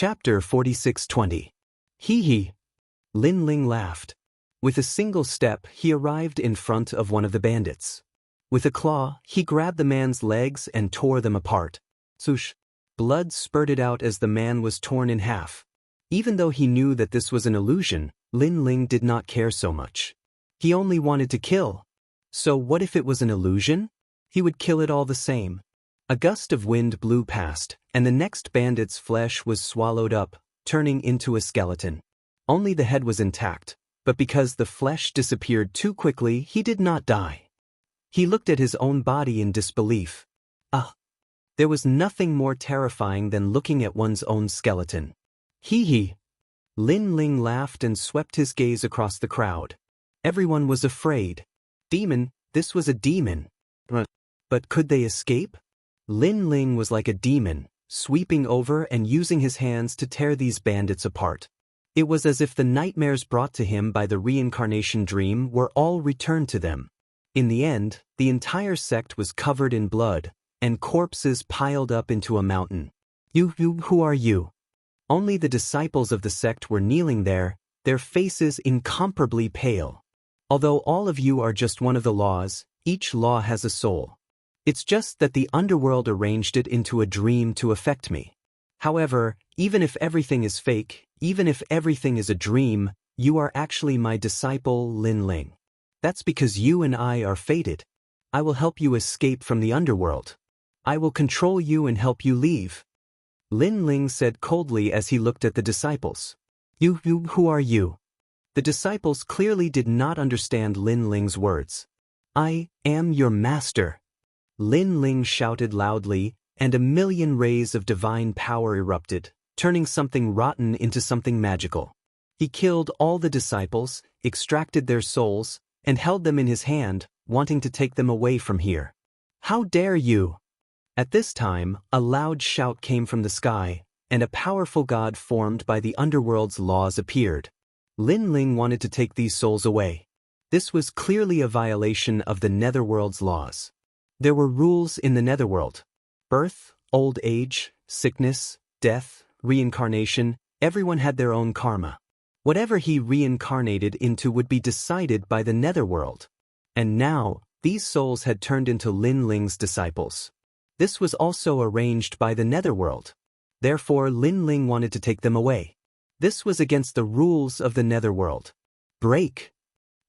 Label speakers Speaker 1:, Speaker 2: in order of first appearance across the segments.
Speaker 1: Chapter 46:20. Hee hee. Lin Ling laughed. With a single step, he arrived in front of one of the bandits. With a claw, he grabbed the man's legs and tore them apart. Swoosh. Blood spurted out as the man was torn in half. Even though he knew that this was an illusion, Lin Ling did not care so much. He only wanted to kill. So what if it was an illusion? He would kill it all the same. A gust of wind blew past, and the next bandit's flesh was swallowed up, turning into a skeleton. Only the head was intact, but because the flesh disappeared too quickly, he did not die. He looked at his own body in disbelief. There was nothing more terrifying than looking at one's own skeleton. Hee hee. Lin Ling laughed and swept his gaze across the crowd. Everyone was afraid. Demon, this was a demon. But could they escape? Lin Ling was like a demon, sweeping over and using his hands to tear these bandits apart. It was as if the nightmares brought to him by the reincarnation dream were all returned to them. In the end, the entire sect was covered in blood, and corpses piled up into a mountain. Who are you? Only the disciples of the sect were kneeling there, their faces incomparably pale. Although all of you are just one of the laws, each law has a soul. It's just that the underworld arranged it into a dream to affect me. However, even if everything is fake, even if everything is a dream, you are actually my disciple, Lin Ling. That's because you and I are fated. I will help you escape from the underworld. I will control you and help you leave. Lin Ling said coldly as he looked at the disciples. Who are you? The disciples clearly did not understand Lin Ling's words. I am your master. Lin Ling shouted loudly, and a million rays of divine power erupted, turning something rotten into something magical. He killed all the disciples, extracted their souls, and held them in his hand, wanting to take them away from here. How dare you! At this time, a loud shout came from the sky, and a powerful god formed by the underworld's laws appeared. Lin Ling wanted to take these souls away. This was clearly a violation of the netherworld's laws. There were rules in the netherworld. Birth, old age, sickness, death, reincarnation, everyone had their own karma. Whatever he reincarnated into would be decided by the netherworld. And now, these souls had turned into Lin Ling's disciples. This was also arranged by the netherworld. Therefore, Lin Ling wanted to take them away. This was against the rules of the netherworld. Break!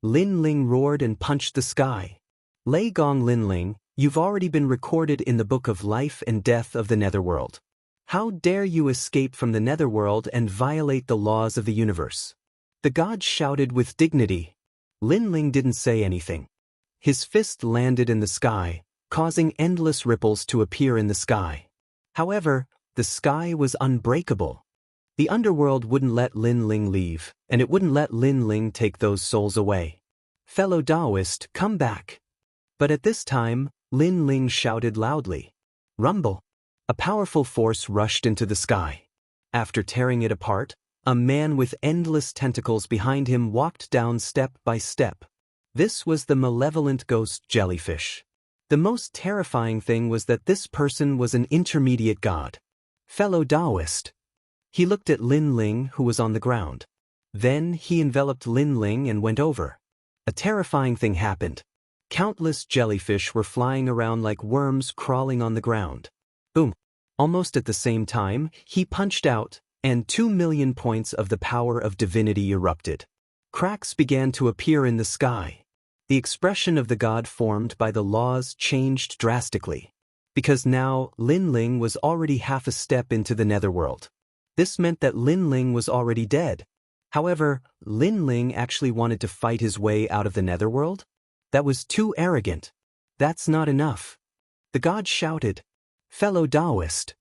Speaker 1: Lin Ling roared and punched the sky. Lei Gong Lin Ling, you've already been recorded in the book of life and death of the netherworld. How dare you escape from the netherworld and violate the laws of the universe? The god shouted with dignity. Lin Ling didn't say anything. His fist landed in the sky, causing endless ripples to appear in the sky. However, the sky was unbreakable. The underworld wouldn't let Lin Ling leave, and it wouldn't let Lin Ling take those souls away. Fellow Taoist, come back. But at this time, Lin Ling shouted loudly. Rumble! A powerful force rushed into the sky. After tearing it apart, a man with endless tentacles behind him walked down step by step. This was the malevolent ghost jellyfish. The most terrifying thing was that this person was an intermediate god. Fellow Taoist. He looked at Lin Ling, who was on the ground. Then he enveloped Lin Ling and went over. A terrifying thing happened. Countless jellyfish were flying around like worms crawling on the ground. Boom! Almost at the same time, he punched out, and 2 million points of the power of divinity erupted. Cracks began to appear in the sky. The expression of the god formed by the laws changed drastically. Because now, Lin Ling was already half a step into the netherworld. This meant that Lin Ling was already dead. However, Lin Ling actually wanted to fight his way out of the netherworld? That was too arrogant. That's not enough. The god shouted, Fellow Taoist.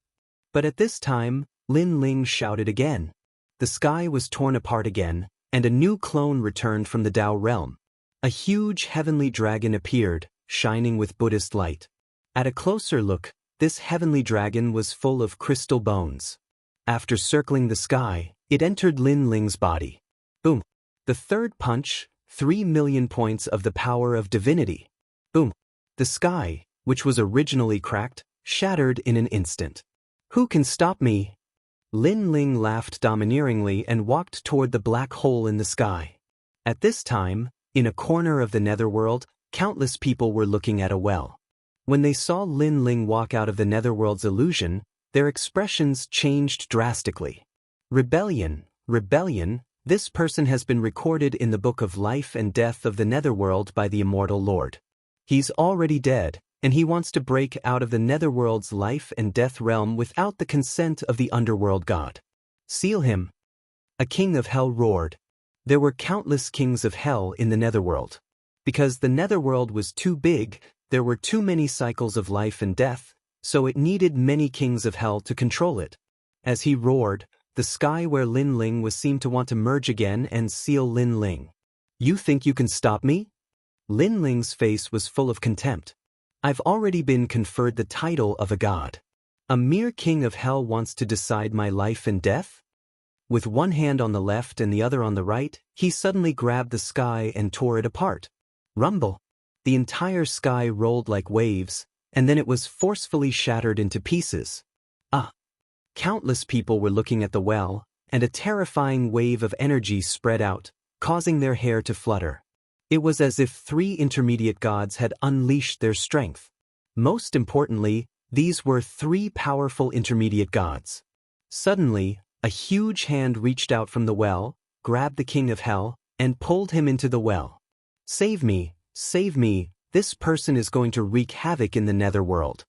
Speaker 1: But at this time, Lin Ling shouted again. The sky was torn apart again, and a new clone returned from the Tao realm. A huge heavenly dragon appeared, shining with Buddhist light. At a closer look, this heavenly dragon was full of crystal bones. After circling the sky, it entered Lin Ling's body. Boom! The third punch, 3 million points of the power of divinity. Boom! The sky, which was originally cracked, shattered in an instant. Who can stop me? Lin Ling laughed domineeringly and walked toward the black hole in the sky. At this time, in a corner of the netherworld, countless people were looking at a well. When they saw Lin Ling walk out of the netherworld's illusion, their expressions changed drastically. Rebellion, rebellion, this person has been recorded in the book of life and death of the netherworld by the immortal Lord. He's already dead, and he wants to break out of the netherworld's life and death realm without the consent of the underworld god. Seal him. A king of hell roared. There were countless kings of hell in the netherworld. Because the netherworld was too big, there were too many cycles of life and death, so it needed many kings of hell to control it. As he roared, the sky where Lin Ling was seemed to want to merge again and seal Lin Ling. You think you can stop me? Lin Ling's face was full of contempt. I've already been conferred the title of a god. A mere king of hell wants to decide my life and death? With one hand on the left and the other on the right, he suddenly grabbed the sky and tore it apart. Rumble. The entire sky rolled like waves, and then it was forcefully shattered into pieces. Countless people were looking at the well, and a terrifying wave of energy spread out, causing their hair to flutter. It was as if 3 intermediate gods had unleashed their strength. Most importantly, these were 3 powerful intermediate gods. Suddenly, a huge hand reached out from the well, grabbed the king of hell, and pulled him into the well. Save me, this person is going to wreak havoc in the netherworld.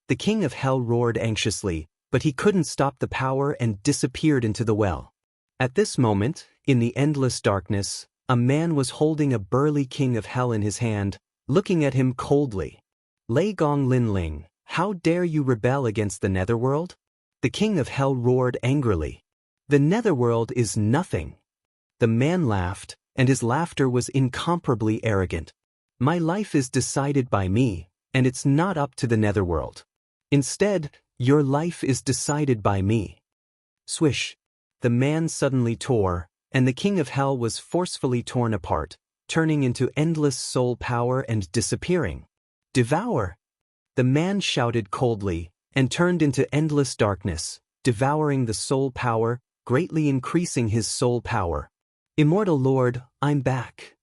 Speaker 1: The king of hell roared anxiously, but he couldn't stop the power and disappeared into the well. At this moment, in the endless darkness, a man was holding a burly king of hell in his hand, looking at him coldly. Lei Gong Lin Ling, how dare you rebel against the netherworld? The king of hell roared angrily. The netherworld is nothing. The man laughed, and his laughter was incomparably arrogant. My life is decided by me, and it's not up to the netherworld. Instead, your life is decided by me. Swish. The man suddenly tore, and the king of hell was forcefully torn apart, turning into endless soul power and disappearing. Devour! The man shouted coldly, and turned into endless darkness, devouring the soul power, greatly increasing his soul power. Immortal Lord, I'm back.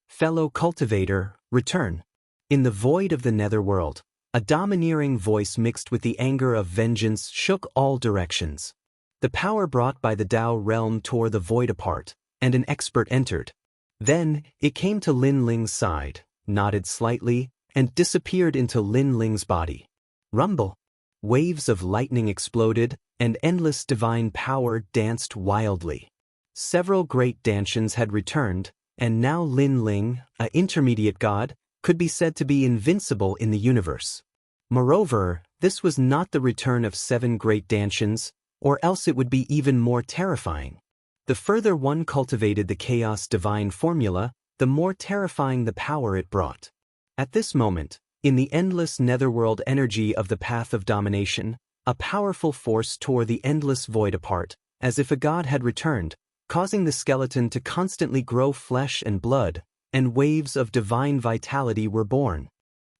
Speaker 1: Fellow cultivator, return. In the void of the netherworld, a domineering voice mixed with the anger of vengeance shook all directions. The power brought by the Tao realm tore the void apart, and an expert entered. Then, it came to Lin Ling's side, nodded slightly, and disappeared into Lin Ling's body. Rumble. Waves of lightning exploded, and endless divine power danced wildly. Several great Dantians had returned, and now Lin Ling, an intermediate god, could be said to be invincible in the universe. Moreover, this was not the return of 7 great Dantians, or else it would be even more terrifying. The further one cultivated the chaos divine formula, the more terrifying the power it brought. At this moment, in the endless netherworld energy of the path of domination, a powerful force tore the endless void apart, as if a god had returned, causing the skeleton to constantly grow flesh and blood, and waves of divine vitality were born.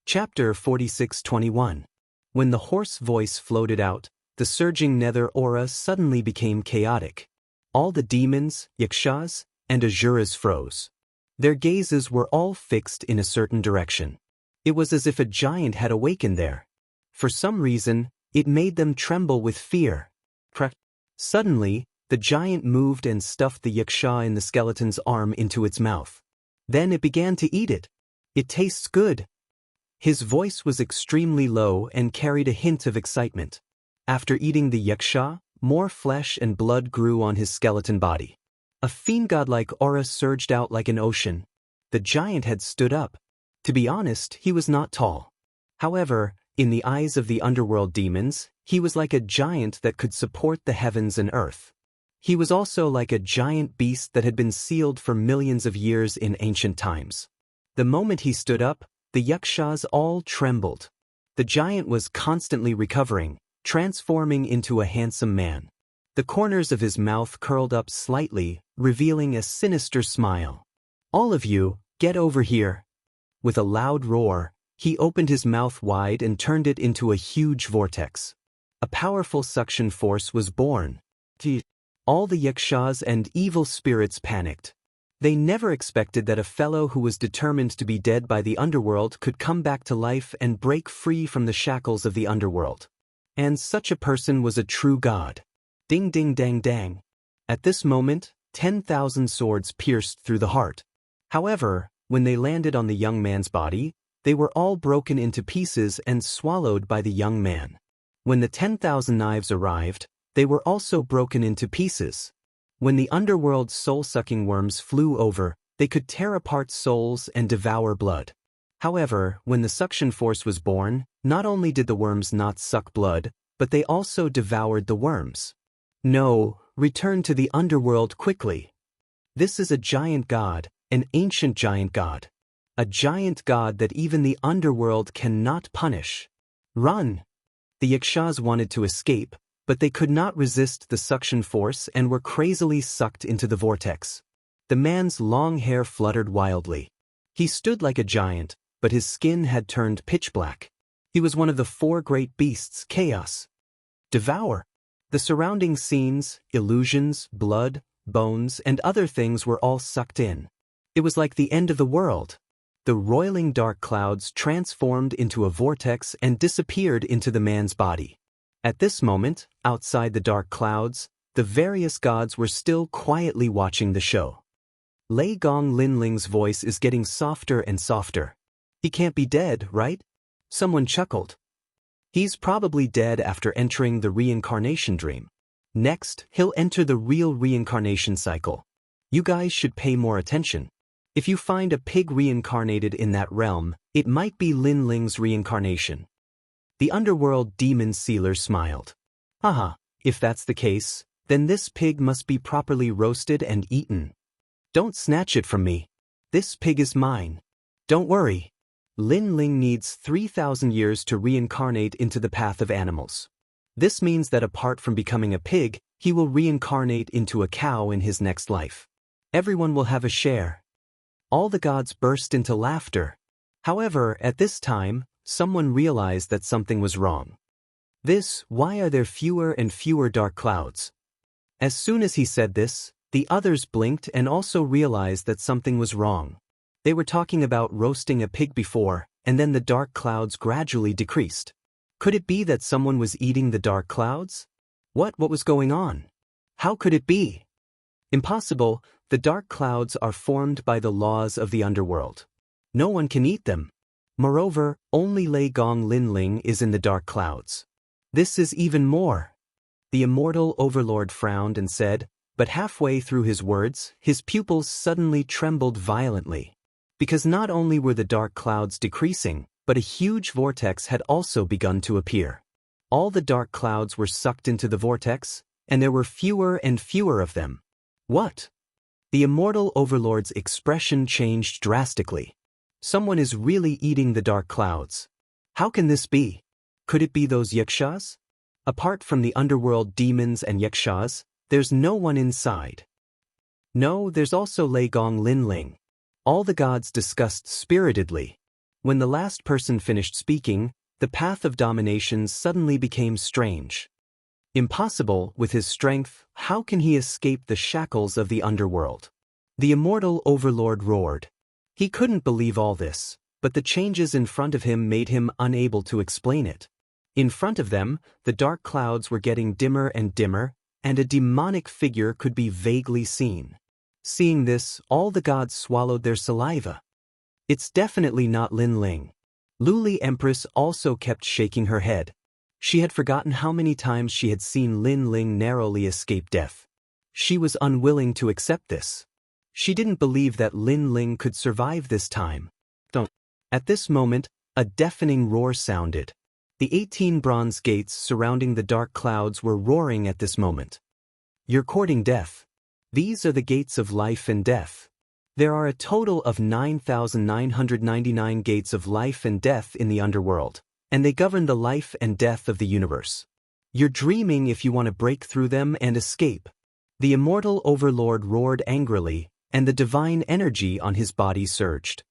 Speaker 1: Chapter 46:21. When the hoarse voice floated out, the surging nether aura suddenly became chaotic. All the demons, Xianxias, and Asuras froze. Their gazes were all fixed in a certain direction. It was as if a giant had awakened there. For some reason, it made them tremble with fear. Suddenly, the giant moved and stuffed the Xianxia in the skeleton's arm into its mouth. Then it began to eat it. It tastes good. His voice was extremely low and carried a hint of excitement. After eating the Xianxia, more flesh and blood grew on his skeleton body. A fiend-godlike aura surged out like an ocean. The giant had stood up. To be honest, he was not tall. However, in the eyes of the underworld demons, he was like a giant that could support the heavens and earth. He was also like a giant beast that had been sealed for millions of years in ancient times. The moment he stood up, the Xianxias all trembled. The giant was constantly recovering, transforming into a handsome man. The corners of his mouth curled up slightly, revealing a sinister smile. All of you, get over here. With a loud roar, he opened his mouth wide and turned it into a huge vortex. A powerful suction force was born, All the Yakshas and evil spirits panicked. They never expected that a fellow who was determined to be dead by the underworld could come back to life and break free from the shackles of the underworld. And such a person was a true god. Ding ding dang dang. At this moment, 10,000 swords pierced through the heart. However, when they landed on the young man's body, they were all broken into pieces and swallowed by the young man. When the 10,000 knives arrived, they were also broken into pieces. When the underworld's soul-sucking worms flew over, they could tear apart souls and devour blood. However, when the suction force was born, not only did the worms not suck blood, but they also devoured the worms. No, return to the underworld quickly. This is a giant god, an ancient giant god. A giant god that even the underworld cannot punish. Run! The Yakshas wanted to escape, but they could not resist the suction force and were crazily sucked into the vortex. The man's long hair fluttered wildly. He stood like a giant, but his skin had turned pitch black. He was one of the 4 great beasts, chaos. Devour. The surrounding scenes, illusions, blood, bones, and other things were all sucked in. It was like the end of the world. The roiling dark clouds transformed into a vortex and disappeared into the man's body. At this moment, outside the dark clouds, the various gods were still quietly watching the show. Lei Gong Linling's voice is getting softer and softer. He can't be dead, right? Someone chuckled. He's probably dead after entering the reincarnation dream. Next, he'll enter the real reincarnation cycle. You guys should pay more attention. If you find a pig reincarnated in that realm, it might be Linling's reincarnation. The underworld demon sealer smiled. Haha, if that's the case, then this pig must be properly roasted and eaten. Don't snatch it from me. This pig is mine. Don't worry. Linling needs 3,000 years to reincarnate into the path of animals. This means that apart from becoming a pig, he will reincarnate into a cow in his next life. Everyone will have a share. All the gods burst into laughter. However, at this time, someone realized that something was wrong. Why are there fewer and fewer dark clouds? As soon as he said this, the others blinked and also realized that something was wrong. They were talking about roasting a pig before, and then the dark clouds gradually decreased. Could it be that someone was eating the dark clouds? What was going on? How could it be? Impossible. The dark clouds are formed by the laws of the underworld. No one can eat them. Moreover, only Lei Gong Linling is in the dark clouds. This is even more. The immortal overlord frowned and said, but halfway through his words, his pupils suddenly trembled violently. Because not only were the dark clouds decreasing, but a huge vortex had also begun to appear. All the dark clouds were sucked into the vortex, and there were fewer and fewer of them. What? The immortal overlord's expression changed drastically. Someone is really eating the dark clouds. How can this be? Could it be those Yakshas? Apart from the underworld demons and Yakshas, there's no one inside. No, there's also Lei Gong Linling. All the gods discussed spiritedly. When the last person finished speaking, the path of domination suddenly became strange. Impossible, with his strength, how can he escape the shackles of the underworld? The immortal overlord roared. He couldn't believe all this, but the changes in front of him made him unable to explain it. In front of them, the dark clouds were getting dimmer and dimmer, and a demonic figure could be vaguely seen. Seeing this, all the gods swallowed their saliva. It's definitely not Linling. Luli Empress also kept shaking her head. She had forgotten how many times she had seen Linling narrowly escape death. She was unwilling to accept this. She didn't believe that Linling could survive this time. At this moment, a deafening roar sounded. The 18 bronze gates surrounding the dark clouds were roaring at this moment. You're courting death. These are the gates of life and death. There are a total of 9,999 gates of life and death in the underworld, and they govern the life and death of the universe. You're dreaming if you want to break through them and escape. The immortal overlord roared angrily, and the divine energy on his body surged.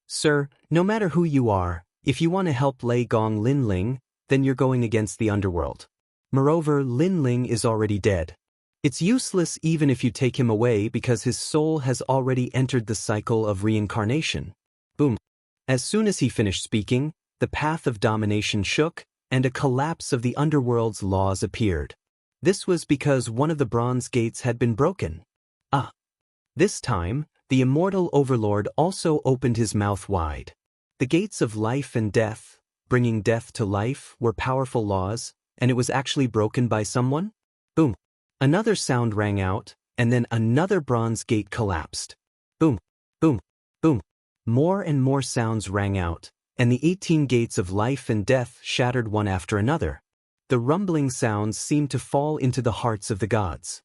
Speaker 1: Sir, no matter who you are, if you want to help Lei Gong Linling, then you're going against the underworld. Moreover, Linling is already dead. It's useless even if you take him away because his soul has already entered the cycle of reincarnation. Boom. As soon as he finished speaking, the path of domination shook, and a collapse of the underworld's laws appeared. This was because one of the bronze gates had been broken. This time, the immortal overlord also opened his mouth wide. The gates of life and death, bringing death to life, were powerful laws, and it was actually broken by someone? Boom. Another sound rang out, and then another bronze gate collapsed. Boom, boom, boom. More and more sounds rang out, and the 18 gates of life and death shattered one after another. The rumbling sounds seemed to fall into the hearts of the gods.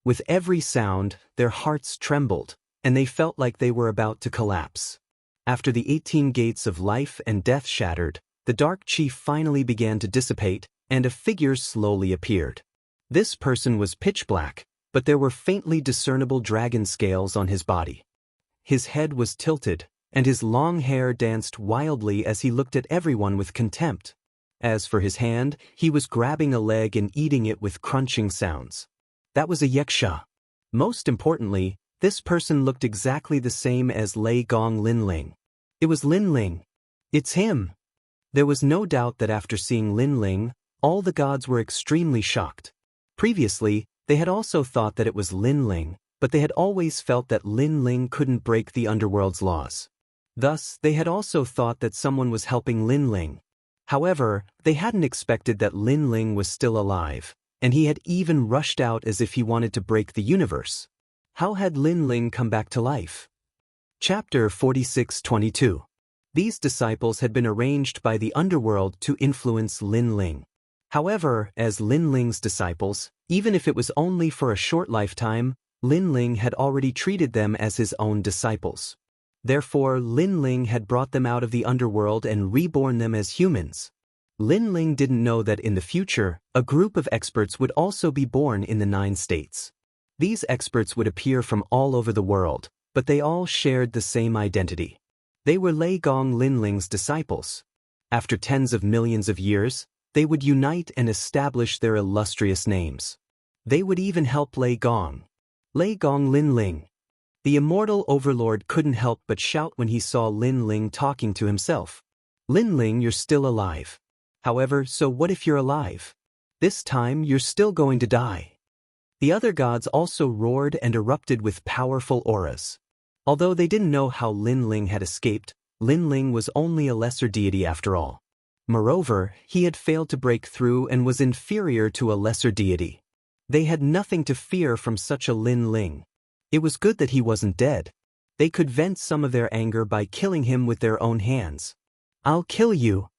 Speaker 1: With every sound, their hearts trembled, and they felt like they were about to collapse. After the 18 gates of life and death shattered, the Dark Chief finally began to dissipate, and a figure slowly appeared. This person was pitch black, but there were faintly discernible dragon scales on his body. His head was tilted, and his long hair danced wildly as he looked at everyone with contempt. As for his hand, he was grabbing a leg and eating it with crunching sounds. That was a Xianxia. Most importantly, this person looked exactly the same as Lei Gong Linling. It was Linling. It's him. There was no doubt that after seeing Linling, all the gods were extremely shocked. Previously, they had also thought that it was Linling, but they had always felt that Linling couldn't break the underworld's laws. Thus, they had also thought that someone was helping Linling. However, they hadn't expected that Linling was still alive, and he had even rushed out as if he wanted to break the universe. How had Linling come back to life? Chapter 46:22. These disciples had been arranged by the underworld to influence Linling. However, as Linling's disciples, even if it was only for a short lifetime, Linling had already treated them as his own disciples. Therefore, Linling had brought them out of the underworld and reborn them as humans. Linling didn't know that in the future, a group of experts would also be born in the 9 states. These experts would appear from all over the world, but they all shared the same identity. They were Lei Gong Linling's disciples. After tens of millions of years, they would unite and establish their illustrious names. They would even help Lei Gong Linling. The immortal overlord couldn't help but shout when he saw Linling talking to himself. Linling, you're still alive. However, so what if you're alive? This time, you're still going to die. The other gods also roared and erupted with powerful auras. Although they didn't know how Linling had escaped, Linling was only a lesser deity after all. Moreover, he had failed to break through and was inferior to a lesser deity. They had nothing to fear from such a Linling. It was good that he wasn't dead. They could vent some of their anger by killing him with their own hands. I'll kill you.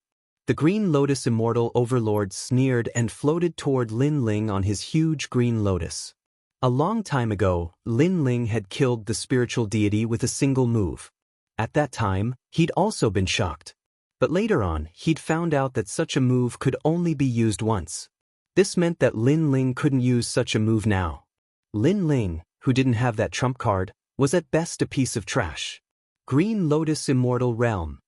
Speaker 1: The Green Lotus Immortal Overlord sneered and floated toward Linling on his huge green lotus. A long time ago, Linling had killed the spiritual deity with a single move. At that time, he'd also been shocked. But later on, he'd found out that such a move could only be used once. This meant that Linling couldn't use such a move now. Linling, who didn't have that trump card, was at best a piece of trash. Green Lotus Immortal Realm.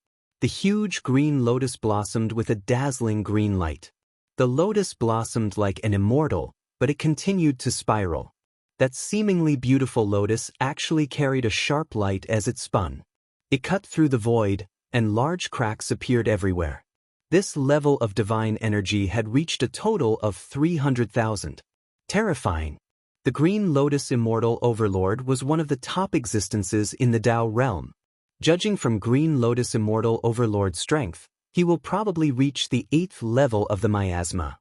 Speaker 1: The huge green lotus blossomed with a dazzling green light. The lotus blossomed like an immortal, but it continued to spiral. That seemingly beautiful lotus actually carried a sharp light as it spun. It cut through the void, and large cracks appeared everywhere. This level of divine energy had reached a total of 300,000. Terrifying. The Green Lotus Immortal Overlord was one of the top existences in the Tao realm. Judging from Green Lotus Immortal Overlord's strength, he will probably reach the 8th level of the miasma.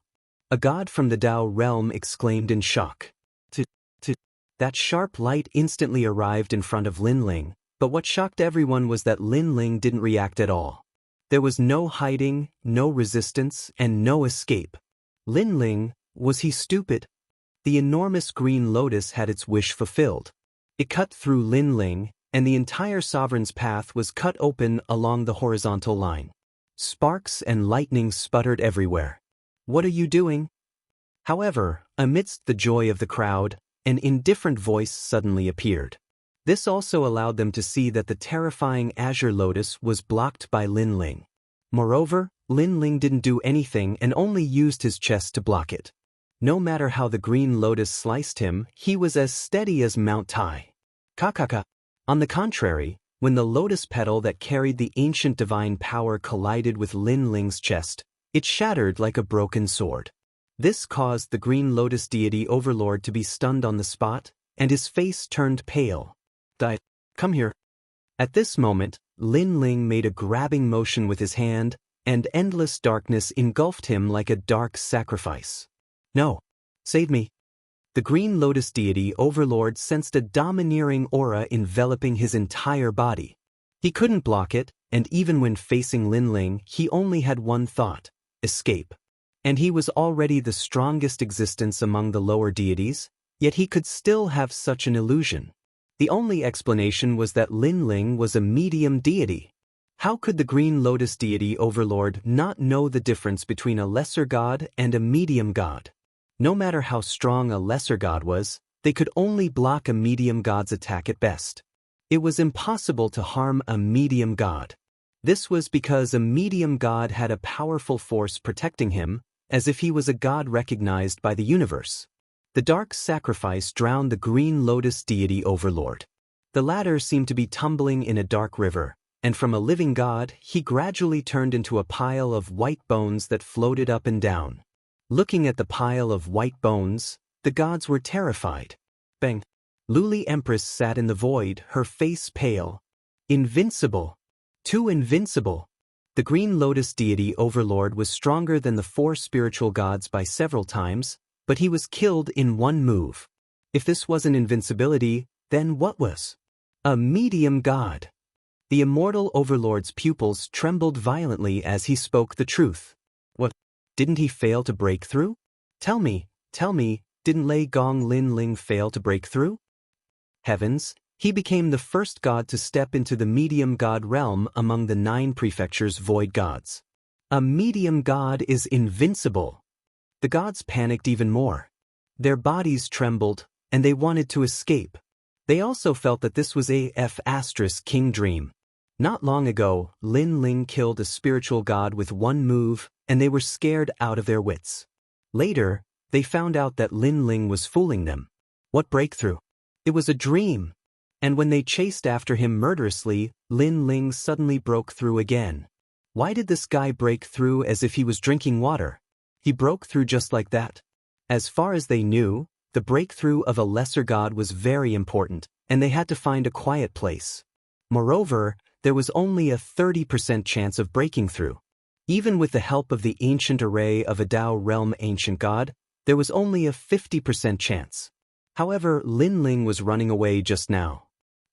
Speaker 1: A god from the Tao realm exclaimed in shock. That sharp light instantly arrived in front of Linling, but what shocked everyone was that Linling didn't react at all. There was no hiding, no resistance, and no escape. Linling, was he stupid? The enormous green lotus had its wish fulfilled. It cut through Linling, and the entire sovereign's path was cut open along the horizontal line. Sparks and lightning sputtered everywhere. What are you doing? However, amidst the joy of the crowd, an indifferent voice suddenly appeared. This also allowed them to see that the terrifying azure lotus was blocked by Linling. Moreover, Linling didn't do anything and only used his chest to block it. No matter how the green lotus sliced him, he was as steady as Mount Tai. Kakaka. On the contrary, when the lotus petal that carried the ancient divine power collided with Lin Ling's chest, it shattered like a broken sword. This caused the green lotus deity overlord to be stunned on the spot, and his face turned pale. Come here. At this moment, Lin Ling made a grabbing motion with his hand, and endless darkness engulfed him like a dark sacrifice. No. Save me. The green lotus deity overlord sensed a domineering aura enveloping his entire body. He couldn't block it, and even when facing Lin Ling, he only had one thought: escape. And he was already the strongest existence among the lower deities, yet he could still have such an illusion. The only explanation was that Lin Ling was a medium deity. How could the green lotus deity overlord not know the difference between a lesser god and a medium god? No matter how strong a lesser god was, they could only block a medium god's attack at best. It was impossible to harm a medium god. This was because a medium god had a powerful force protecting him, as if he was a god recognized by the universe. The dark sacrifice drowned the green lotus deity overlord. The latter seemed to be tumbling in a dark river, and from a living god, he gradually turned into a pile of white bones that floated up and down. Looking at the pile of white bones, the gods were terrified. Bang! Luli Empress sat in the void, her face pale. Invincible! Too invincible! The green lotus deity overlord was stronger than the 4 spiritual gods by several times, but he was killed in one move. If this wasn't invincibility, then what was? A medium god. The immortal overlord's pupils trembled violently as he spoke the truth. What? Didn't he fail to break through? Tell me, didn't Lei Gong Lin Ling fail to break through? Heavens, he became the first god to step into the medium god realm among the 9 prefectures' void gods. A medium god is invincible. The gods panicked even more. Their bodies trembled, and they wanted to escape. They also felt that this was a king dream. Not long ago, Lin Ling killed a spiritual god with one move, and they were scared out of their wits. Later, they found out that Lin Ling was fooling them. What breakthrough? It was a dream. And when they chased after him murderously, Lin Ling suddenly broke through again. Why did this guy break through as if he was drinking water? He broke through just like that. As far as they knew, the breakthrough of a lesser god was very important, and they had to find a quiet place. Moreover, there was only a 30% chance of breaking through. Even with the help of the ancient array of a Tao realm ancient god, there was only a 50% chance. However, Lin Ling was running away just now.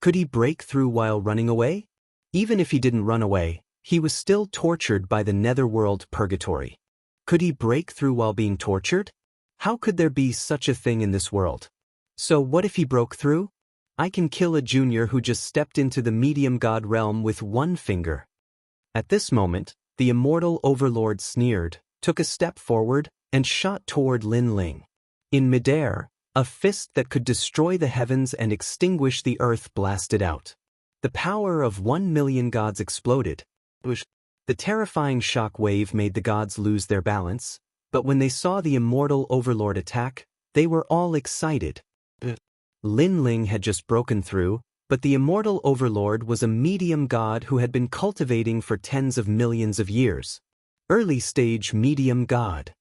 Speaker 1: Could he break through while running away? Even if he didn't run away, he was still tortured by the netherworld purgatory. Could he break through while being tortured? How could there be such a thing in this world? So what if he broke through? I can kill a junior who just stepped into the medium god realm with one finger. At this moment, the immortal overlord sneered, took a step forward, and shot toward Lin Ling. In midair, a fist that could destroy the heavens and extinguish the earth blasted out. The power of 1,000,000 gods exploded. The terrifying shock wave made the gods lose their balance, but when they saw the immortal overlord attack, they were all excited. Lin Ling had just broken through, but the immortal overlord was a medium god who had been cultivating for tens of millions of years. Early-stage medium god.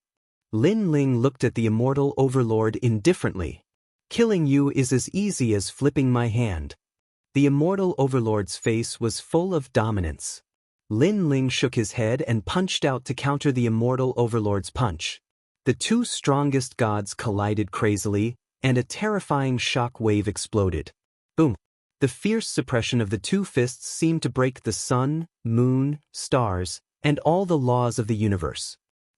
Speaker 1: Lin Ling looked at the immortal overlord indifferently. Killing you is as easy as flipping my hand. The immortal overlord's face was full of dominance. Lin Ling shook his head and punched out to counter the immortal overlord's punch. The 2 strongest gods collided crazily, and a terrifying shock wave exploded. Boom! The fierce suppression of the 2 fists seemed to break the sun, moon, stars, and all the laws of the universe.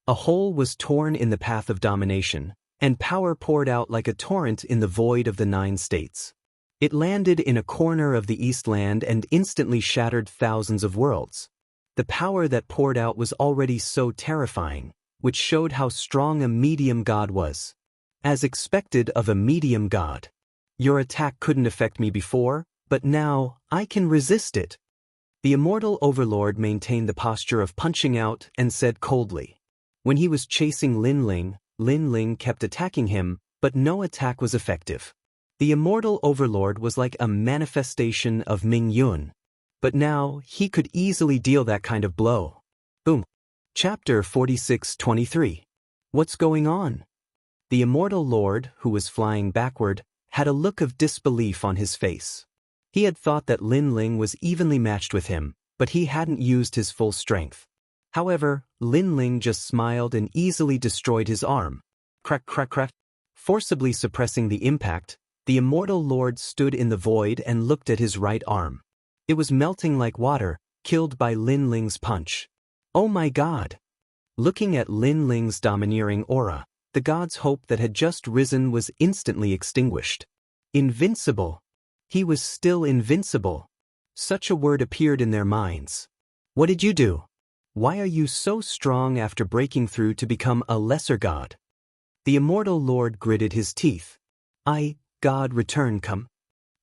Speaker 1: A hole was torn in the path of domination, and power poured out like a torrent in the void of the 9 states. It landed in a corner of the Eastland and instantly shattered thousands of worlds. The power that poured out was already so terrifying, which showed how strong a medium god was. As expected of a medium god. Your attack couldn't affect me before, but now I can resist it. The immortal overlord maintained the posture of punching out and said coldly. When he was chasing Lin Ling, Lin Ling kept attacking him, but no attack was effective. The immortal overlord was like a manifestation of Ming Yun. But now, he could easily deal that kind of blow. Boom. Chapter 46-23. What's going on? The immortal lord, who was flying backward, had a look of disbelief on his face. He had thought that Lin Ling was evenly matched with him, but he hadn't used his full strength. However, Lin Ling just smiled and easily destroyed his arm. Crack, crack, crack. Forcibly suppressing the impact, the immortal lord stood in the void and looked at his right arm. It was melting like water, killed by Lin Ling's punch. Oh my god! Looking at Lin Ling's domineering aura, the god's hope that had just risen was instantly extinguished. Invincible! He was still invincible. Such a word appeared in their minds. What did you do? Why are you so strong after breaking through to become a lesser god? The immortal lord gritted his teeth. God, return come.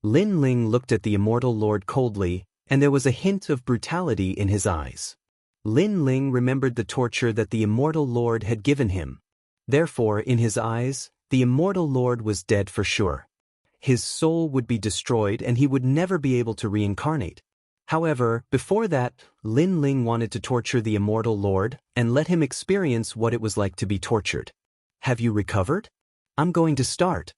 Speaker 1: Lin Ling looked at the immortal lord coldly, and there was a hint of brutality in his eyes. Lin Ling remembered the torture that the immortal lord had given him. Therefore, in his eyes, the immortal lord was dead for sure. His soul would be destroyed and he would never be able to reincarnate. However, before that, Lin Ling wanted to torture the immortal lord and let him experience what it was like to be tortured. Have you recovered? I'm going to start.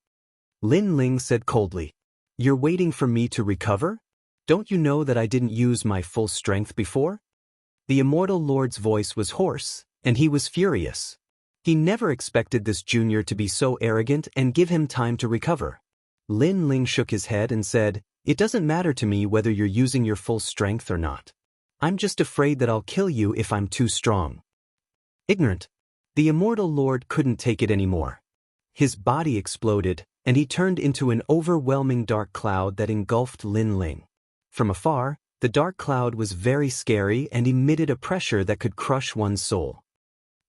Speaker 1: Lin Ling said coldly. You're waiting for me to recover? Don't you know that I didn't use my full strength before? The immortal lord's voice was hoarse, and he was furious. He never expected this junior to be so arrogant and give him time to recover. Lin Ling shook his head and said, It doesn't matter to me whether you're using your full strength or not. I'm just afraid that I'll kill you if I'm too strong. Ignorant. The immortal lord couldn't take it anymore. His body exploded, and he turned into an overwhelming dark cloud that engulfed Lin Ling. From afar, the dark cloud was very scary and emitted a pressure that could crush one's soul.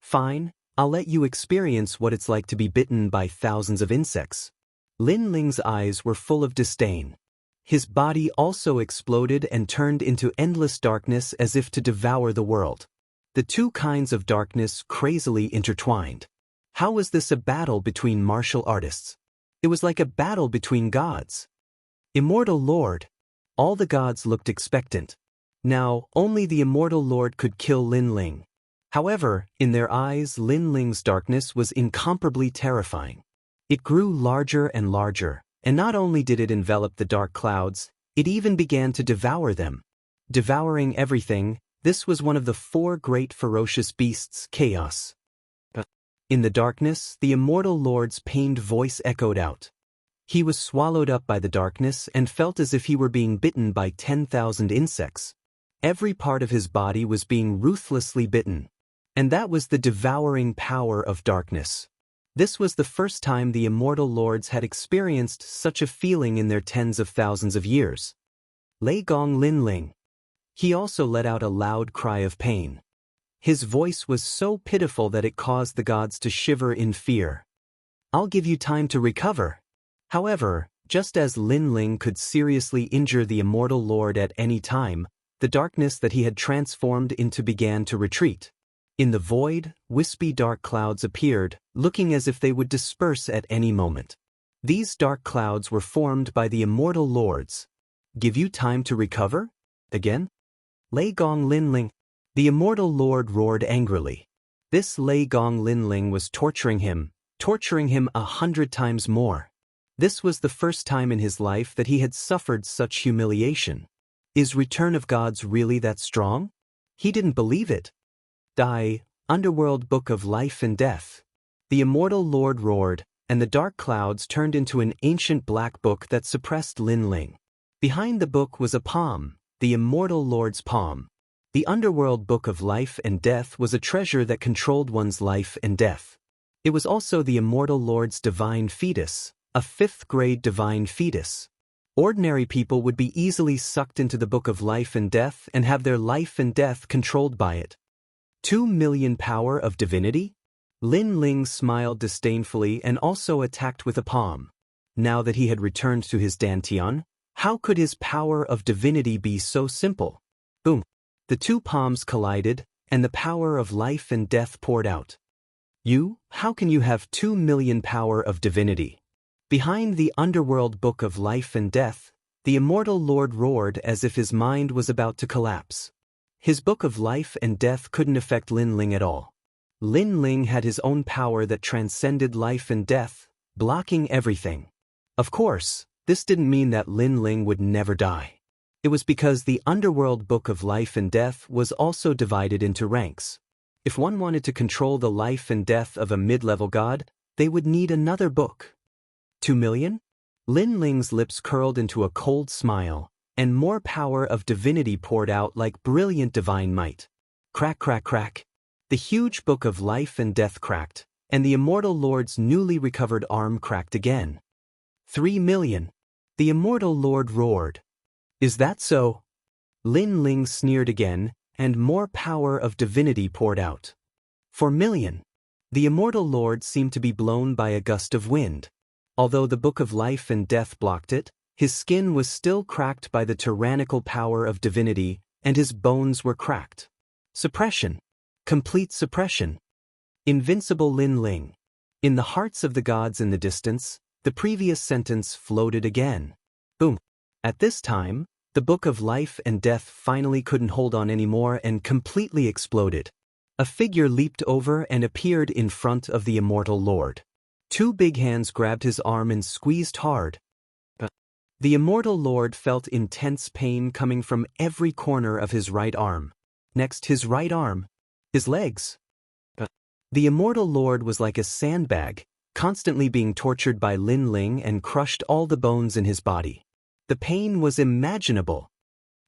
Speaker 1: Fine, I'll let you experience what it's like to be bitten by thousands of insects. Lin Ling's eyes were full of disdain. His body also exploded and turned into endless darkness as if to devour the world. The two kinds of darkness crazily intertwined. How was this a battle between martial artists? It was like a battle between gods. Immortal Lord. All the gods looked expectant. Now, only the immortal lord could kill Lin Ling. However, in their eyes, Lin Ling's darkness was incomparably terrifying. It grew larger and larger, and not only did it envelop the dark clouds, it even began to devour them. Devouring everything, this was one of the four great ferocious beasts, chaos. In the darkness, the immortal lord's pained voice echoed out. He was swallowed up by the darkness and felt as if he were being bitten by 10,000 insects. Every part of his body was being ruthlessly bitten. And that was the devouring power of darkness. This was the first time the immortal lords had experienced such a feeling in their tens of thousands of years. Lei Gong Lin Ling. He also let out a loud cry of pain. His voice was so pitiful that it caused the gods to shiver in fear. I'll give you time to recover. However, just as Lin Ling could seriously injure the immortal lord at any time, the darkness that he had transformed into began to retreat. In the void, wispy dark clouds appeared, looking as if they would disperse at any moment. These dark clouds were formed by the immortal lords. Give you time to recover? Again? Lei Gong Lin Ling. The immortal lord roared angrily. This Lei Gong Lin Ling was torturing him 100 times more. This was the first time in his life that he had suffered such humiliation. Is Return of Gods really that strong? He didn't believe it. Die, Underworld Book of Life and Death. The immortal lord roared, and the dark clouds turned into an ancient black book that suppressed Lin Ling. Behind the book was a palm, the immortal lord's palm. The Underworld Book of Life and Death was a treasure that controlled one's life and death. It was also the immortal lord's divine fetus, a 5th-grade divine fetus. Ordinary people would be easily sucked into the Book of Life and Death and have their life and death controlled by it. 2 million power of divinity? Lin Ling smiled disdainfully and also attacked with a palm. Now that he had returned to his dantian, how could his power of divinity be so simple? Boom! The two palms collided, and the power of life and death poured out. You, how can you have 2 million power of divinity? Behind the underworld book of life and death, the immortal lord roared as if his mind was about to collapse. His book of life and death couldn't affect Lin Ling at all. Lin Ling had his own power that transcended life and death, blocking everything. Of course, this didn't mean that Lin Ling would never die. It was because the underworld book of life and death was also divided into ranks. If one wanted to control the life and death of a mid-level god, they would need another book. 2 million? Lin Ling's lips curled into a cold smile, and more power of divinity poured out like brilliant divine might. Crack, crack, crack. The huge book of life and death cracked, and the immortal lord's newly recovered arm cracked again. 3 million. The immortal lord roared. Is that so? Lin Ling sneered again, and more power of divinity poured out. 4 million. The immortal lord seemed to be blown by a gust of wind. Although the book of life and death blocked it, his skin was still cracked by the tyrannical power of divinity, and his bones were cracked. Suppression. Complete suppression. Invincible Lin Ling. In the hearts of the gods in the distance, the previous sentence floated again. Boom. At this time, the book of life and death finally couldn't hold on anymore and completely exploded. A figure leaped over and appeared in front of the immortal lord. 2 big hands grabbed his arm and squeezed hard. The immortal lord felt intense pain coming from every corner of his right arm. Next, his right arm. His legs. The immortal lord was like a sandbag, constantly being tortured by Lin Ling and crushed all the bones in his body. The pain was unimaginable.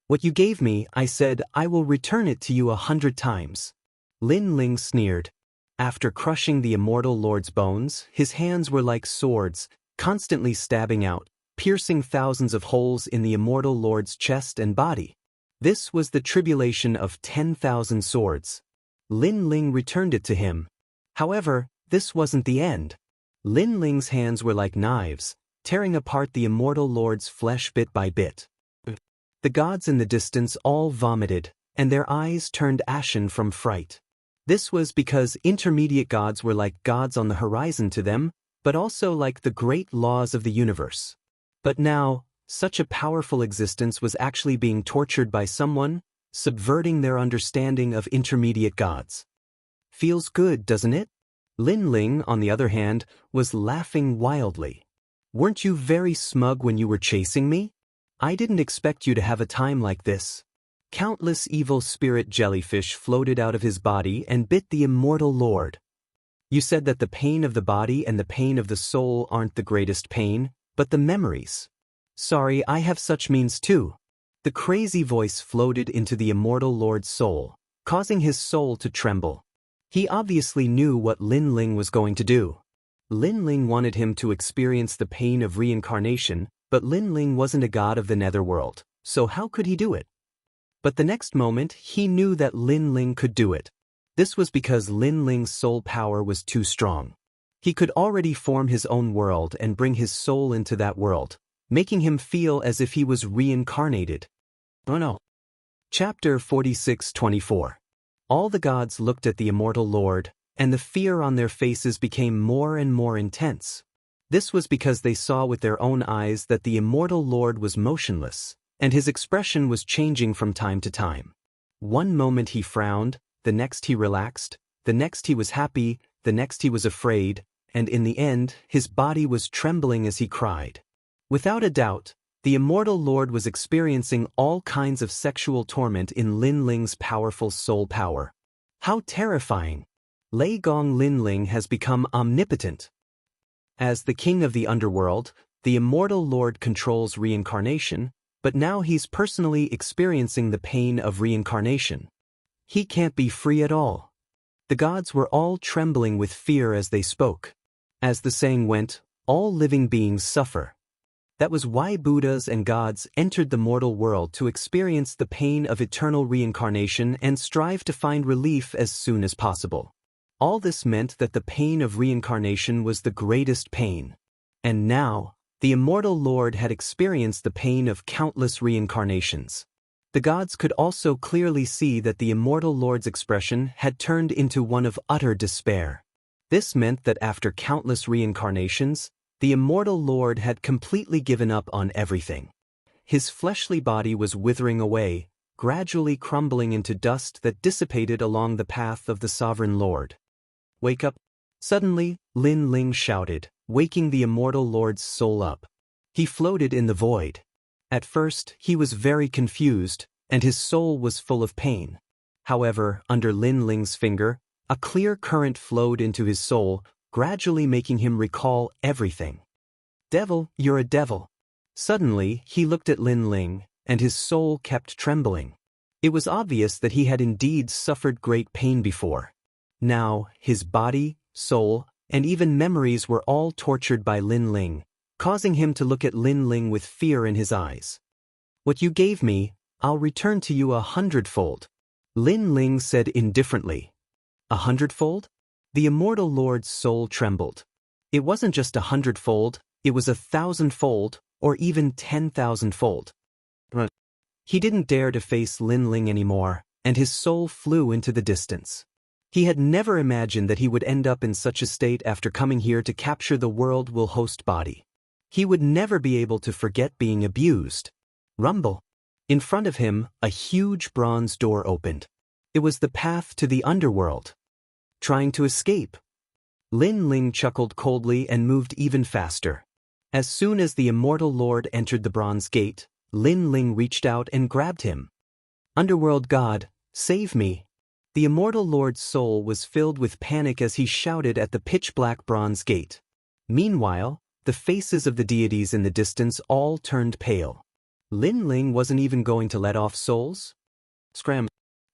Speaker 1: What you gave me, I said, I will return it to you 100 times. Lin Ling sneered. After crushing the immortal lord's bones, his hands were like swords, constantly stabbing out, piercing thousands of holes in the immortal lord's chest and body. This was the tribulation of 10,000 swords. Lin Ling returned it to him. However, this wasn't the end. Lin Ling's hands were like knives, tearing apart the immortal lord's flesh bit by bit. The gods in the distance all vomited, and their eyes turned ashen from fright. This was because intermediate gods were like gods on the horizon to them, but also like the great laws of the universe. But now, such a powerful existence was actually being tortured by someone, subverting their understanding of intermediate gods. Feels good, doesn't it? Lin Ling, on the other hand, was laughing wildly. Weren't you very smug when you were chasing me? I didn't expect you to have a time like this. Countless evil spirit jellyfish floated out of his body and bit the immortal lord. You said that the pain of the body and the pain of the soul aren't the greatest pain, but the memories. Sorry, I have such means too. The crazy voice floated into the immortal lord's soul, causing his soul to tremble. He obviously knew what Lin Ling was going to do. Lin Ling wanted him to experience the pain of reincarnation, but Lin Ling wasn't a god of the netherworld, so how could he do it? But the next moment, he knew that Lin Ling could do it. This was because Lin Ling's soul power was too strong. He could already form his own world and bring his soul into that world, making him feel as if he was reincarnated. Oh no. Chapter 46-24. All the gods looked at the immortal lord, and the fear on their faces became more and more intense. This was because they saw with their own eyes that the immortal lord was motionless, and his expression was changing from time to time. One moment he frowned, the next he relaxed, the next he was happy, the next he was afraid, and in the end, his body was trembling as he cried. Without a doubt, the immortal lord was experiencing all kinds of sexual torment in Lin Ling's powerful soul power. How terrifying! Lei Gong Lin Ling has become omnipotent. As the king of the underworld, the immortal lord controls reincarnation, but now he's personally experiencing the pain of reincarnation. He can't be free at all. The gods were all trembling with fear as they spoke. As the saying went, all living beings suffer. That was why Buddhas and gods entered the mortal world to experience the pain of eternal reincarnation and strive to find relief as soon as possible. All this meant that the pain of reincarnation was the greatest pain. And now, the immortal lord had experienced the pain of countless reincarnations. The gods could also clearly see that the immortal lord's expression had turned into one of utter despair. This meant that after countless reincarnations, the immortal lord had completely given up on everything. His fleshly body was withering away, gradually crumbling into dust that dissipated along the path of the sovereign lord. "Wake up!" Suddenly, Lin Ling shouted, waking the immortal lord's soul up. He floated in the void. At first, he was very confused, and his soul was full of pain. However, under Lin Ling's finger, a clear current flowed into his soul, gradually making him recall everything. "Devil, you're a devil." Suddenly, he looked at Lin Ling, and his soul kept trembling. It was obvious that he had indeed suffered great pain before. Now, his body, soul, and even memories were all tortured by Lin Ling, causing him to look at Lin Ling with fear in his eyes. "What you gave me, I'll return to you 100-fold," Lin Ling said indifferently. 100-fold? The immortal lord's soul trembled. It wasn't just 100-fold, it was 1,000-fold, or even 10,000-fold. He didn't dare to face Lin Ling anymore, and his soul flew into the distance. He had never imagined that he would end up in such a state after coming here to capture the world will host body. He would never be able to forget being abused. Rumble. In front of him, a huge bronze door opened. It was the path to the underworld. Trying to escape. Lin Ling chuckled coldly and moved even faster. As soon as the immortal lord entered the bronze gate, Lin Ling reached out and grabbed him. "Underworld God, save me." The immortal lord's soul was filled with panic as he shouted at the pitch-black bronze gate. Meanwhile, the faces of the deities in the distance all turned pale. Lin Ling wasn't even going to let off souls? Scram.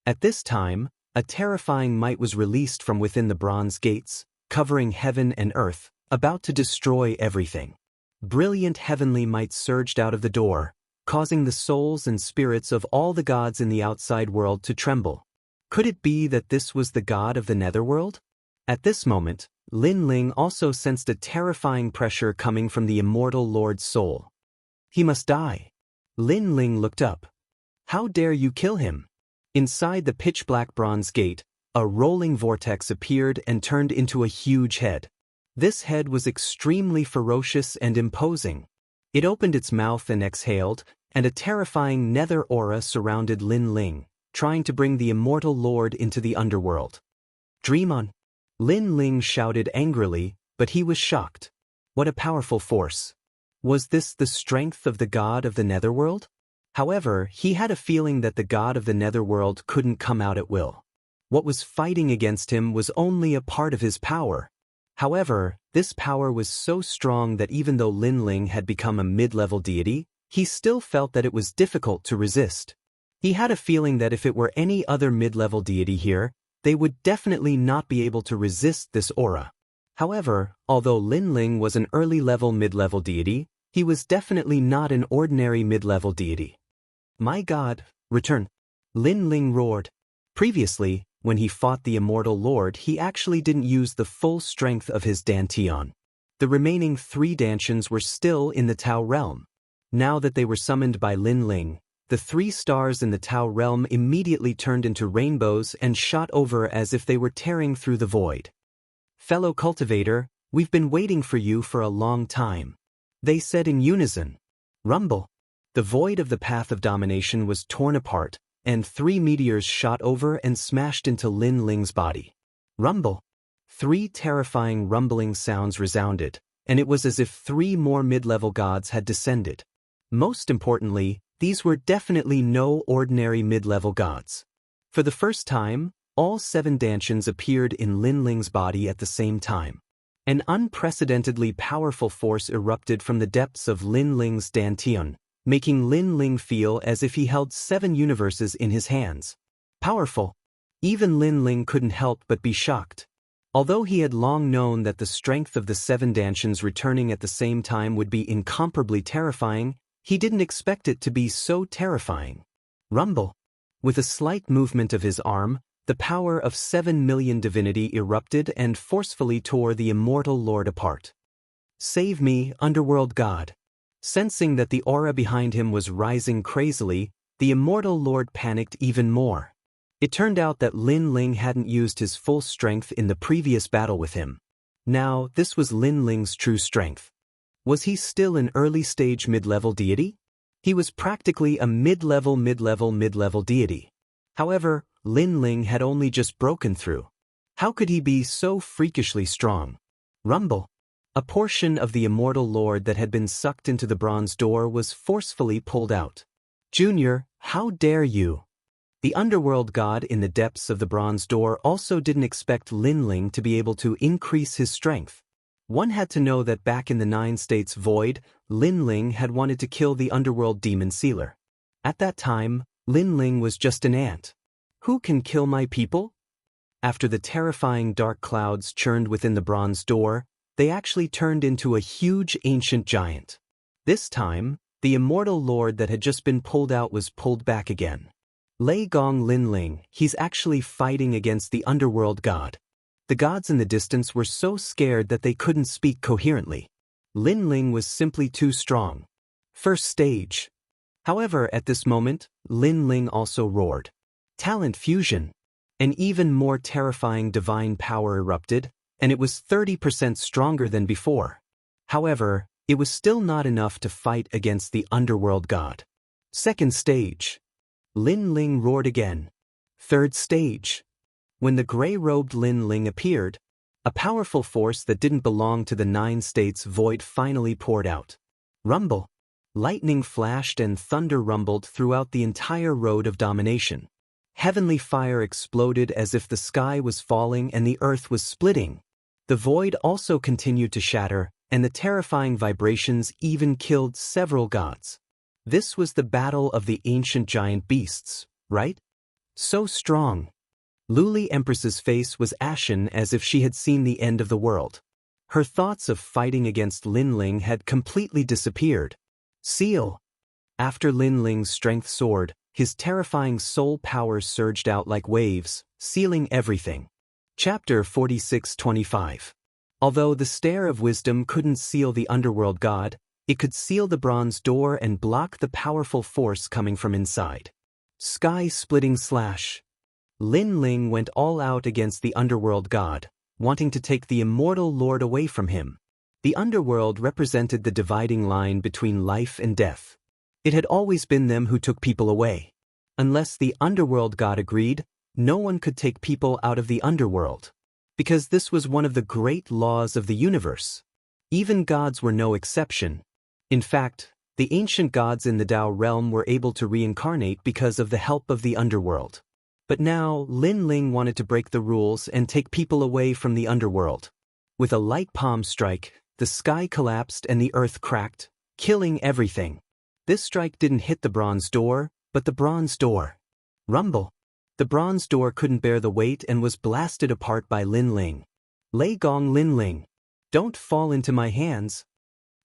Speaker 1: At this time, a terrifying might was released from within the bronze gates, covering heaven and earth, about to destroy everything. Brilliant heavenly might surged out of the door, causing the souls and spirits of all the gods in the outside world to tremble. Could it be that this was the god of the netherworld? At this moment, Lin Ling also sensed a terrifying pressure coming from the immortal lord's soul. He must die. Lin Ling looked up. "How dare you kill him?" Inside the pitch-black bronze gate, a rolling vortex appeared and turned into a huge head. This head was extremely ferocious and imposing. It opened its mouth and exhaled, and a terrifying nether aura surrounded Lin Ling, trying to bring the immortal lord into the underworld. "Dream on!" Lin Ling shouted angrily, but he was shocked. What a powerful force. Was this the strength of the god of the netherworld? However, he had a feeling that the god of the netherworld couldn't come out at will. What was fighting against him was only a part of his power. However, this power was so strong that even though Lin Ling had become a mid-level deity, he still felt that it was difficult to resist. He had a feeling that if it were any other mid-level deity here, they would definitely not be able to resist this aura. However, although Lin Ling was an early-level mid-level deity, he was definitely not an ordinary mid-level deity. "My god, return!" Lin Ling roared. Previously, when he fought the immortal lord, he actually didn't use the full strength of his Dantian. The remaining 3 Dantians were still in the Tao realm. Now that they were summoned by Lin Ling, the 3 stars in the Tao realm immediately turned into rainbows and shot over as if they were tearing through the void. "Fellow cultivator, we've been waiting for you for a long time," they said in unison. Rumble. The void of the path of domination was torn apart, and 3 meteors shot over and smashed into Lin Ling's body. Rumble. 3 terrifying rumbling sounds resounded, and it was as if 3 more mid-level gods had descended. Most importantly, these were definitely no ordinary mid-level gods. For the first time, all 7 Dantians appeared in Lin Ling's body at the same time. An unprecedentedly powerful force erupted from the depths of Lin Ling's Dantian, making Lin Ling feel as if he held 7 universes in his hands. Powerful. Even Lin Ling couldn't help but be shocked. Although he had long known that the strength of the 7 Dantians returning at the same time would be incomparably terrifying, he didn't expect it to be so terrifying. Rumble. With a slight movement of his arm, the power of 7 million divinity erupted and forcefully tore the immortal lord apart. "Save me, underworld god." Sensing that the aura behind him was rising crazily, the immortal lord panicked even more. It turned out that Lin Ling hadn't used his full strength in the previous battle with him. Now, this was Lin Ling's true strength. Was he still an early-stage mid-level deity? He was practically a mid-level deity. However, Lin Ling had only just broken through. How could he be so freakishly strong? Rumble. A portion of the immortal lord that had been sucked into the bronze door was forcefully pulled out. Junior, how dare you? The underworld god in the depths of the bronze door also didn't expect Lin Ling to be able to increase his strength. One had to know that back in the 9 States Void, Lin Ling had wanted to kill the underworld demon sealer. At that time, Lin Ling was just an ant. Who can kill my people? After the terrifying dark clouds churned within the bronze door, they actually turned into a huge ancient giant. This time, the immortal lord that had just been pulled out was pulled back again. Lei Gong Lin Ling, he's actually fighting against the underworld god. The gods in the distance were so scared that they couldn't speak coherently. Lin Ling was simply too strong. First stage. However, at this moment, Lin Ling also roared. Talent fusion. An even more terrifying divine power erupted, and it was 30% stronger than before. However, it was still not enough to fight against the underworld god. Second stage. Lin Ling roared again. Third stage. When the gray-robed Lin Ling appeared, a powerful force that didn't belong to the 9 States Void finally poured out. Rumble. Lightning flashed and thunder rumbled throughout the entire road of domination. Heavenly fire exploded as if the sky was falling and the earth was splitting. The void also continued to shatter, and the terrifying vibrations even killed several gods. This was the battle of the ancient giant beasts, right? So strong. Luli Empress's face was ashen as if she had seen the end of the world. Her thoughts of fighting against Lin Ling had completely disappeared. Seal. After Lin Ling's strength soared, his terrifying soul power surged out like waves, sealing everything. Chapter 46-25. Although the Stare of Wisdom couldn't seal the underworld god, it could seal the bronze door and block the powerful force coming from inside. Sky-splitting slash. Lin Ling went all out against the underworld god, wanting to take the immortal lord away from him. The underworld represented the dividing line between life and death. It had always been them who took people away. Unless the underworld god agreed, no one could take people out of the underworld. Because this was one of the great laws of the universe. Even gods were no exception. In fact, the ancient gods in the Tao realm were able to reincarnate because of the help of the underworld. But now, Lin Ling wanted to break the rules and take people away from the underworld. With a light palm strike, the sky collapsed and the earth cracked, killing everything. This strike didn't hit the bronze door, but the bronze door. Rumble. The bronze door couldn't bear the weight and was blasted apart by Lin Ling. Lei Gong Lin Ling. Don't fall into my hands.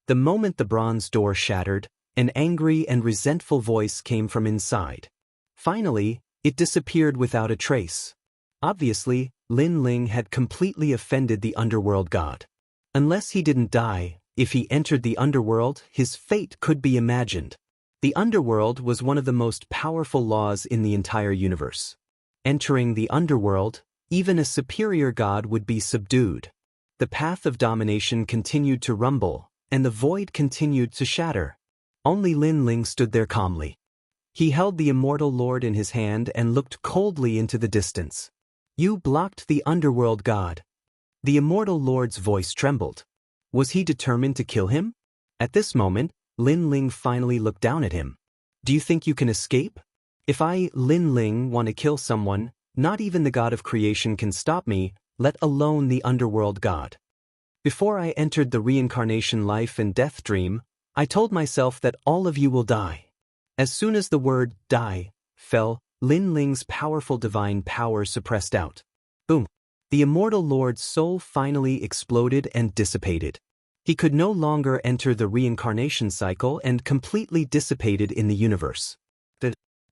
Speaker 1: The moment the bronze door shattered, an angry and resentful voice came from inside. Finally, it disappeared without a trace. Obviously, Lin Ling had completely offended the underworld god. Unless he didn't die, if he entered the underworld, his fate could be imagined. The underworld was one of the most powerful laws in the entire universe. Entering the underworld, even a superior god would be subdued. The path of domination continued to rumble, and the void continued to shatter. Only Lin Ling stood there calmly. He held the immortal lord in his hand and looked coldly into the distance. You blocked the underworld god. The immortal lord's voice trembled. Was he determined to kill him? At this moment, Lin Ling finally looked down at him. Do you think you can escape? If I, Lin Ling, want to kill someone, not even the god of creation can stop me, let alone the underworld god. Before I entered the reincarnation life and death dream, I told myself that all of you will die. As soon as the word die fell, Lin Ling's powerful divine power suppressed out. Boom. The immortal lord's soul finally exploded and dissipated. He could no longer enter the reincarnation cycle and completely dissipated in the universe.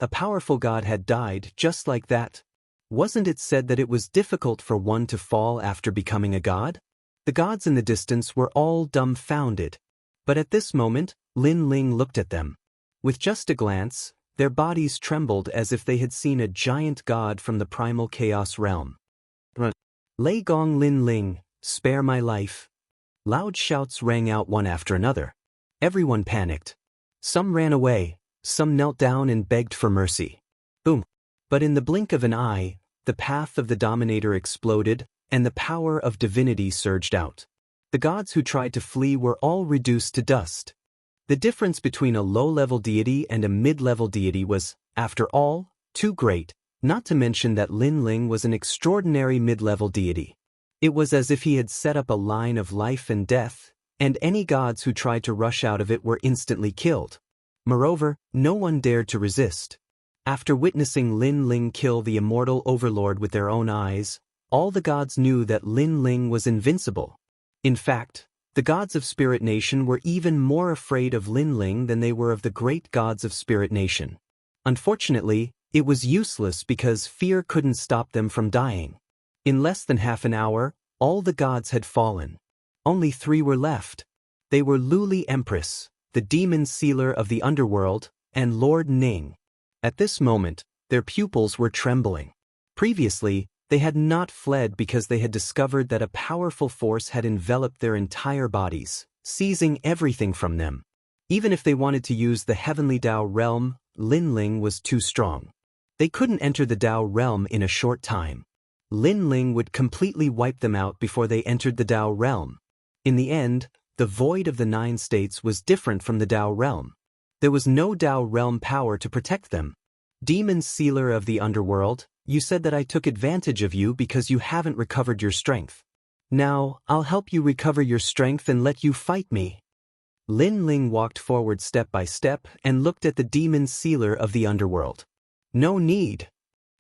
Speaker 1: A powerful god had died just like that. Wasn't it said that it was difficult for one to fall after becoming a god? The gods in the distance were all dumbfounded. But at this moment, Lin Ling looked at them. With just a glance, their bodies trembled as if they had seen a giant god from the primal chaos realm. Lei Gong Lin Ling, Spare my life. Loud shouts rang out one after another. Everyone panicked. Some ran away, some knelt down and begged for mercy. Boom. But in the blink of an eye, the path of the Dominator exploded, and the power of divinity surged out. The gods who tried to flee were all reduced to dust. The difference between a low-level deity and a mid-level deity was, after all, too great, not to mention that Lin Ling was an extraordinary mid-level deity. It was as if he had set up a line of life and death, and any gods who tried to rush out of it were instantly killed. Moreover, no one dared to resist. After witnessing Lin Ling kill the immortal overlord with their own eyes, all the gods knew that Lin Ling was invincible. In fact, the gods of Spirit Nation were even more afraid of Lin Ling than they were of the great gods of Spirit Nation. Unfortunately, it was useless because fear couldn't stop them from dying. In less than half an hour, all the gods had fallen. Only 3 were left. They were Luli Empress, the demon sealer of the underworld, and Lord Ning. At this moment, their pupils were trembling. Previously, they had not fled because they had discovered that a powerful force had enveloped their entire bodies, seizing everything from them. Even if they wanted to use the heavenly Dao realm, Lin Ling was too strong. They couldn't enter the Dao realm in a short time. Lin Ling would completely wipe them out before they entered the Dao realm. In the end, the void of the 9 states was different from the Dao realm. There was no Dao realm power to protect them. Demon sealer of the underworld, you said that I took advantage of you because you haven't recovered your strength. Now, I'll help you recover your strength and let you fight me. Lin Ling walked forward step by step and looked at the demon sealer of the underworld. No need.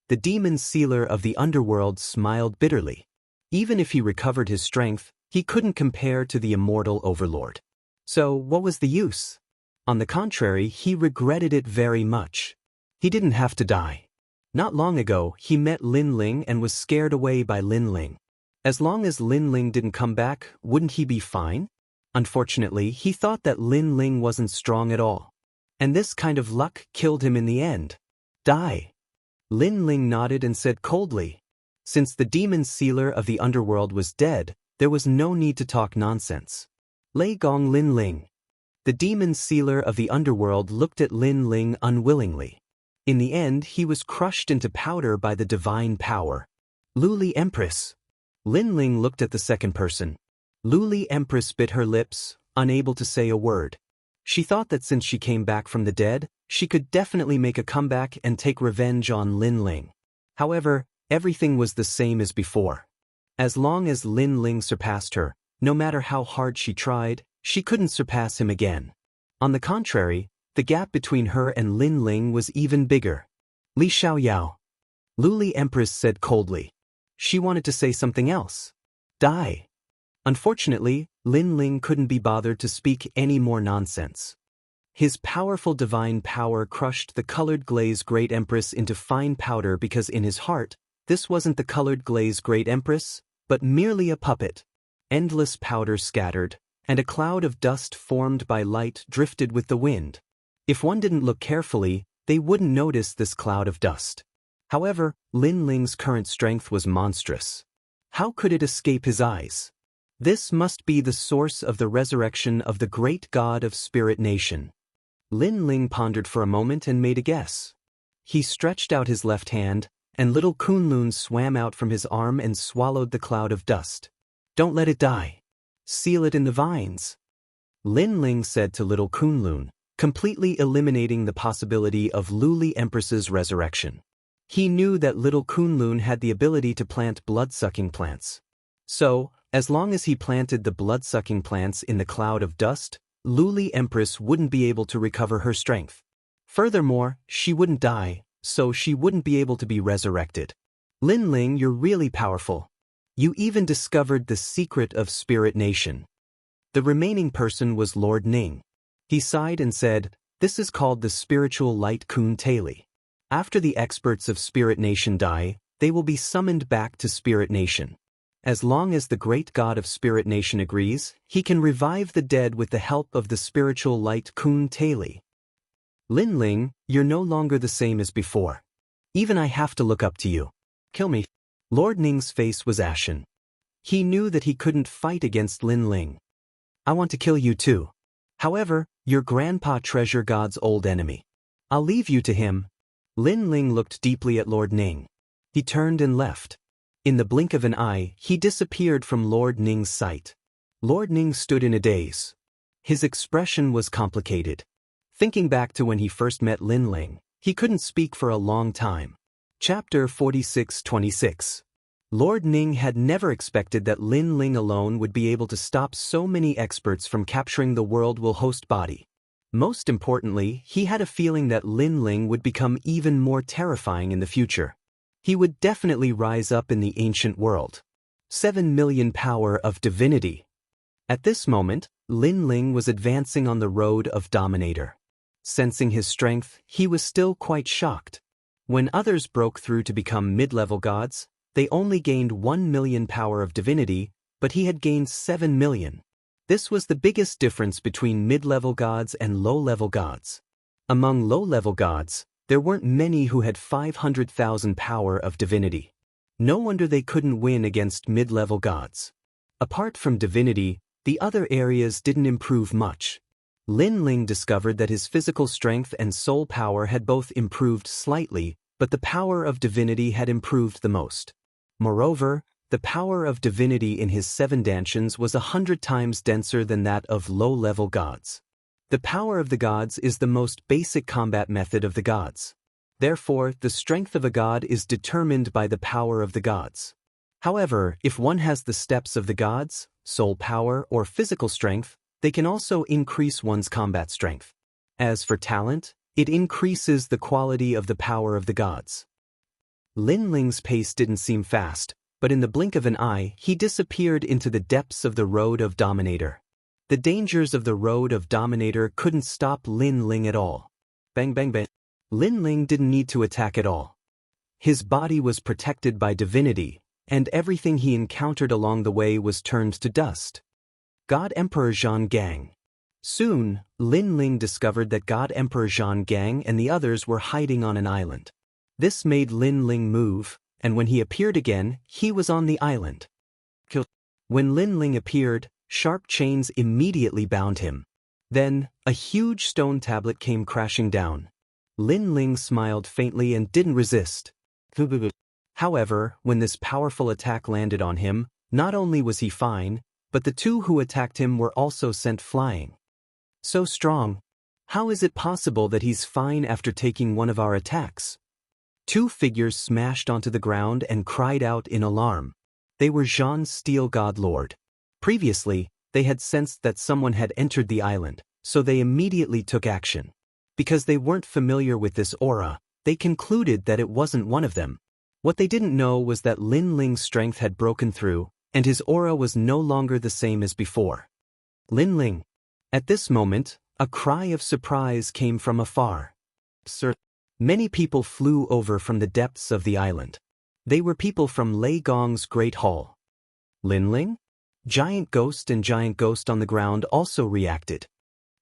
Speaker 1: The demon sealer of the underworld smiled bitterly. Even if he recovered his strength, he couldn't compare to the immortal overlord. So, what was the use? On the contrary, he regretted it very much. He didn't have to die. Not long ago, he met Lin Ling and was scared away by Lin Ling. As long as Lin Ling didn't come back, wouldn't he be fine? Unfortunately, he thought that Lin Ling wasn't strong at all. And this kind of luck killed him in the end. Die. Lin Ling nodded and said coldly. Since the demon sealer of the underworld was dead, there was no need to talk nonsense. Lei Gong Lin Ling. The demon sealer of the underworld looked at Lin Ling unwillingly. In the end, he was crushed into powder by the divine power. Luli Empress. Lin Ling looked at the second person. Luli Empress bit her lips, unable to say a word. She thought that since she came back from the dead, she could definitely make a comeback and take revenge on Lin Ling. However, everything was the same as before. As long as Lin Ling surpassed her, no matter how hard she tried, she couldn't surpass him again. On the contrary, the gap between her and Lin Ling was even bigger. Li Xiaoyao. Luli Empress said coldly. She wanted to say something else. Die. Unfortunately, Lin Ling couldn't be bothered to speak any more nonsense. His powerful divine power crushed the colored glaze Great Empress into fine powder because in his heart, this wasn't the colored glaze Great Empress, but merely a puppet. Endless powder scattered, and a cloud of dust formed by light drifted with the wind. If one didn't look carefully, they wouldn't notice this cloud of dust. However, Lin Ling's current strength was monstrous. How could it escape his eyes? This must be the source of the resurrection of the great god of Spirit Nation. Lin Ling pondered for a moment and made a guess. He stretched out his left hand, and little Kunlun swam out from his arm and swallowed the cloud of dust. Don't let it die. Seal it in the vines. Lin Ling said to little Kunlun, completely eliminating the possibility of Luli Empress's resurrection. He knew that little Kunlun had the ability to plant blood-sucking plants. So, as long as he planted the blood-sucking plants in the cloud of dust, Luli Empress wouldn't be able to recover her strength. Furthermore, she wouldn't die, so she wouldn't be able to be resurrected. Lin Ling, you're really powerful. You even discovered the secret of Spirit Nation. The remaining person was Lord Ning. He sighed and said, "This is called the spiritual light Kun Taili. After the experts of Spirit Nation die, they will be summoned back to Spirit Nation. As long as the great god of Spirit Nation agrees, he can revive the dead with the help of the spiritual light Kun Taili. Lin Ling, you're no longer the same as before. Even I have to look up to you. Kill me." Lord Ning's face was ashen. He knew that he couldn't fight against Lin Ling. I want to kill you too. However, your grandpa treasure God's old enemy. I'll leave you to him. Lin Ling looked deeply at Lord Ning. He turned and left. In the blink of an eye, he disappeared from Lord Ning's sight. Lord Ning stood in a daze. His expression was complicated. Thinking back to when he first met Lin Ling, he couldn't speak for a long time. Chapter 46-26. Lord Ning had never expected that Lin Ling alone would be able to stop so many experts from capturing the world will host body. Most importantly, he had a feeling that Lin Ling would become even more terrifying in the future. He would definitely rise up in the ancient world. 7 million power of divinity. At this moment, Lin Ling was advancing on the road of Dominator. Sensing his strength, he was still quite shocked. When others broke through to become mid-level gods, they only gained 1 million power of divinity, but he had gained 7 million. This was the biggest difference between mid-level gods and low-level gods. Among low-level gods, there weren't many who had 500,000 power of divinity. No wonder they couldn't win against mid-level gods. Apart from divinity, the other areas didn't improve much. Lin Ling discovered that his physical strength and soul power had both improved slightly, but the power of divinity had improved the most. Moreover, the power of divinity in his 7 dantians was 100 times denser than that of low-level gods. The power of the gods is the most basic combat method of the gods. Therefore, the strength of a god is determined by the power of the gods. However, if one has the steps of the gods, soul power, or physical strength, they can also increase one's combat strength. As for talent, it increases the quality of the power of the gods. Lin Ling's pace didn't seem fast, but in the blink of an eye, he disappeared into the depths of the road of Dominator. The dangers of the road of Dominator couldn't stop Lin Ling at all. Bang bang bang. Lin Ling didn't need to attack at all. His body was protected by divinity, and everything he encountered along the way was turned to dust. God Emperor Zhang Gang. Soon, Lin Ling discovered that God Emperor Zhang Gang and the others were hiding on an island. This made Lin Ling move, and when he appeared again, he was on the island. When Lin Ling appeared, sharp chains immediately bound him. Then, a huge stone tablet came crashing down. Lin Ling smiled faintly and didn't resist. However, when this powerful attack landed on him, not only was he fine, but the 2 who attacked him were also sent flying. So strong. How is it possible that he's fine after taking one of our attacks? 2 figures smashed onto the ground and cried out in alarm. They were Zhan's Steel God Lord. Previously, they had sensed that someone had entered the island, so they immediately took action. Because they weren't familiar with this aura, they concluded that it wasn't one of them. What they didn't know was that Lin Ling's strength had broken through, and his aura was no longer the same as before. Lin Ling. At this moment, a cry of surprise came from afar. Sir. Many people flew over from the depths of the island. They were people from Lei Gong's Great Hall. Lin Ling? Giant Ghost and Giant Ghost on the ground also reacted.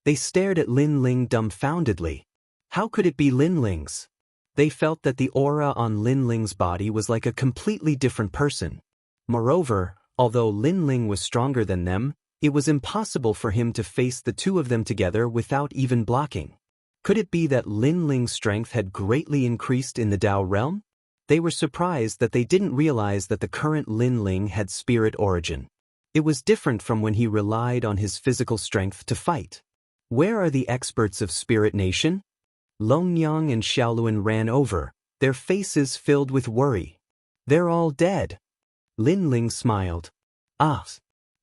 Speaker 1: They stared at Lin Ling dumbfoundedly. How could it be Lin Ling's? They felt that the aura on Lin Ling's body was like a completely different person. Moreover, although Lin Ling was stronger than them, it was impossible for him to face the 2 of them together without even blocking. Could it be that Lin Ling's strength had greatly increased in the Dao realm? They were surprised that they didn't realize that the current Lin Ling had spirit origin. It was different from when he relied on his physical strength to fight. Where are the experts of Spirit Nation? Longyang and Xiaoluan ran over, their faces filled with worry. They're all dead. Lin Ling smiled. Ah!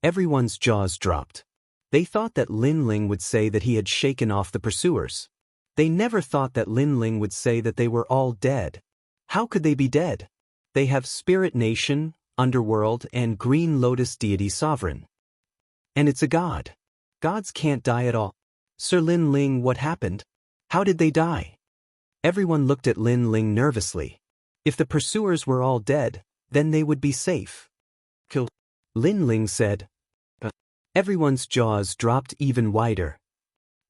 Speaker 1: Everyone's jaws dropped. They thought that Lin Ling would say that he had shaken off the pursuers. They never thought that Lin Ling would say that they were all dead. How could they be dead? They have Spirit Nation, Underworld, and Green Lotus Deity Sovereign. And it's a god. Gods can't die at all. Sir Lin Ling, what happened? How did they die? Everyone looked at Lin Ling nervously. If the pursuers were all dead, then they would be safe. Kill. Lin Ling said. Everyone's jaws dropped even wider.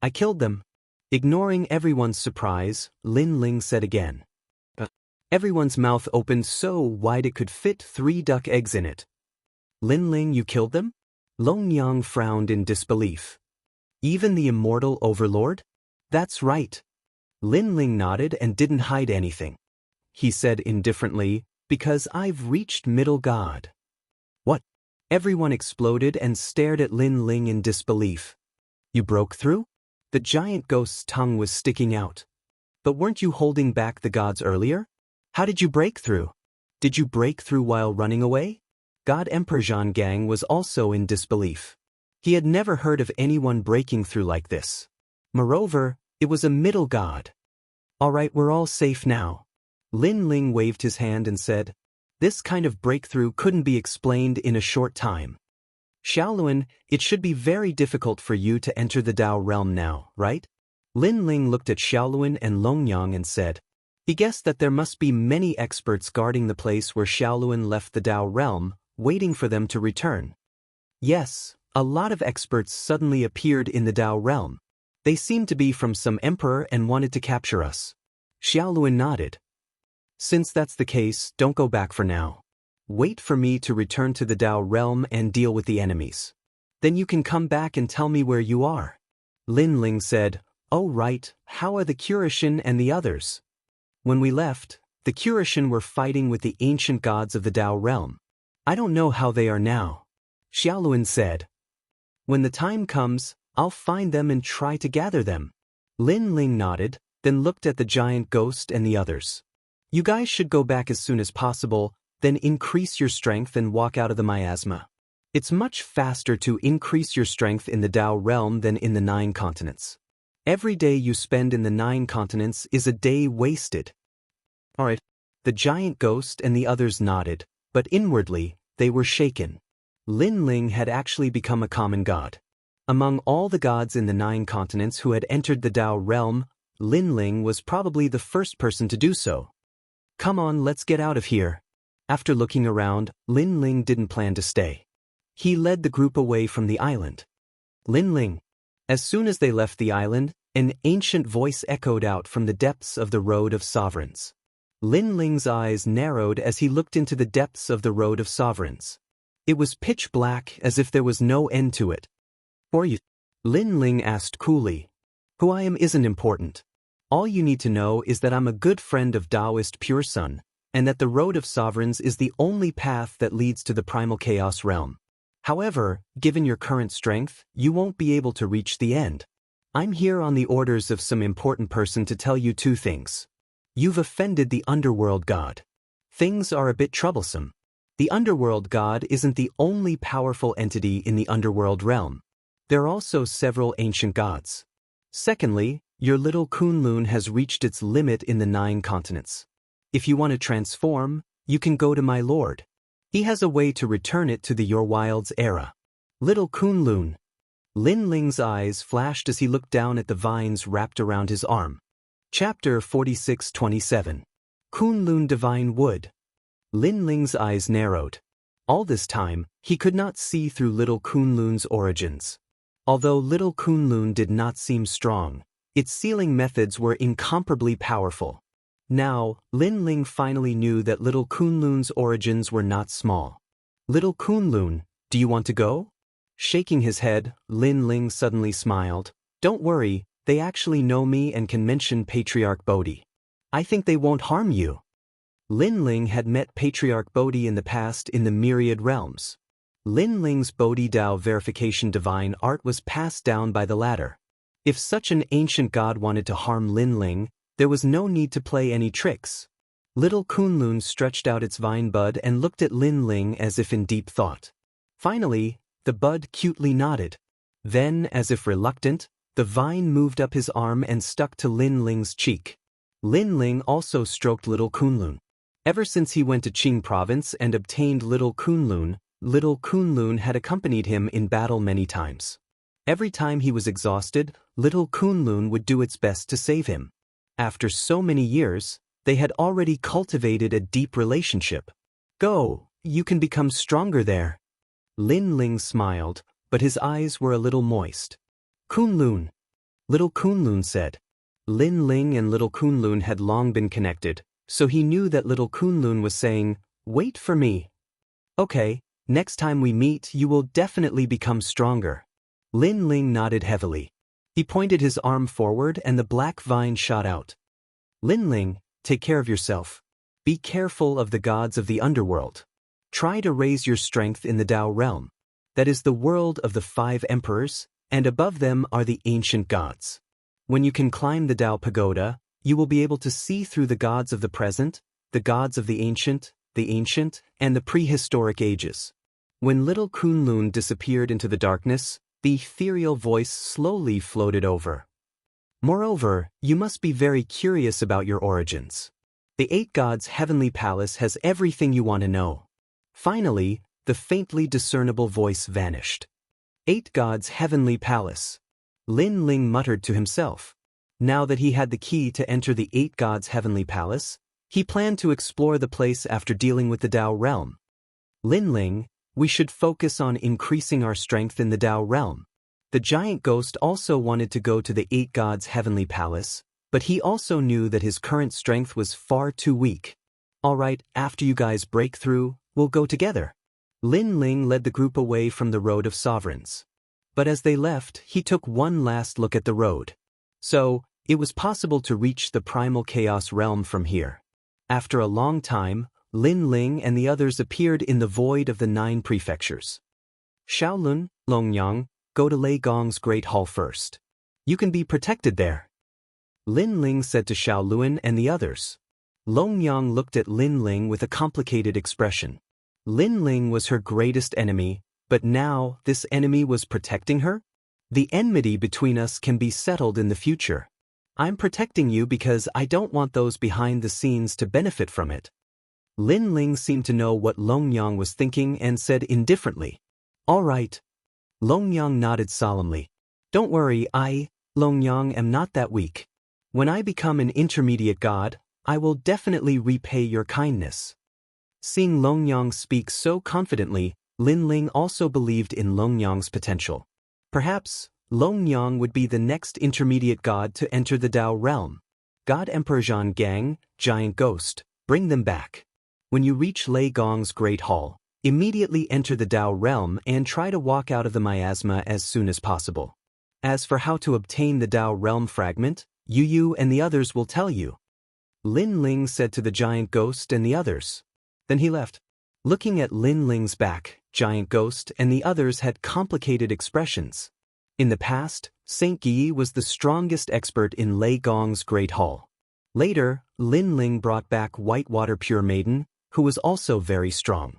Speaker 1: I killed them. Ignoring everyone's surprise, Lin Ling said again. Everyone's mouth opened so wide it could fit 3 duck eggs in it. Lin Ling, you killed them? Long Yang frowned in disbelief. Even the immortal overlord? That's right. Lin Ling nodded and didn't hide anything. He said indifferently, because I've reached middle god. What? Everyone exploded and stared at Lin Ling in disbelief. You broke through? The giant ghost's tongue was sticking out. But weren't you holding back the gods earlier? How did you break through? Did you break through while running away? God Emperor Zhang was also in disbelief. He had never heard of anyone breaking through like this. Moreover, it was a middle god. All right, we're all safe now. Lin Ling waved his hand and said, this kind of breakthrough couldn't be explained in a short time. Xiaoluan, it should be very difficult for you to enter the Dao realm now, right? Lin Ling looked at Xiaoluan and Longyang and said, he guessed that there must be many experts guarding the place where Xiaoluan left the Dao realm, waiting for them to return. Yes, a lot of experts suddenly appeared in the Dao realm. They seemed to be from some emperor and wanted to capture us. Xiaoluan nodded. Since that's the case, don't go back for now. Wait for me to return to the Dao realm and deal with the enemies. Then you can come back and tell me where you are. Lin Ling said, oh right, how are the Curishan and the others? When we left, the Curishan were fighting with the ancient gods of the Dao realm. I don't know how they are now. Xiaoluan said. When the time comes, I'll find them and try to gather them. Lin Ling nodded, then looked at the giant ghost and the others. You guys should go back as soon as possible, then increase your strength and walk out of the miasma. It's much faster to increase your strength in the Dao realm than in the 9 continents. Every day you spend in the 9 continents is a day wasted. Alright. The giant ghost and the others nodded, but inwardly, they were shaken. Lin Ling had actually become a common god. Among all the gods in the 9 continents who had entered the Dao realm, Lin Ling was probably the first person to do so. Come on, let's get out of here. After looking around, Lin Ling didn't plan to stay. He led the group away from the island. Lin Ling. As soon as they left the island, an ancient voice echoed out from the depths of the Road of Sovereigns. Lin Ling's eyes narrowed as he looked into the depths of the Road of Sovereigns. It was pitch black, as if there was no end to it. Who are you? Lin Ling asked coolly. Who I am isn't important. All you need to know is that I'm a good friend of Taoist Pure Sun, and that the Road of Sovereigns is the only path that leads to the Primal Chaos realm. However, given your current strength, you won't be able to reach the end. I'm here on the orders of some important person to tell you 2 things. You've offended the Underworld God. Things are a bit troublesome. The Underworld God isn't the only powerful entity in the Underworld realm. There are also several ancient gods. Secondly, your little Kunlun has reached its limit in the 9 continents. If you want to transform, you can go to my lord. He has a way to return it to the Your Wilds era. Little Kunlun. Lin Ling's eyes flashed as he looked down at the vines wrapped around his arm. Chapter 46-27. Kunlun Divine Wood. Lin Ling's eyes narrowed. All this time, he could not see through little Kunlun's origins. Although little Kunlun did not seem strong, its sealing methods were incomparably powerful. Now, Lin Ling finally knew that little Kunlun's origins were not small. Little Kunlun, do you want to go? Shaking his head, Lin Ling suddenly smiled. Don't worry, they actually know me and can mention Patriarch Bodhi. I think they won't harm you. Lin Ling had met Patriarch Bodhi in the past in the Myriad Realms. Lin Ling's Bodhi Dao verification divine art was passed down by the latter. If such an ancient god wanted to harm Lin Ling, there was no need to play any tricks. Little Kunlun stretched out its vine bud and looked at Lin Ling as if in deep thought. Finally, the bud cutely nodded. Then, as if reluctant, the vine moved up his arm and stuck to Lin Ling's cheek. Lin Ling also stroked little Kunlun. Ever since he went to Qing province and obtained little Kunlun had accompanied him in battle many times. Every time he was exhausted, little Kunlun would do its best to save him. After so many years, they had already cultivated a deep relationship. Go, you can become stronger there. Lin Ling smiled, but his eyes were a little moist. Kunlun. Little Kunlun said. Lin Ling and little Kunlun had long been connected, so he knew that little Kunlun was saying, wait for me. Okay, Next time we meet, you will definitely become stronger. Lin Ling nodded heavily. He pointed his arm forward and the black vine shot out. Lin Ling, take care of yourself. Be careful of the gods of the underworld. Try to raise your strength in the Tao realm. That is the world of the 5 emperors, and above them are the ancient gods. When you can climb the Tao pagoda, you will be able to see through the gods of the present, the gods of the ancient, and the prehistoric ages. When little Kunlun disappeared into the darkness, the ethereal voice slowly floated over. Moreover, you must be very curious about your origins. The 8 gods' heavenly palace has everything you want to know. Finally, the faintly discernible voice vanished. 8 gods' heavenly palace. Lin Ling muttered to himself. Now that he had the key to enter the 8 gods' heavenly palace, he planned to explore the place after dealing with the Tao realm. Lin Ling, we should focus on increasing our strength in the Tao realm. The giant ghost also wanted to go to the 8 gods' heavenly palace, but he also knew that his current strength was far too weak. Alright, after you guys break through, we'll go together. Lin Ling led the group away from the road of sovereigns. But as they left, he took one last look at the road. So, it was possible to reach the primal chaos realm from here. After a long time, Lin Ling and the others appeared in the void of the 9 prefectures. Shaolun, Longyang, go to Lei Gong's Great Hall first. You can be protected there. Lin Ling said to Shaolun and the others. Longyang looked at Lin Ling with a complicated expression. Lin Ling was her greatest enemy, but now this enemy was protecting her? The enmity between us can be settled in the future. I'm protecting you because I don't want those behind the scenes to benefit from it. Lin Ling seemed to know what Longyang was thinking and said indifferently. All right. Longyang nodded solemnly. Don't worry, Longyang, am not that weak. When I become an intermediate god, I will definitely repay your kindness. Seeing Longyang speak so confidently, Lin Ling also believed in Longyang's potential. Perhaps, Longyang would be the next intermediate god to enter the Tao realm. God Emperor Zhang, giant ghost, bring them back. When you reach Lei Gong's Great Hall, immediately enter the Tao realm and try to walk out of the miasma as soon as possible. As for how to obtain the Tao realm fragment, Yu and the others will tell you. Lin Ling said to the giant ghost and the others. Then he left. Looking at Lin Ling's back, giant ghost and the others had complicated expressions. In the past, Saint Yi was the strongest expert in Lei Gong's Great Hall. Later, Lin Ling brought back Whitewater Pure Maiden, who was also very strong.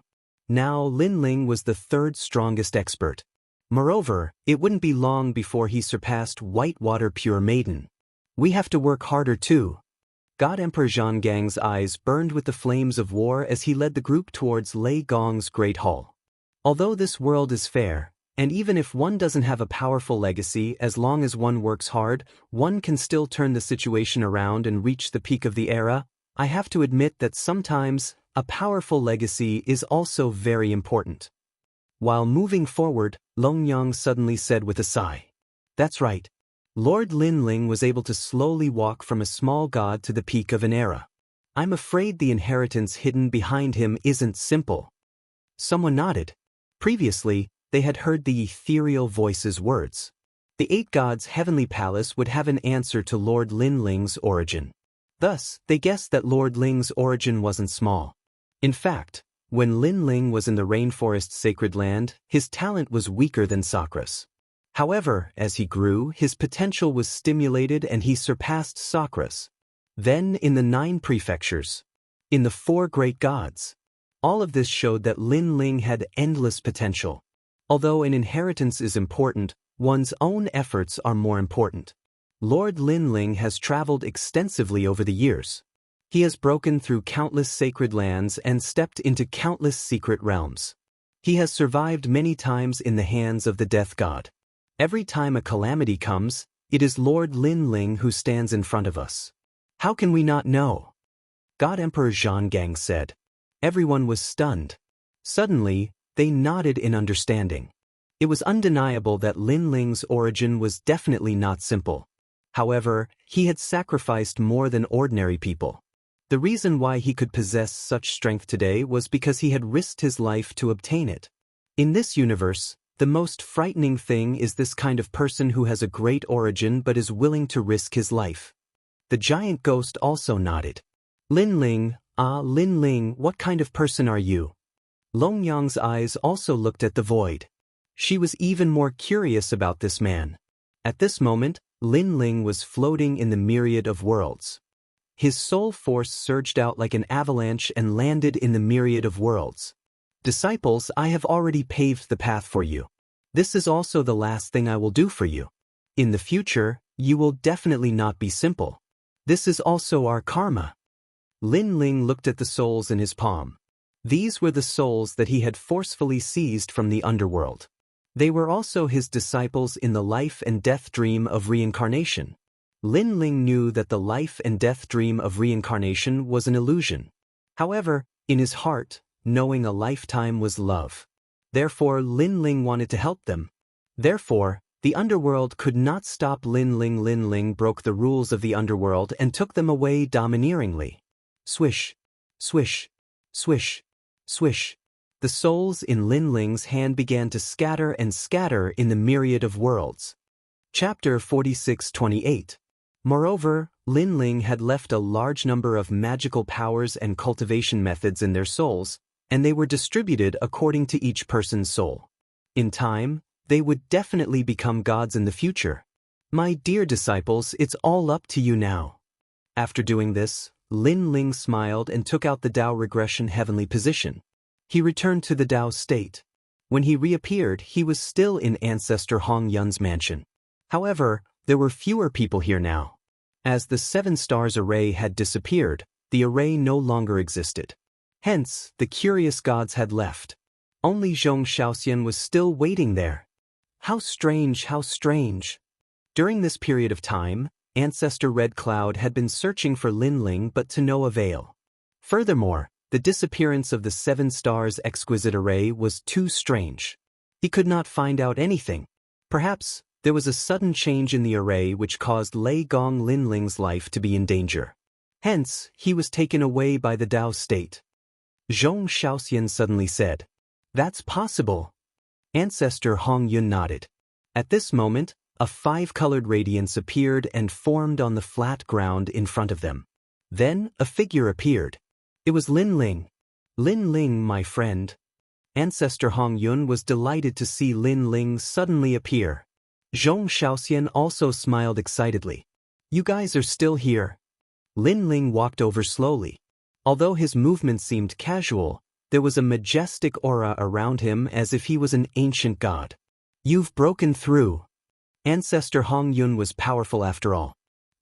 Speaker 1: Now Lin Ling was the 3rd strongest expert. Moreover, it wouldn't be long before he surpassed Whitewater Pure Maiden. We have to work harder too. God Emperor Zhang's eyes burned with the flames of war as he led the group towards Lei Gong's Great Hall. Although this world is fair, and even if one doesn't have a powerful legacy, as long as one works hard, one can still turn the situation around and reach the peak of the era, I have to admit that sometimes, a powerful legacy is also very important. While moving forward, Longyang suddenly said with a sigh. That's right. Lord Lin Ling was able to slowly walk from a small god to the peak of an era. I'm afraid the inheritance hidden behind him isn't simple. Someone nodded. Previously, they had heard the ethereal voice's words. The 8 gods' heavenly palace would have an answer to Lord Lin Ling's origin. Thus, they guessed that Lord Ling's origin wasn't small. In fact, when Lin Ling was in the rainforest sacred land, his talent was weaker than Sakra's. However, as he grew, his potential was stimulated and he surpassed Sakra's. Then, in the 9 prefectures, in the 4 great gods, all of this showed that Lin Ling had endless potential. Although an inheritance is important, one's own efforts are more important. Lord Lin Ling has traveled extensively over the years. He has broken through countless sacred lands and stepped into countless secret realms. He has survived many times in the hands of the death god. Every time a calamity comes, it is Lord Lin Ling who stands in front of us. How can we not know? God Emperor Zhang said. Everyone was stunned. Suddenly, they nodded in understanding. It was undeniable that Lin Ling's origin was definitely not simple. However, he had sacrificed more than ordinary people. The reason why he could possess such strength today was because he had risked his life to obtain it. In this universe, the most frightening thing is this kind of person who has a great origin but is willing to risk his life. The giant ghost also nodded. Lin Ling, Lin Ling, what kind of person are you? Long Yang's eyes also looked at the void. She was even more curious about this man. At this moment, Lin Ling was floating in the myriad of worlds. His soul force surged out like an avalanche and landed in the myriad of worlds. Disciples, I have already paved the path for you. This is also the last thing I will do for you. In the future, you will definitely not be simple. This is also our karma. Lin Ling looked at the souls in his palm. These were the souls that he had forcefully seized from the underworld. They were also his disciples in the life and death dream of reincarnation. Lin Ling knew that the life and death dream of reincarnation was an illusion. However, in his heart, knowing a lifetime was love. Therefore, Lin Ling wanted to help them. Therefore, the underworld could not stop Lin Ling. Lin Ling broke the rules of the underworld and took them away domineeringly. Swish, swish, swish, swish. The souls in Lin Ling's hand began to scatter and scatter in the myriad of worlds. Chapter 46:28. Moreover, Lin Ling had left a large number of magical powers and cultivation methods in their souls, and they were distributed according to each person's soul. In time, they would definitely become gods in the future. My dear disciples, it's all up to you now. After doing this, Lin Ling smiled and took out the Tao regression heavenly position. He returned to the Tao state. When he reappeared, he was still in Ancestor Hong Yun's mansion. However, there were fewer people here now. As the 7 stars array had disappeared, the array no longer existed. Hence, the curious gods had left. Only Zhong Xiaoxian was still waiting there. How strange, how strange. During this period of time, Ancestor Red Cloud had been searching for Lin Ling but to no avail. Furthermore, the disappearance of the 7 stars exquisite array was too strange. He could not find out anything. Perhaps, there was a sudden change in the array which caused Lei Gong Lin Ling's life to be in danger. Hence, he was taken away by the Tao state. Zhong Xiaoxian suddenly said, "That's possible." Ancestor Hong Yun nodded. At this moment, a 5-colored radiance appeared and formed on the flat ground in front of them. Then, a figure appeared. It was Lin Ling. Lin Ling, my friend. Ancestor Hong Yun was delighted to see Lin Ling suddenly appear. Zhong Xiaoxian also smiled excitedly. You guys are still here. Lin Ling walked over slowly. Although his movement seemed casual, there was a majestic aura around him as if he was an ancient god. You've broken through. Ancestor Hong Yun was powerful after all.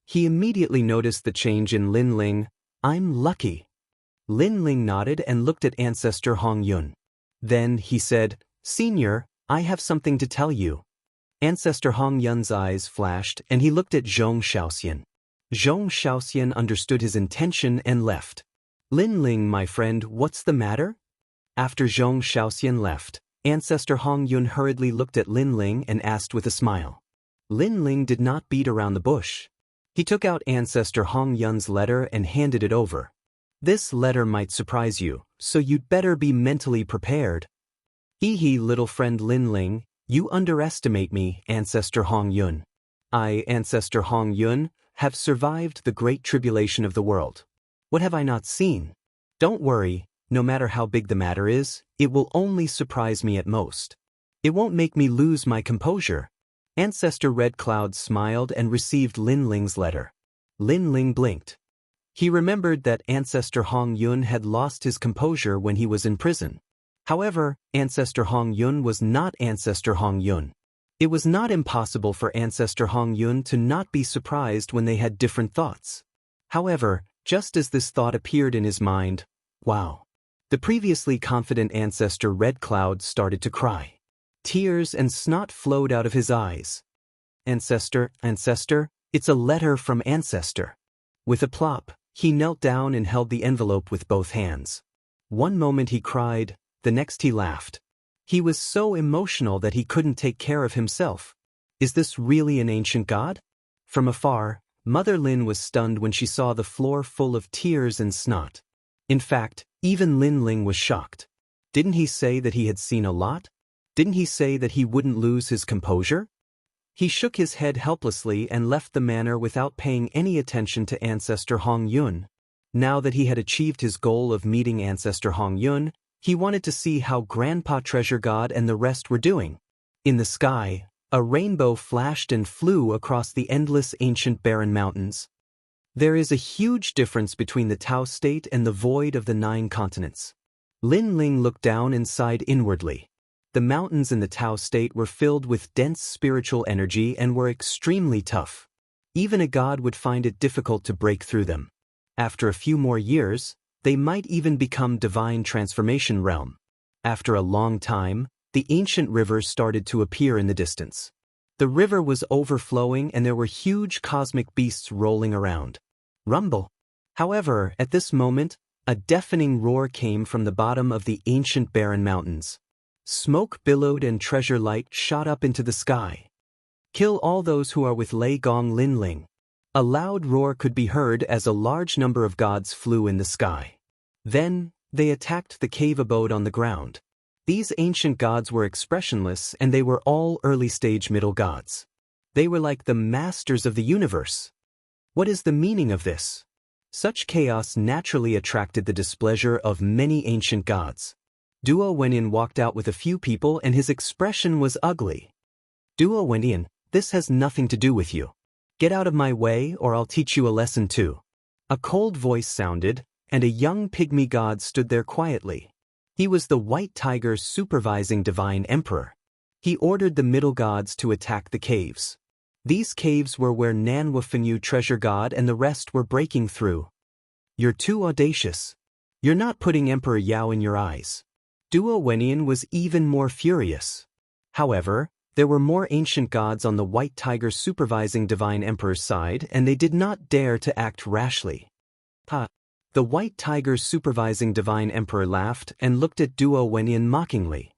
Speaker 1: He immediately noticed the change in Lin Ling. I'm lucky. Lin Ling nodded and looked at Ancestor Hong Yun. Then he said, Senior, I have something to tell you. Ancestor Hong Yun's eyes flashed and he looked at Zhong Xiaoxian. Zhong Xiaoxian understood his intention and left. Lin Ling, my friend, what's the matter? After Zhong Xiaoxian left, Ancestor Hong Yun hurriedly looked at Lin Ling and asked with a smile. Lin Ling did not beat around the bush. He took out Ancestor Hong Yun's letter and handed it over. This letter might surprise you, so you'd better be mentally prepared. Hee little friend Lin Ling, you underestimate me, Ancestor Hong Yun. I, Ancestor Hong Yun, have survived the great tribulation of the world. What have I not seen? Don't worry, no matter how big the matter is, it will only surprise me at most. It won't make me lose my composure. Ancestor Red Cloud smiled and received Lin Ling's letter. Lin Ling blinked. He remembered that Ancestor Hong Yun had lost his composure when he was in prison. However, Ancestor Hong Yun was not Ancestor Hong Yun. It was not impossible for Ancestor Hong Yun to not be surprised when they had different thoughts. However, just as this thought appeared in his mind, wow. The previously confident Ancestor Red Cloud started to cry. Tears and snot flowed out of his eyes. Ancestor, it's a letter from Ancestor. With a plop, he knelt down and held the envelope with both hands. One moment he cried, the next he laughed. He was so emotional that he couldn't take care of himself. Is this really an ancient god? From afar, Mother Lin was stunned when she saw the floor full of tears and snot. In fact, even Lin Ling was shocked. Didn't he say that he had seen a lot? Didn't he say that he wouldn't lose his composure? He shook his head helplessly and left the manor without paying any attention to Ancestor Hong Yun. Now that he had achieved his goal of meeting Ancestor Hong Yun, he wanted to see how Grandpa Treasure God and the rest were doing. In the sky, a rainbow flashed and flew across the endless ancient barren mountains. There is a huge difference between the Tao state and the void of the 9 continents. Lin Ling looked down and sighed inwardly. The mountains in the Tao state were filled with dense spiritual energy and were extremely tough. Even a god would find it difficult to break through them. After a few more years, they might even become divine transformation realm. After a long time, the ancient rivers started to appear in the distance. The river was overflowing and there were huge cosmic beasts rolling around. Rumble. However, at this moment, a deafening roar came from the bottom of the ancient barren mountains. Smoke billowed and treasure light shot up into the sky. Kill all those who are with Lei Gong Lin Ling. A loud roar could be heard as a large number of gods flew in the sky. Then, they attacked the cave abode on the ground. These ancient gods were expressionless and they were all early-stage middle gods. They were like the masters of the universe. What is the meaning of this? Such chaos naturally attracted the displeasure of many ancient gods. Duo Wenyan walked out with a few people and his expression was ugly. Duo Wenyan, this has nothing to do with you. Get out of my way or I'll teach you a lesson too. A cold voice sounded, and a young pygmy god stood there quietly. He was the White Tiger's supervising divine emperor. He ordered the middle gods to attack the caves. These caves were where Nanhua Fenyu Treasure God and the rest were breaking through. You're too audacious. You're not putting Emperor Yao in your eyes. Duo Wenyan was even more furious. However, there were more ancient gods on the White Tiger's supervising divine emperor's side and they did not dare to act rashly. The White Tiger's supervising divine emperor laughed and looked at Duo Wenyan mockingly.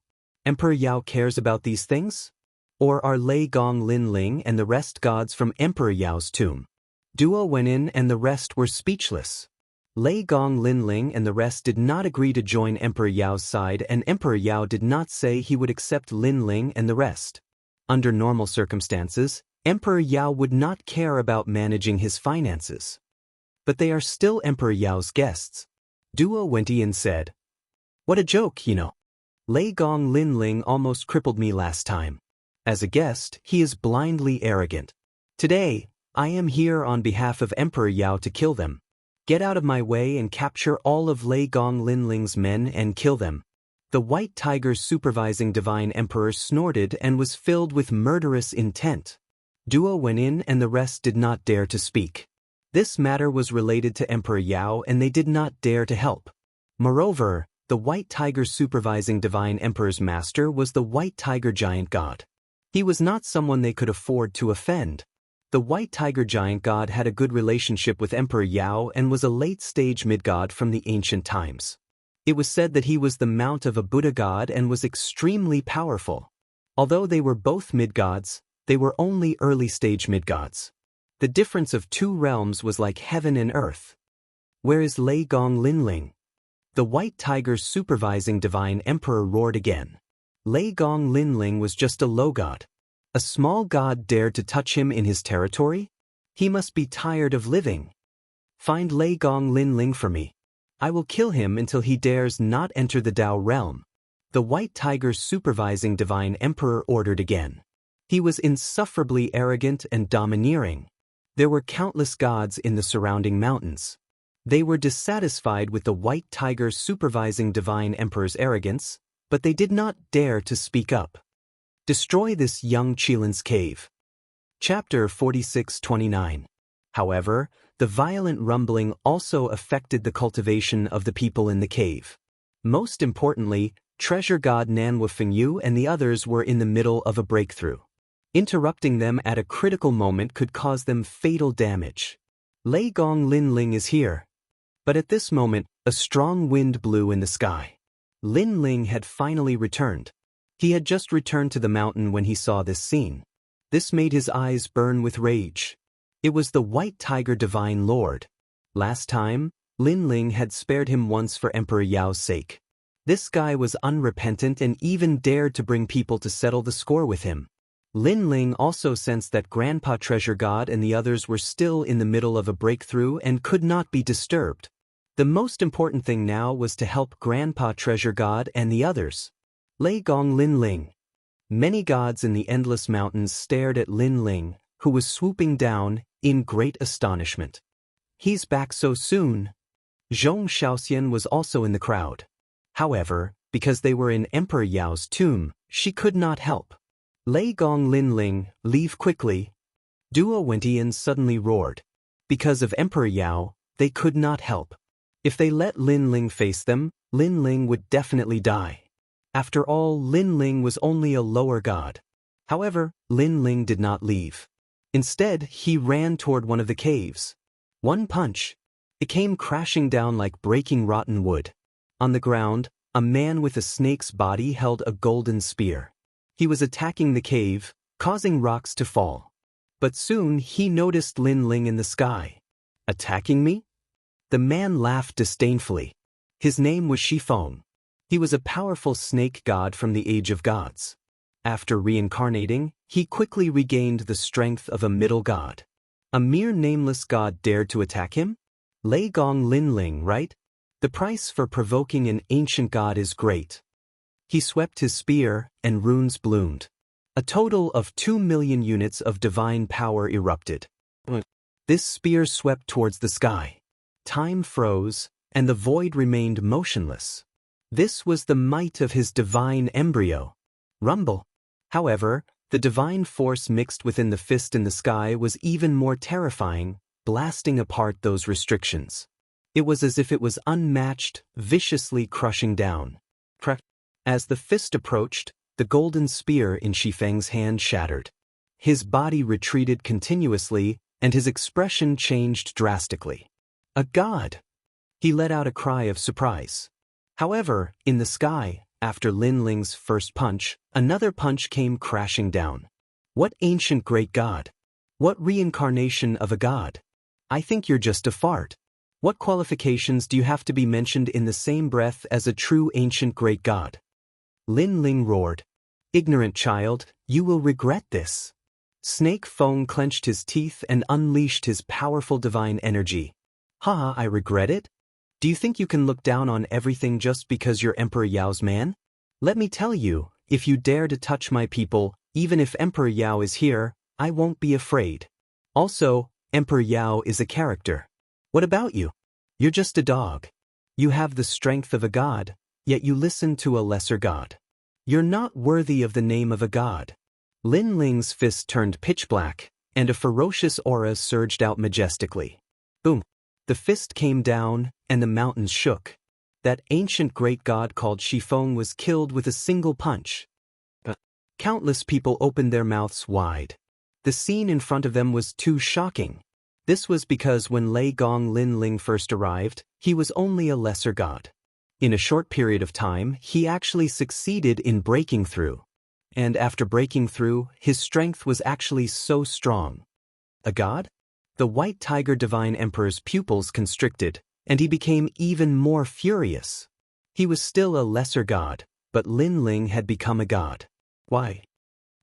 Speaker 1: Emperor Yao cares about these things? Or are Lei Gong Lin Ling and the rest gods from Emperor Yao's tomb? Duo Wenyan and the rest were speechless. Lei Gong Lin Ling and the rest did not agree to join Emperor Yao's side and Emperor Yao did not say he would accept Lin Ling and the rest. Under normal circumstances, Emperor Yao would not care about managing his finances. But they are still Emperor Yao's guests. Duo Wenyan said. What a joke, you know. Lei Gong Lin Ling almost crippled me last time. As a guest, he is blindly arrogant. Today, I am here on behalf of Emperor Yao to kill them. Get out of my way and capture all of Lei Gong Lin Ling's men and kill them. The White Tiger's supervising divine emperor snorted and was filled with murderous intent. Duo Wenyan and the rest did not dare to speak. This matter was related to Emperor Yao and they did not dare to help. Moreover, the White Tiger's supervising divine emperor's master was the White Tiger Giant God. He was not someone they could afford to offend. The White Tiger Giant God had a good relationship with Emperor Yao and was a late-stage mid-god from the ancient times. It was said that he was the mount of a Buddha god and was extremely powerful. Although they were both mid-gods, they were only early-stage mid-gods. The difference of 2 realms was like heaven and earth. Where is Lei Gong Lin Ling? The White Tiger's supervising divine emperor roared again. Lei Gong Lin Ling was just a low god. A small god dared to touch him in his territory? He must be tired of living. Find Lei Gong Lin Ling for me. I will kill him until he dares not enter the Tao realm. The White Tiger's supervising divine emperor ordered again. He was insufferably arrogant and domineering. There were countless gods in the surrounding mountains. They were dissatisfied with the White Tiger's supervising divine emperor's arrogance, but they did not dare to speak up. Destroy this young Qilin's cave. Chapter 46-29. However, the violent rumbling also affected the cultivation of the people in the cave. Most importantly, treasure god Nanhua Fenyu and the others were in the middle of a breakthrough. Interrupting them at a critical moment could cause them fatal damage. Lei Gong Lin Ling is here. But at this moment, a strong wind blew in the sky. Lin Ling had finally returned. He had just returned to the mountain when he saw this scene. This made his eyes burn with rage. It was the White Tiger Divine Lord. Last time, Lin Ling had spared him once for Emperor Yao's sake. This guy was unrepentant and even dared to bring people to settle the score with him. Lin Ling also sensed that Grandpa Treasure God and the others were still in the middle of a breakthrough and could not be disturbed. The most important thing now was to help Grandpa Treasure God and the others. Lei Gong Lin Ling. Many gods in the endless mountains stared at Lin Ling, who was swooping down, in great astonishment. He's back so soon. Zhong Xiaoxian was also in the crowd. However, because they were in Emperor Yao's tomb, she could not help. Lei Gong Lin Ling, leave quickly. Duo Wentian suddenly roared. Because of Emperor Yao, they could not help. If they let Lin Ling face them, Lin Ling would definitely die. After all, Lin Ling was only a lower god. However, Lin Ling did not leave. Instead, he ran toward one of the caves. One punch. It came crashing down like breaking rotten wood. On the ground, a man with a snake's body held a golden spear. He was attacking the cave, causing rocks to fall. But soon he noticed Lin Ling in the sky. Attacking me? The man laughed disdainfully. His name was Shifeng. He was a powerful snake god from the Age of Gods. After reincarnating, he quickly regained the strength of a middle god. A mere nameless god dared to attack him? Lei Gong Lin Ling, right? The price for provoking an ancient god is great. He swept his spear, and runes bloomed. A total of 2 million units of divine power erupted. This spear swept towards the sky. Time froze, and the void remained motionless. This was the might of his divine embryo. Rumble. However, the divine force mixed within the fist in the sky was even more terrifying, blasting apart those restrictions. It was as if it was unmatched, viciously crushing down. As the fist approached, the golden spear in Shifeng's hand shattered. His body retreated continuously, and his expression changed drastically. A god! He let out a cry of surprise. However, in the sky, after Lin Ling's first punch, another punch came crashing down. What ancient great god? What reincarnation of a god? I think you're just a fart. What qualifications do you have to be mentioned in the same breath as a true ancient great god? Lin Ling roared. Ignorant child, you will regret this. Snake Feng clenched his teeth and unleashed his powerful divine energy. I regret it? Do you think you can look down on everything just because you're Emperor Yao's man? Let me tell you, if you dare to touch my people, even if Emperor Yao is here, I won't be afraid. Also, Emperor Yao is a character. What about you? You're just a dog. You have the strength of a god, yet you listen to a lesser god. You're not worthy of the name of a god. Lin Ling's fist turned pitch black, and a ferocious aura surged out majestically. Boom. The fist came down, and the mountains shook. That ancient great god called Shifeng was killed with a single punch. Countless people opened their mouths wide. The scene in front of them was too shocking. This was because when Lei Gong Lin Ling first arrived, he was only a lesser god. In a short period of time, he actually succeeded in breaking through. And after breaking through, his strength was actually so strong. A god? The White Tiger Divine Emperor's pupils constricted, and he became even more furious. He was still a lesser god, but Lin Ling had become a god. Why?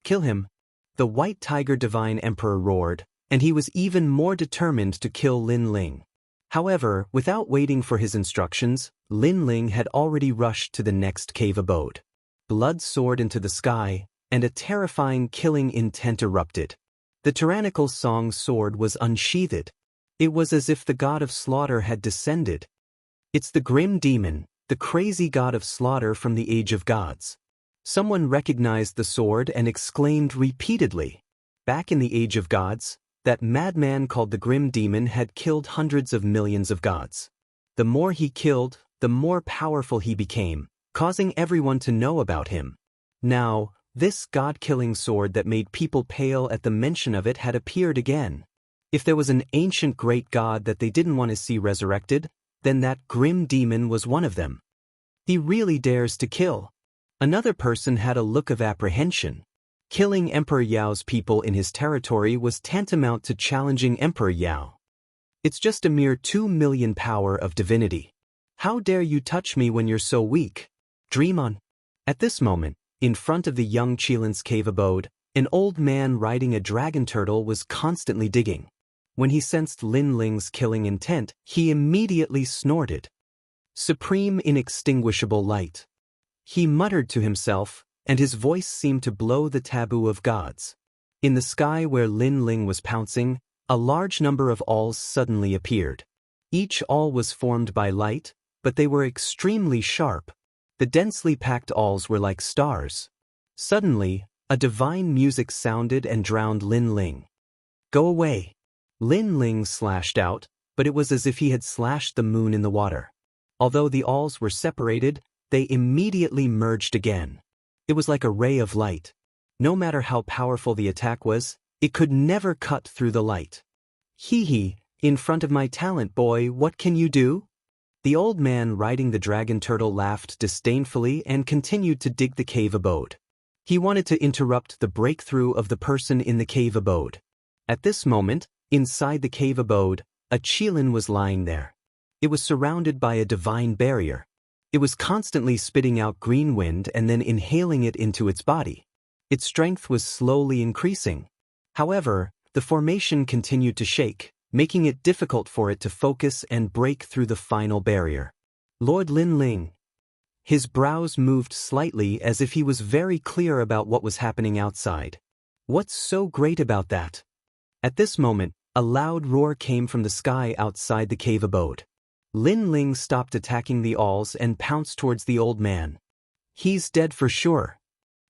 Speaker 1: Kill him. The White Tiger Divine Emperor roared, and he was even more determined to kill Lin Ling. However, without waiting for his instructions, Lin Ling had already rushed to the next cave abode. Blood soared into the sky, and a terrifying killing intent erupted. The tyrannical Song sword was unsheathed. It was as if the god of slaughter had descended. It's the grim demon, the crazy god of slaughter from the Age of Gods. Someone recognized the sword and exclaimed repeatedly. Back in the Age of Gods, that madman called the Grim Demon had killed hundreds of millions of gods. The more he killed, the more powerful he became, causing everyone to know about him. Now, this god-killing sword that made people pale at the mention of it had appeared again. If there was an ancient great god that they didn't want to see resurrected, then that Grim Demon was one of them. He really dares to kill. Another person had a look of apprehension. Killing Emperor Yao's people in his territory was tantamount to challenging Emperor Yao. It's just a mere 2 million power of divinity. How dare you touch me when you're so weak? Dream on. At this moment, in front of the young Qilin's cave abode, an old man riding a dragon turtle was constantly digging. When he sensed Lin Ling's killing intent, he immediately snorted. Supreme inextinguishable light. He muttered to himself, and his voice seemed to blow the taboo of gods. In the sky where Lin Ling was pouncing, a large number of awls suddenly appeared. Each awl was formed by light, but they were extremely sharp. The densely packed awls were like stars. Suddenly, a divine music sounded and drowned Lin Ling. Go away! Lin Ling slashed out, but it was as if he had slashed the moon in the water. Although the awls were separated, they immediately merged again. It was like a ray of light. No matter how powerful the attack was, it could never cut through the light. Hee hee, in front of my talent boy, what can you do? The old man riding the dragon turtle laughed disdainfully and continued to dig the cave abode. He wanted to interrupt the breakthrough of the person in the cave abode. At this moment, inside the cave abode, a Qilin was lying there. It was surrounded by a divine barrier. It was constantly spitting out green wind and then inhaling it into its body. Its strength was slowly increasing. However, the formation continued to shake, making it difficult for it to focus and break through the final barrier. Lord Lin Ling. His brows moved slightly as if he was very clear about what was happening outside. What's so great about that? At this moment, a loud roar came from the sky outside the cave abode. Lin Ling stopped attacking the awls and pounced towards the old man. He's dead for sure.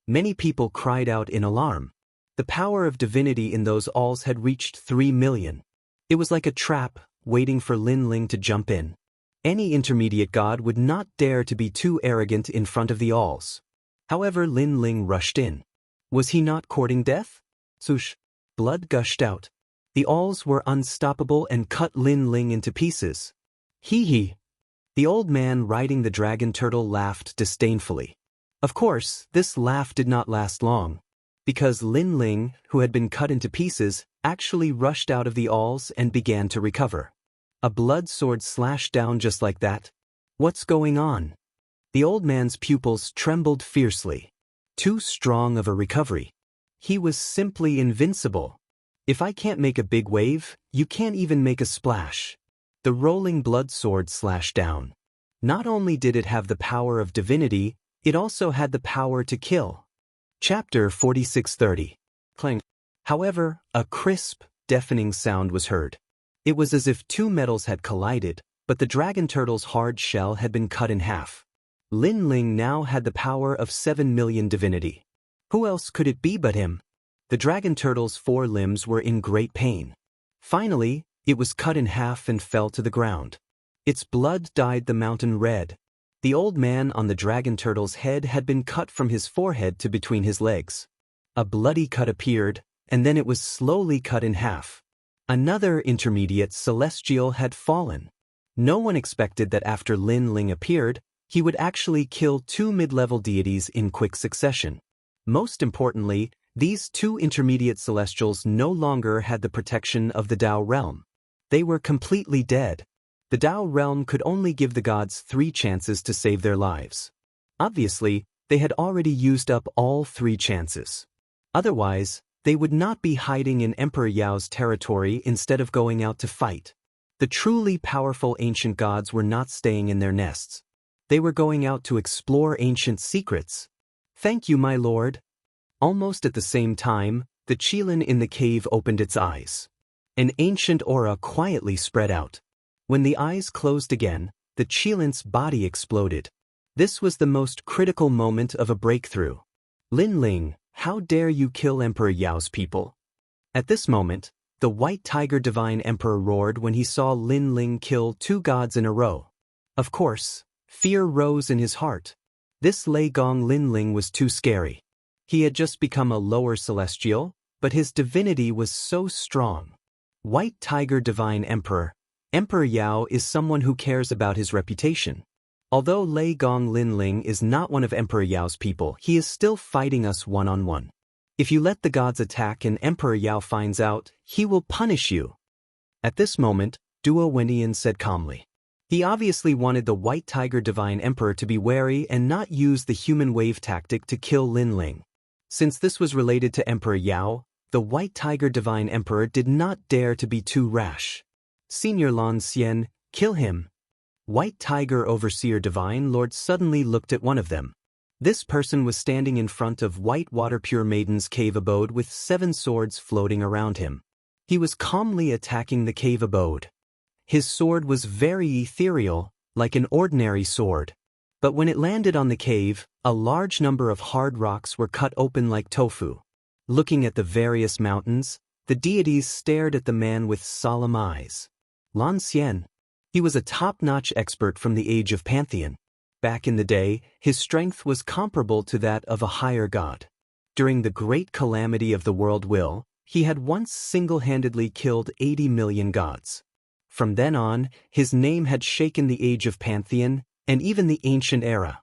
Speaker 1: Many people cried out in alarm. The power of divinity in those awls had reached 3 million. It was like a trap, waiting for Lin Ling to jump in. Any intermediate god would not dare to be too arrogant in front of the awls. However, Lin Ling rushed in. Was he not courting death? Swoosh! Blood gushed out. The awls were unstoppable and cut Lin Ling into pieces. Hee hee! The old man riding the dragon turtle laughed disdainfully. Of course, this laugh did not last long, because Lin Ling, who had been cut into pieces, actually rushed out of the awls and began to recover. A blood sword slashed down just like that. What's going on? The old man's pupils trembled fiercely. Too strong of a recovery. He was simply invincible. If I can't make a big wave, you can't even make a splash. The rolling blood sword slashed down. Not only did it have the power of divinity, it also had the power to kill. Chapter 4630. Clang. However, a crisp, deafening sound was heard. It was as if two metals had collided, but the dragon turtle's hard shell had been cut in half. Lin Ling now had the power of 7 million divinity. Who else could it be but him? The dragon turtle's 4 limbs were in great pain. Finally, it was cut in half and fell to the ground. Its blood dyed the mountain red. The old man on the dragon turtle's head had been cut from his forehead to between his legs. A bloody cut appeared, and then it was slowly cut in half. Another intermediate celestial had fallen. No one expected that after Lin Ling appeared, he would actually kill 2 mid-level deities in quick succession. Most importantly, these 2 intermediate celestials no longer had the protection of the Dao realm. They were completely dead. The Dao realm could only give the gods 3 chances to save their lives. Obviously, they had already used up all 3 chances. Otherwise, they would not be hiding in Emperor Yao's territory instead of going out to fight. The truly powerful ancient gods were not staying in their nests. They were going out to explore ancient secrets. Thank you, my lord. Almost at the same time, the Qilin in the cave opened its eyes. An ancient aura quietly spread out. When the eyes closed again, the Qilin's body exploded. This was the most critical moment of a breakthrough. Lin Ling, how dare you kill Emperor Yao's people? At this moment, the White Tiger Divine Emperor roared when he saw Lin Ling kill 2 gods in a row. Of course, fear rose in his heart. This Lei Gong Lin Ling was too scary. He had just become a lower celestial, but his divinity was so strong. White Tiger Divine Emperor. Emperor Yao is someone who cares about his reputation. Although Lei Gong Lin Ling is not one of Emperor Yao's people, he is still fighting us one-on-one. If you let the gods attack and Emperor Yao finds out, he will punish you. At this moment, Duo Wenian said calmly. He obviously wanted the White Tiger Divine Emperor to be wary and not use the human wave tactic to kill Lin Ling. Since this was related to Emperor Yao, the White Tiger Divine Emperor did not dare to be too rash. Senior Lan Xian, kill him. White Tiger Overseer Divine Lord suddenly looked at one of them. This person was standing in front of White Water Pure Maiden's cave abode with 7 swords floating around him. He was calmly attacking the cave abode. His sword was very ethereal, like an ordinary sword. But when it landed on the cave, a large number of hard rocks were cut open like tofu. Looking at the various mountains, the deities stared at the man with solemn eyes. Lan Xian. He was a top-notch expert from the age of Pantheon. Back in the day, his strength was comparable to that of a higher god. During the great calamity of the world will, he had once single-handedly killed 80 million gods. From then on, his name had shaken the age of Pantheon and even the ancient era.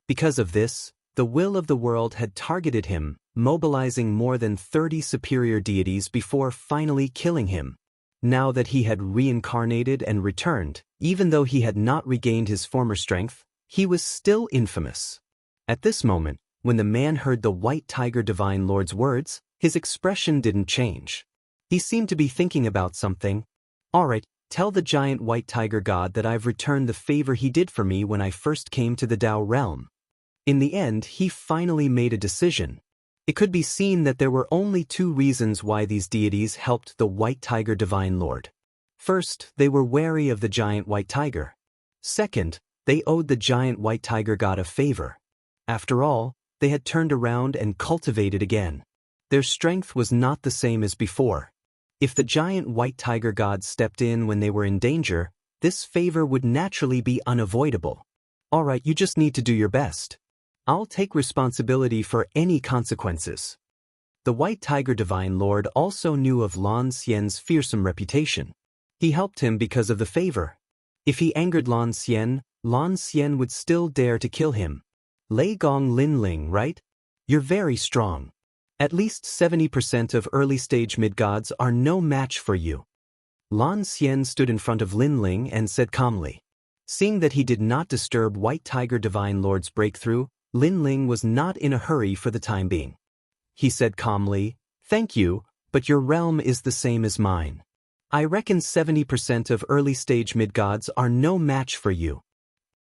Speaker 1: Because of this, the will of the world had targeted him, mobilizing more than 30 superior deities before finally killing him. Now that he had reincarnated and returned, even though he had not regained his former strength, he was still infamous. At this moment, when the man heard the White Tiger Divine Lord's words, his expression didn't change. He seemed to be thinking about something. All right. Tell the giant white tiger god that I've returned the favor he did for me when I first came to the Dao realm. In the end, he finally made a decision. It could be seen that there were only 2 reasons why these deities helped the White Tiger Divine Lord. First, they were wary of the giant white tiger. Second, they owed the giant white tiger god a favor. After all, they had turned around and cultivated again. Their strength was not the same as before. If the giant white tiger god stepped in when they were in danger, this favor would naturally be unavoidable. All right, you just need to do your best. I'll take responsibility for any consequences. The White Tiger Divine Lord also knew of Lan Xian's fearsome reputation. He helped him because of the favor. If he angered Lan Xian would still dare to kill him. Lei Gong Lin Ling, right? You're very strong. At least 70% of early-stage mid-gods are no match for you. Lan Xian stood in front of Lin Ling and said calmly. Seeing that he did not disturb White Tiger Divine Lord's breakthrough, Lin Ling was not in a hurry for the time being. He said calmly, "Thank you, but your realm is the same as mine. I reckon 70% of early-stage mid-gods are no match for you."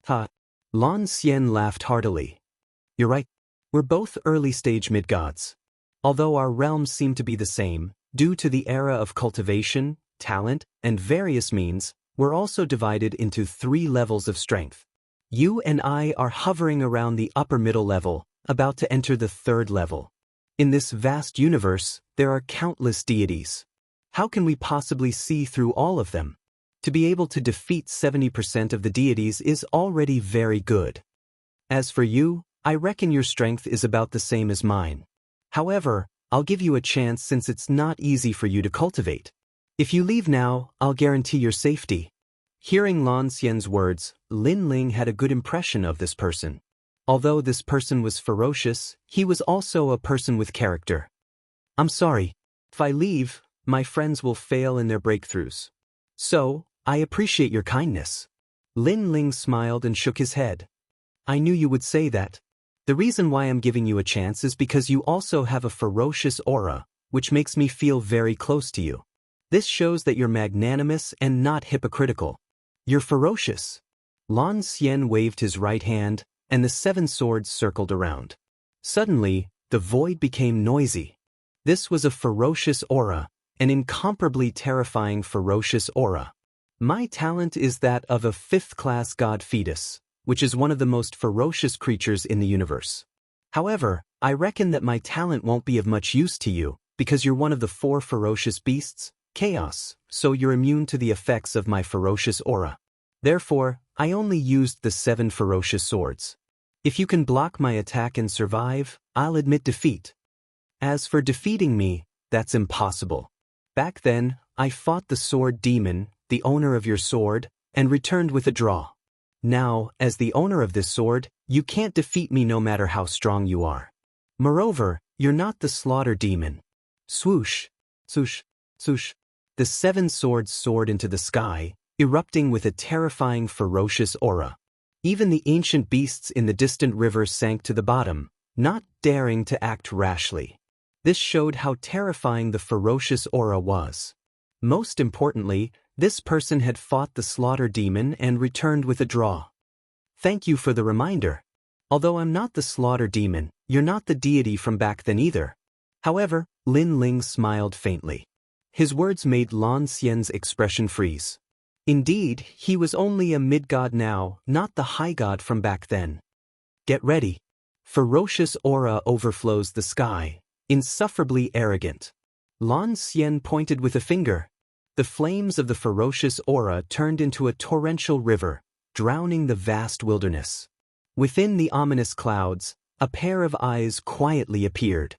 Speaker 1: Ha! Lan Xian laughed heartily. "You're right. We're both early-stage mid-gods. Although our realms seem to be the same, due to the era of cultivation, talent, and various means, we're also divided into 3 levels of strength. You and I are hovering around the upper middle level, about to enter the 3rd level. In this vast universe, there are countless deities. How can we possibly see through all of them? To be able to defeat 70% of the deities is already very good. As for you, I reckon your strength is about the same as mine. However, I'll give you a chance since it's not easy for you to cultivate. If you leave now, I'll guarantee your safety." Hearing Lan Xian's words, Lin Ling had a good impression of this person. Although this person was ferocious, he was also a person with character. "I'm sorry. If I leave, my friends will fail in their breakthroughs. So, I appreciate your kindness." Lin Ling smiled and shook his head. "I knew you would say that. The reason why I'm giving you a chance is because you also have a ferocious aura, which makes me feel very close to you. This shows that you're magnanimous and not hypocritical. You're ferocious." Lan Xian waved his right hand, and the 7 swords circled around. Suddenly, the void became noisy. This was a ferocious aura, an incomparably terrifying ferocious aura. My talent is that of a 5th-class god fetus, which is one of the most ferocious creatures in the universe. However, I reckon that my talent won't be of much use to you, because you're one of the 4 ferocious beasts, chaos, so you're immune to the effects of my ferocious aura. Therefore, I only used the 7 ferocious swords. If you can block my attack and survive, I'll admit defeat. As for defeating me, that's impossible. Back then, I fought the sword demon, the owner of your sword, and returned with a draw. Now, as the owner of this sword, you can't defeat me no matter how strong you are. Moreover, you're not the slaughter demon." Swoosh, swoosh, swoosh. The 7 swords soared into the sky, erupting with a terrifying ferocious aura. Even the ancient beasts in the distant river sank to the bottom, not daring to act rashly. This showed how terrifying the ferocious aura was. Most importantly, this person had fought the slaughter demon and returned with a draw. Thank you for the reminder. Although I'm not the slaughter demon, you're not the deity from back then either. However, Lin Ling smiled faintly. His words made Lan Xian's expression freeze. Indeed, he was only a mid-god now, not the high god from back then. Get ready. Ferocious aura overflows the sky, insufferably arrogant. Lan Xian pointed with a finger. The flames of the ferocious aura turned into a torrential river, drowning the vast wilderness. Within the ominous clouds, a pair of eyes quietly appeared.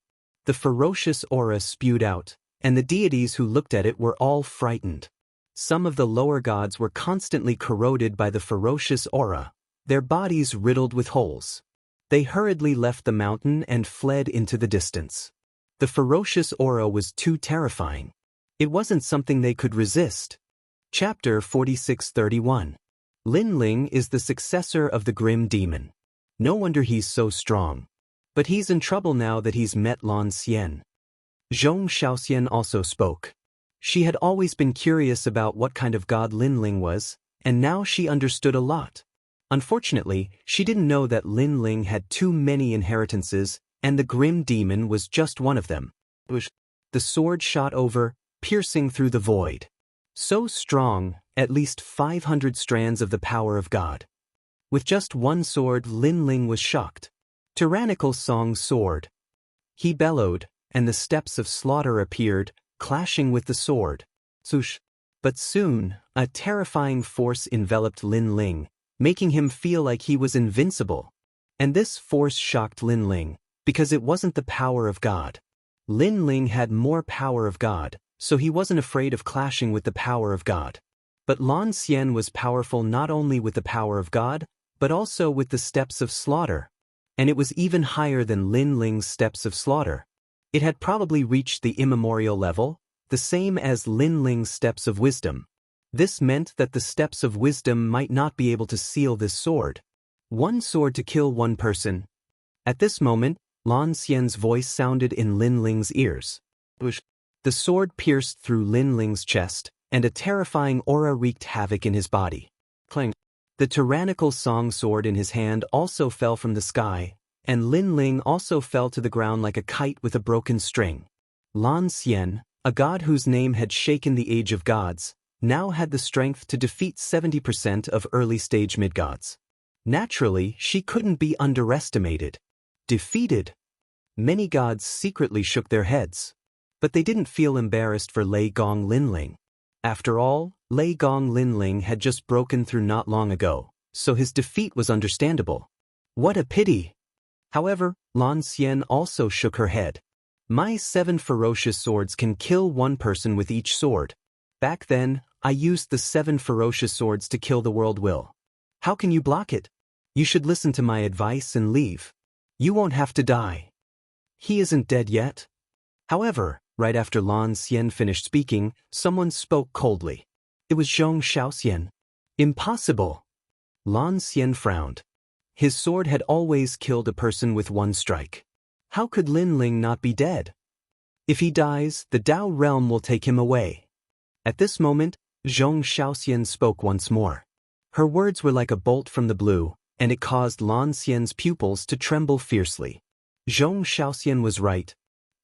Speaker 1: The ferocious aura spewed out, and the deities who looked at it were all frightened. Some of the lower gods were constantly corroded by the ferocious aura, their bodies riddled with holes. They hurriedly left the mountain and fled into the distance. The ferocious aura was too terrifying. It wasn't something they could resist. Chapter 46:31. Lin Ling is the successor of the grim demon. No wonder he's so strong. But he's in trouble now that he's met Lan Xian. Xianxia also spoke. She had always been curious about what kind of god Lin Ling was, and now she understood a lot. Unfortunately, she didn't know that Lin Ling had too many inheritances, and the grim demon was just one of them. The sword shot over, piercing through the void. So strong, at least 500 strands of the power of God. With just one sword, Lin Ling was shocked. Tyrannical song sword. He bellowed, and the steps of slaughter appeared, clashing with the sword. Swoosh. But soon, a terrifying force enveloped Lin Ling, making him feel like he was invincible. And this force shocked Lin Ling, because it wasn't the power of God. Lin Ling had more power of God, so he wasn't afraid of clashing with the power of God. But Lan Xian was powerful not only with the power of God, but also with the steps of slaughter. And it was even higher than Lin Ling's steps of slaughter. It had probably reached the immemorial level, the same as Lin Ling's steps of wisdom. This meant that the steps of wisdom might not be able to seal this sword. One sword to kill one person. At this moment, Lan Xian's voice sounded in Lin Ling's ears. The sword pierced through Lin Ling's chest, and a terrifying aura wreaked havoc in his body. Clang. The tyrannical song sword in his hand also fell from the sky, and Lin Ling also fell to the ground like a kite with a broken string. Lan Xian, a god whose name had shaken the age of gods, now had the strength to defeat 70% of early-stage mid-gods. Naturally, she couldn't be underestimated. Defeated. Many gods secretly shook their heads. But they didn't feel embarrassed for Lei Gong Linling. After all, Lei Gong Linling had just broken through not long ago, so his defeat was understandable. What a pity! However, Lan Xian also shook her head. My 7 ferocious swords can kill one person with each sword. Back then, I used the 7 ferocious swords to kill the world will. How can you block it? You should listen to my advice and leave. You won't have to die. He isn't dead yet. However, right after Lan Xian finished speaking, someone spoke coldly. It was Xianxia. Impossible. Lan Xian frowned. His sword had always killed a person with one strike. How could Lin Ling not be dead? If he dies, the Dao realm will take him away. At this moment, Xianxia spoke once more. Her words were like a bolt from the blue, and it caused Lan Xian's pupils to tremble fiercely. Xianxia was right.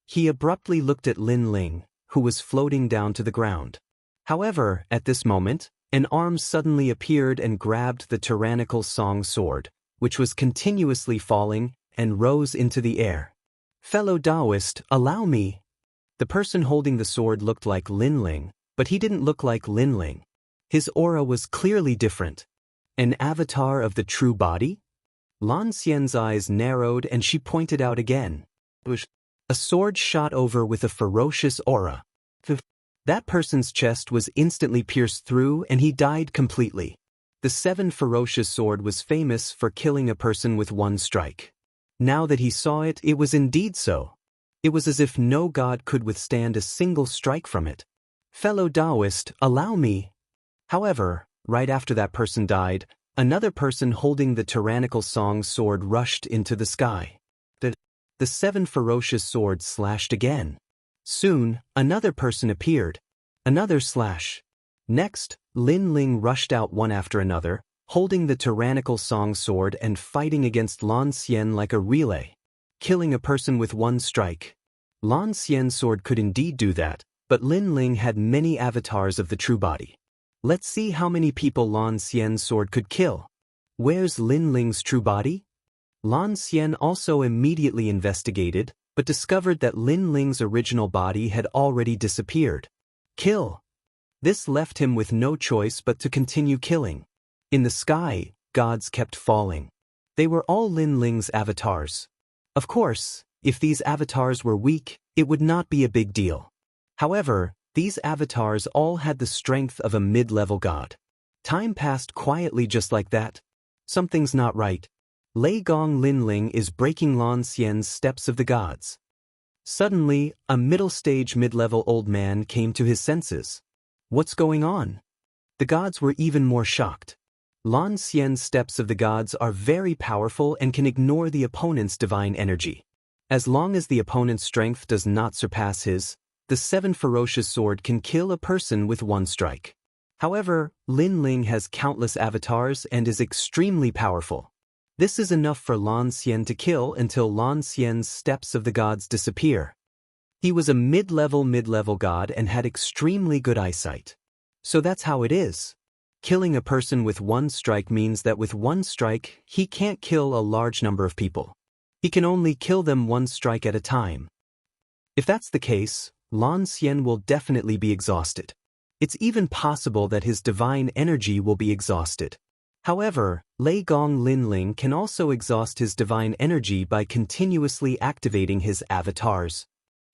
Speaker 1: He abruptly looked at Lin Ling, who was floating down to the ground. However, at this moment, an arm suddenly appeared and grabbed the tyrannical song sword, which was continuously falling, and rose into the air. Fellow Taoist, allow me. The person holding the sword looked like Lin Ling, but he didn't look like Lin Ling. His aura was clearly different. An avatar of the true body? Lan Xian's eyes narrowed and she pointed out again. A sword shot over with a ferocious aura. That person's chest was instantly pierced through and he died completely. The 7 ferocious sword was famous for killing a person with one strike. Now that he saw it, it was indeed so. It was as if no god could withstand a single strike from it. Fellow Taoist, allow me. However, right after that person died, another person holding the tyrannical Song sword rushed into the sky. The 7 ferocious swords slashed again. Soon, another person appeared. Another slash. Next, Lin Ling rushed out one after another, holding the tyrannical Song sword and fighting against Lan Xian like a relay. Killing a person with one strike. Lan Xian's sword could indeed do that, but Lin Ling had many avatars of the true body. Let's see how many people Lan Xian's sword could kill. Where's Lin Ling's true body? Lan Xian also immediately investigated, but discovered that Lin Ling's original body had already disappeared. Kill. This left him with no choice but to continue killing. In the sky, gods kept falling. They were all Lin Ling's avatars. Of course, if these avatars were weak, it would not be a big deal. However, these avatars all had the strength of a mid-level god. Time passed quietly just like that. Something's not right. Lei Gong Lin Ling is breaking Lan Xian's steps of the gods. Suddenly, a middle-stage mid-level old man came to his senses. What's going on? The gods were even more shocked. Lan Xian's steps of the gods are very powerful and can ignore the opponent's divine energy. As long as the opponent's strength does not surpass his, the 7 ferocious sword can kill a person with one strike. However, Lin Ling has countless avatars and is extremely powerful. This is enough for Lan Xian to kill until Lan Xian's steps of the gods disappear. He was a mid-level god and had extremely good eyesight. So that's how it is. Killing a person with one strike means that with one strike, he can't kill a large number of people. He can only kill them one strike at a time. If that's the case, Lan Xian will definitely be exhausted. It's even possible that his divine energy will be exhausted. However, Lei Gong Lin Ling can also exhaust his divine energy by continuously activating his avatars.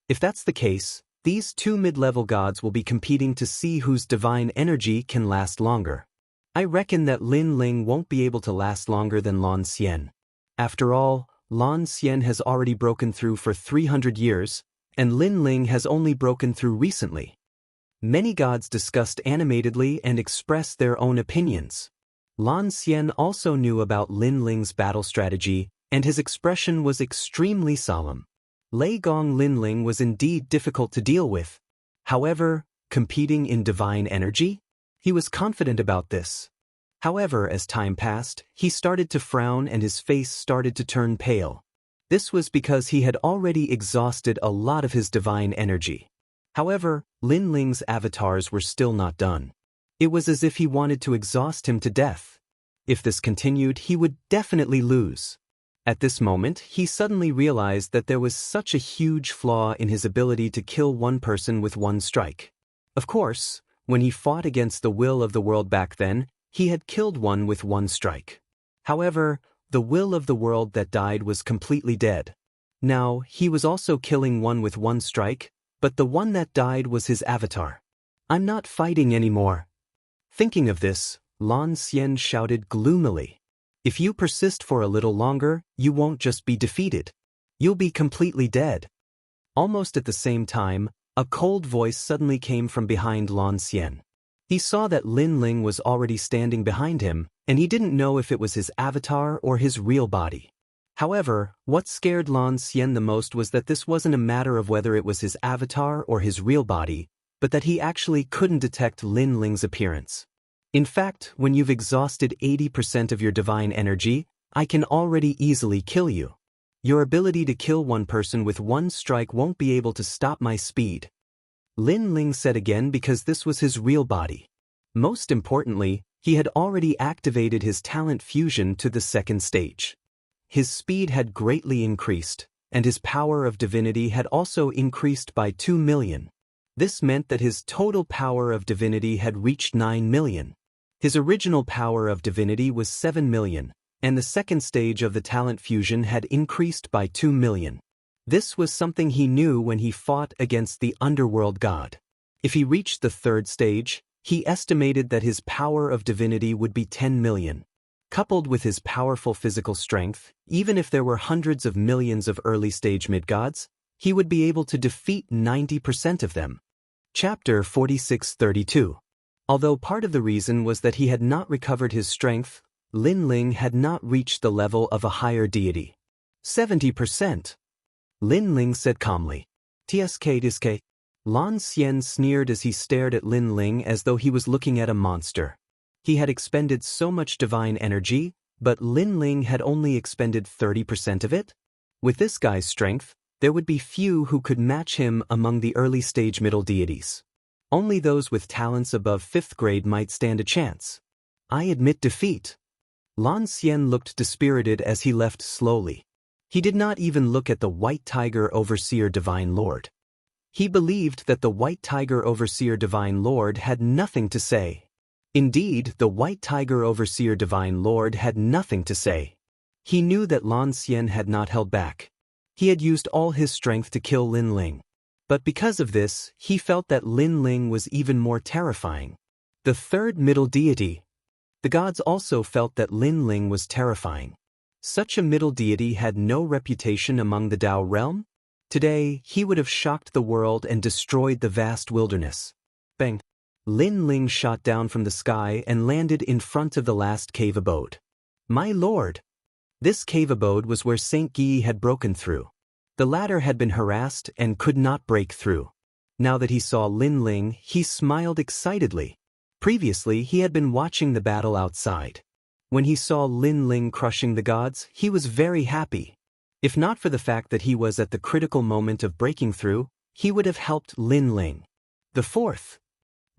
Speaker 1: If that's the case, these 2 mid-level gods will be competing to see whose divine energy can last longer. I reckon that Lin Ling won't be able to last longer than Lan Xian. After all, Lan Xian has already broken through for 300 years, and Lin Ling has only broken through recently. Many gods discussed animatedly and expressed their own opinions. Lan Xian also knew about Lin Ling's battle strategy, and his expression was extremely solemn. Lei Gong Lin Ling was indeed difficult to deal with. However, competing in divine energy? He was confident about this. However, as time passed, he started to frown and his face started to turn pale. This was because he had already exhausted a lot of his divine energy. However, Lin Ling's avatars were still not done. It was as if he wanted to exhaust him to death. If this continued, he would definitely lose. At this moment, he suddenly realized that there was such a huge flaw in his ability to kill one person with one strike. Of course, when he fought against the will of the world back then, he had killed one with one strike. However, the will of the world that died was completely dead. Now, he was also killing one with one strike, but the one that died was his avatar. I'm not fighting anymore. Thinking of this, Lan Xian shouted gloomily. If you persist for a little longer, you won't just be defeated. You'll be completely dead. Almost at the same time, a cold voice suddenly came from behind Lan Xian. He saw that Lin Ling was already standing behind him, and he didn't know if it was his avatar or his real body. However, what scared Lan Xian the most was that this wasn't a matter of whether it was his avatar or his real body, but that he actually couldn't detect Lin Ling's appearance. In fact, when you've exhausted 80% of your divine energy, I can already easily kill you. Your ability to kill one person with one strike won't be able to stop my speed. Lin Ling said again because this was his real body. Most importantly, he had already activated his talent fusion to the second stage. His speed had greatly increased, and his power of divinity had also increased by 2 million. This meant that his total power of divinity had reached 9 million. His original power of divinity was 7 million, and the second stage of the talent fusion had increased by 2 million. This was something he knew when he fought against the underworld god. If he reached the third stage, he estimated that his power of divinity would be 10 million. Coupled with his powerful physical strength, even if there were hundreds of millions of early-stage mid-gods, he would be able to defeat 90% of them. Chapter 4632. Although part of the reason was that he had not recovered his strength, Lin Ling had not reached the level of a higher deity. 70%. Lin Ling said calmly. Tsk. Lan Xian sneered as he stared at Lin Ling as though he was looking at a monster. He had expended so much divine energy, but Lin Ling had only expended 30% of it? With this guy's strength, there would be few who could match him among the early-stage middle deities. Only those with talents above 5th grade might stand a chance. I admit defeat. Lan Xian looked dispirited as he left slowly. He did not even look at the White Tiger Overseer Divine Lord. He believed that the White Tiger Overseer Divine Lord had nothing to say. Indeed, the White Tiger Overseer Divine Lord had nothing to say. He knew that Lan Xian had not held back. He had used all his strength to kill Lin Ling. But because of this, he felt that Lin Ling was even more terrifying. The third middle deity. The gods also felt that Lin Ling was terrifying. Such a middle deity had no reputation among the Dao realm. Today, he would have shocked the world and destroyed the vast wilderness. Bang! Lin Ling shot down from the sky and landed in front of the last cave abode. My lord! This cave abode was where Saint Guy had broken through. The latter had been harassed and could not break through. Now that he saw Lin Ling, he smiled excitedly. Previously, he had been watching the battle outside. When he saw Lin Ling crushing the gods, he was very happy. If not for the fact that he was at the critical moment of breaking through, he would have helped Lin Ling. The fourth.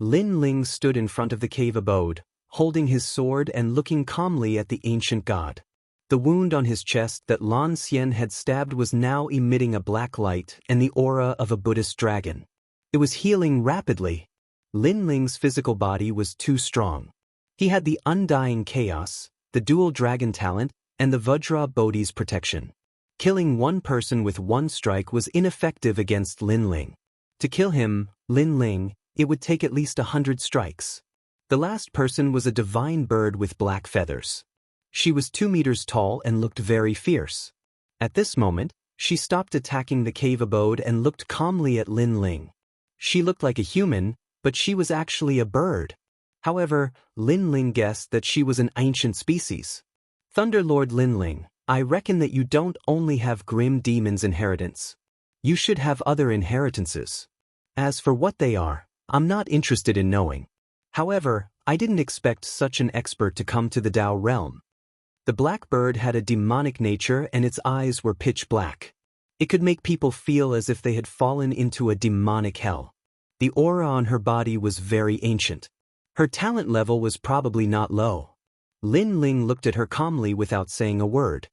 Speaker 1: Lin Ling stood in front of the cave abode, holding his sword and looking calmly at the ancient god. The wound on his chest that Lan Xian had stabbed was now emitting a black light and the aura of a Buddhist dragon. It was healing rapidly. Lin Ling's physical body was too strong. He had the undying chaos, the dual dragon talent, and the Vajra Bodhi's protection. Killing one person with one strike was ineffective against Lin Ling. To kill him, Lin Ling, it would take at least 100 strikes. The last person was a divine bird with black feathers. She was 2 meters tall and looked very fierce. At this moment, she stopped attacking the cave abode and looked calmly at Lin Ling. She looked like a human, but she was actually a bird. However, Lin Ling guessed that she was an ancient species. Thunderlord Lin Ling, I reckon that you don't only have grim demons' inheritance. You should have other inheritances. As for what they are, I'm not interested in knowing. However, I didn't expect such an expert to come to the Dao realm. The black bird had a demonic nature and its eyes were pitch black. It could make people feel as if they had fallen into a demonic hell. The aura on her body was very ancient. Her talent level was probably not low. Lin Ling looked at her calmly without saying a word.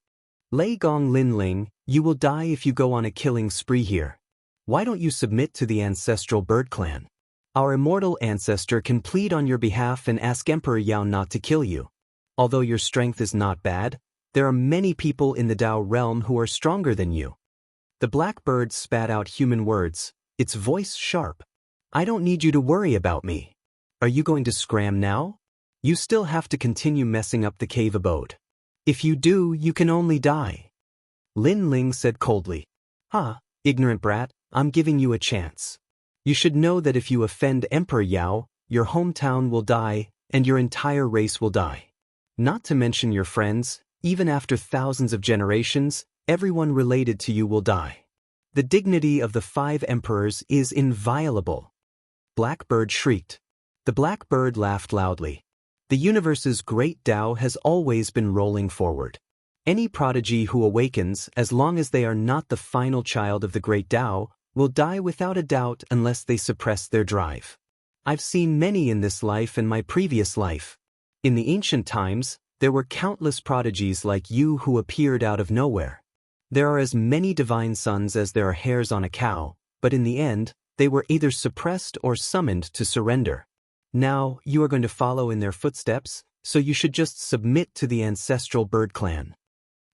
Speaker 1: Lei Gong Lin Ling, you will die if you go on a killing spree here. Why don't you submit to the ancestral bird clan? Our immortal ancestor can plead on your behalf and ask Emperor Yao not to kill you. Although your strength is not bad, there are many people in the Dao realm who are stronger than you. The black bird spat out human words, its voice sharp. I don't need you to worry about me. Are you going to scram now? You still have to continue messing up the cave abode. If you do, you can only die. Lin Ling said coldly. Ignorant brat, I'm giving you a chance. You should know that if you offend Emperor Yao, your hometown will die, and your entire race will die. Not to mention your friends, even after thousands of generations, everyone related to you will die. The dignity of the 5 emperors is inviolable. Blackbird shrieked. The blackbird laughed loudly. The universe's great Tao has always been rolling forward. Any prodigy who awakens, as long as they are not the final child of the great Tao, will die without a doubt unless they suppress their drive. I've seen many in this life and my previous life. In the ancient times, there were countless prodigies like you who appeared out of nowhere. There are as many divine sons as there are hairs on a cow, but in the end, they were either suppressed or summoned to surrender. Now, you are going to follow in their footsteps, so you should just submit to the ancestral bird clan.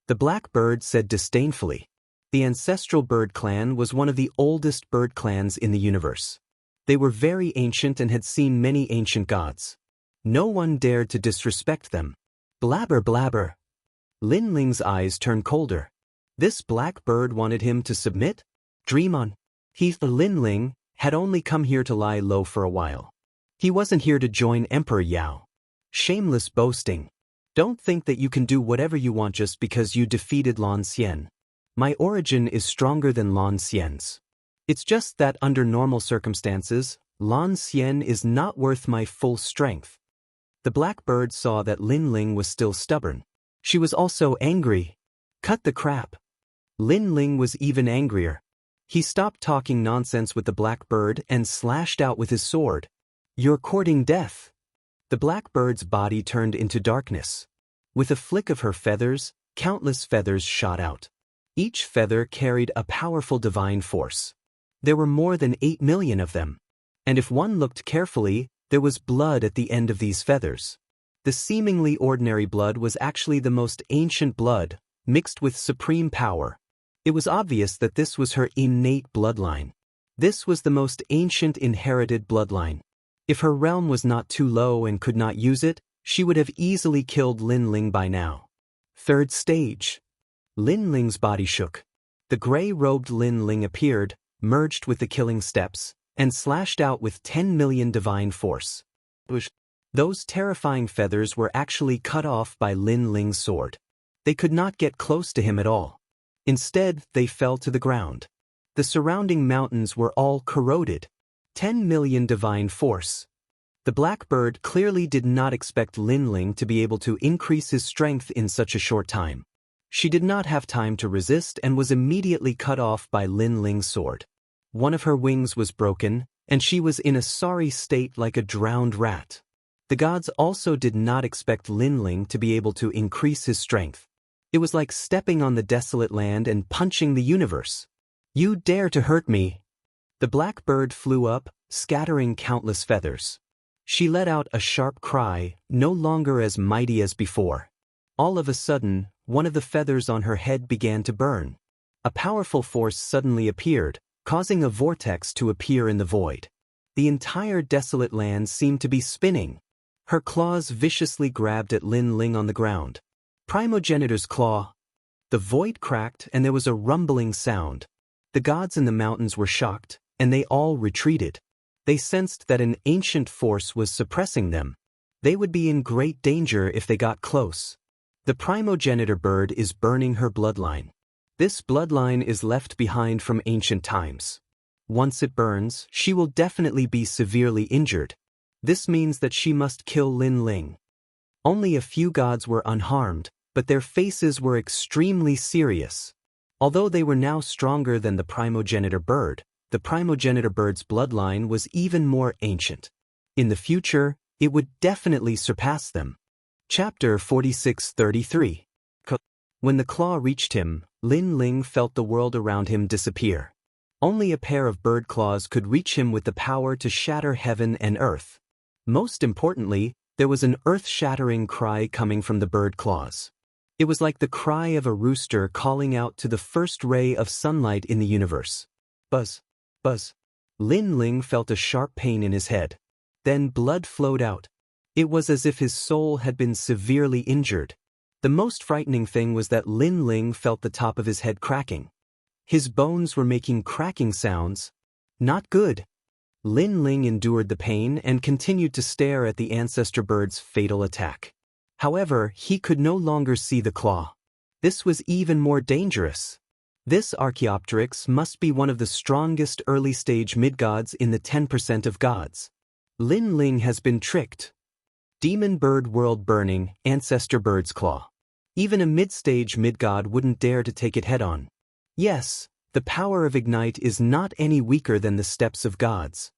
Speaker 1: The black bird said disdainfully. The ancestral bird clan was one of the oldest bird clans in the universe. They were very ancient and had seen many ancient gods. No one dared to disrespect them. Blabber blabber. Lin Ling's eyes turned colder. This black bird wanted him to submit? Dream on. Lin Ling had only come here to lie low for a while. He wasn't here to join Emperor Yao. Shameless boasting. Don't think that you can do whatever you want just because you defeated Lan Xian. My origin is stronger than Lan Xian's. It's just that under normal circumstances, Lan Xian is not worth my full strength. The blackbird saw that Lin Ling was still stubborn. She was also angry. Cut the crap. Lin Ling was even angrier. He stopped talking nonsense with the blackbird and slashed out with his sword. You're courting death. The blackbird's body turned into darkness. With a flick of her feathers, countless feathers shot out. Each feather carried a powerful divine force. There were more than 8 million of them. And if one looked carefully, there was blood at the end of these feathers. The seemingly ordinary blood was actually the most ancient blood, mixed with supreme power. It was obvious that this was her innate bloodline. This was the most ancient inherited bloodline. If her realm was not too low and could not use it, she would have easily killed Lin Ling by now. Third stage. Lin Ling's body shook. The gray-robed Lin Ling appeared, merged with the killing steps, and slashed out with 10 million divine force. Those terrifying feathers were actually cut off by Lin Ling's sword. They could not get close to him at all. Instead, they fell to the ground. The surrounding mountains were all corroded. 10 million divine force. The blackbird clearly did not expect Lin Ling to be able to increase his strength in such a short time. She did not have time to resist and was immediately cut off by Lin Ling's sword. One of her wings was broken, and she was in a sorry state like a drowned rat. The gods also did not expect Lin Ling to be able to increase his strength. It was like stepping on the desolate land and punching the universe. You dare to hurt me! The blackbird flew up, scattering countless feathers. She let out a sharp cry, no longer as mighty as before. All of a sudden, one of the feathers on her head began to burn. A powerful force suddenly appeared, causing a vortex to appear in the void. The entire desolate land seemed to be spinning. Her claws viciously grabbed at Lin Ling on the ground. Primogenitor's claw. The void cracked and there was a rumbling sound. The gods in the mountains were shocked, and they all retreated. They sensed that an ancient force was suppressing them. They would be in great danger if they got close. The primogenitor bird is burning her bloodline. This bloodline is left behind from ancient times. Once it burns, she will definitely be severely injured. This means that she must kill Lin Ling. Only a few gods were unharmed, but their faces were extremely serious. Although they were now stronger than the primogenitor bird, the primogenitor bird's bloodline was even more ancient. In the future, it would definitely surpass them. Chapter 46:33. When the claw reached him, Lin Ling felt the world around him disappear. Only a pair of bird claws could reach him with the power to shatter heaven and earth. Most importantly, there was an earth-shattering cry coming from the bird claws. It was like the cry of a rooster calling out to the first ray of sunlight in the universe. Buzz. Buzz. Lin Ling felt a sharp pain in his head. Then blood flowed out. It was as if his soul had been severely injured. The most frightening thing was that Lin Ling felt the top of his head cracking. His bones were making cracking sounds. Not good. Lin Ling endured the pain and continued to stare at the ancestor bird's fatal attack. However, he could no longer see the claw. This was even more dangerous. This Archaeopteryx must be one of the strongest early-stage mid-gods in the 10% of gods. Lin Ling has been tricked. Demon bird world burning, ancestor bird's claw. Even a mid-stage mid-god wouldn't dare to take it head-on. Yes, the power of Ignite is not any weaker than the steps of gods.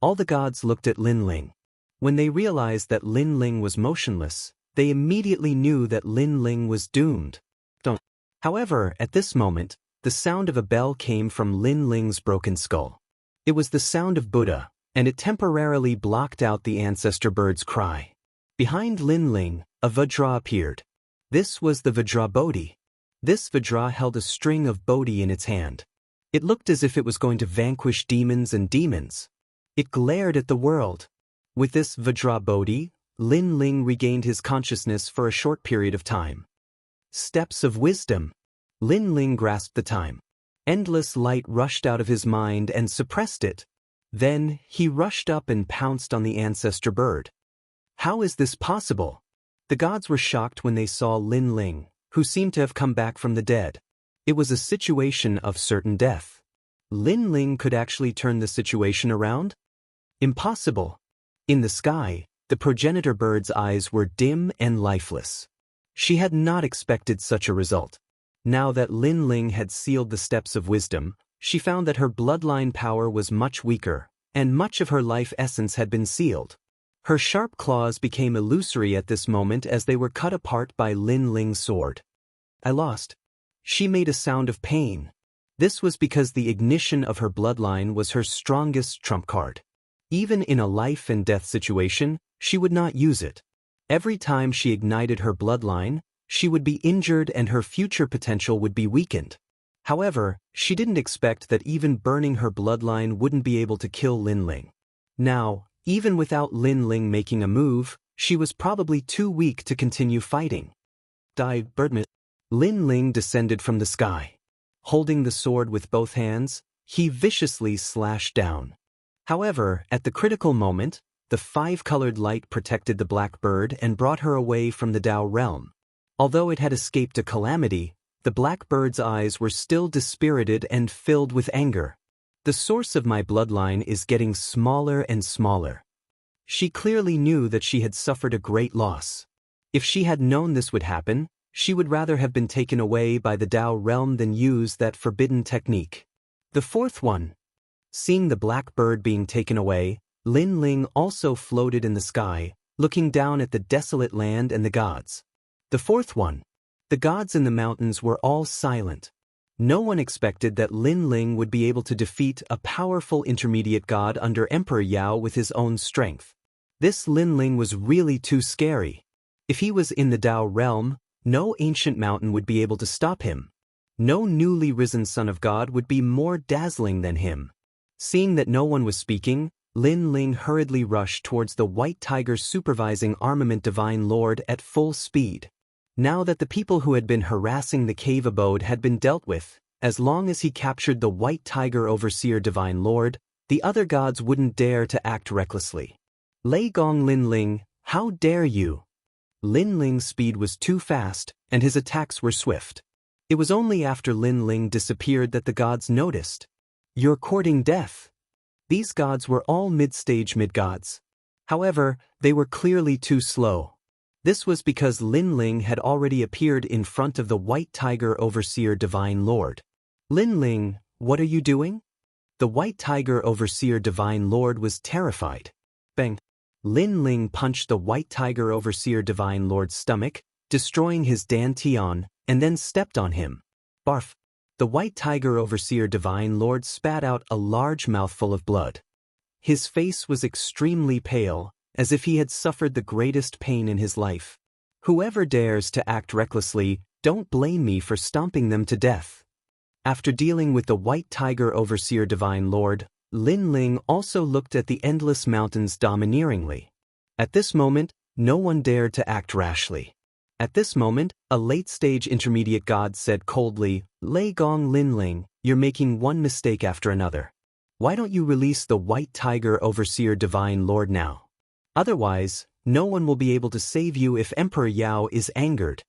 Speaker 1: All the gods looked at Lin Ling. When they realized that Lin Ling was motionless, they immediately knew that Lin Ling was doomed. However, at this moment, the sound of a bell came from Lin Ling's broken skull. It was the sound of Buddha, and it temporarily blocked out the ancestor bird's cry. Behind Lin Ling, a Vajra appeared. This was the Vajra Bodhi. This Vajra held a string of Bodhi in its hand. It looked as if it was going to vanquish demons and demons. It glared at the world. With this Vajra Bodhi, Lin Ling regained his consciousness for a short period of time. Steps of wisdom. Lin Ling grasped the time. Endless light rushed out of his mind and suppressed it. Then, he rushed up and pounced on the ancestor bird. How is this possible? The gods were shocked when they saw Lin Ling, who seemed to have come back from the dead. It was a situation of certain death. Lin Ling could actually turn the situation around? Impossible. In the sky, the progenitor bird's eyes were dim and lifeless. She had not expected such a result. Now that Lin Ling had sealed the steps of wisdom, she found that her bloodline power was much weaker, and much of her life essence had been sealed. Her sharp claws became illusory at this moment as they were cut apart by Lin Ling's sword. I lost. She made a sound of pain. This was because the ignition of her bloodline was her strongest trump card. Even in a life and death situation, she would not use it. Every time she ignited her bloodline, she would be injured and her future potential would be weakened. However, she didn't expect that even burning her bloodline wouldn't be able to kill Lin Ling. Now, even without Lin Ling making a move, she was probably too weak to continue fighting. Birdman. Lin Ling descended from the sky. Holding the sword with both hands, he viciously slashed down. However, at the critical moment, the five-colored light protected the black bird and brought her away from the Dao realm. Although it had escaped a calamity, the black bird's eyes were still dispirited and filled with anger. The source of my bloodline is getting smaller and smaller. She clearly knew that she had suffered a great loss. If she had known this would happen, she would rather have been taken away by the Dao realm than use that forbidden technique. The fourth one. Seeing the black bird being taken away, Lin Ling also floated in the sky, looking down at the desolate land and the gods. The fourth one. The gods in the mountains were all silent. No one expected that Lin Ling would be able to defeat a powerful intermediate god under Emperor Yao with his own strength. This Lin Ling was really too scary. If he was in the Dao realm, no ancient mountain would be able to stop him. No newly risen son of God would be more dazzling than him. Seeing that no one was speaking, Lin Ling hurriedly rushed towards the white tiger supervising armament Divine Lord at full speed. Now that the people who had been harassing the cave abode had been dealt with, as long as he captured the white tiger overseer Divine Lord, the other gods wouldn't dare to act recklessly. Lei Gong Lin Ling, how dare you? Lin Ling's speed was too fast, and his attacks were swift. It was only after Lin Ling disappeared that the gods noticed. You're courting death. These gods were all mid-stage mid-gods. However, they were clearly too slow. This was because Lin Ling had already appeared in front of the white tiger overseer Divine Lord. Lin Ling, what are you doing? The white tiger overseer Divine Lord was terrified. Bang! Lin Ling punched the white tiger overseer Divine Lord's stomach, destroying his dantian, and then stepped on him. Barf! The white tiger overseer Divine Lord spat out a large mouthful of blood. His face was extremely pale, as if he had suffered the greatest pain in his life. Whoever dares to act recklessly, don't blame me for stomping them to death. After dealing with the white tiger overseer Divine Lord, Lin Ling also looked at the endless mountains domineeringly. At this moment, no one dared to act rashly. At this moment, a late-stage intermediate god said coldly, Lei Gong Lin Ling, you're making one mistake after another. Why don't you release the white tiger overseer Divine Lord now? Otherwise, no one will be able to save you if Emperor Yao is angered.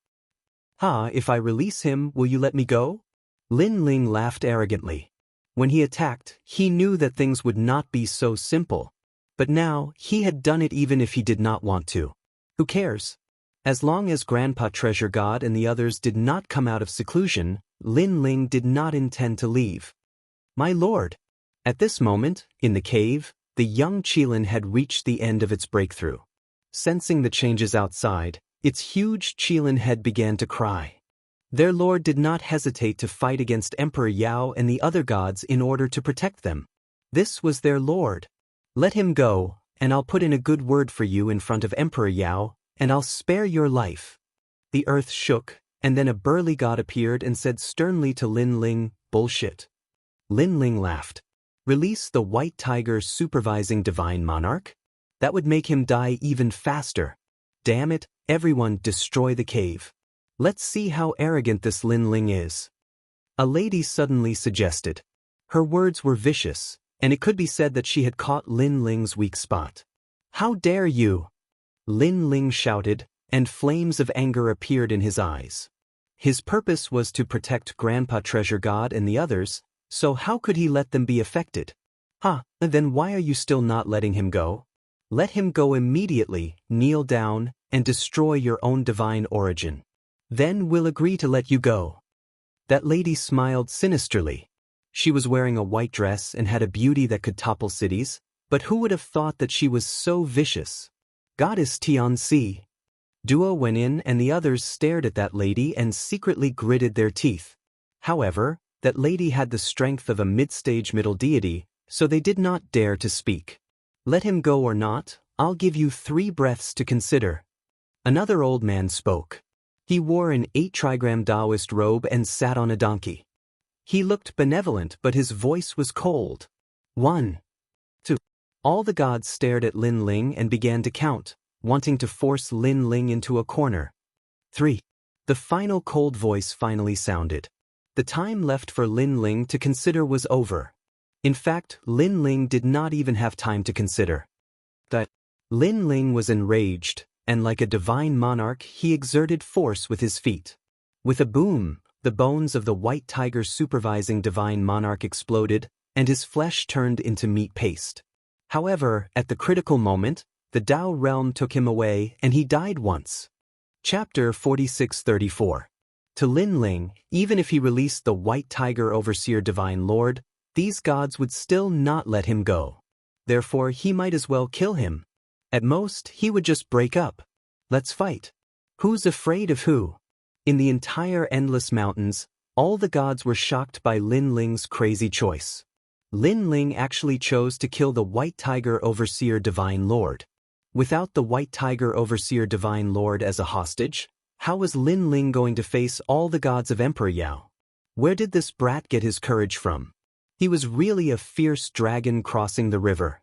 Speaker 1: If I release him, will you let me go? Lin Ling laughed arrogantly. When he attacked, he knew that things would not be so simple. But now, he had done it even if he did not want to. Who cares? As long as Grandpa Treasure God and the others did not come out of seclusion, Lin Ling did not intend to leave. My lord! At this moment, in the cave, the young Qilin had reached the end of its breakthrough. Sensing the changes outside, its huge Qilin head began to cry. Their lord did not hesitate to fight against Emperor Yao and the other gods in order to protect them. This was their lord. Let him go, and I'll put in a good word for you in front of Emperor Yao, and I'll spare your life. The earth shook, and then a burly god appeared and said sternly to Lin Ling, bullshit. Lin Ling laughed. Release the white tiger supervising divine monarch? That would make him die even faster. Damn it, everyone destroy the cave. Let's see how arrogant this Lin Ling is. A lady suddenly suggested. Her words were vicious, and it could be said that she had caught Lin Ling's weak spot. "How dare you!" Lin Ling shouted, and flames of anger appeared in his eyes. His purpose was to protect Grandpa Treasure God and the others, so how could he let them be affected? Then why are you still not letting him go? Let him go immediately, kneel down, and destroy your own divine origin. Then we'll agree to let you go. That lady smiled sinisterly. She was wearing a white dress and had a beauty that could topple cities, but who would have thought that she was so vicious? Goddess Tianxia. Duo went in and the others stared at that lady and secretly gritted their teeth. However, that lady had the strength of a mid-stage middle deity, so they did not dare to speak. Let him go or not, I'll give you 3 breaths to consider. Another old man spoke. He wore an 8-trigram Taoist robe and sat on a donkey. He looked benevolent, but his voice was cold. 1, 2. All the gods stared at Lin Ling and began to count, wanting to force Lin Ling into a corner. 3. The final cold voice finally sounded. The time left for Lin Ling to consider was over. In fact, Lin Ling did not even have time to consider. Lin Ling was enraged, and like a divine monarch he exerted force with his feet. With a boom, the bones of the white tiger supervising divine monarch exploded, and his flesh turned into meat paste. However, at the critical moment, the Tao realm took him away and he died once. Chapter 46-34. To Lin Ling, even if he released the white tiger overseer divine lord, these gods would still not let him go. Therefore he might as well kill him. At most, he would just break up. Let's fight. Who's afraid of who? In the entire Endless Mountains, all the gods were shocked by Lin Ling's crazy choice. Lin Ling actually chose to kill the white tiger overseer divine lord. Without the white tiger overseer divine lord as a hostage, how was Lin Ling going to face all the gods of Emperor Yao? Where did this brat get his courage from? He was really a fierce dragon crossing the river.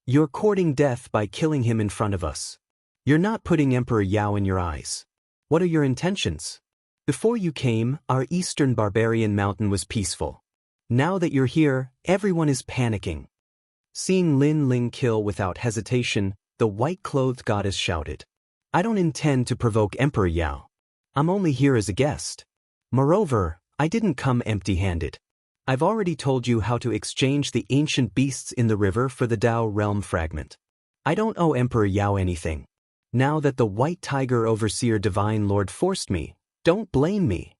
Speaker 1: You're courting death by killing him in front of us. You're not putting Emperor Yao in your eyes. What are your intentions? Before you came, our eastern barbarian mountain was peaceful. Now that you're here, everyone is panicking. Seeing Lin Ling kill without hesitation, the white-clothed goddess shouted, I don't intend to provoke Emperor Yao. I'm only here as a guest. Moreover, I didn't come empty-handed. I've already told you how to exchange the ancient beasts in the river for the Tao realm fragment. I don't owe Emperor Yao anything. Now that the white tiger overseer divine lord forced me, don't blame me.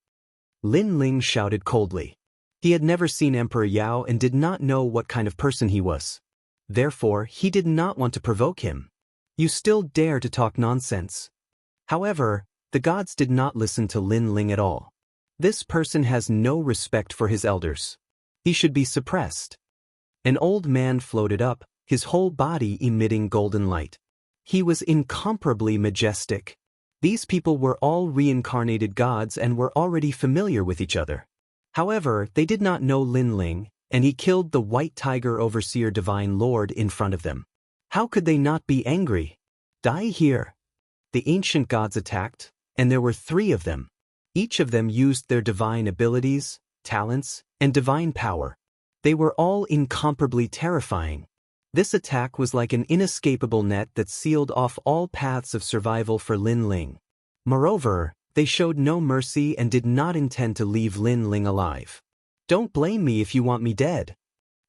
Speaker 1: Lin Ling shouted coldly. He had never seen Emperor Yao and did not know what kind of person he was. Therefore, he did not want to provoke him. You still dare to talk nonsense. However, the gods did not listen to Lin Ling at all. This person has no respect for his elders. He should be suppressed. An old man floated up, his whole body emitting golden light. He was incomparably majestic. These people were all reincarnated gods and were already familiar with each other. However, they did not know Lin Ling, and he killed the white tiger overseer divine lord in front of them. How could they not be angry? Die here. The ancient gods attacked, and there were 3 of them. Each of them used their divine abilities, talents, and divine power. They were all incomparably terrifying. This attack was like an inescapable net that sealed off all paths of survival for Lin Ling. Moreover, they showed no mercy and did not intend to leave Lin Ling alive. Don't blame me if you want me dead.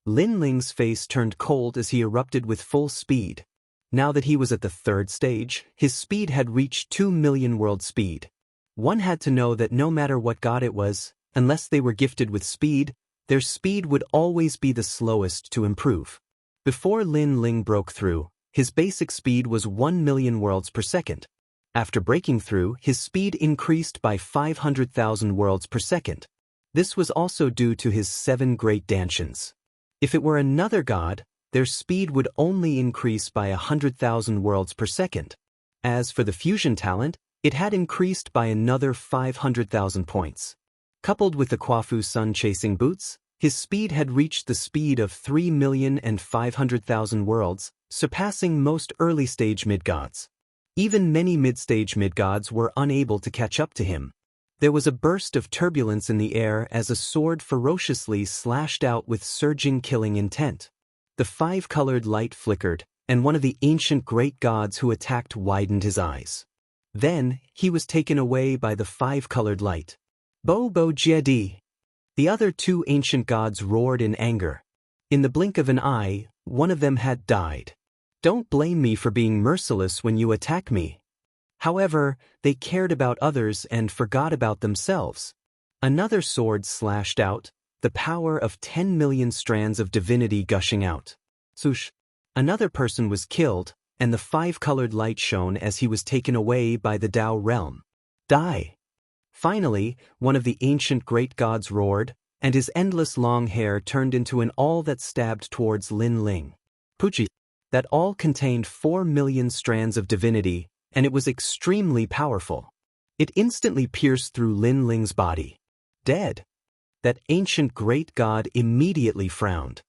Speaker 1: Lin Ling's face turned cold as he erupted with full speed. Now that he was at the 3rd stage, his speed had reached 2 million world speed. One had to know that no matter what god it was, unless they were gifted with speed, their speed would always be the slowest to improve. Before Lin Ling broke through, his basic speed was 1 million worlds per second. After breaking through, his speed increased by 500,000 worlds per second. This was also due to his 7 great dantians. If it were another god, their speed would only increase by 100,000 worlds per second. As for the fusion talent, it had increased by another 500,000 points. Coupled with the Quafu sun-chasing boots, his speed had reached the speed of 3,500,000 worlds, surpassing most early-stage mid-gods. Even many mid-stage mid-gods were unable to catch up to him. There was a burst of turbulence in the air as a sword ferociously slashed out with surging killing intent. The five-colored light flickered, and one of the ancient great gods who attacked widened his eyes. Then, he was taken away by the five-colored light. Bo Bo Jiedi! The other two ancient gods roared in anger. In the blink of an eye, one of them had died. Don't blame me for being merciless when you attack me. However, they cared about others and forgot about themselves. Another sword slashed out, the power of 10 million strands of divinity gushing out. Swoosh! Another person was killed, and the five-colored light shone as he was taken away by the Tao realm. Die! Finally, one of the ancient great gods roared, and his endless long hair turned into an awl that stabbed towards Lin Ling. Puchi! That awl contained 4 million strands of divinity, and it was extremely powerful. It instantly pierced through Lin Ling's body. Dead! That ancient great god immediately frowned.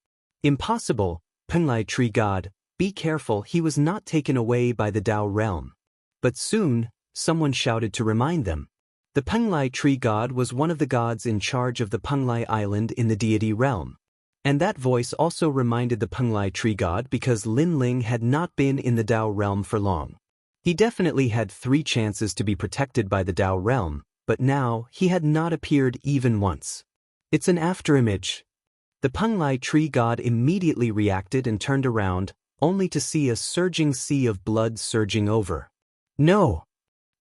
Speaker 1: Impossible, Penglai Tree God, be careful, he was not taken away by the Tao realm. But soon, someone shouted to remind them. The Penglai Tree God was one of the gods in charge of the Penglai Island in the deity realm. And that voice also reminded the Penglai Tree God because Lin Ling had not been in the Tao realm for long. He definitely had 3 chances to be protected by the Tao realm, but now he had not appeared even once. It's an afterimage. The Penglai Tree God immediately reacted and turned around, only to see a surging sea of blood surging over. No!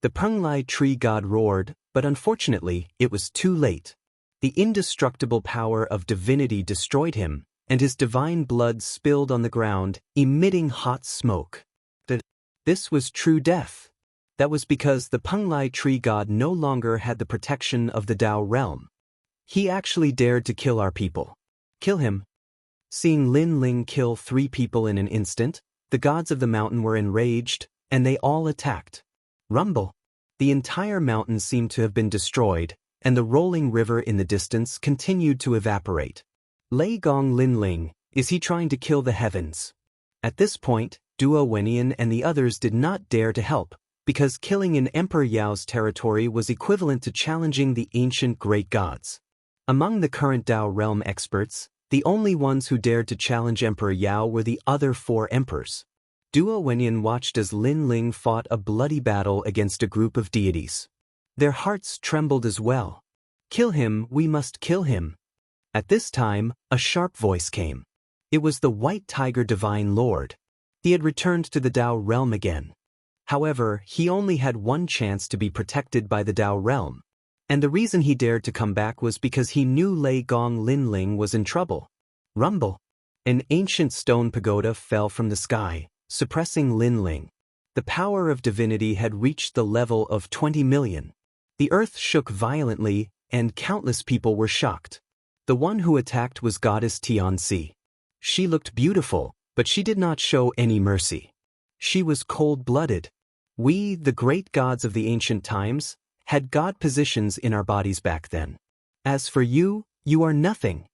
Speaker 1: The Penglai Tree God roared, but unfortunately, it was too late. The indestructible power of divinity destroyed him, and his divine blood spilled on the ground, emitting hot smoke. This was true death. That was because the Penglai Tree God no longer had the protection of the Tao realm. He actually dared to kill our people. Kill him. Seeing Lin Ling kill 3 people in an instant, the gods of the mountain were enraged, and they all attacked. Rumble! The entire mountain seemed to have been destroyed, and the rolling river in the distance continued to evaporate. Lei Gong Lin Ling, is he trying to kill the heavens? At this point, Duo Wenyan and the others did not dare to help, because killing in Emperor Yao's territory was equivalent to challenging the ancient great gods. Among the current Tao realm experts, the only ones who dared to challenge Emperor Yao were the other 4 emperors. Duo Wenyan watched as Lin Ling fought a bloody battle against a group of deities. Their hearts trembled as well. Kill him, we must kill him. At this time, a sharp voice came. It was the White Tiger Divine Lord. He had returned to the Tao realm again. However, he only had one chance to be protected by the Tao realm. And the reason he dared to come back was because he knew Lei Gong Lin Ling was in trouble. Rumble! An ancient stone pagoda fell from the sky, suppressing Lin Ling. The power of divinity had reached the level of 20 million. The earth shook violently, and countless people were shocked. The one who attacked was goddess Xianxia. She looked beautiful, but she did not show any mercy. She was cold-blooded. We, the great gods of the ancient times, had god positions in our bodies back then. As for you, you are nothing.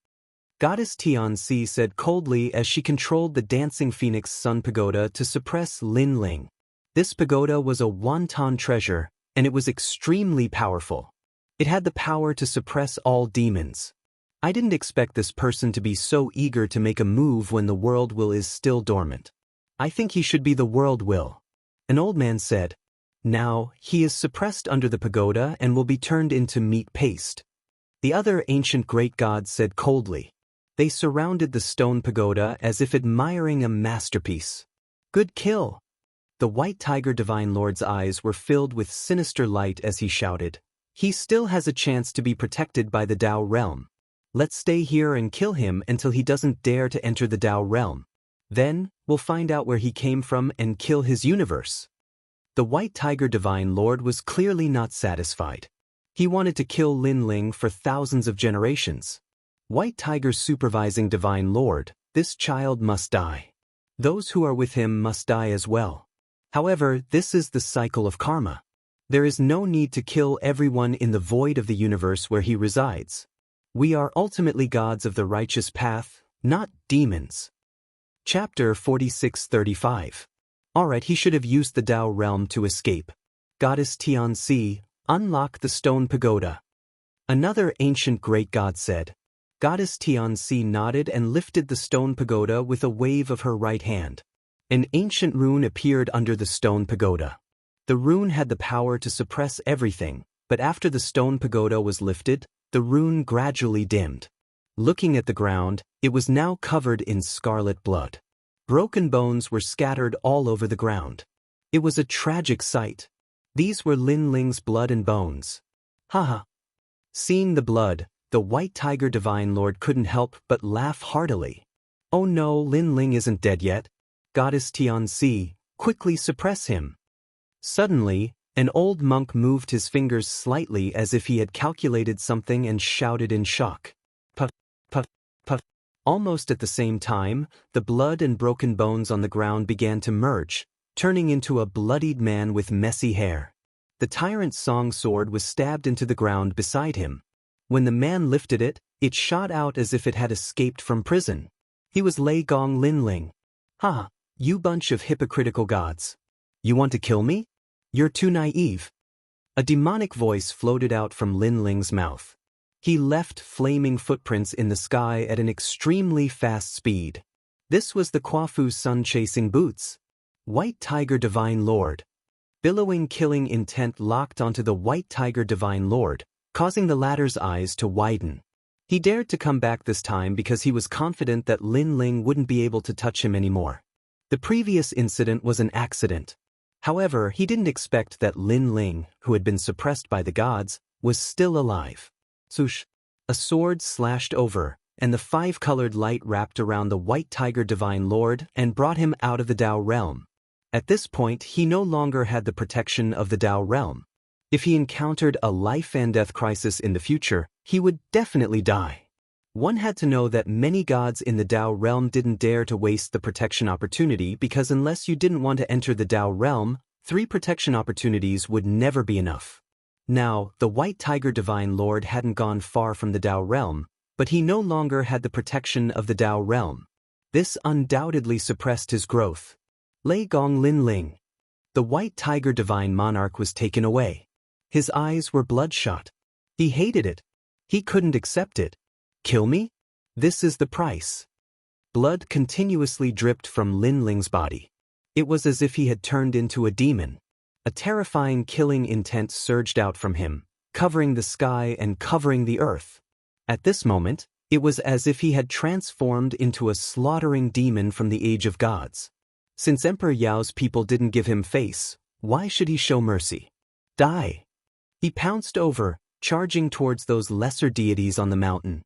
Speaker 1: Goddess Xianxia said coldly as she controlled the dancing phoenix sun pagoda to suppress Lin Ling. This pagoda was a wanton treasure, and it was extremely powerful. It had the power to suppress all demons. I didn't expect this person to be so eager to make a move when the world will is still dormant. I think he should be the world will. An old man said. Now, he is suppressed under the pagoda and will be turned into meat paste. The other ancient great gods said coldly. They surrounded the stone pagoda as if admiring a masterpiece. Good kill. The White Tiger Divine Lord's eyes were filled with sinister light as he shouted. He still has a chance to be protected by the Tao realm. Let's stay here and kill him until he doesn't dare to enter the Tao realm. Then, we'll find out where he came from and kill his universe. The White Tiger Divine Lord was clearly not satisfied. He wanted to kill Lin Ling for thousands of generations. White Tiger supervising Divine Lord, this child must die. Those who are with him must die as well. However, this is the cycle of karma. There is no need to kill everyone in the void of the universe where he resides. We are ultimately gods of the righteous path, not demons. Chapter 46:35. Alright, he should have used the Tao realm to escape. Goddess Xianxia, unlock the stone pagoda. Another ancient great god said. Goddess Xianxia nodded and lifted the stone pagoda with a wave of her right hand. An ancient rune appeared under the stone pagoda. The rune had the power to suppress everything, but after the stone pagoda was lifted, the rune gradually dimmed. Looking at the ground, it was now covered in scarlet blood. Broken bones were scattered all over the ground. It was a tragic sight. These were Lin Ling's blood and bones. Haha. Seeing the blood, the White Tiger Divine Lord couldn't help but laugh heartily. Oh no, Lin Ling isn't dead yet. Goddess Xianxia, quickly suppress him. Suddenly, an old monk moved his fingers slightly as if he had calculated something and shouted in shock. Puff, puff, puff. Almost at the same time, the blood and broken bones on the ground began to merge, turning into a bloodied man with messy hair. The tyrant's song sword was stabbed into the ground beside him. When the man lifted it, it shot out as if it had escaped from prison. He was Lei Gong Linling. Ha, you bunch of hypocritical gods. You want to kill me? You're too naive. A demonic voice floated out from Lin Ling's mouth. He left flaming footprints in the sky at an extremely fast speed. This was the Quafu's sun-chasing boots. White Tiger Divine Lord. Billowing killing intent locked onto the White Tiger Divine Lord, causing the latter's eyes to widen. He dared to come back this time because he was confident that Lin Ling wouldn't be able to touch him anymore. The previous incident was an accident. However, he didn't expect that Lin Ling, who had been suppressed by the gods, was still alive. Swoosh! A sword slashed over, and the five-colored light wrapped around the White Tiger Divine Lord and brought him out of the Tao realm. At this point, he no longer had the protection of the Tao realm. If he encountered a life-and-death crisis in the future, he would definitely die. One had to know that many gods in the Tao realm didn't dare to waste the protection opportunity because unless you didn't want to enter the Tao realm, 3 protection opportunities would never be enough. Now, the White Tiger Divine Lord hadn't gone far from the Tao realm, but he no longer had the protection of the Tao realm. This undoubtedly suppressed his growth. Lei Gong Lin Ling. The White Tiger Divine Monarch was taken away. His eyes were bloodshot. He hated it. He couldn't accept it. Kill me? This is the price. Blood continuously dripped from Lin Ling's body. It was as if he had turned into a demon. A terrifying killing intent surged out from him, covering the sky and covering the earth. At this moment, it was as if he had transformed into a slaughtering demon from the age of gods. Since Emperor Yao's people didn't give him face, why should he show mercy? Die! He pounced over, charging towards those lesser deities on the mountain.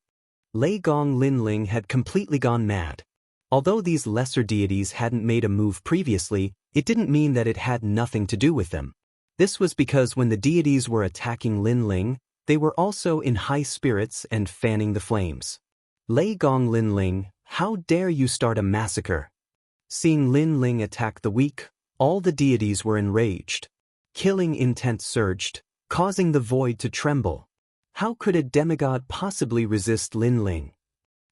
Speaker 1: Lei Gong Linling had completely gone mad. Although these lesser deities hadn't made a move previously, it didn't mean that it had nothing to do with them. This was because when the deities were attacking Linling, they were also in high spirits and fanning the flames. Lei Gong Linling, how dare you start a massacre? Seeing Linling attack the weak, all the deities were enraged. Killing intent surged, causing the void to tremble. How could a demigod possibly resist Linling?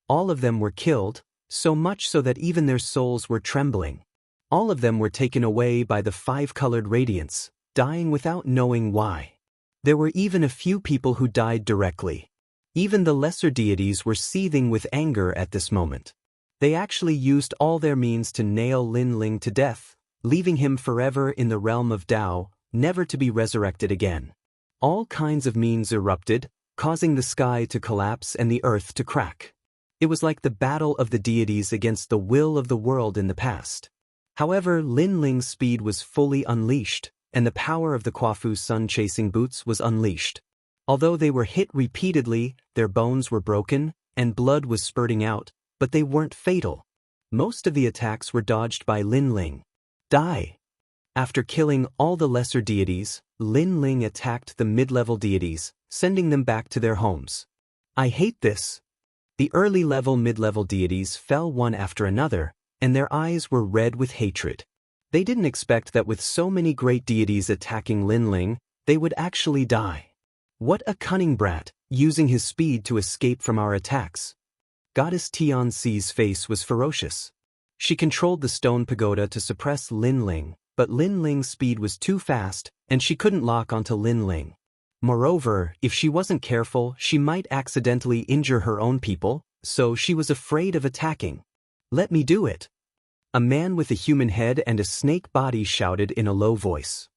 Speaker 1: All of them were killed, so much so that even their souls were trembling. All of them were taken away by the five-colored radiance, dying without knowing why. There were even a few people who died directly. Even the lesser deities were seething with anger at this moment. They actually used all their means to nail Linling to death, leaving him forever in the realm of Tao, never to be resurrected again. All kinds of means erupted, causing the sky to collapse and the earth to crack. It was like the battle of the deities against the will of the world in the past. However, Linling's speed was fully unleashed, and the power of the Quafu's sun-chasing boots was unleashed. Although they were hit repeatedly, their bones were broken, and blood was spurting out, but they weren't fatal. Most of the attacks were dodged by Linling. Die! After killing all the lesser deities, Linling attacked the mid-level deities, sending them back to their homes. I hate this. The early-level mid-level deities fell one after another, and their eyes were red with hatred. They didn't expect that with so many great deities attacking Linling, they would actually die. What a cunning brat, using his speed to escape from our attacks. Goddess Xianxia's face was ferocious. She controlled the stone pagoda to suppress Linling, but Linling's speed was too fast, and she couldn't lock onto Linling. Moreover, if she wasn't careful, she might accidentally injure her own people, so she was afraid of attacking. "Let me do it." A man with a human head and a snake body shouted in a low voice.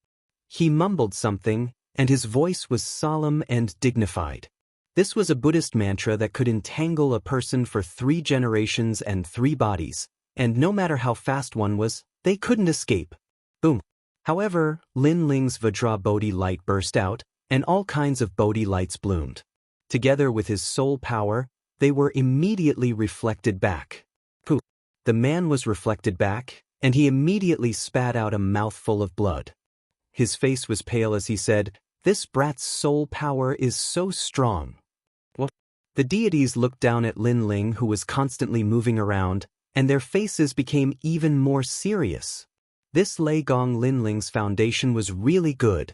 Speaker 1: He mumbled something, and his voice was solemn and dignified. This was a Buddhist mantra that could entangle a person for 3 generations and 3 bodies, and no matter how fast one was, they couldn't escape. Boom. However, Lin Ling's Vajra Bodhi light burst out, and all kinds of Bodhi lights bloomed. Together with his soul power, they were immediately reflected back. Pooh. The man was reflected back, and he immediately spat out a mouthful of blood. His face was pale as he said, "This brat's soul power is so strong." What? The deities looked down at Lin Ling, who was constantly moving around, and their faces became even more serious. This Lei Gong Lin Ling's foundation was really good.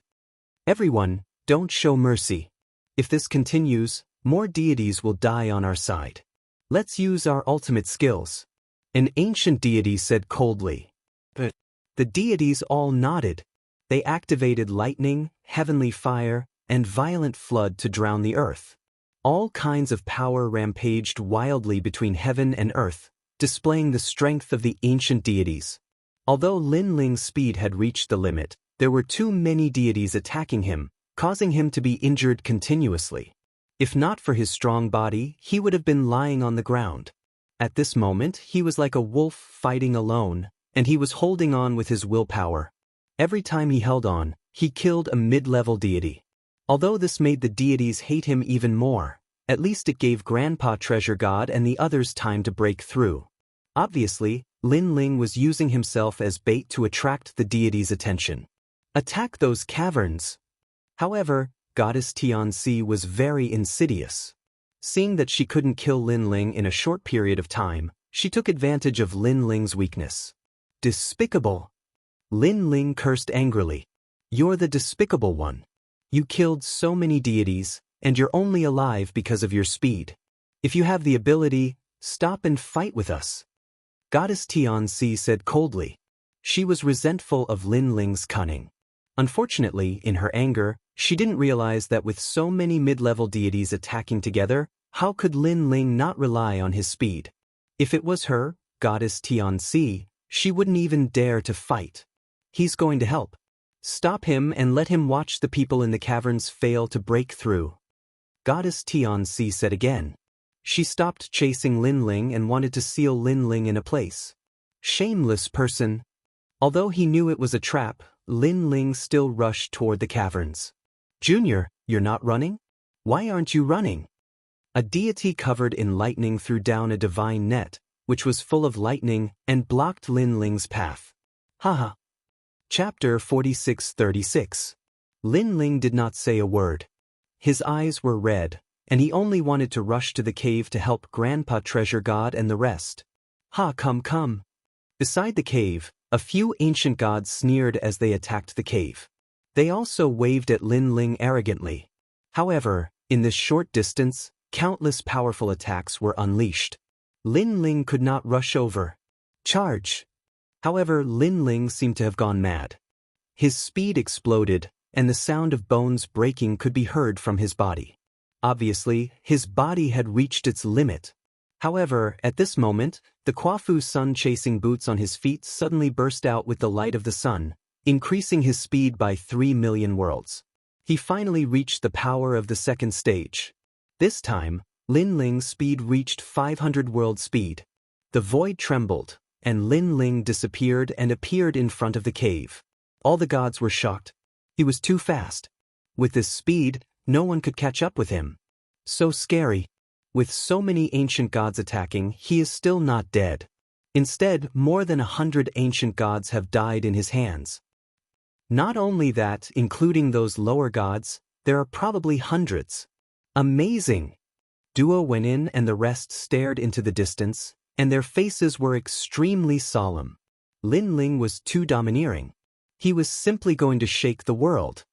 Speaker 1: "Everyone, don't show mercy. If this continues, more deities will die on our side. Let's use our ultimate skills," an ancient deity said coldly. But the deities all nodded. They activated lightning, heavenly fire, and violent flood to drown the earth. All kinds of power rampaged wildly between heaven and earth, displaying the strength of the ancient deities. Although Lin Ling's speed had reached the limit, there were too many deities attacking him, causing him to be injured continuously. If not for his strong body, he would have been lying on the ground. At this moment, he was like a wolf fighting alone, and he was holding on with his willpower. Every time he held on, he killed a mid-level deity. Although this made the deities hate him even more, at least it gave Grandpa Treasure God and the others time to break through. Obviously, Lin Ling was using himself as bait to attract the deities' attention. "Attack those caverns." However, Goddess Xianxia was very insidious. Seeing that she couldn't kill Lin Ling in a short period of time, she took advantage of Lin Ling's weakness. "Despicable!" Lin Ling cursed angrily. "You're the despicable one. You killed so many deities, and you're only alive because of your speed. If you have the ability, stop and fight with us." Goddess Xianxia said coldly. She was resentful of Lin Ling's cunning. Unfortunately, in her anger, she didn't realize that with so many mid-level deities attacking together, how could Lin Ling not rely on his speed? If it was her, Goddess Xianxia, she wouldn't even dare to fight. "He's going to help. Stop him and let him watch the people in the caverns fail to break through," Goddess Xianxia said again. She stopped chasing Lin Ling and wanted to seal Lin Ling in a place. Shameless person. Although he knew it was a trap, Lin Ling still rushed toward the caverns. "Junior, you're not running? Why aren't you running?" A deity covered in lightning threw down a divine net, which was full of lightning, and blocked Lin Ling's path. Haha. Chapter 46:36. Lin Ling did not say a word. His eyes were red, and he only wanted to rush to the cave to help Grandpa Treasure God and the rest. Come. Beside the cave, a few ancient gods sneered as they attacked the cave. They also waved at Lin Ling arrogantly. However, in this short distance, countless powerful attacks were unleashed. Lin Ling could not rush over. Charge! However, Lin Ling seemed to have gone mad. His speed exploded, and the sound of bones breaking could be heard from his body. Obviously, his body had reached its limit. However, at this moment, the Quafu sun-chasing boots on his feet suddenly burst out with the light of the sun, increasing his speed by 3 million worlds. He finally reached the power of the second stage. This time, Lin Ling's speed reached 500 world speed. The void trembled, and Lin Ling disappeared and appeared in front of the cave. All the gods were shocked. He was too fast. With this speed, no one could catch up with him. So scary. With so many ancient gods attacking, he is still not dead. Instead, more than 100 ancient gods have died in his hands. Not only that, including those lower gods, there are probably hundreds. Amazing! Duo went in and the rest stared into the distance, and their faces were extremely solemn. Lin Ling was too domineering. He was simply going to shake the world.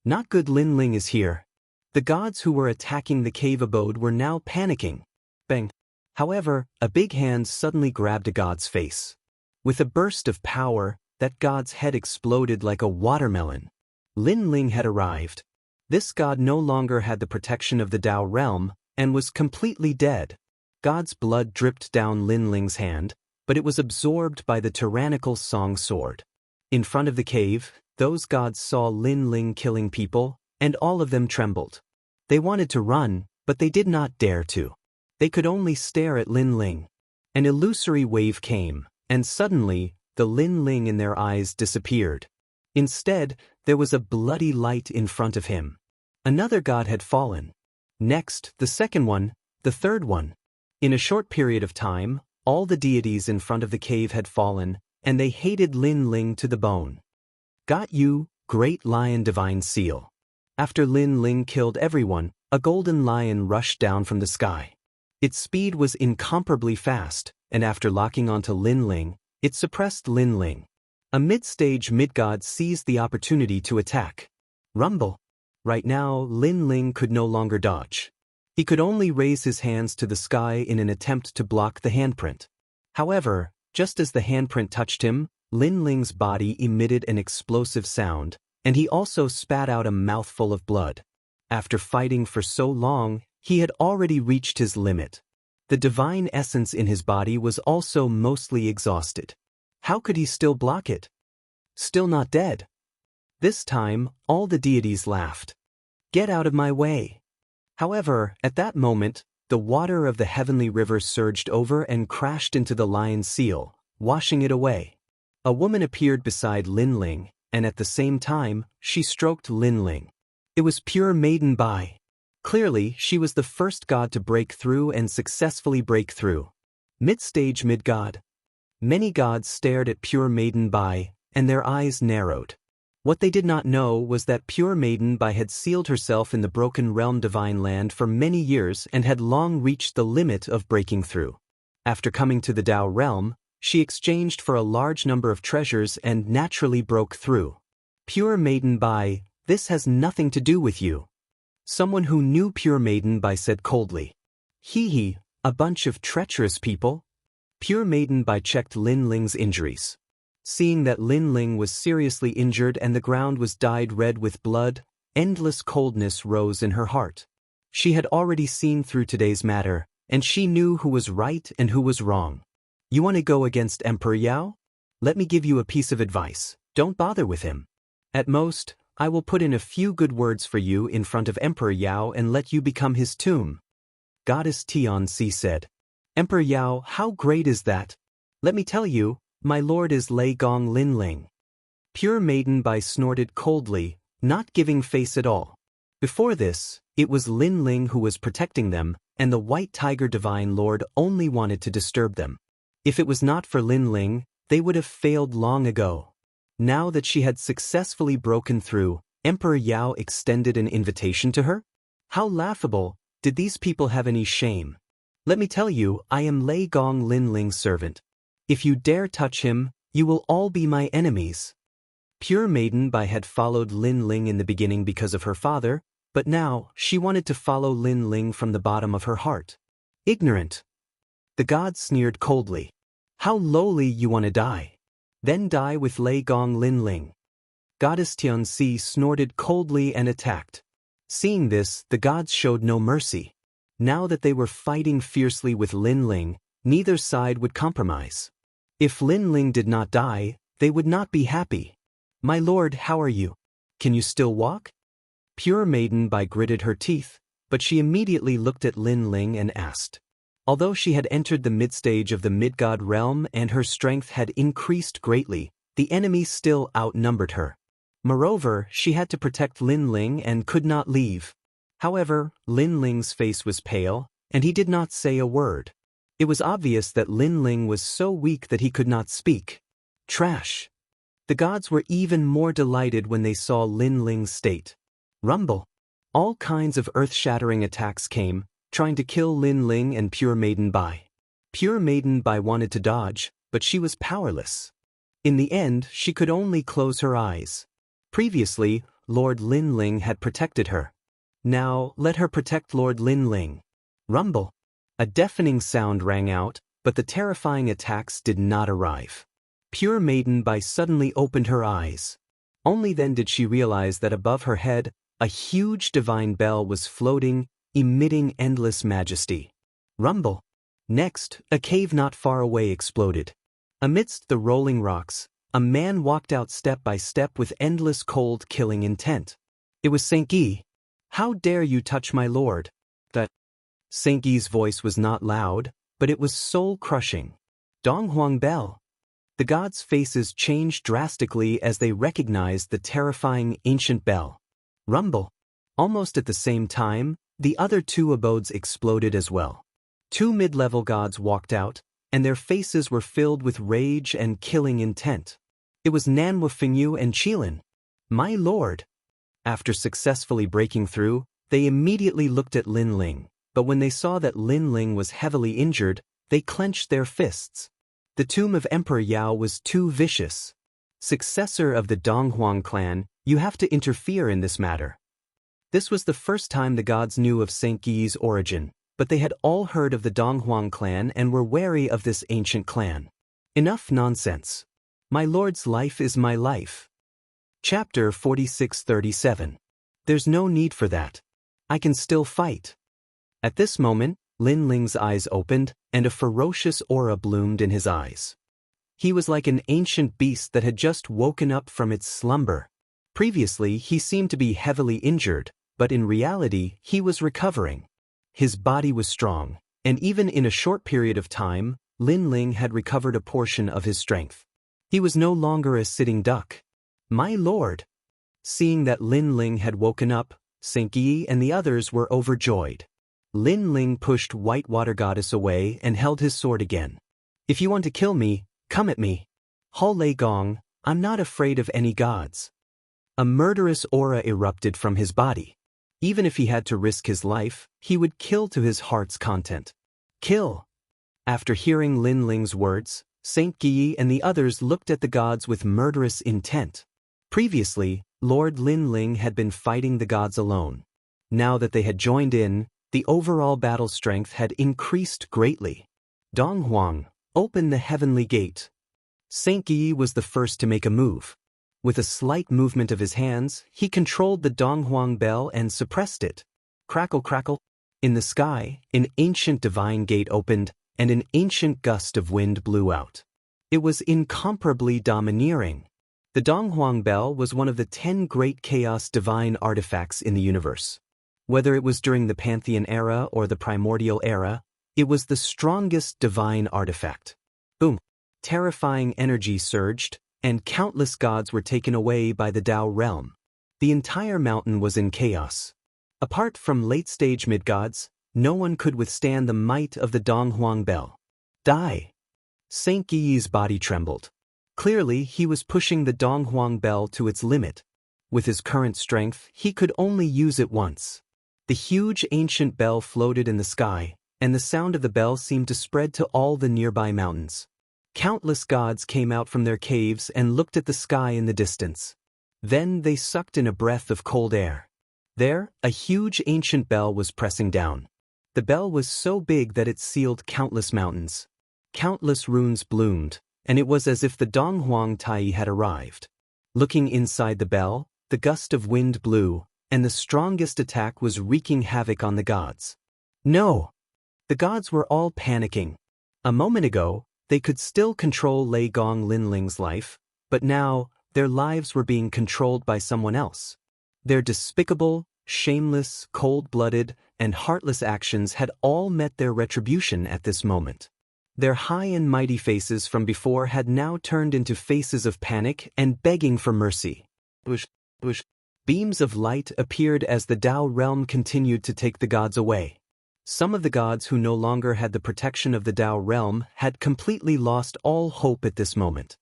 Speaker 1: Not good. Lin Ling is here. The gods who were attacking the cave abode were now panicking. Bang! However, a big hand suddenly grabbed a god's face. With a burst of power, that god's head exploded like a watermelon. Lin Ling had arrived. This god no longer had the protection of the Tao realm and was completely dead. God's blood dripped down Lin Ling's hand, but it was absorbed by the tyrannical Song sword. In front of the cave, those gods saw Lin Ling killing people, and all of them trembled. They wanted to run, but they did not dare to. They could only stare at Lin Ling. An illusory wave came, and suddenly, the Lin Ling in their eyes disappeared. Instead, there was a bloody light in front of him. Another god had fallen. Next, the second one, the third one. In a short period of time, all the deities in front of the cave had fallen, and they hated Lin Ling to the bone. Got you, Great Lion Divine Seal. After Lin Ling killed everyone, a golden lion rushed down from the sky. Its speed was incomparably fast, and after locking onto Lin Ling, it suppressed Lin Ling. A mid-stage mid-god seized the opportunity to attack. Rumble. Right now, Lin Ling could no longer dodge. He could only raise his hands to the sky in an attempt to block the handprint. However, just as the handprint touched him, Lin Ling's body emitted an explosive sound, and he also spat out a mouthful of blood. After fighting for so long, he had already reached his limit. The divine essence in his body was also mostly exhausted. How could he still block it? Still not dead. This time, all the deities laughed. Get out of my way. However, at that moment, the water of the heavenly river surged over and crashed into the lion's seal, washing it away. A woman appeared beside Lin Ling, and at the same time, she stroked Lin Ling. It was pure maiden Bai. Clearly, she was the first god to break through and successfully break through. Mid-stage mid-god. Many gods stared at pure maiden Bai, and their eyes narrowed. What they did not know was that pure maiden Bai had sealed herself in the broken realm divine land for many years and had long reached the limit of breaking through. After coming to the Tao realm, she exchanged for a large number of treasures and naturally broke through. Pure maiden Bai, this has nothing to do with you. Someone who knew pure maiden Bai said coldly. Hee, a bunch of treacherous people. Pure maiden Bai checked Lin Ling's injuries. Seeing that Lin Ling was seriously injured and the ground was dyed red with blood, endless coldness rose in her heart. She had already seen through today's matter, and she knew who was right and who was wrong. You want to go against Emperor Yao? Let me give you a piece of advice. Don't bother with him. At most, I will put in a few good words for you in front of Emperor Yao and let you become his tomb. Goddess Xianxia said. Emperor Yao, how great is that? Let me tell you, my lord is Lei Gong Lin Ling. Pure maiden Bai snorted coldly, not giving face at all. Before this, it was Lin Ling who was protecting them, and the White Tiger Divine Lord only wanted to disturb them. If it was not for Lin Ling, they would have failed long ago. Now that she had successfully broken through, Emperor Yao extended an invitation to her? How laughable! Did these people have any shame? Let me tell you, I am Lei Gong Lin Ling's servant. If you dare touch him, you will all be my enemies. Pure maiden Bai had followed Lin Ling in the beginning because of her father, but now she wanted to follow Lin Ling from the bottom of her heart. Ignorant. The god sneered coldly. How lowly you want to die. Then die with Lei Gong Lin Ling. Goddess Xianxia snorted coldly and attacked. Seeing this, the gods showed no mercy. Now that they were fighting fiercely with Lin Ling, neither side would compromise. If Lin Ling did not die, they would not be happy. My lord, how are you? Can you still walk? Pure maiden Bai gritted her teeth, but she immediately looked at Lin Ling and asked. Although she had entered the mid-stage of the mid-god realm and her strength had increased greatly, the enemy still outnumbered her. Moreover, she had to protect Lin Ling and could not leave. However, Lin Ling's face was pale, and he did not say a word. It was obvious that Lin Ling was so weak that he could not speak. Trash. The gods were even more delighted when they saw Lin Ling's state. Rumble. All kinds of earth-shattering attacks came, trying to kill Lin Ling and Pure Maiden Bai. Pure Maiden Bai wanted to dodge, but she was powerless. In the end, she could only close her eyes. Previously, Lord Lin Ling had protected her. Now, let her protect Lord Lin Ling. Rumble. A deafening sound rang out, but the terrifying attacks did not arrive. Pure Maiden Bai suddenly opened her eyes. Only then did she realize that above her head, A huge divine bell was floating, emitting endless majesty. Rumble. Next, a cave not far away exploded. Amidst the rolling rocks, a man walked out step by step with endless cold killing intent. It was Xianxia. "How dare you touch my lord?" That Xianxia's voice was not loud, but it was soul-crushing. Donghuang Bell. The gods' faces changed drastically as they recognized the terrifying ancient bell. Rumble. Almost at the same time, the other two abodes exploded as well. Two mid-level gods walked out, and their faces were filled with rage and killing intent. It was Nanhua Fengyu and Qilin. "My lord." After successfully breaking through, they immediately looked at Lin Ling, but when they saw that Lin Ling was heavily injured, they clenched their fists. The tomb of Emperor Yao was too vicious. "Successor of the Donghuang clan, you have to interfere in this matter." This was the first time the gods knew of Xianxia's origin, but they had all heard of the Donghuang clan and were wary of this ancient clan. Enough nonsense. My lord's life is my life. Chapter 46-37. There's no need for that. I can still fight. At this moment, Lin Ling's eyes opened, and a ferocious aura bloomed in his eyes. He was like an ancient beast that had just woken up from its slumber. Previously, he seemed to be heavily injured, but in reality, he was recovering. His body was strong, and even in a short period of time, Lin Ling had recovered a portion of his strength. He was no longer a sitting duck. "My lord." Seeing that Lin Ling had woken up, Xianxia and the others were overjoyed. Lin Ling pushed White Water Goddess away and held his sword again. "If you want to kill me, come at me. Hao Lei Gong, I'm not afraid of any gods." A murderous aura erupted from his body. Even if he had to risk his life, he would kill to his heart's content. "Kill." After hearing Lin Ling's words, Xianxia and the others looked at the gods with murderous intent. Previously, Lord Lin Ling had been fighting the gods alone. Now that they had joined in, the overall battle strength had increased greatly. "Donghuang, open the heavenly gate." Xianxia was the first to make a move. With a slight movement of his hands, he controlled the Donghuang bell and suppressed it. Crackle crackle. In the sky, an ancient divine gate opened, and an ancient gust of wind blew out. It was incomparably domineering. The Donghuang bell was one of the 10 great chaos divine artifacts in the universe. Whether it was during the Pantheon era or the Primordial era, it was the strongest divine artifact. Boom! Terrifying energy surged, and countless gods were taken away by the Tao realm. The entire mountain was in chaos. Apart from late-stage mid-gods, no one could withstand the might of the Donghuang bell. "Die!" Xianxia's body trembled. Clearly, he was pushing the Donghuang bell to its limit. With his current strength, he could only use it once. The huge ancient bell floated in the sky, and the sound of the bell seemed to spread to all the nearby mountains. Countless gods came out from their caves and looked at the sky in the distance. Then they sucked in a breath of cold air. There, a huge ancient bell was pressing down. The bell was so big that it sealed countless mountains. Countless runes bloomed, and it was as if the Donghuang Tai had arrived. Looking inside the bell, the gust of wind blew, and the strongest attack was wreaking havoc on the gods. No! The gods were all panicking. A moment ago, they could still control Lei Gong Lin Ling's life, but now, their lives were being controlled by someone else. Their despicable, shameless, cold-blooded, and heartless actions had all met their retribution at this moment. Their high and mighty faces from before had now turned into faces of panic and begging for mercy. Bush. Beams of light appeared as the Tao realm continued to take the gods away. Some of the gods who no longer had the protection of the Tao realm had completely lost all hope at this moment.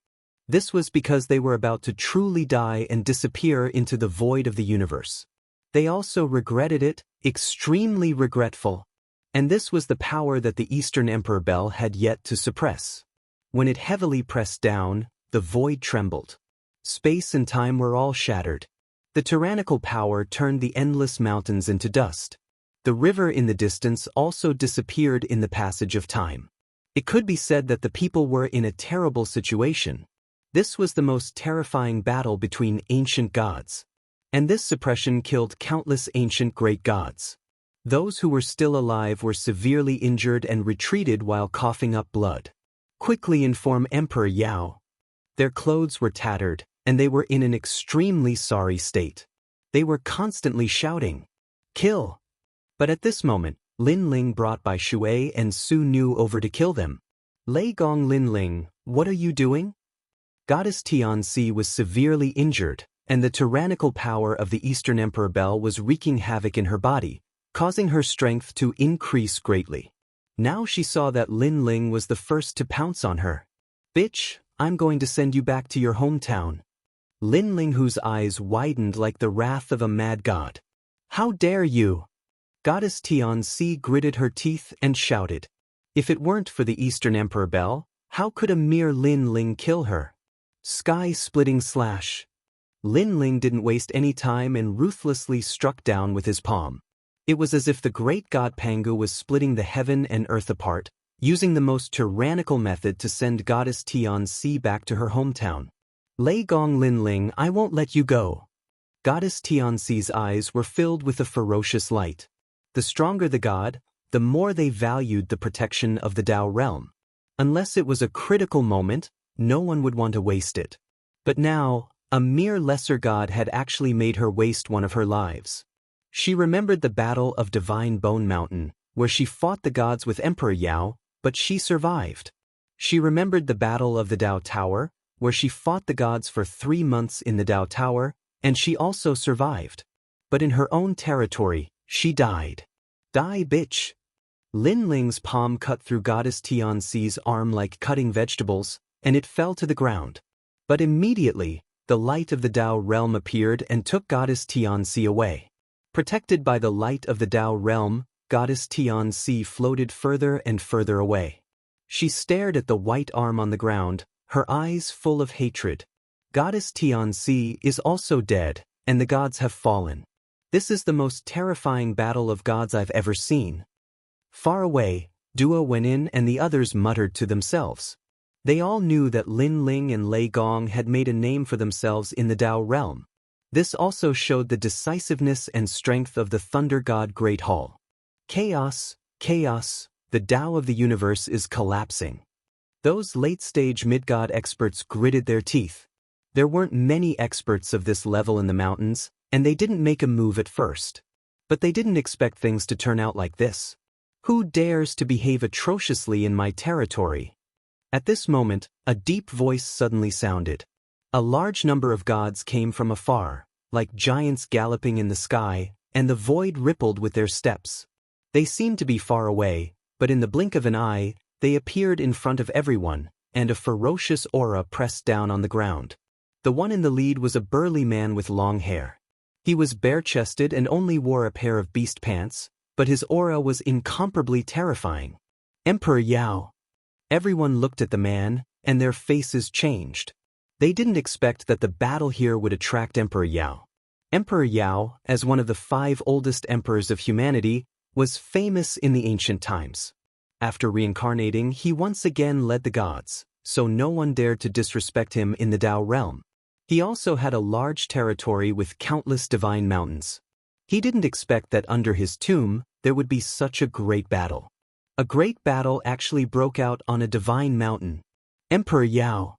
Speaker 1: This was because they were about to truly die and disappear into the void of the universe. They also regretted it, extremely regretful. And this was the power that the Eastern Emperor Bell had yet to suppress. When it heavily pressed down, the void trembled. Space and time were all shattered. The tyrannical power turned the endless mountains into dust. The river in the distance also disappeared in the passage of time. It could be said that the people were in a terrible situation. This was the most terrifying battle between ancient gods. And this suppression killed countless ancient great gods. Those who were still alive were severely injured and retreated while coughing up blood. Quickly inform Emperor Yao. Their clothes were tattered, and they were in an extremely sorry state. They were constantly shouting, "Kill!" But at this moment, Lin Ling brought by Shui and Su Nu over to kill them. Lei Gong Lin Ling, what are you doing? Goddess Xianxia was severely injured, and the tyrannical power of the Eastern Emperor Bel was wreaking havoc in her body, causing her strength to increase greatly. Now she saw that Lin Ling was the first to pounce on her. "Bitch, I'm going to send you back to your hometown." Lin Ling, whose eyes widened like the wrath of a mad god. "How dare you!" Goddess Xianxia gritted her teeth and shouted. If it weren't for the Eastern Emperor Bel, how could a mere Lin Ling kill her? Sky-splitting slash. Lin Ling didn't waste any time and ruthlessly struck down with his palm. It was as if the great god Pangu was splitting the heaven and earth apart, using the most tyrannical method to send Goddess Xianxia back to her hometown. Lei Gong Lin Ling, I won't let you go. Goddess Xianxia's eyes were filled with a ferocious light. The stronger the god, the more they valued the protection of the Tao realm. Unless it was a critical moment, no one would want to waste it. But now, a mere lesser god had actually made her waste one of her lives. She remembered the Battle of Divine Bone Mountain, where she fought the gods with Emperor Yao, but she survived. She remembered the Battle of the Tao Tower, where she fought the gods for 3 months in the Tao Tower, and she also survived. But in her own territory, she died. Die, bitch. Lin Ling's palm cut through Goddess Xianxia's arm like cutting vegetables, and it fell to the ground. But immediately, the light of the Tao realm appeared and took Goddess Xianxia away. Protected by the light of the Tao realm, Goddess Xianxia floated further and further away. She stared at the white arm on the ground, her eyes full of hatred. Goddess Xianxia is also dead, and the gods have fallen. This is the most terrifying battle of gods I've ever seen. Far away, Duo went in and the others muttered to themselves. They all knew that Lin Ling and Lei Gong had made a name for themselves in the Tao realm. This also showed the decisiveness and strength of the Thunder God Great Hall. Chaos, chaos, the Tao of the universe is collapsing. Those late-stage mid-god experts gritted their teeth. There weren't many experts of this level in the mountains, and they didn't make a move at first. But they didn't expect things to turn out like this. Who dares to behave atrociously in my territory? At this moment, a deep voice suddenly sounded. A large number of gods came from afar, like giants galloping in the sky, and the void rippled with their steps. They seemed to be far away, but in the blink of an eye, they appeared in front of everyone, and a ferocious aura pressed down on the ground. The one in the lead was a burly man with long hair. He was bare-chested and only wore a pair of beast pants, but his aura was incomparably terrifying. Emperor Yao. Everyone looked at the man, and their faces changed. They didn't expect that the battle here would attract Emperor Yao. Emperor Yao, as one of the 5 oldest emperors of humanity, was famous in the ancient times. After reincarnating, he once again led the gods, so no one dared to disrespect him in the Tao realm. He also had a large territory with countless divine mountains. He didn't expect that under his tomb, there would be such a great battle. A great battle actually broke out on a divine mountain. Emperor Yao.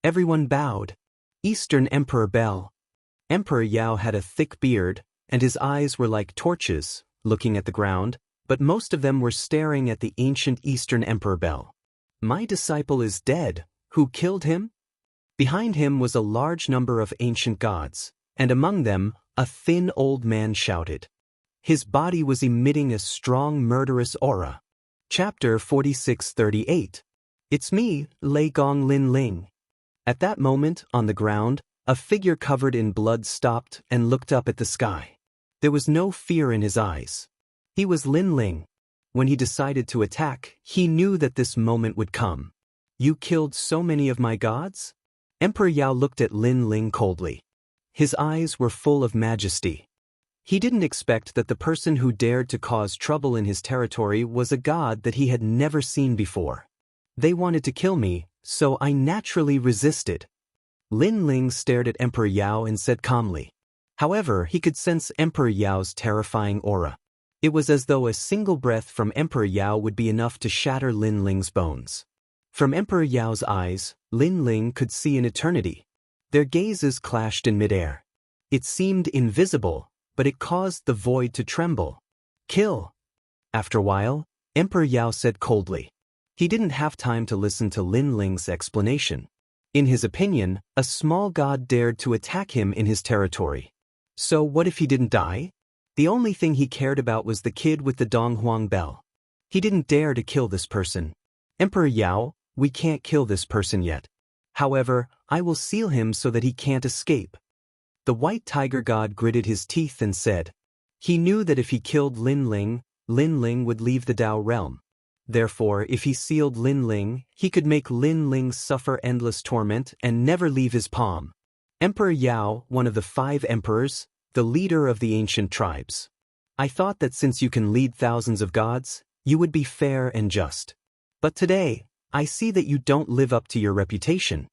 Speaker 1: Everyone bowed. Eastern Emperor Bel. Emperor Yao had a thick beard, and his eyes were like torches, looking at the ground, but most of them were staring at the ancient Eastern Emperor Bel. My disciple is dead. Who killed him? Behind him was a large number of ancient gods, and among them, a thin old man shouted. His body was emitting a strong murderous aura. Chapter 46:38. It's me, Lei Gong Lin Ling. At that moment, on the ground, a figure covered in blood stopped and looked up at the sky. There was no fear in his eyes. He was Lin Ling. When he decided to attack, he knew that this moment would come. You killed so many of my gods? Emperor Yao looked at Lin Ling coldly. His eyes were full of majesty. He didn't expect that the person who dared to cause trouble in his territory was a god that he had never seen before. They wanted to kill me, so I naturally resisted. Lin Ling stared at Emperor Yao and said calmly, However, he could sense Emperor Yao's terrifying aura. It was as though a single breath from Emperor Yao would be enough to shatter Lin Ling's bones. From Emperor Yao's eyes, Lin Ling could see an eternity. Their gazes clashed in midair. It seemed invisible, but it caused the void to tremble. Kill! After a while, Emperor Yao said coldly. He didn't have time to listen to Lin Ling's explanation. In his opinion, a small god dared to attack him in his territory. So what if he didn't die? The only thing he cared about was the kid with the Donghuang bell. He didn't dare to kill this person. Emperor Yao, we can't kill this person yet. However, I will seal him so that he can't escape. The white tiger god gritted his teeth and said. He knew that if he killed Lin Ling would leave the Dao realm. Therefore, if he sealed Lin Ling, he could make Lin Ling suffer endless torment and never leave his palm. Emperor Yao, one of the 5 emperors, the leader of the ancient tribes. I thought that since you can lead thousands of gods, you would be fair and just. But today, I see that you don't live up to your reputation.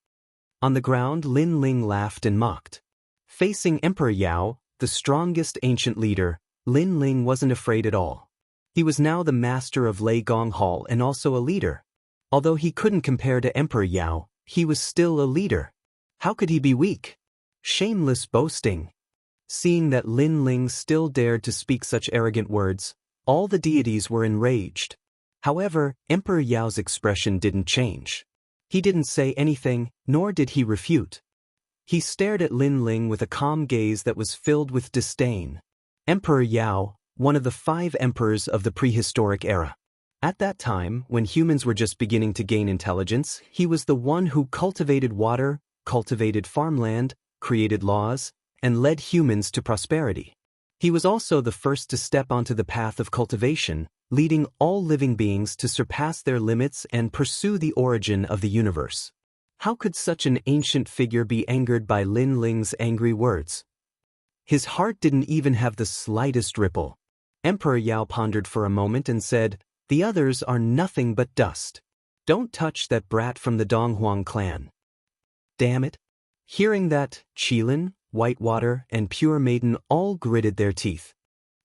Speaker 1: On the ground, Lin Ling laughed and mocked. Facing Emperor Yao, the strongest ancient leader, Lin Ling wasn't afraid at all. He was now the master of Lei Gong Hall and also a leader. Although he couldn't compare to Emperor Yao, he was still a leader. How could he be weak? Shameless boasting. Seeing that Lin Ling still dared to speak such arrogant words, all the deities were enraged. However, Emperor Yao's expression didn't change. He didn't say anything, nor did he refute. He stared at Lin Ling with a calm gaze that was filled with disdain. Emperor Yao, one of the 5 emperors of the prehistoric era. At that time, when humans were just beginning to gain intelligence, he was the one who cultivated water, cultivated farmland, created laws, and led humans to prosperity. He was also the first to step onto the path of cultivation, leading all living beings to surpass their limits and pursue the origin of the universe. How could such an ancient figure be angered by Lin Ling's angry words? His heart didn't even have the slightest ripple. Emperor Yao pondered for a moment and said, "The others are nothing but dust. Don't touch that brat from the Donghuang clan." Damn it. Hearing that, Qilin, Whitewater, and Pure Maiden all gritted their teeth.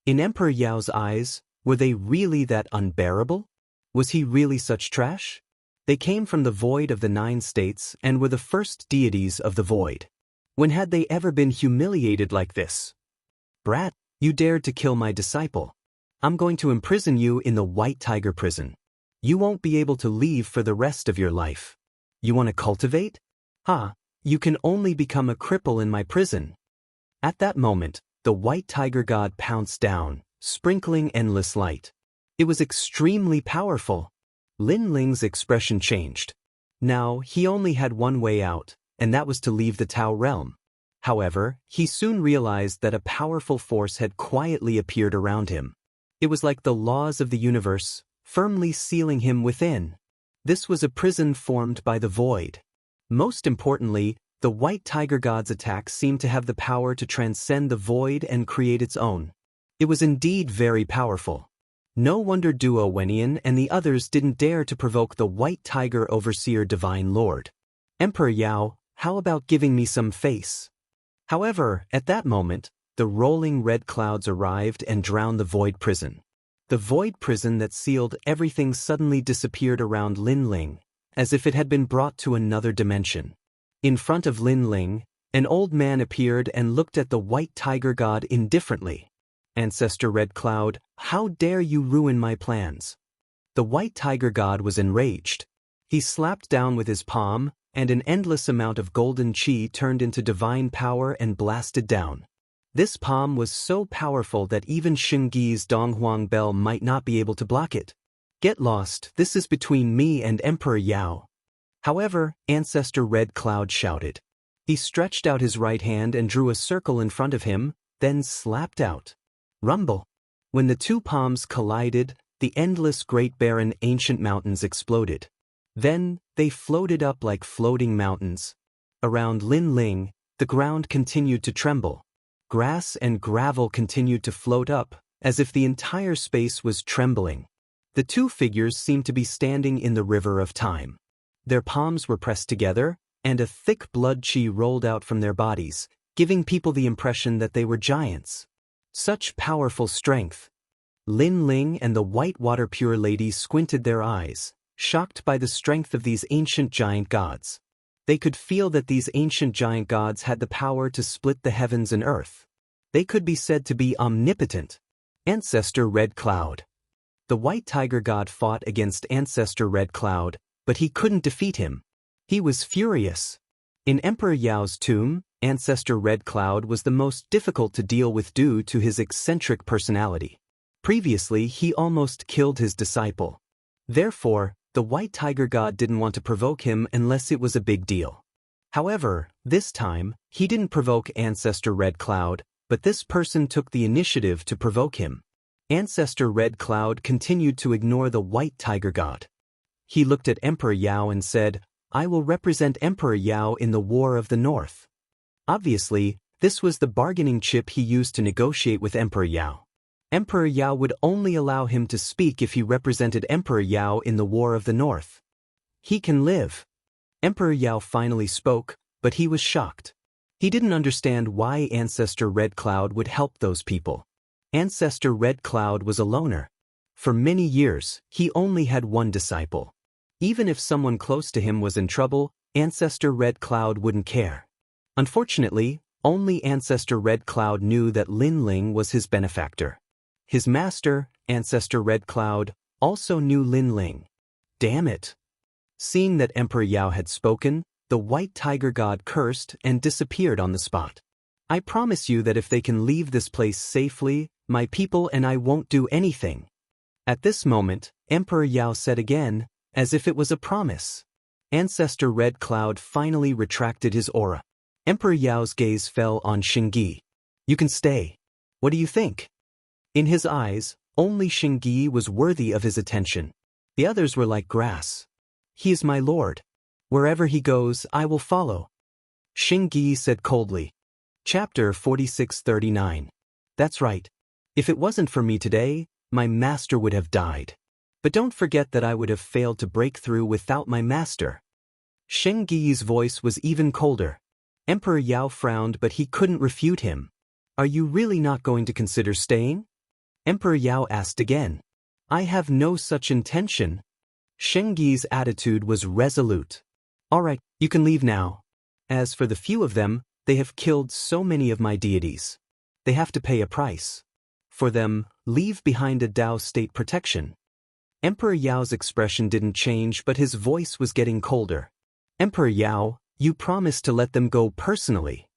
Speaker 1: In Emperor Yao's eyes, were they really that unbearable? Was he really such trash? They came from the void of the 9 states and were the first deities of the void. When had they ever been humiliated like this? Brat, you dared to kill my disciple. I'm going to imprison you in the White Tiger prison. You won't be able to leave for the rest of your life. You want to cultivate? You can only become a cripple in my prison. At that moment, the White Tiger god pounced down, sprinkling endless light. It was extremely powerful. Lin Ling's expression changed. Now, he only had one way out, and that was to leave the Tao realm. However, he soon realized that a powerful force had quietly appeared around him. It was like the laws of the universe, firmly sealing him within. This was a prison formed by the void. Most importantly, the White Tiger god's attack seemed to have the power to transcend the void and create its own. It was indeed very powerful. No wonder Duo Wenyan and the others didn't dare to provoke the White Tiger Overseer Divine Lord. Emperor Yao, how about giving me some face? However, at that moment, the rolling red clouds arrived and drowned the void prison. The void prison that sealed everything suddenly disappeared around Lin Ling, as if it had been brought to another dimension. In front of Lin Ling, an old man appeared and looked at the White Tiger god indifferently. Ancestor Red Cloud, how dare you ruin my plans? The White Tiger god was enraged. He slapped down with his palm, and an endless amount of golden chi turned into divine power and blasted down. This palm was so powerful that even Xingyi's Donghuang bell might not be able to block it. Get lost, this is between me and Emperor Yao. However, Ancestor Red Cloud shouted. He stretched out his right hand and drew a circle in front of him, then slapped out. Rumble. When the 2 palms collided, the endless great barren ancient mountains exploded. Then, they floated up like floating mountains. Around Lin Ling, the ground continued to tremble. Grass and gravel continued to float up, as if the entire space was trembling. The 2 figures seemed to be standing in the river of time. Their palms were pressed together, and a thick blood chi rolled out from their bodies, giving people the impression that they were giants. Such powerful strength. Lin Ling and the Whitewater Pure Lady squinted their eyes, shocked by the strength of these ancient giant gods. They could feel that these ancient giant gods had the power to split the heavens and earth. They could be said to be omnipotent. Ancestor Red Cloud. The White Tiger God fought against Ancestor Red Cloud, but he couldn't defeat him. He was furious. In Emperor Yao's tomb, Ancestor Red Cloud was the most difficult to deal with due to his eccentric personality. Previously, he almost killed his disciple. Therefore, the White Tiger God didn't want to provoke him unless it was a big deal. However, this time, he didn't provoke Ancestor Red Cloud, but this person took the initiative to provoke him. Ancestor Red Cloud continued to ignore the White Tiger God. He looked at Emperor Yao and said, "I will represent Emperor Yao in the War of the North." Obviously, this was the bargaining chip he used to negotiate with Emperor Yao. Emperor Yao would only allow him to speak if he represented Emperor Yao in the War of the North. He can live. Emperor Yao finally spoke, but he was shocked. He didn't understand why Ancestor Red Cloud would help those people. Ancestor Red Cloud was a loner. For many years, he only had one disciple. Even if someone close to him was in trouble, Ancestor Red Cloud wouldn't care. Unfortunately, only Ancestor Red Cloud knew that Lin Ling was his benefactor. His master, Ancestor Red Cloud, also knew Lin Ling. Damn it! Seeing that Emperor Yao had spoken, the White Tiger God cursed and disappeared on the spot. "I promise you that if they can leave this place safely, my people and I won't do anything." At this moment, Emperor Yao said again, as if it was a promise. Ancestor Red Cloud finally retracted his aura. Emperor Yao's gaze fell on Xingyi. "You can stay. What do you think?" In his eyes, only Xingyi was worthy of his attention. The others were like grass. "He is my lord. Wherever he goes, I will follow," Xingyi said coldly. Chapter 4639. That's right. If it wasn't for me today, my master would have died. But don't forget that I would have failed to break through without my master. Xingyi's voice was even colder. Emperor Yao frowned, but he couldn't refute him. "Are you really not going to consider staying?" Emperor Yao asked again. "I have no such intention." Xingyi's attitude was resolute. "All right, you can leave now. As for the few of them, they have killed so many of my deities. They have to pay a price. For them, leave behind a Tao state protection." Emperor Yao's expression didn't change, but his voice was getting colder. "Emperor Yao, you promised to let them go personally."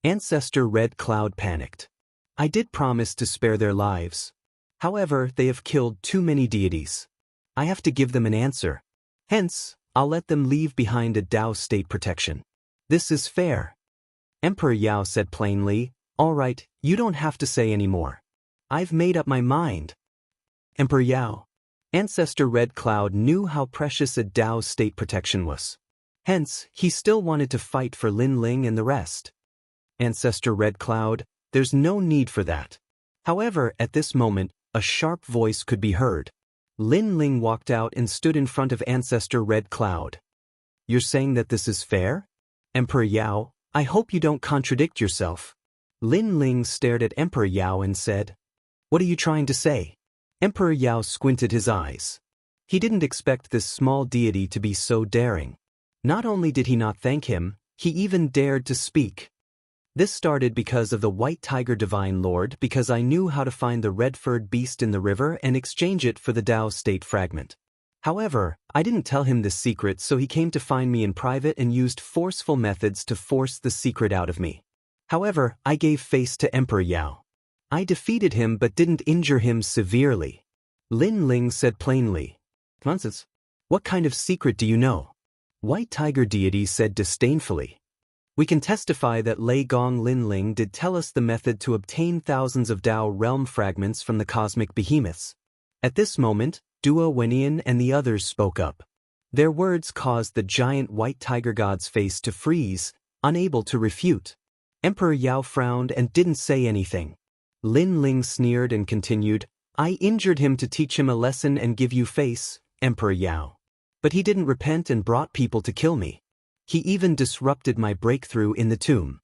Speaker 1: Ancestor Red Cloud panicked. "I did promise to spare their lives. However, they have killed too many deities. I have to give them an answer. Hence, I'll let them leave behind a Tao state protection. This is fair." Emperor Yao said plainly, "All right, you don't have to say any more. I've made up my mind." Emperor Yao. Ancestor Red Cloud knew how precious a Tao state protection was. Hence, he still wanted to fight for Lin Ling and the rest. Ancestor Red Cloud, there's no need for that. However, at this moment, a sharp voice could be heard. Lin Ling walked out and stood in front of Ancestor Red Cloud. "You're saying that this is fair? Emperor Yao, I hope you don't contradict yourself." Lin Ling stared at Emperor Yao and said, "What are you trying to say?" Emperor Yao squinted his eyes. He didn't expect this small deity to be so daring. Not only did he not thank him, he even dared to speak. "This started because of the White Tiger Divine Lord, because I knew how to find the red-furred beast in the river and exchange it for the Tao state fragment. However, I didn't tell him this secret, so he came to find me in private and used forceful methods to force the secret out of me. However, I gave face to Emperor Yao. I defeated him but didn't injure him severely." Lin Ling said plainly. "Nonsense. What kind of secret do you know?" White Tiger deity said disdainfully. "We can testify that Lei Gong Lin Ling did tell us the method to obtain thousands of Tao realm fragments from the cosmic behemoths." At this moment, Duo Wenian and the others spoke up. Their words caused the giant White Tiger God's face to freeze, unable to refute. Emperor Yao frowned and didn't say anything. Lin Ling sneered and continued, "I injured him to teach him a lesson and give you face, Emperor Yao. But he didn't repent and brought people to kill me. He even disrupted my breakthrough in the tomb.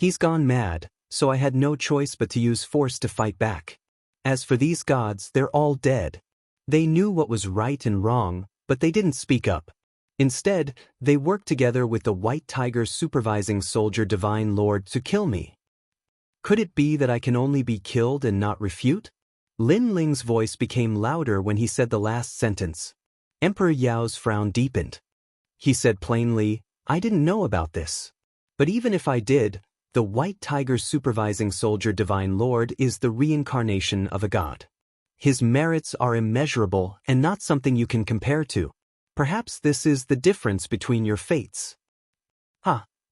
Speaker 1: He's gone mad, so I had no choice but to use force to fight back. As for these gods, they're all dead. They knew what was right and wrong, but they didn't speak up. Instead, they worked together with the White Tiger's supervising soldier Divine Lord to kill me. Could it be that I can only be killed and not refute? Lin Ling's voice became louder when he said the last sentence. Emperor Yao's frown deepened. He said plainly, I didn't know about this. But even if I did, the White Tiger's supervising soldier Divine Lord is the reincarnation of a god. His merits are immeasurable and not something you can compare to. Perhaps this is the difference between your fates.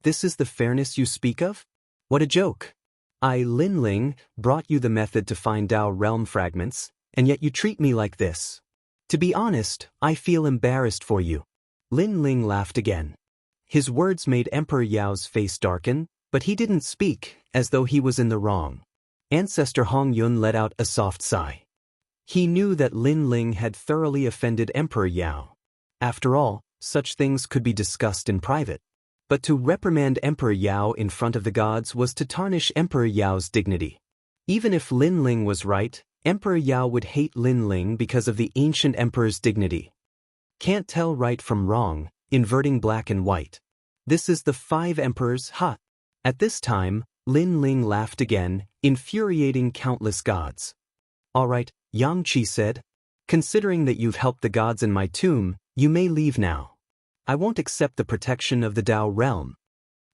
Speaker 1: This is the fairness you speak of? What a joke. I, Lin Ling, brought you the method to find Dao realm fragments, and yet you treat me like this. To be honest, I feel embarrassed for you. Lin Ling laughed again. His words made Emperor Yao's face darken, but he didn't speak, as though he was in the wrong. Ancestor Hong Yun let out a soft sigh. He knew that Lin Ling had thoroughly offended Emperor Yao. After all, such things could be discussed in private. But to reprimand Emperor Yao in front of the gods was to tarnish Emperor Yao's dignity. Even if Lin Ling was right, Emperor Yao would hate Lin Ling because of the ancient emperor's dignity. Can't tell right from wrong, inverting black and white. This is the 5 emperors, At this time, Lin Ling laughed again, infuriating countless gods. All right, Yang Qi said. Considering that you've helped the gods in my tomb, you may leave now. I won't accept the protection of the Dao realm.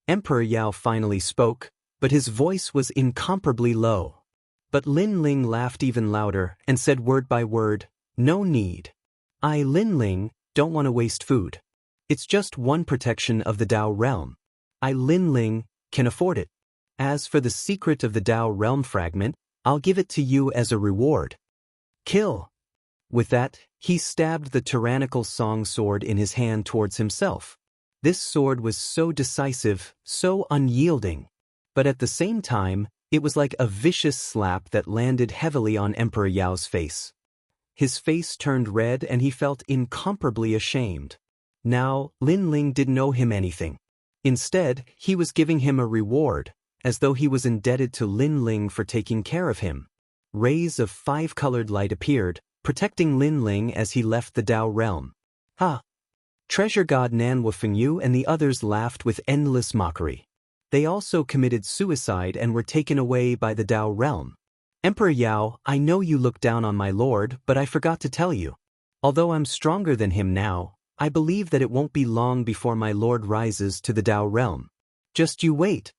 Speaker 1: Emperor Yao finally spoke, but his voice was incomparably low. But Lin Ling laughed even louder and said word by word, no need. I, Lin Ling, don't want to waste food. It's just one protection of the Dao realm. I, Lin Ling, can afford it. As for the secret of the Dao realm fragment, I'll give it to you as a reward. Kill. With that, he stabbed the tyrannical song sword in his hand towards himself. This sword was so decisive, so unyielding. But at the same time, it was like a vicious slap that landed heavily on Emperor Yao's face. His face turned red and he felt incomparably ashamed. Now, Lin Ling didn't owe him anything. Instead, he was giving him a reward, as though he was indebted to Lin Ling for taking care of him. Rays of 5-colored light appeared, protecting Lin Ling as he left the Dao realm. Treasure god Nanhua Fengyu and the others laughed with endless mockery. They also committed suicide and were taken away by the Dao realm. Emperor Yao, I know you look down on my lord, but I forgot to tell you. Although I'm stronger than him now, I believe that it won't be long before my lord rises to the Dao realm. Just you wait.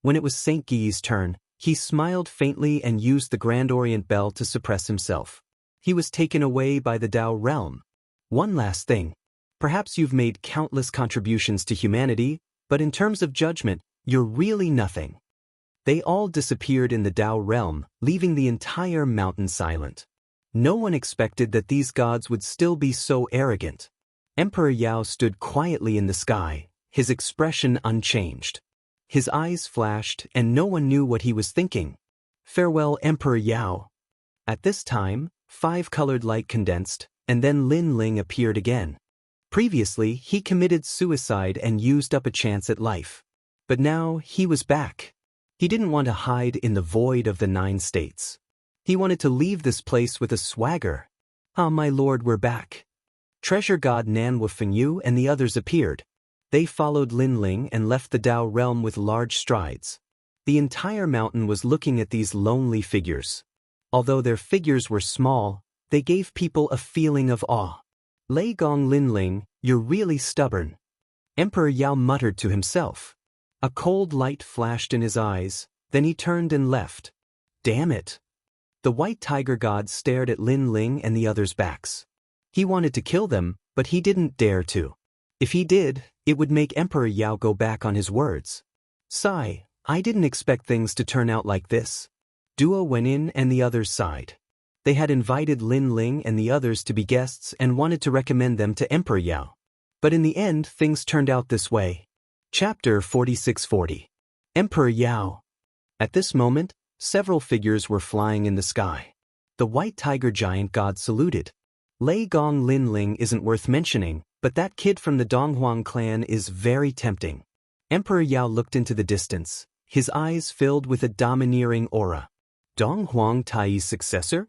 Speaker 1: When it was Saint Gui's turn, he smiled faintly and used the Grand Orient Bell to suppress himself. He was taken away by the Dao realm. One last thing. Perhaps you've made countless contributions to humanity, but in terms of judgment, you're really nothing. They all disappeared in the Dao realm, leaving the entire mountain silent. No one expected that these gods would still be so arrogant. Emperor Yao stood quietly in the sky, his expression unchanged. His eyes flashed and no one knew what he was thinking. Farewell, Emperor Yao. At this time, 5-colored light condensed, and then Lin Ling appeared again. Previously, he committed suicide and used up a chance at life. But now, he was back. He didn't want to hide in the void of the 9 states. He wanted to leave this place with a swagger. My lord, we're back. Treasure god Nanhua Fengyu and the others appeared. They followed Lin Ling and left the Dao realm with large strides. The entire mountain was looking at these lonely figures. Although their figures were small, they gave people a feeling of awe. Lei Gong Lin Ling, you're really stubborn. Emperor Yao muttered to himself. A cold light flashed in his eyes, then he turned and left. Damn it. The White Tiger god stared at Lin Ling and the others' backs. He wanted to kill them, but he didn't dare to. If he did, it would make Emperor Yao go back on his words. Sigh, I didn't expect things to turn out like this. Duo went in and the others sighed. They had invited Lin Ling and the others to be guests and wanted to recommend them to Emperor Yao. But in the end, things turned out this way. Chapter 4640. Emperor Yao. At this moment, several figures were flying in the sky. The White Tiger giant god saluted. Lei Gong Lin Ling isn't worth mentioning, but that kid from the Donghuang clan is very tempting. Emperor Yao looked into the distance. his eyes filled with a domineering aura. Dong Huang Tai's successor?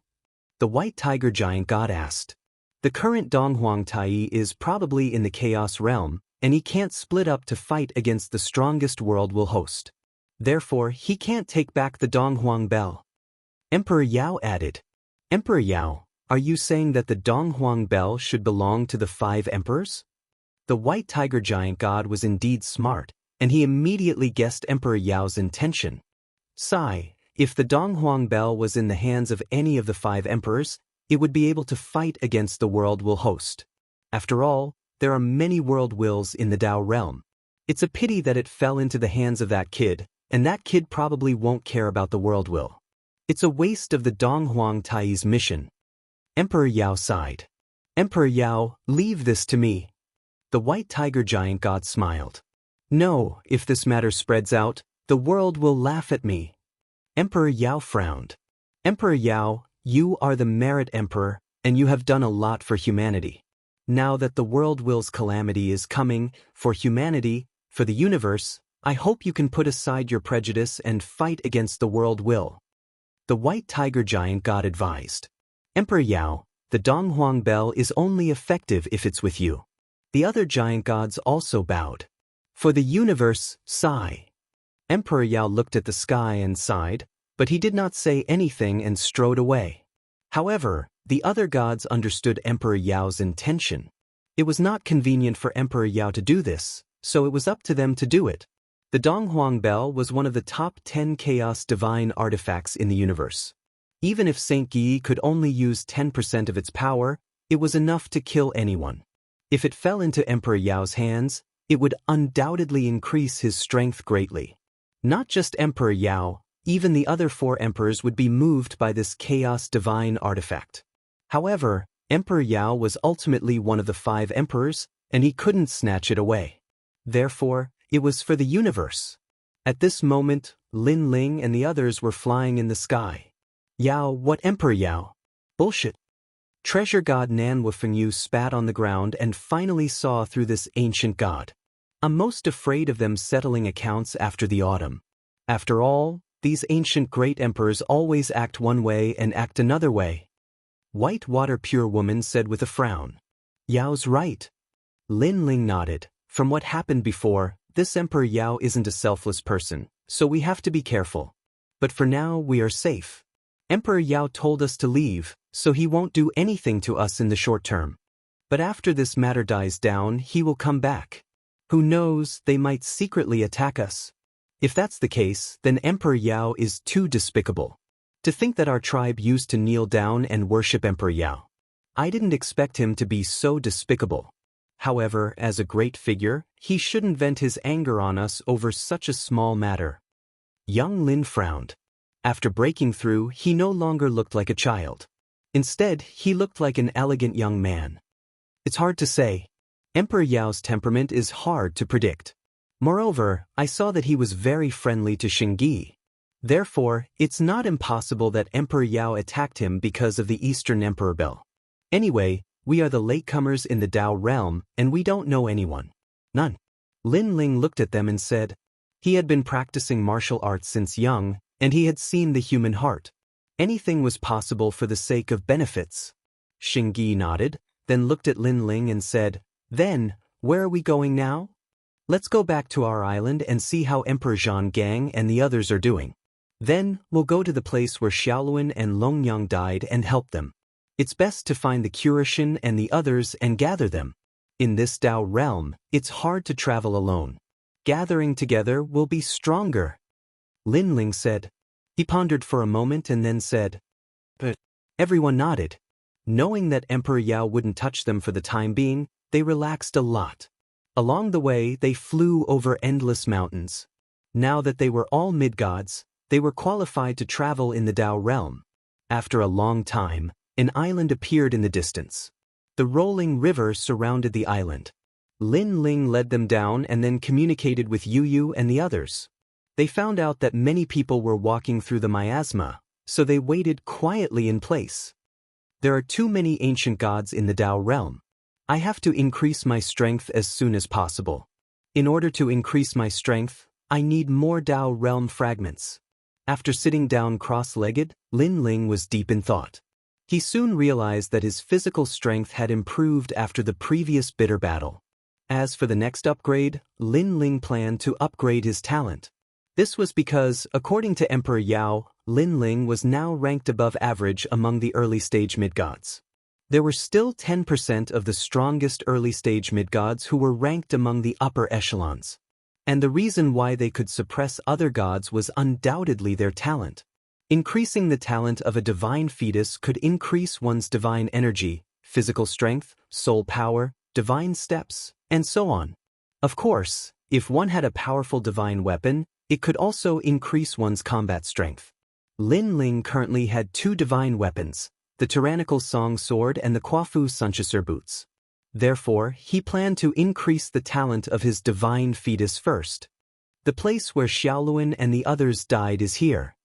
Speaker 1: The white tiger giant god asked. The current Dong Huang Tai is probably in the Chaos Realm, and he can't split up to fight against the strongest world will host. Therefore, he can't take back the Dong Huang Bell. Emperor Yao added. Emperor Yao, are you saying that the Dong Huang Bell should belong to the 5 emperors? The white tiger giant god was indeed smart, and he immediately guessed Emperor Yao's intention. Sigh, if the Dong Huang Bell was in the hands of any of the 5 emperors, it would be able to fight against the world will host. After all, there are many world wills in the Dao realm. It's a pity that it fell into the hands of that kid, and that kid probably won't care about the world will. It's a waste of the Dong Huang Tai's mission. Emperor Yao sighed. Emperor Yao, leave this to me. The white tiger giant god smiled. No, if this matter spreads out, the world will laugh at me. Emperor Yao frowned. Emperor Yao, you are the merit emperor, and you have done a lot for humanity. Now that the world will's calamity is coming, for humanity, for the universe, I hope you can put aside your prejudice and fight against the world will. The white tiger giant god advised. Emperor Yao, the Dong Huang Bell is only effective if it's with you. The other giant gods also bowed. For the universe, sigh. Emperor Yao looked at the sky and sighed, but he did not say anything and strode away. However, the other gods understood Emperor Yao's intention. It was not convenient for Emperor Yao to do this, so it was up to them to do it. The Dong Huang Bell was one of the top 10 chaos divine artifacts in the universe. Even if Saint Guy could only use 10% of its power, it was enough to kill anyone. If it fell into Emperor Yao's hands, it would undoubtedly increase his strength greatly. Not just Emperor Yao, even the other 4 emperors would be moved by this chaos divine artifact. However, Emperor Yao was ultimately one of the 5 emperors, and he couldn't snatch it away. Therefore, it was for the universe. At this moment, Lin Ling and the others were flying in the sky. Yao, what Emperor Yao? Bullshit. Treasure god Nan Wufengyu spat on the ground and finally saw through this ancient god. I'm most afraid of them settling accounts after the autumn. After all, these ancient great emperors always act one way and act another way. White water pure woman said with a frown. Yao's right. Lin Ling nodded. From what happened before, this Emperor Yao isn't a selfless person, so we have to be careful. But for now we are safe. Emperor Yao told us to leave, so he won't do anything to us in the short term. But after this matter dies down, he will come back. Who knows, they might secretly attack us. If that's the case, then Emperor Yao is too despicable. To think that our tribe used to kneel down and worship Emperor Yao. I didn't expect him to be so despicable. However, as a great figure, he shouldn't vent his anger on us over such a small matter. Young Lin frowned. After breaking through, he no longer looked like a child. Instead, he looked like an elegant young man. It's hard to say. Emperor Yao's temperament is hard to predict. Moreover, I saw that he was very friendly to Xingyi. Therefore, it's not impossible that Emperor Yao attacked him because of the Eastern Emperor Bell. Anyway, we are the latecomers in the Dao realm, and we don't know anyone. None. Lin Ling looked at them and said, he had been practicing martial arts since young, and he had seen the human heart. Anything was possible for the sake of benefits. Xingyi nodded, then looked at Lin Ling and said, then, where are we going now? Let's go back to our island and see how Emperor Zhang Gang and the others are doing. Then, we'll go to the place where Xiaoluan and Longyang died and help them. It's best to find the Curishan and the others and gather them. In this Dao realm, it's hard to travel alone. Gathering together will be stronger. Lin Ling said. He pondered for a moment and then said, but everyone nodded. Knowing that Emperor Yao wouldn't touch them for the time being, they relaxed a lot. Along the way, they flew over endless mountains. Now that they were all mid-gods, they were qualified to travel in the Dao realm. After a long time, an island appeared in the distance. The rolling river surrounded the island. Lin Ling led them down and then communicated with Yu Yu and the others. They found out that many people were walking through the miasma, so they waited quietly in place. There are too many ancient gods in the Dao realm. I have to increase my strength as soon as possible. In order to increase my strength, I need more Dao realm fragments. After sitting down cross-legged, Lin Ling was deep in thought. He soon realized that his physical strength had improved after the previous bitter battle. As for the next upgrade, Lin Ling planned to upgrade his talent. This was because, according to Emperor Yao, Lin Ling was now ranked above average among the early-stage mid-gods. There were still 10% of the strongest early-stage mid-gods who were ranked among the upper echelons. And the reason why they could suppress other gods was undoubtedly their talent. Increasing the talent of a divine fetus could increase one's divine energy, physical strength, soul power, divine steps, and so on. Of course, if one had a powerful divine weapon, it could also increase one's combat strength. Lin Ling currently had 2 divine weapons, the tyrannical song sword and the Kwafu Sunchasur boots. Therefore, he planned to increase the talent of his divine fetus first. The place where Xiaoluan and the others died is here.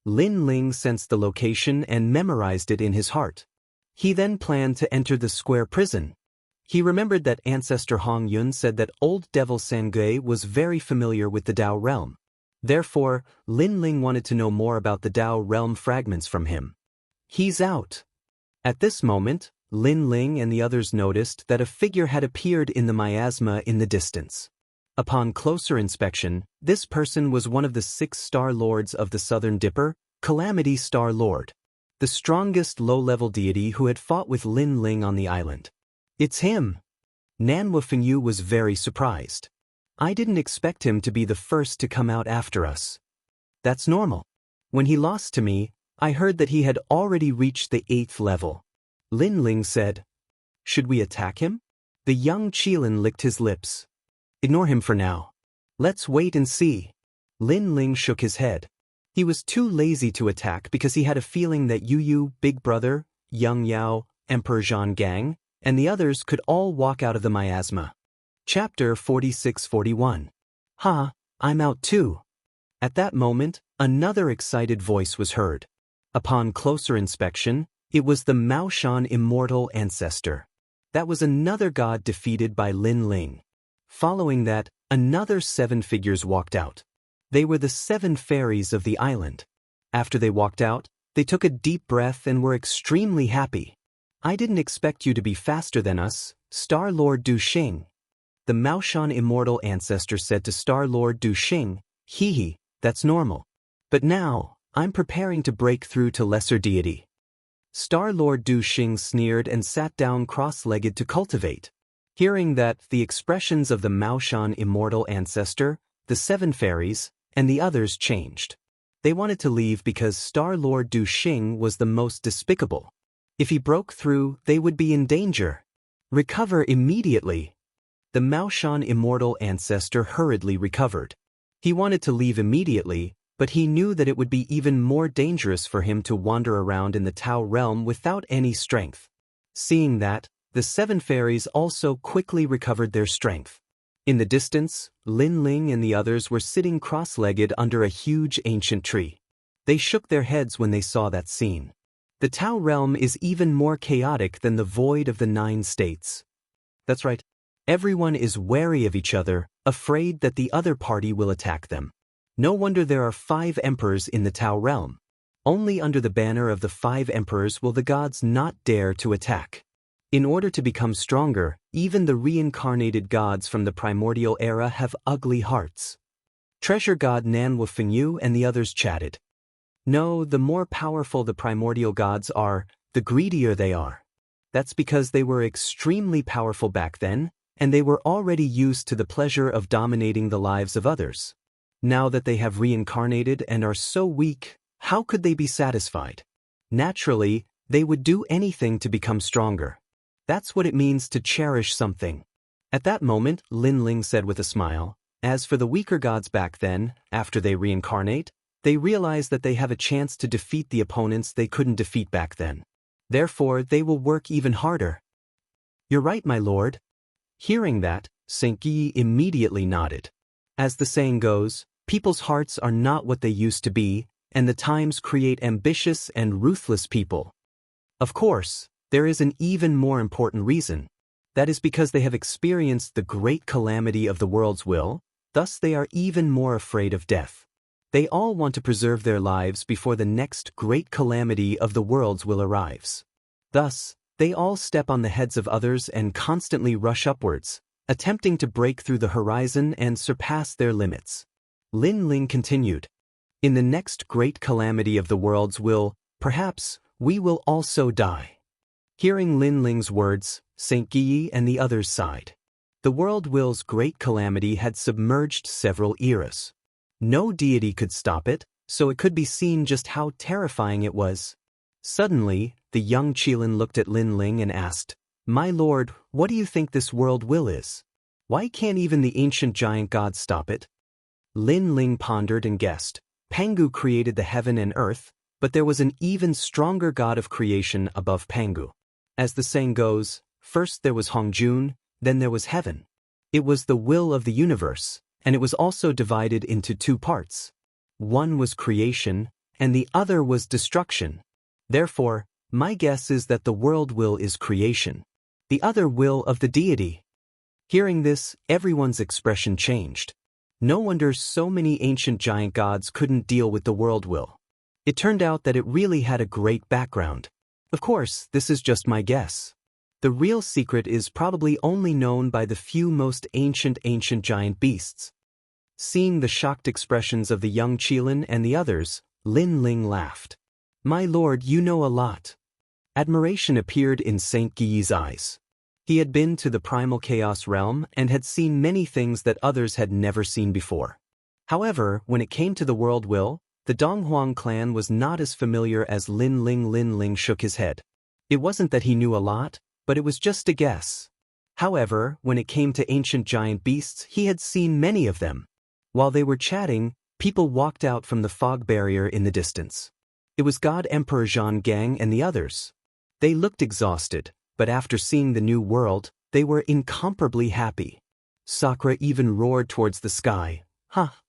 Speaker 1: Lin Ling sensed the location and memorized it in his heart. He then planned to enter the square prison. He remembered that ancestor Hong Yun said that old devil Sangui was very familiar with the Dao realm. Therefore, Lin Ling wanted to know more about the Dao realm fragments from him. He's out. At this moment, Lin Ling and the others noticed that a figure had appeared in the miasma in the distance. Upon closer inspection, this person was one of the 6 Star Lords of the Southern Dipper, Calamity Star Lord, the strongest low-level deity who had fought with Lin Ling on the island. It's him. Nanhua Fengyu was very surprised. I didn't expect him to be the first to come out after us. That's normal. When he lost to me, I heard that he had already reached the 8th level. Lin Ling said, "Should we attack him?" The young Qilin licked his lips. "Ignore him for now. Let's wait and see." Lin Ling shook his head. He was too lazy to attack because he had a feeling that Yu, Big Brother, Young Yao, Emperor Zhan Gang, and the others could all walk out of the miasma. Chapter 46-41. Ha, I'm out too. At that moment, another excited voice was heard. Upon closer inspection, it was the Maoshan immortal ancestor. That was another god defeated by Lin Ling. Following that, another 7 figures walked out. They were the 7 fairies of the island. After they walked out, they took a deep breath and were extremely happy. "I didn't expect you to be faster than us, Star Lord Du Xing." The Maoshan immortal ancestor said to Star Lord Du Xing, "Hee, that's normal. But now, I'm preparing to break through to lesser deity." Star Lord Du Xing sneered and sat down cross-legged to cultivate. Hearing that, the expressions of the Maoshan immortal ancestor, the 7 fairies, and the others changed. They wanted to leave because Star Lord Du Xing was the most despicable. If he broke through, they would be in danger. "Recover immediately." The Maoshan immortal ancestor hurriedly recovered. He wanted to leave immediately, but he knew that it would be even more dangerous for him to wander around in the Tao realm without any strength. Seeing that, the 7 fairies also quickly recovered their strength. In the distance, Lin Ling and the others were sitting cross-legged under a huge ancient tree. They shook their heads when they saw that scene. The Tao realm is even more chaotic than the void of the 9 states. That's right. Everyone is wary of each other, afraid that the other party will attack them. No wonder there are 5 emperors in the Tao realm. Only under the banner of the 5 emperors will the gods not dare to attack. In order to become stronger, even the reincarnated gods from the primordial era have ugly hearts. Treasure god Nanhua Fengyu and the others chatted. No, the more powerful the primordial gods are, the greedier they are. That's because they were extremely powerful back then, and they were already used to the pleasure of dominating the lives of others. Now that they have reincarnated and are so weak, how could they be satisfied? Naturally, they would do anything to become stronger. That's what it means to cherish something. At that moment, Lin Ling said with a smile, "As for the weaker gods back then, after they reincarnate, they realize that they have a chance to defeat the opponents they couldn't defeat back then. Therefore, they will work even harder." "You're right, my lord." Hearing that, Xianxia immediately nodded. As the saying goes, people's hearts are not what they used to be, and the times create ambitious and ruthless people. Of course, there is an even more important reason. That is because they have experienced the great calamity of the world's will, Thus they are even more afraid of death. They all want to preserve their lives before the next great calamity of the worlds will arrive. Thus, they all step on the heads of others and constantly rush upwards, attempting to break through the horizon and surpass their limits. Lin Ling continued. In the next great calamity of the worlds perhaps, we will also die. Hearing Lin Ling's words, Saint Guyi and the others sighed. The world will's great calamity had submerged several eras. No deity could stop it, so it could be seen just how terrifying it was. Suddenly, the young Qilin looked at Lin Ling and asked, My lord, what do you think this world will is? Why can't even the ancient giant gods stop it? Lin Ling pondered and guessed. Pangu created the heaven and earth, but there was an even stronger god of creation above Pangu. As the saying goes, first there was Hongjun, then there was heaven. It was the will of the universe, and it was also divided into two parts. One was creation, and the other was destruction. Therefore, my guess is that the world will is creation. The other will of the deity. Hearing this, everyone's expression changed. No wonder so many ancient giant gods couldn't deal with the world will. It turned out that it really had a great background. Of course, this is just my guess. The real secret is probably only known by the few most ancient giant beasts. Seeing the shocked expressions of the young Qilin and the others, Lin Ling laughed. My lord, you know a lot. Admiration appeared in Saint Guyi's eyes. He had been to the primal chaos realm and had seen many things that others had never seen before. However, when it came to the world will, the Donghuang clan was not as familiar as Lin Ling. Lin Ling shook his head. It wasn't that he knew a lot, but it was just a guess. However, when it came to ancient giant beasts, he had seen many of them. While they were chatting, people walked out from the fog barrier in the distance. It was God Emperor Zhang Gang and the others. They looked exhausted, but after seeing the new world, they were incomparably happy. Sakura even roared towards the sky.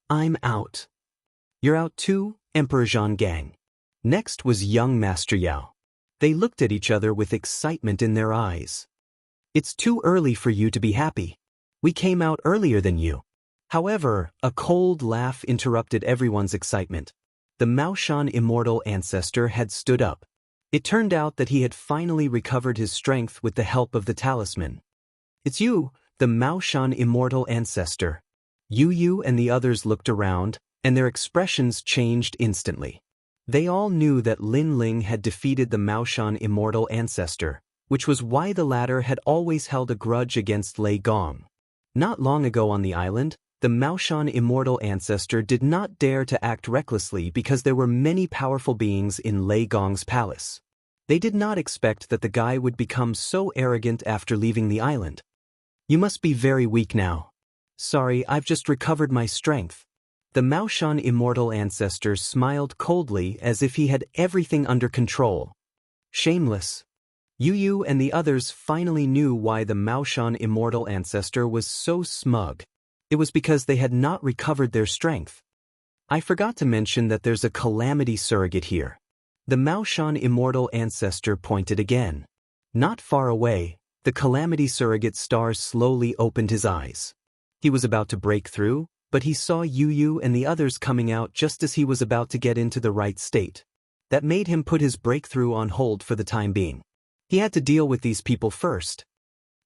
Speaker 1: I'm out. You're out too, Emperor Zhang Gang. Next was young Master Yao. They looked at each other with excitement in their eyes. It's too early for you to be happy. We came out earlier than you. However, a cold laugh interrupted everyone's excitement. The Maoshan immortal ancestor had stood up. It turned out that he had finally recovered his strength with the help of the talisman. It's you, the Maoshan immortal ancestor. Yu and the others looked around, and their expressions changed instantly. They all knew that Lin Ling had defeated the Maoshan immortal ancestor, which was why the latter had always held a grudge against Lei Gong. Not long ago on the island, the Maoshan immortal ancestor did not dare to act recklessly because there were many powerful beings in Lei Gong's palace. They did not expect that the guy would become so arrogant after leaving the island. You must be very weak now. Sorry, I've just recovered my strength. The Maoshan immortal ancestor smiled coldly as if he had everything under control. Shameless. Yu and the others finally knew why the Maoshan immortal ancestor was so smug. It was because they had not recovered their strength. I forgot to mention that there's a calamity surrogate here. The Maoshan immortal ancestor pointed again. Not far away, the calamity surrogate star slowly opened his eyes. He was about to break through, but he saw Yu and the others coming out just as he was about to get into the right state. That made him put his breakthrough on hold for the time being. He had to deal with these people first.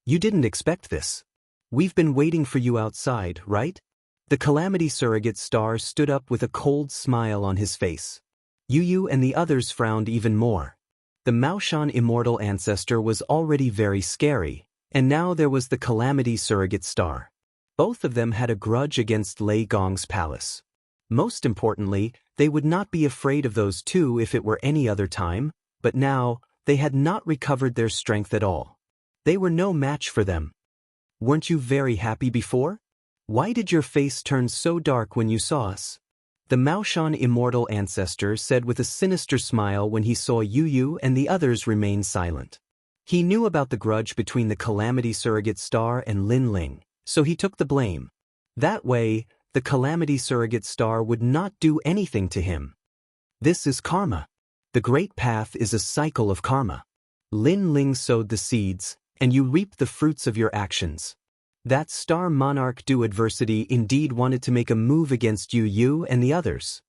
Speaker 1: You didn't expect this. We've been waiting for you outside, right? The calamity surrogate star stood up with a cold smile on his face. Yu and the others frowned even more. The Maoshan immortal ancestor was already very scary, and now there was the calamity surrogate star. Both of them had a grudge against Lei Gong's palace. Most importantly, they would not be afraid of those two if it were any other time, but now, they had not recovered their strength at all. They were no match for them. Weren't you very happy before? Why did your face turn so dark when you saw us? The Maoshan immortal ancestor said with a sinister smile when he saw Yu and the others remain silent. He knew about the grudge between the calamity surrogate star and Lin Ling, so he took the blame. That way, the calamity surrogate star would not do anything to him. This is karma. The great path is a cycle of karma. Lin Ling sowed the seeds, and you reap the fruits of your actions. That star monarch Du Adversity indeed wanted to make a move against Yu and the others.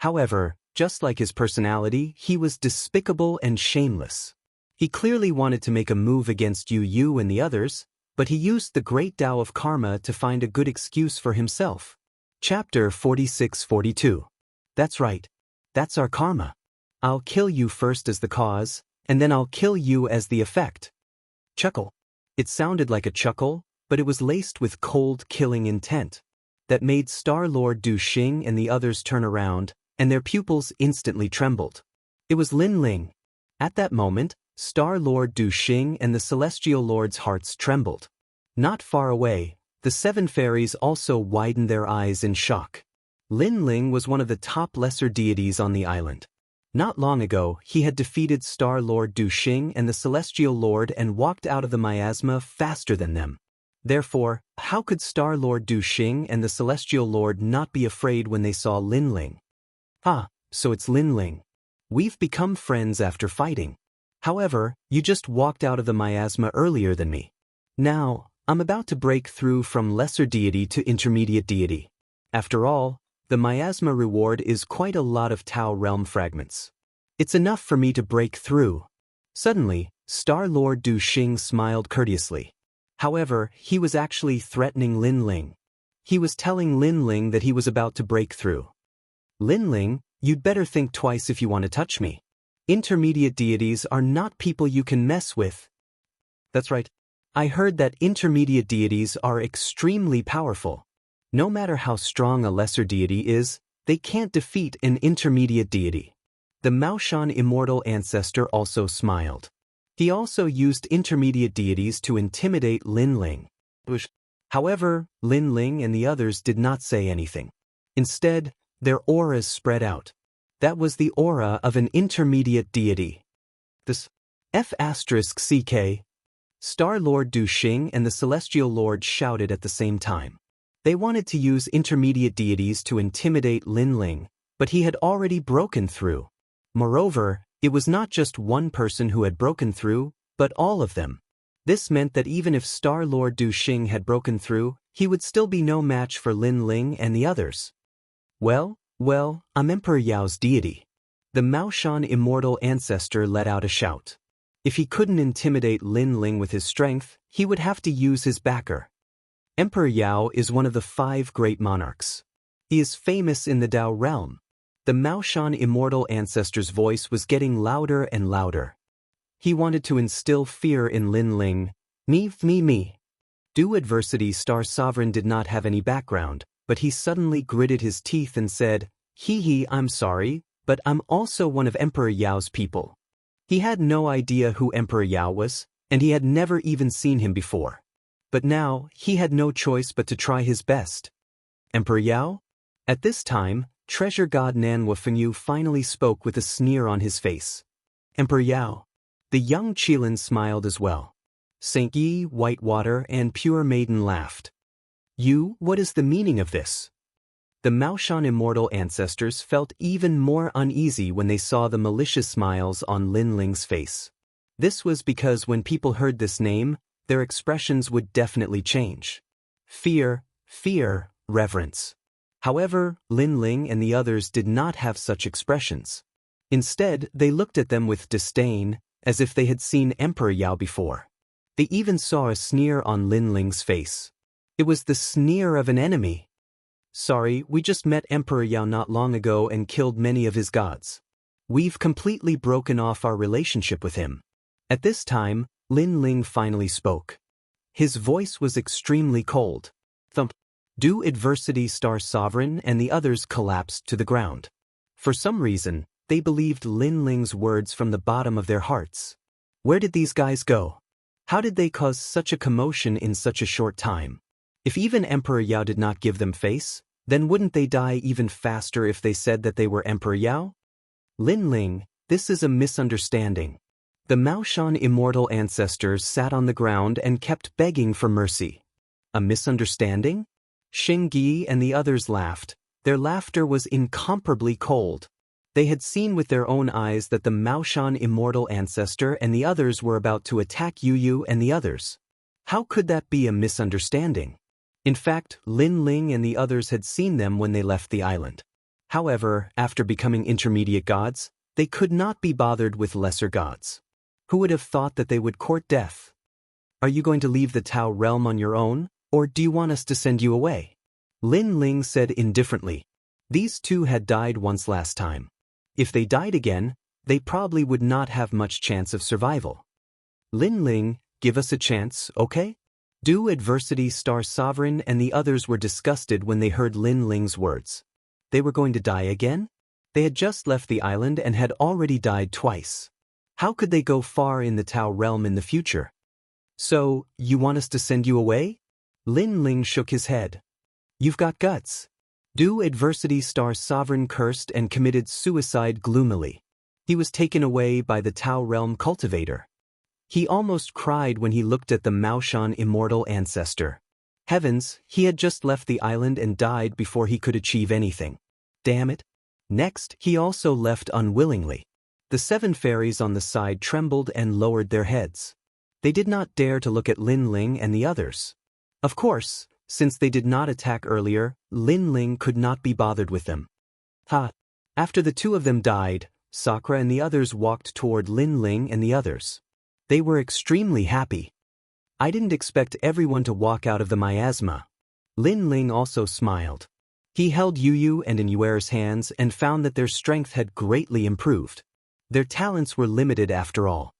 Speaker 1: However, just like his personality, he was despicable and shameless. He clearly wanted to make a move against Yu and the others, but he used the great Tao of karma to find a good excuse for himself. Chapter 46-42. That's right. That's our karma. I'll kill you first as the cause, and then I'll kill you as the effect. Chuckle. It sounded like a chuckle, but it was laced with cold, killing intent. That made Star-Lord Du Xing and the others turn around, and their pupils instantly trembled. It was Lin Ling. At that moment, Star-Lord Du Xing and the Celestial Lord's hearts trembled. Not far away, the 7 fairies also widened their eyes in shock. Lin Ling was one of the top lesser deities on the island. Not long ago, he had defeated Star-Lord Du Xing and the Celestial Lord and walked out of the miasma faster than them. Therefore, how could Star-Lord Du Xing and the Celestial Lord not be afraid when they saw Lin Ling? Ah, so it's Lin Ling. We've become friends after fighting. However, you just walked out of the miasma earlier than me. Now, I'm about to break through from lesser deity to intermediate deity. After all, the miasma reward is quite a lot of Tao realm fragments. It's enough for me to break through. Suddenly, Star-Lord Du Xing smiled courteously. However, he was actually threatening Lin Ling. He was telling Lin Ling that he was about to break through. Lin Ling, you'd better think twice if you want to touch me. Intermediate deities are not people you can mess with. That's right. I heard that intermediate deities are extremely powerful. No matter how strong a lesser deity is, they can't defeat an intermediate deity. The Maoshan immortal ancestor also smiled. He also used intermediate deities to intimidate Lin Ling. However, Lin Ling and the others did not say anything. Instead, their auras spread out. That was the aura of an intermediate deity. This F***CK. Star-Lord Du Xing and the Celestial Lord shouted at the same time. They wanted to use intermediate deities to intimidate Lin Ling, but he had already broken through. Moreover, it was not just one person who had broken through, but all of them. This meant that even if Star-Lord Du Xing had broken through, he would still be no match for Lin Ling and the others. Well, I'm Emperor Yao's deity. The Maoshan immortal ancestor let out a shout. If he couldn't intimidate Lin Ling with his strength, he would have to use his backer. Emperor Yao is one of the 5 great monarchs. He is famous in the Tao realm. The Maoshan immortal ancestor's voice was getting louder and louder. He wanted to instill fear in Lin Ling. Me. Du Adversity Star Sovereign did not have any background, but he suddenly gritted his teeth and said, I'm sorry, but I'm also one of Emperor Yao's people. He had no idea who Emperor Yao was, and he had never even seen him before. But now, he had no choice but to try his best. Emperor Yao? At this time, Treasure God Nanhua Fengyu finally spoke with a sneer on his face. Emperor Yao. The young Qilin smiled as well. Saint Yi, Whitewater, and Pure Maiden laughed. What is the meaning of this? The Maoshan immortal ancestors felt even more uneasy when they saw the malicious smiles on Lin Ling's face. This was because when people heard this name, their expressions would definitely change. Fear, reverence. However, Lin Ling and the others did not have such expressions. Instead, they looked at them with disdain, as if they had seen Emperor Yao before. They even saw a sneer on Lin Ling's face. It was the sneer of an enemy. Sorry, we just met Emperor Yao not long ago and killed many of his gods. We've completely broken off our relationship with him. At this time, Lin Ling finally spoke. His voice was extremely cold. Thump. Du Adversity Star Sovereign and the others collapsed to the ground. For some reason, they believed Lin Ling's words from the bottom of their hearts. Where did these guys go? How did they cause such a commotion in such a short time? If even Emperor Yao did not give them face, then wouldn't they die even faster if they said that they were Emperor Yao? Lin Ling, this is a misunderstanding. The Maoshan immortal ancestors sat on the ground and kept begging for mercy. A misunderstanding? Xing Yi and the others laughed. Their laughter was incomparably cold. They had seen with their own eyes that the Maoshan immortal ancestor and the others were about to attack Yu and the others. How could that be a misunderstanding? In fact, Lin Ling and the others had seen them when they left the island. However, after becoming intermediate gods, they could not be bothered with lesser gods. Who would have thought that they would court death? Are you going to leave the Tao realm on your own, or do you want us to send you away? Lin Ling said indifferently. These two had died once last time. If they died again, they probably would not have much chance of survival. Lin Ling, give us a chance, okay? Do adversity Star Sovereign and the others were disgusted when they heard Lin Ling's words. They were going to die again? They had just left the island and had already died twice. How could they go far in the Tao realm in the future? So, you want us to send you away? Lin Ling shook his head. You've got guts. Do adversity Star Sovereign cursed and committed suicide gloomily. He was taken away by the Tao realm cultivator. He almost cried when he looked at the Maoshan immortal ancestor. Heavens, he had just left the island and died before he could achieve anything. Damn it. Next, he also left unwillingly. The 7 fairies on the side trembled and lowered their heads. They did not dare to look at Lin Ling and the others. Of course, since they did not attack earlier, Lin Ling could not be bothered with them. After the 2 of them died, Sakura and the others walked toward Lin Ling and the others. They were extremely happy. I didn't expect everyone to walk out of the miasma. Lin Ling also smiled. He held Yu and Inuera's hands and found that their strength had greatly improved. Their talents were limited after all.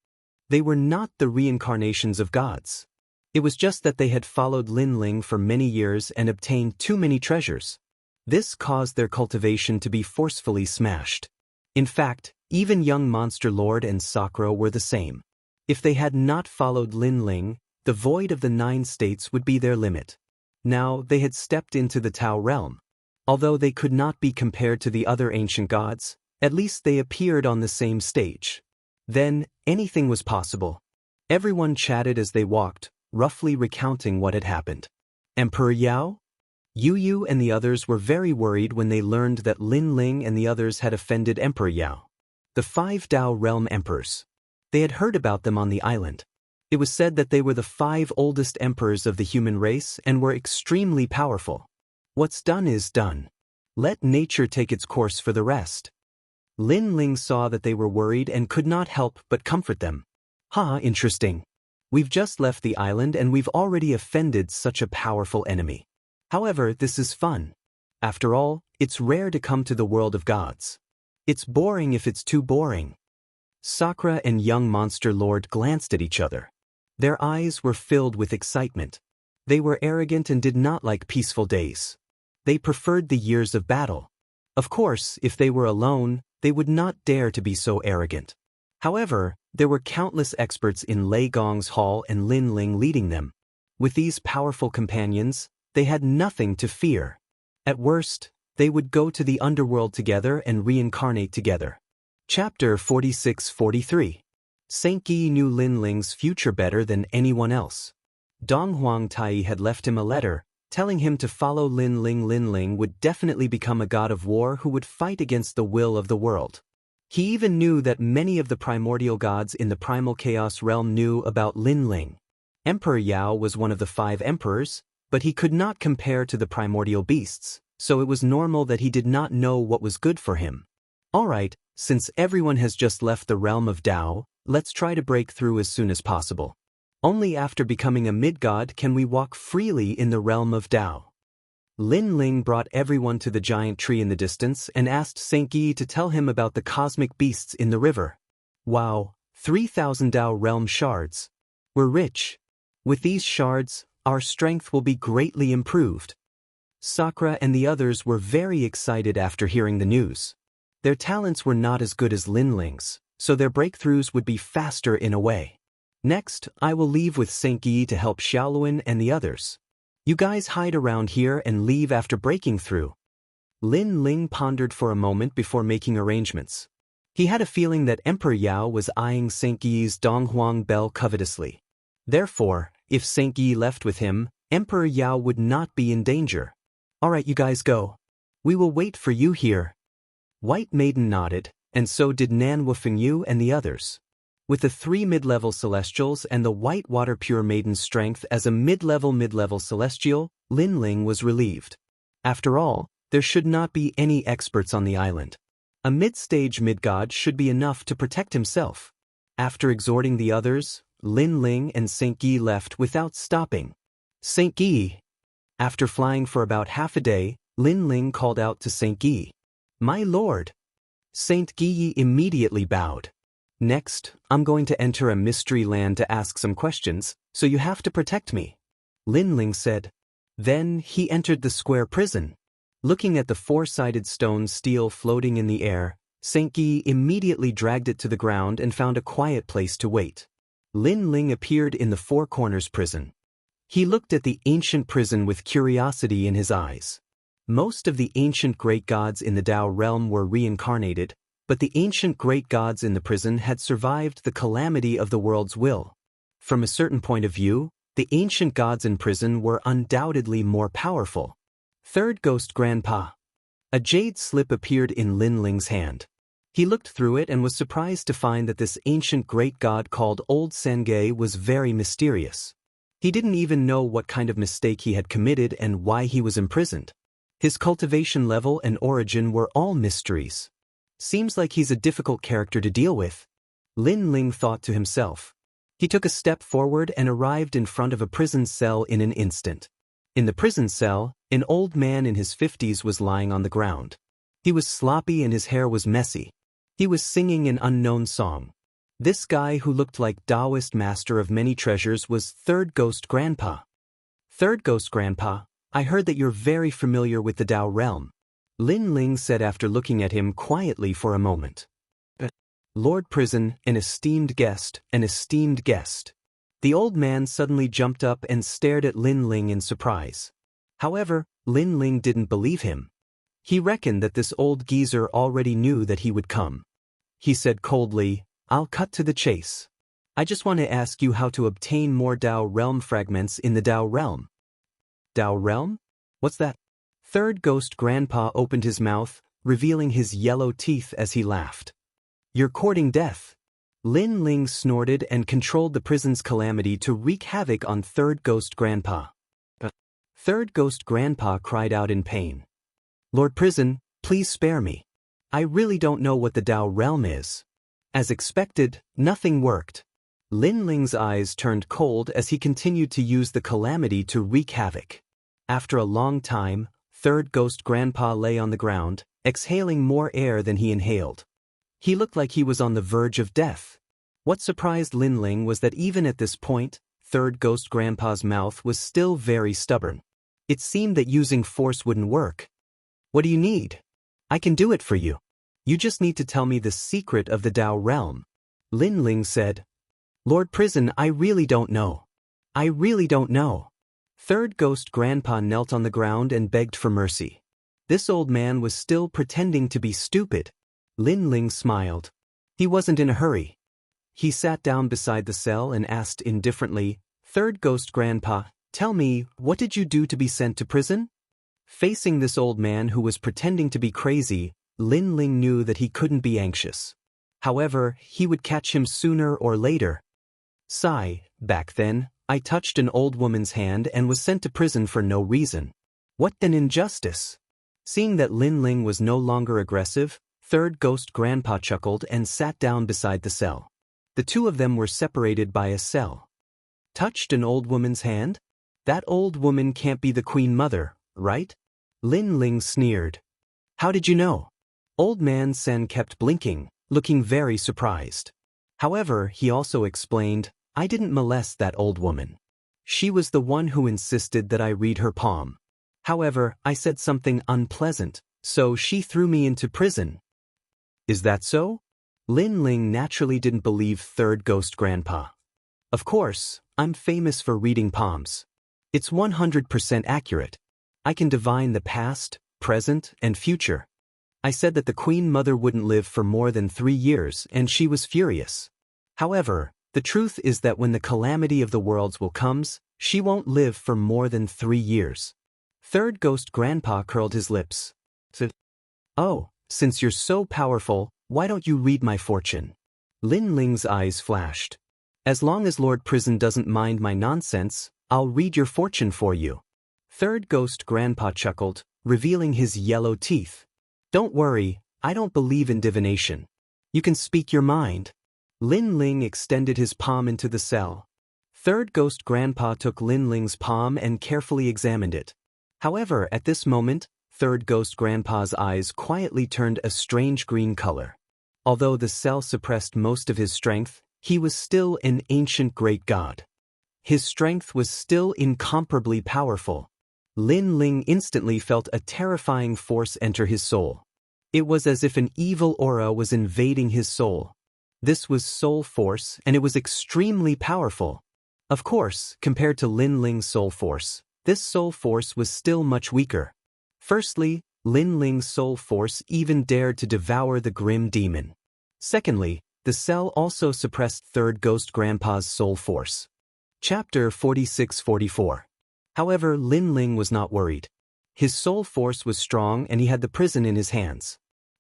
Speaker 1: They were not the reincarnations of gods. It was just that they had followed Lin Ling for many years and obtained too many treasures. This caused their cultivation to be forcefully smashed. In fact, even young Monster Lord and Sakura were the same. If they had not followed Lin Ling, the void of the 9 states would be their limit. Now they had stepped into the Tao realm. Although they could not be compared to the other ancient gods, at least they appeared on the same stage. Then, anything was possible. Everyone chatted as they walked, roughly recounting what had happened. Emperor Yao? Yu and the others were very worried when they learned that Lin Ling and the others had offended Emperor Yao. The 5 Tao realm emperors. They had heard about them on the island. It was said that they were the 5 oldest emperors of the human race and were extremely powerful. What's done is done. Let nature take its course for the rest. Lin Ling saw that they were worried and could not help but comfort them. Interesting. We've just left the island and we've already offended such a powerful enemy. However, this is fun. After all, it's rare to come to the world of gods. It's boring if it's too boring. Sakura and young Monster Lord glanced at each other. Their eyes were filled with excitement. They were arrogant and did not like peaceful days. They preferred the years of battle. Of course, if they were alone, they would not dare to be so arrogant. However, there were countless experts in Lei Gong's hall and Lin Ling leading them. With these powerful companions, they had nothing to fear. At worst, they would go to the underworld together and reincarnate together. Chapter 46-43. Xianxia knew Lin Ling's future better than anyone else. Dong Huangtai had left him a letter, telling him to follow Lin Ling. Lin Ling would definitely become a god of war who would fight against the will of the world. He even knew that many of the primordial gods in the primal chaos realm knew about Lin Ling. Emperor Yao was one of the 5 emperors, but he could not compare to the primordial beasts, so it was normal that he did not know what was good for him. Alright, since everyone has just left the realm of Tao, let's try to break through as soon as possible. Only after becoming a mid-god can we walk freely in the realm of Tao. Lin Ling brought everyone to the giant tree in the distance and asked Xianxia to tell him about the cosmic beasts in the river. Wow, 3,000 Tao realm shards. We're rich. With these shards, our strength will be greatly improved. Sakura and the others were very excited after hearing the news. Their talents were not as good as Lin Ling's, so their breakthroughs would be faster in a way. Next, I will leave with Xianxia to help Xiaoluan and the others. You guys hide around here and leave after breaking through. Lin Ling pondered for a moment before making arrangements. He had a feeling that Emperor Yao was eyeing Xianxia's Donghuang bell covetously. Therefore, if Xianxia left with him, Emperor Yao would not be in danger. Alright, you guys go. We will wait for you here. White Maiden nodded, and so did Nan Wufengyu and the others. With the 3 mid-level celestials and the white water pure maiden's strength as a mid-level celestial, Lin Ling was relieved. After all, there should not be any experts on the island. A mid-stage mid-god should be enough to protect himself. After exhorting the others, Lin Ling and St. Guy left without stopping. St. Guy. After flying for about half a day, Lin Ling called out to St. Guy. "My lord." St. Guy immediately bowed. "Next, I'm going to enter a mystery land to ask some questions, so you have to protect me," Lin Ling said. Then he entered the square prison. Looking at the 4-sided stone steel floating in the air, St. Guy immediately dragged it to the ground and found a quiet place to wait. Lin Ling appeared in the 4 Corners prison. He looked at the ancient prison with curiosity in his eyes. Most of the ancient great gods in the Tao realm were reincarnated, but the ancient great gods in the prison had survived the calamity of the world's will. From a certain point of view, the ancient gods in prison were undoubtedly more powerful. Third Ghost Grandpa. A jade slip appeared in Lin Ling's hand. He looked through it and was surprised to find that this ancient great god called Old Senge was very mysterious. He didn't even know what kind of mistake he had committed and why he was imprisoned. His cultivation level and origin were all mysteries. Seems like he's a difficult character to deal with, Lin Ling thought to himself. He took a step forward and arrived in front of a prison cell in an instant. In the prison cell, an old man in his 50s was lying on the ground. He was sloppy and his hair was messy. He was singing an unknown song. This guy who looked like Taoist master of many treasures was Third Ghost Grandpa. Third Ghost Grandpa, I heard that you're very familiar with the Tao realm, Lin Ling said after looking at him quietly for a moment. Lord Prison, an esteemed guest, an esteemed guest. The old man suddenly jumped up and stared at Lin Ling in surprise. However, Lin Ling didn't believe him. He reckoned that this old geezer already knew that he would come. He said coldly, I'll cut to the chase. I just want to ask you how to obtain more Tao realm fragments in the Tao realm. Tao realm? What's that? Third Ghost Grandpa opened his mouth, revealing his yellow teeth as he laughed. You're courting death. Lin Ling snorted and controlled the prison's calamity to wreak havoc on Third Ghost Grandpa. Third Ghost Grandpa cried out in pain. Lord Prison, please spare me. I really don't know what the Tao realm is. As expected, nothing worked. Lin Ling's eyes turned cold as he continued to use the calamity to wreak havoc. After a long time, Third Ghost Grandpa lay on the ground, exhaling more air than he inhaled. He looked like he was on the verge of death. What surprised Lin Ling was that even at this point, Third Ghost Grandpa's mouth was still very stubborn. It seemed that using force wouldn't work. What do you need? I can do it for you. You just need to tell me the secret of the Tao realm, Lin Ling said. Lord Prison, I really don't know. I really don't know. Third Ghost Grandpa knelt on the ground and begged for mercy. This old man was still pretending to be stupid. Lin Ling smiled. He wasn't in a hurry. He sat down beside the cell and asked indifferently, Third Ghost Grandpa, tell me, what did you do to be sent to prison? Facing this old man who was pretending to be crazy, Lin Ling knew that he couldn't be anxious. However, he would catch him sooner or later. Sigh, back then, I touched an old woman's hand and was sent to prison for no reason. What an injustice! Seeing that Lin Ling was no longer aggressive, Third Ghost Grandpa chuckled and sat down beside the cell. The two of them were separated by a cell. Touched an old woman's hand? That old woman can't be the Queen Mother, right? Lin Ling sneered. How did you know? Old man Sen kept blinking, looking very surprised. However, he also explained, I didn't molest that old woman. She was the one who insisted that I read her palm. However, I said something unpleasant, so she threw me into prison. Is that so? Lin Ling naturally didn't believe Third Ghost Grandpa. Of course, I'm famous for reading palms. It's 100% accurate. I can divine the past, present, and future. I said that the Queen Mother wouldn't live for more than 3 years and she was furious. However, the truth is that when the calamity of the worlds will comes, she won't live for more than 3 years. Third Ghost Grandpa curled his lips. Said, Oh, since you're so powerful, why don't you read my fortune? Lin Ling's eyes flashed. As long as Lord Prison doesn't mind my nonsense, I'll read your fortune for you. Third Ghost Grandpa chuckled, revealing his yellow teeth. Don't worry, I don't believe in divination. You can speak your mind. Lin Ling extended his palm into the cell. Third Ghost Grandpa took Lin Ling's palm and carefully examined it. However, at this moment, Third Ghost Grandpa's eyes quietly turned a strange green color. Although the cell suppressed most of his strength, he was still an ancient great god. His strength was still incomparably powerful. Lin Ling instantly felt a terrifying force enter his soul. It was as if an evil aura was invading his soul. This was soul force, and it was extremely powerful. Of course, compared to Lin Ling's soul force, this soul force was still much weaker. Firstly, Lin Ling's soul force even dared to devour the grim demon. Secondly, the cell also suppressed Third Ghost Grandpa's soul force. Chapter 46-44. However, Lin Ling was not worried. His soul force was strong and he had the prison in his hands.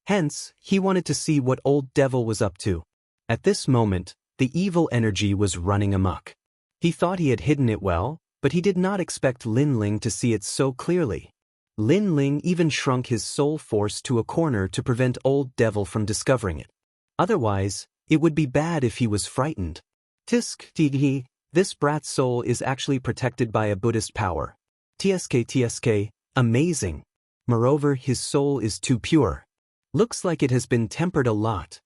Speaker 1: Hence, he wanted to see what Old Devil was up to. At this moment, the evil energy was running amok. He thought he had hidden it well, but he did not expect Lin Ling to see it so clearly. Lin Ling even shrunk his soul force to a corner to prevent Old Devil from discovering it. Otherwise, it would be bad if he was frightened. Tisk, tigi, this brat's soul is actually protected by a Buddhist power. Tsk, amazing. Moreover, his soul is too pure. Looks like it has been tempered a lot.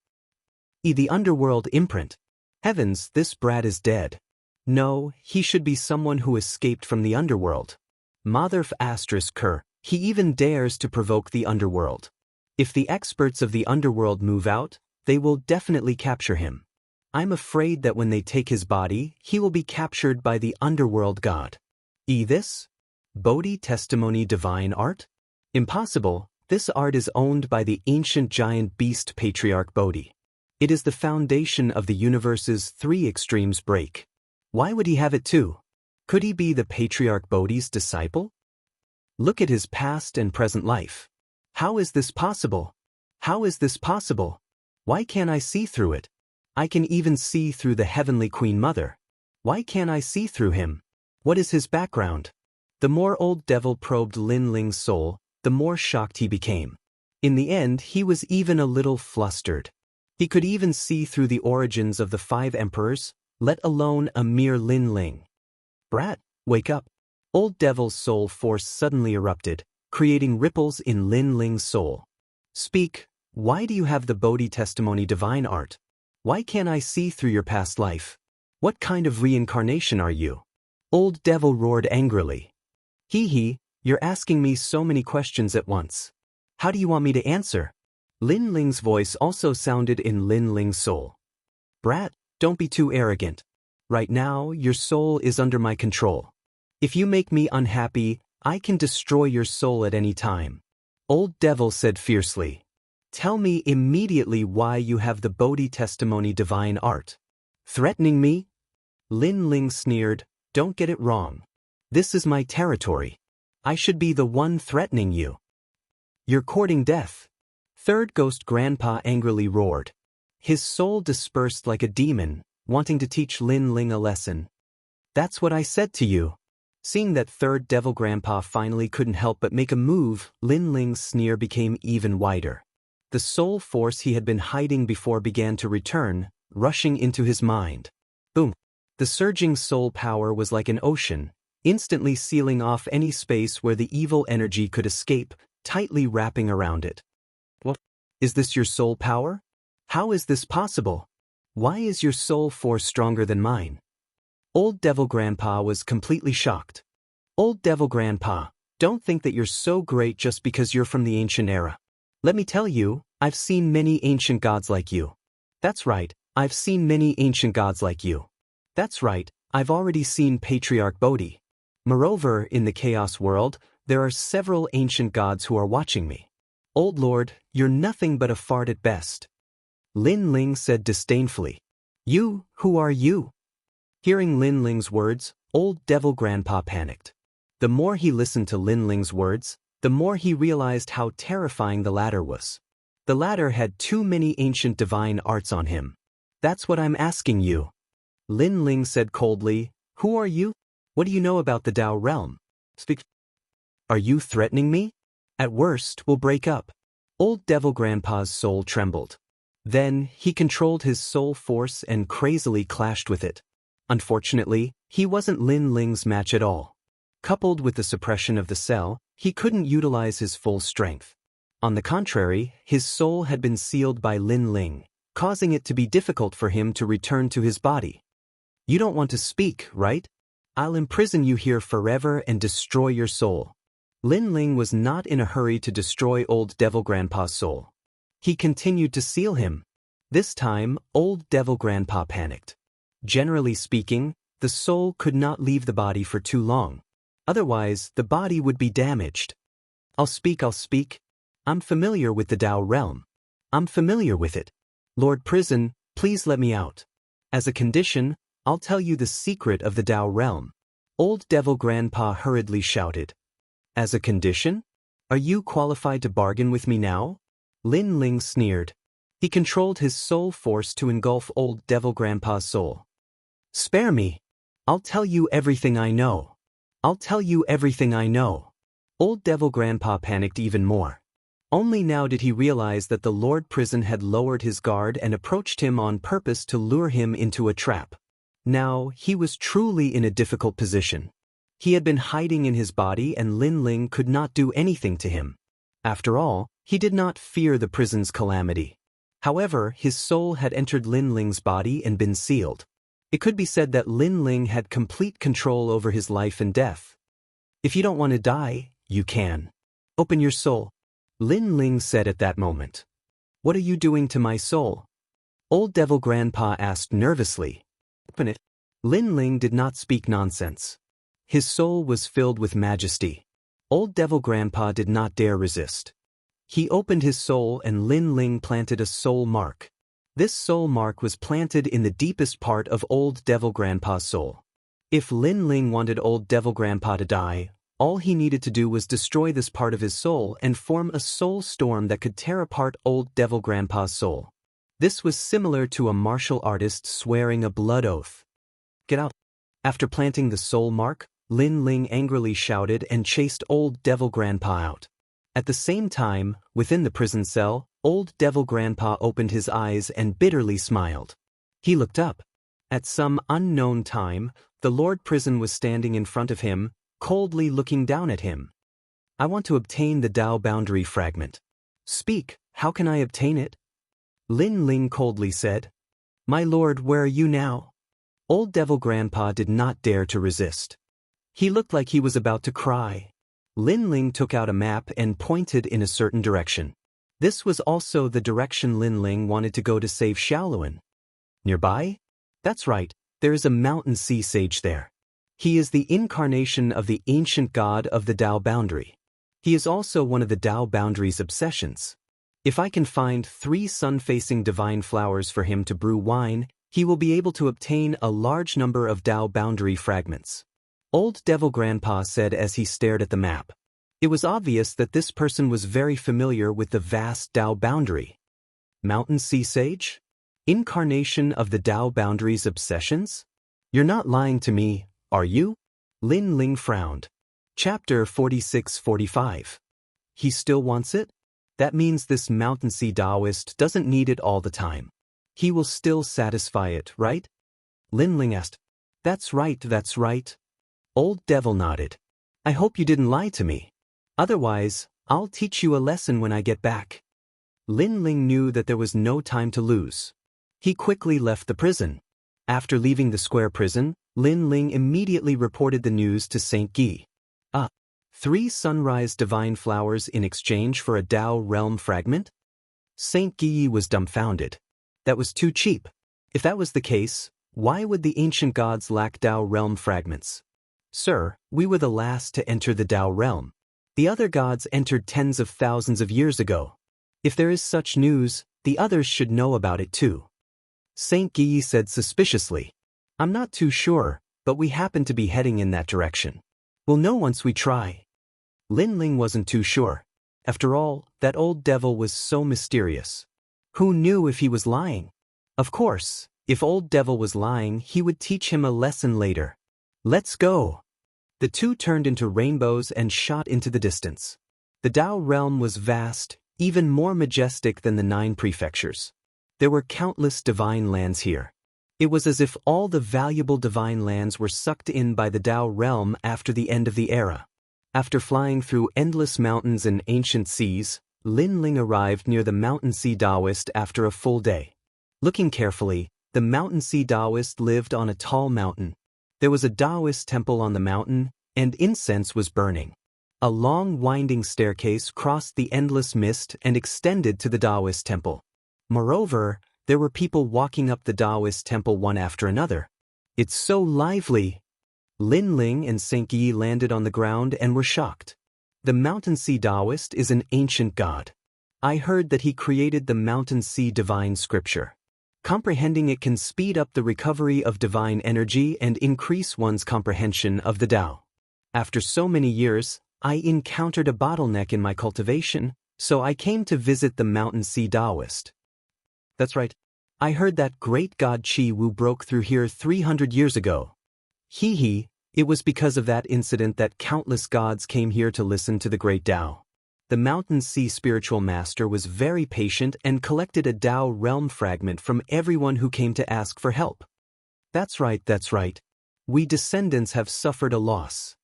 Speaker 1: The underworld imprint. Heavens, this brat is dead. No, he should be someone who escaped from the underworld. Motherf asterisk cur. He even dares to provoke the underworld. If the experts of the underworld move out, they will definitely capture him. I'm afraid that when they take his body, he will be captured by the underworld god. This? Bodhi Testimony Divine Art? Impossible, this art is owned by the ancient giant beast patriarch Bodhi. It is the foundation of the universe's three extremes break. Why would he have it too? Could he be the patriarch Bodhi's disciple? Look at his past and present life. How is this possible? How is this possible? Why can't I see through it? I can even see through the heavenly Queen Mother. Why can't I see through him? What is his background? The more Old Devil probed Lin Ling's soul, the more shocked he became. In the end, he was even a little flustered. He could even see through the origins of the 5 emperors, let alone a mere Lin Ling. Brat, wake up. Old Devil's soul force suddenly erupted, creating ripples in Lin Ling's soul. Speak, why do you have the Bodhi Testimony Divine Art? Why can't I see through your past life? What kind of reincarnation are you? Old Devil roared angrily. You're asking me so many questions at once. How do you want me to answer? Lin Ling's voice also sounded in Lin Ling's soul. Brat, don't be too arrogant. Right now, your soul is under my control. If you make me unhappy, I can destroy your soul at any time. Old Devil said fiercely. Tell me immediately why you have the Bodhi Testimony Divine Art. Threatening me? Lin Ling sneered, don't get it wrong. This is my territory. I should be the one threatening you. You're courting death. Third Ghost Grandpa angrily roared. His soul dispersed like a demon, wanting to teach Lin Ling a lesson. That's what I said to you. Seeing that Third Devil Grandpa finally couldn't help but make a move, Lin Ling's sneer became even wider. The soul force he had been hiding before began to return, rushing into his mind. Boom! The surging soul power was like an ocean, instantly sealing off any space where the evil energy could escape, tightly wrapping around it. What? Is this your soul power? How is this possible? Why is your soul force stronger than mine? Old Devil Grandpa was completely shocked. Old Devil Grandpa, don't think that you're so great just because you're from the ancient era. Let me tell you, I've seen many ancient gods like you. That's right, I've seen many ancient gods like you. That's right, I've already seen Patriarch Bodhi. Moreover, in the Chaos world, there are several ancient gods who are watching me. Old Lord, you're nothing but a fart at best. Lin Ling said disdainfully. You, who are you? Hearing Lin Ling's words, Old Devil Grandpa panicked. The more he listened to Lin Ling's words, the more he realized how terrifying the latter was. The latter had too many ancient divine arts on him. That's what I'm asking you. Lin Ling said coldly, Who are you? What do you know about the Dao realm? Speak. Are you threatening me? At worst, we'll break up. Old Devil Grandpa's soul trembled. Then, he controlled his soul force and crazily clashed with it. Unfortunately, he wasn't Lin Ling's match at all. Coupled with the suppression of the cell, he couldn't utilize his full strength. On the contrary, his soul had been sealed by Lin Ling, causing it to be difficult for him to return to his body. You don't want to speak, right? I'll imprison you here forever and destroy your soul. Lin Ling was not in a hurry to destroy Old Devil Grandpa's soul. He continued to seal him. This time, Old Devil Grandpa panicked. Generally speaking, the soul could not leave the body for too long. Otherwise, the body would be damaged. I'll speak. I'm familiar with the Dao realm. I'm familiar with it. Lord Prison, please let me out. As a condition, I'll tell you the secret of the Dao realm. Old Devil Grandpa hurriedly shouted. As a condition? Are you qualified to bargain with me now? Lin Ling sneered. He controlled his soul force to engulf Old Devil Grandpa's soul. Spare me. I'll tell you everything I know. I'll tell you everything I know. Old Devil Grandpa panicked even more. Only now did he realize that the Lord Prison had lowered his guard and approached him on purpose to lure him into a trap. Now, he was truly in a difficult position. He had been hiding in his body and Lin Ling could not do anything to him. After all, he did not fear the prison's calamity. However, his soul had entered Lin Ling's body and been sealed. It could be said that Lin Ling had complete control over his life and death. If you don't want to die, you can. Open your soul. Lin Ling said at that moment. What are you doing to my soul? Old Devil Grandpa asked nervously. Open it. Lin Ling did not speak nonsense. His soul was filled with majesty. Old Devil Grandpa did not dare resist. He opened his soul and Lin Ling planted a soul mark. This soul mark was planted in the deepest part of Old Devil Grandpa's soul. If Lin Ling wanted Old Devil Grandpa to die, all he needed to do was destroy this part of his soul and form a soul storm that could tear apart Old Devil Grandpa's soul. This was similar to a martial artist swearing a blood oath. Get out. After planting the soul mark, Lin Ling angrily shouted and chased Old Devil Grandpa out. At the same time, within the prison cell, Old Devil Grandpa opened his eyes and bitterly smiled. He looked up. At some unknown time, the Lord Prison was standing in front of him, coldly looking down at him. I want to obtain the Dao boundary fragment. Speak, how can I obtain it? Lin Ling coldly said. My lord, where are you now? Old Devil Grandpa did not dare to resist. He looked like he was about to cry. Lin Ling took out a map and pointed in a certain direction. This was also the direction Lin Ling wanted to go to save Xiaoluan. Nearby? That's right, there is a mountain sea sage there. He is the incarnation of the ancient god of the Dao boundary. He is also one of the Dao boundary's obsessions. If I can find 3 sun-facing divine flowers for him to brew wine, he will be able to obtain a large number of Dao boundary fragments. Old Devil Grandpa said as he stared at the map. It was obvious that this person was very familiar with the vast Dao boundary. Mountain Sea Sage? Incarnation of the Dao boundary's obsessions? You're not lying to me, are you? Lin Ling frowned. Chapter 46-45. He still wants it? That means this Mountain Sea Daoist doesn't need it all the time. He will still satisfy it, right? Lin Ling asked. That's right. Old Devil nodded. I hope you didn't lie to me. Otherwise, I'll teach you a lesson when I get back. Lin Ling knew that there was no time to lose. He quickly left the prison. After leaving the square prison, Lin Ling immediately reported the news to Saint Guy. 3 sunrise divine flowers in exchange for a Dao realm fragment? Saint Guy was dumbfounded. That was too cheap. If that was the case, why would the ancient gods lack Dao realm fragments? Sir, we were the last to enter the Dao realm. The other gods entered tens of thousands of years ago. If there is such news, the others should know about it too. Saint Guy said suspiciously. I'm not too sure, but we happen to be heading in that direction. We'll know once we try. Lin Ling wasn't too sure. After all, that old devil was so mysterious. Who knew if he was lying? Of course, If Old Devil was lying, he would teach him a lesson later. Let's go! The two turned into rainbows and shot into the distance. The Tao realm was vast, even more majestic than the 9 prefectures. There were countless divine lands here. It was as if all the valuable divine lands were sucked in by the Tao realm after the end of the era. After flying through endless mountains and ancient seas, Lin Ling arrived near the Mountain Sea Taoist after a full day. Looking carefully, the Mountain Sea Taoist lived on a tall mountain. There was a Taoist temple on the mountain, and incense was burning. A long winding staircase crossed the endless mist and extended to the Taoist temple. Moreover, there were people walking up the Taoist temple one after another. It's so lively! Lin Ling and Xianxia landed on the ground and were shocked. The Mountain Sea Taoist is an ancient god. I heard that he created the Mountain Sea divine scripture. Comprehending it can speed up the recovery of divine energy and increase one's comprehension of the Tao. After so many years, I encountered a bottleneck in my cultivation, so I came to visit the Mountain Sea Taoist. That's right. I heard that great god Qi Wu broke through here 300 years ago. It was because of that incident that countless gods came here to listen to the great Tao. The Mountain Sea spiritual master was very patient and collected a Tao realm fragment from everyone who came to ask for help. That's right. We descendants have suffered a loss.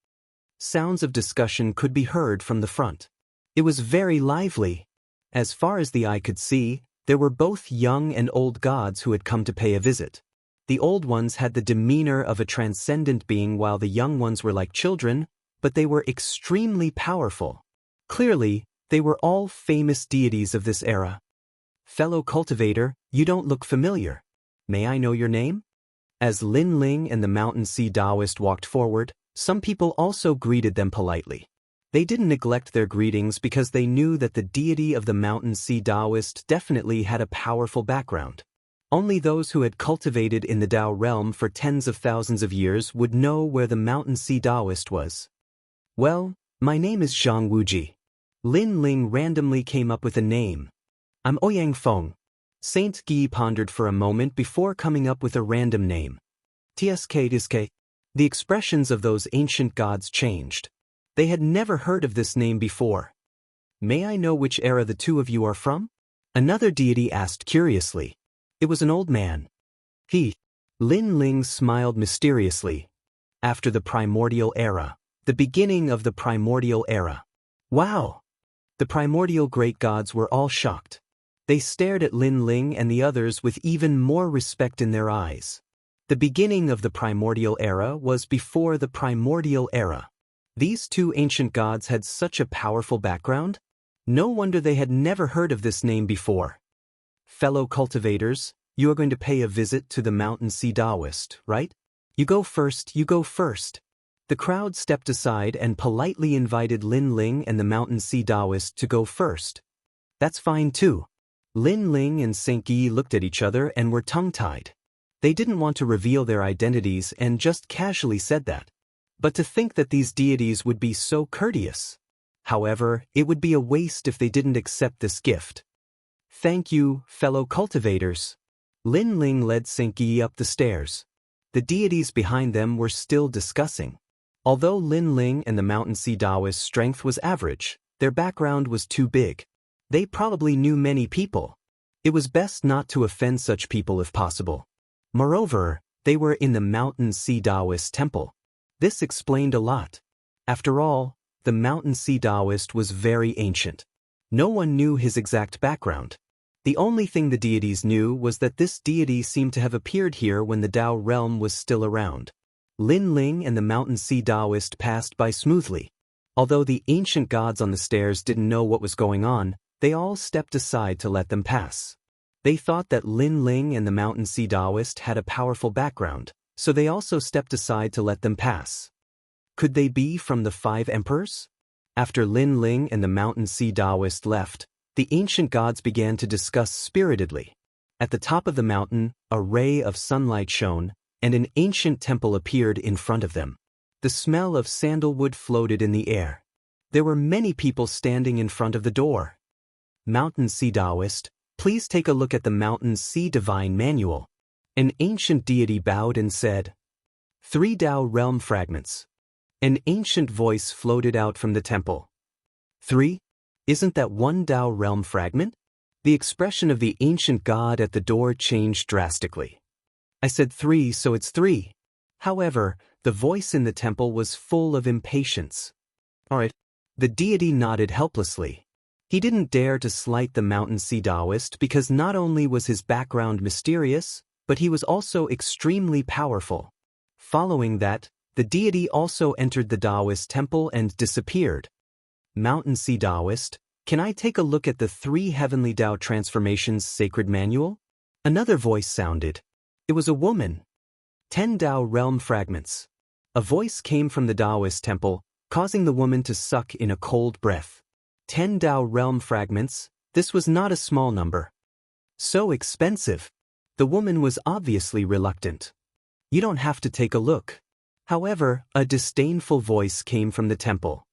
Speaker 1: Sounds of discussion could be heard from the front. It was very lively. As far as the eye could see, there were both young and old gods who had come to pay a visit. The old ones had the demeanor of a transcendent being while the young ones were like children, but they were extremely powerful. Clearly, they were all famous deities of this era. Fellow cultivator, you don't look familiar. May I know your name? As Lin Ling and the Mountain Sea Taoist walked forward, some people also greeted them politely. They didn't neglect their greetings because they knew that the deity of the Mountain Sea Taoist definitely had a powerful background. Only those who had cultivated in the Tao realm for tens of thousands of years would know where the Mountain Sea Taoist was. Well, my name is Zhang Wuji. Lin Ling randomly came up with a name. I'm Ouyang Feng. Saint Guy pondered for a moment before coming up with a random name. Tsk. The expressions of those ancient gods changed. They had never heard of this name before. May I know which era the two of you are from? Another deity asked curiously. It was an old man. Lin Ling smiled mysteriously. After the primordial era. The beginning of the primordial era. Wow! The primordial great gods were all shocked. They stared at Lin Ling and the others with even more respect in their eyes. The beginning of the primordial era was before the primordial era. These two ancient gods had such a powerful background. No wonder they had never heard of this name before. Fellow cultivators, you are going to pay a visit to the Mountain Sea Taoist, right? You go first. The crowd stepped aside and politely invited Lin Ling and the Mountain Sea Taoist to go first. That's fine too. Lin Ling and Xianxia looked at each other and were tongue-tied. They didn't want to reveal their identities and just casually said that. But to think that these deities would be so courteous. However, it would be a waste if they didn't accept this gift. Thank you, fellow cultivators. Lin Ling led Xianxia up the stairs. The deities behind them were still discussing. Although Lin Ling and the Mountain Sea Taoist's strength was average, their background was too big. They probably knew many people. It was best not to offend such people if possible. Moreover, they were in the Mountain Sea Taoist temple. This explained a lot. After all, the Mountain Sea Taoist was very ancient. No one knew his exact background. The only thing the deities knew was that this deity seemed to have appeared here when the Tao realm was still around. Lin Ling and the Mountain Sea Taoist passed by smoothly. Although the ancient gods on the stairs didn't know what was going on, they all stepped aside to let them pass. They thought that Lin Ling and the Mountain Sea Taoist had a powerful background, so they also stepped aside to let them pass. Could they be from the 5 emperors? After Lin Ling and the Mountain Sea Taoist left, the ancient gods began to discuss spiritedly. At the top of the mountain, a ray of sunlight shone, and an ancient temple appeared in front of them. The smell of sandalwood floated in the air. There were many people standing in front of the door. Mountain Sea Taoist, please take a look at the Mountain Sea Divine Manual. An ancient deity bowed and said, 3 Tao realm fragments. An ancient voice floated out from the temple. 3? Isn't that 1 Tao realm fragment? The expression of the ancient god at the door changed drastically. I said 3, so it's 3. However, the voice in the temple was full of impatience. All right. The deity nodded helplessly. He didn't dare to slight the Mountain Sea Taoist because not only was his background mysterious, but he was also extremely powerful. Following that, the deity also entered the Taoist temple and disappeared. Mountain Sea Taoist, can I take a look at the 3 Heavenly Tao Transformations Sacred Manual? Another voice sounded. It was a woman. 10 Tao realm fragments. A voice came from the Taoist temple, causing the woman to suck in a cold breath. 10 Tao realm fragments, this was not a small number. So expensive. The woman was obviously reluctant. You don't have to take a look. However, a disdainful voice came from the temple.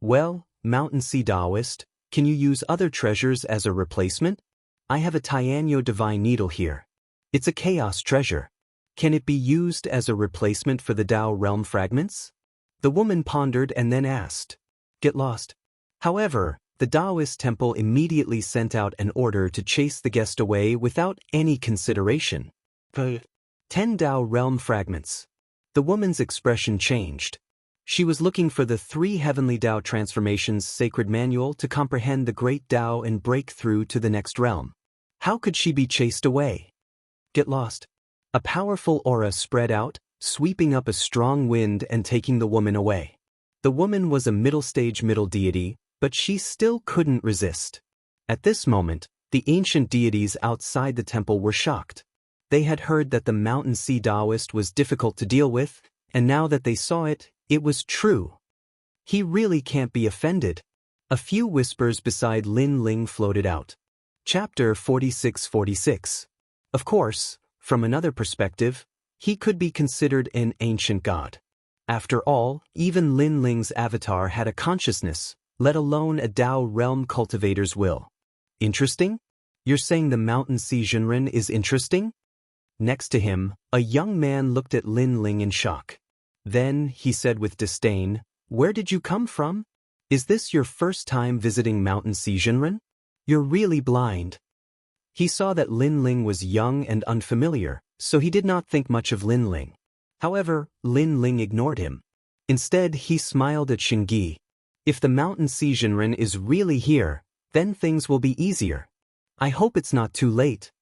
Speaker 1: Well, Mountain Sea Taoist, can you use other treasures as a replacement? I have a Tianyo Divine Needle here. It's a chaos treasure. Can it be used as a replacement for the Tao realm fragments? The woman pondered and then asked. Get lost. However, the Taoist temple immediately sent out an order to chase the guest away without any consideration. 10 Tao realm fragments. The woman's expression changed. She was looking for the 3 Heavenly Tao Transformations Sacred Manual to comprehend the Great Tao and break through to the next realm. How could she be chased away? Get lost. A powerful aura spread out, sweeping up a strong wind and taking the woman away. The woman was a middle-stage middle deity, but she still couldn't resist. At this moment, the ancient deities outside the temple were shocked. They had heard that the Mountain Sea Taoist was difficult to deal with, and now that they saw it, it was true. He really can't be offended. A few whispers beside Lin Ling floated out. Chapter 46-46. Of course, from another perspective, he could be considered an ancient god. After all, even Lin Ling's avatar had a consciousness, let alone a Tao realm cultivator's will. Interesting? You're saying the Mountain Sea Jinren is interesting? Next to him, a young man looked at Lin Ling in shock. Then, he said with disdain, Where did you come from? Is this your first time visiting Mountain Sea Jinren? You're really blind. He saw that Lin Ling was young and unfamiliar, so he did not think much of Lin Ling. However, Lin Ling ignored him. Instead, he smiled at Xianxia. If the Mountain Sea Jinren is really here, then things will be easier. I hope it's not too late.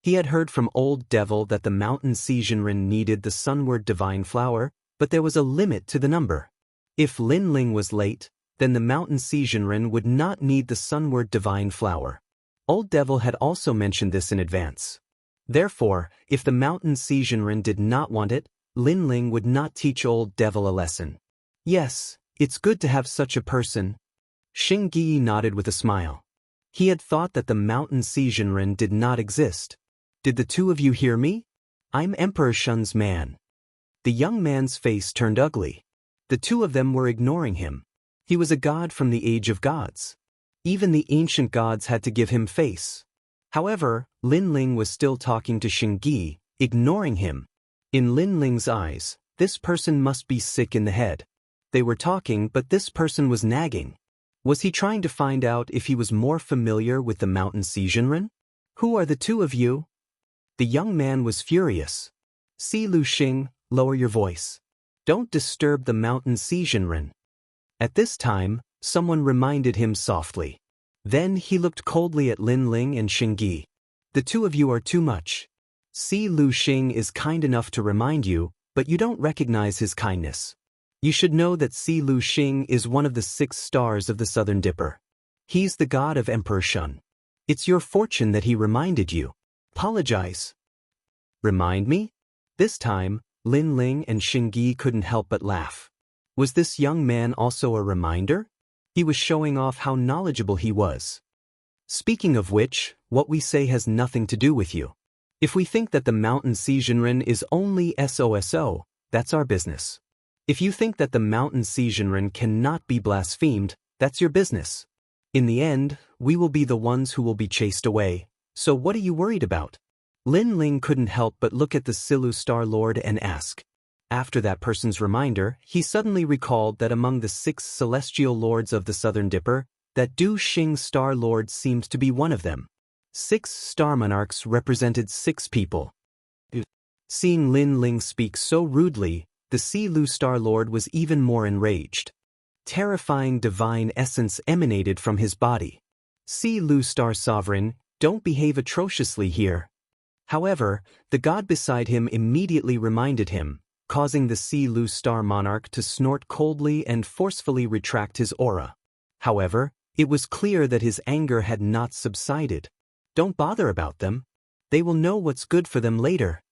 Speaker 1: He had heard from Old Devil that the Mountain Sea Jinren needed the Sunward Divine Flower, but there was a limit to the number. If Lin Ling was late, then the Mountain Sea Jinren would not need the Sunward Divine Flower. Old Devil had also mentioned this in advance. Therefore, if the Mountain Sea Jinren did not want it, Lin Ling would not teach Old Devil a lesson. Yes, it's good to have such a person. Xianxia nodded with a smile. He had thought that the Mountain Sea Jinren did not exist. Did the two of you hear me? I'm Emperor Shun's man. The young man's face turned ugly. The two of them were ignoring him. He was a god from the age of gods. Even the ancient gods had to give him face. However, Lin Ling was still talking to Xianxia, ignoring him. In Lin Ling's eyes, this person must be sick in the head. They were talking, but this person was nagging. Was he trying to find out if he was more familiar with the Mountain Sea Jinren? Who are the two of you? The young man was furious. Si Lu Xing, lower your voice. Don't disturb the Mountain Sea Jinren. At this time, someone reminded him softly. Then he looked coldly at Lin Ling and Xianxia. The two of you are too much. Si Lu Xing is kind enough to remind you, but you don't recognize his kindness. You should know that Si Lu Xing is one of the 6 stars of the Southern Dipper. He's the god of Emperor Shun. It's your fortune that he reminded you. Apologize. Remind me? This time, Lin Ling and Xianxia couldn't help but laugh. Was this young man also a reminder? He was showing off how knowledgeable he was. Speaking of which, what we say has nothing to do with you. If we think that the Mountain Sea Jinren is only SOSO, that's our business. If you think that the Mountain Sea Jinren cannot be blasphemed, that's your business. In the end, we will be the ones who will be chased away, so what are you worried about? Lin Ling couldn't help but look at the Silu Star Lord and ask. After that person's reminder, he suddenly recalled that among the 6 celestial lords of the Southern Dipper, that Du Xing Star Lord seemed to be one of them. 6 star monarchs represented 6 people. Seeing Lin Ling speak so rudely, the Silu Star Lord was even more enraged. Terrifying divine essence emanated from his body. Silu Star Sovereign, don't behave atrociously here. However, the god beside him immediately reminded him, causing the Silu Star Monarch to snort coldly and forcefully retract his aura. However, it was clear that his anger had not subsided. Don't bother about them. They will know what's good for them later.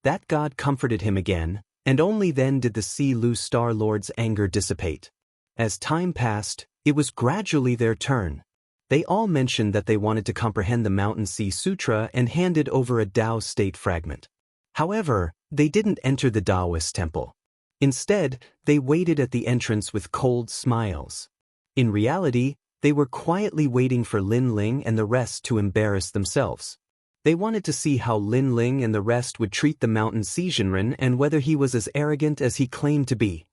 Speaker 1: That god comforted him again, and only then did the Silu Star Lord's anger dissipate. As time passed, it was gradually their turn. They all mentioned that they wanted to comprehend the Mountain Sea Sutra and handed over a Tao state fragment. However, they didn't enter the Taoist temple. Instead, they waited at the entrance with cold smiles. In reality, they were quietly waiting for Lin Ling and the rest to embarrass themselves. They wanted to see how Lin Ling and the rest would treat the Mountain Xizhenren and whether he was as arrogant as he claimed to be.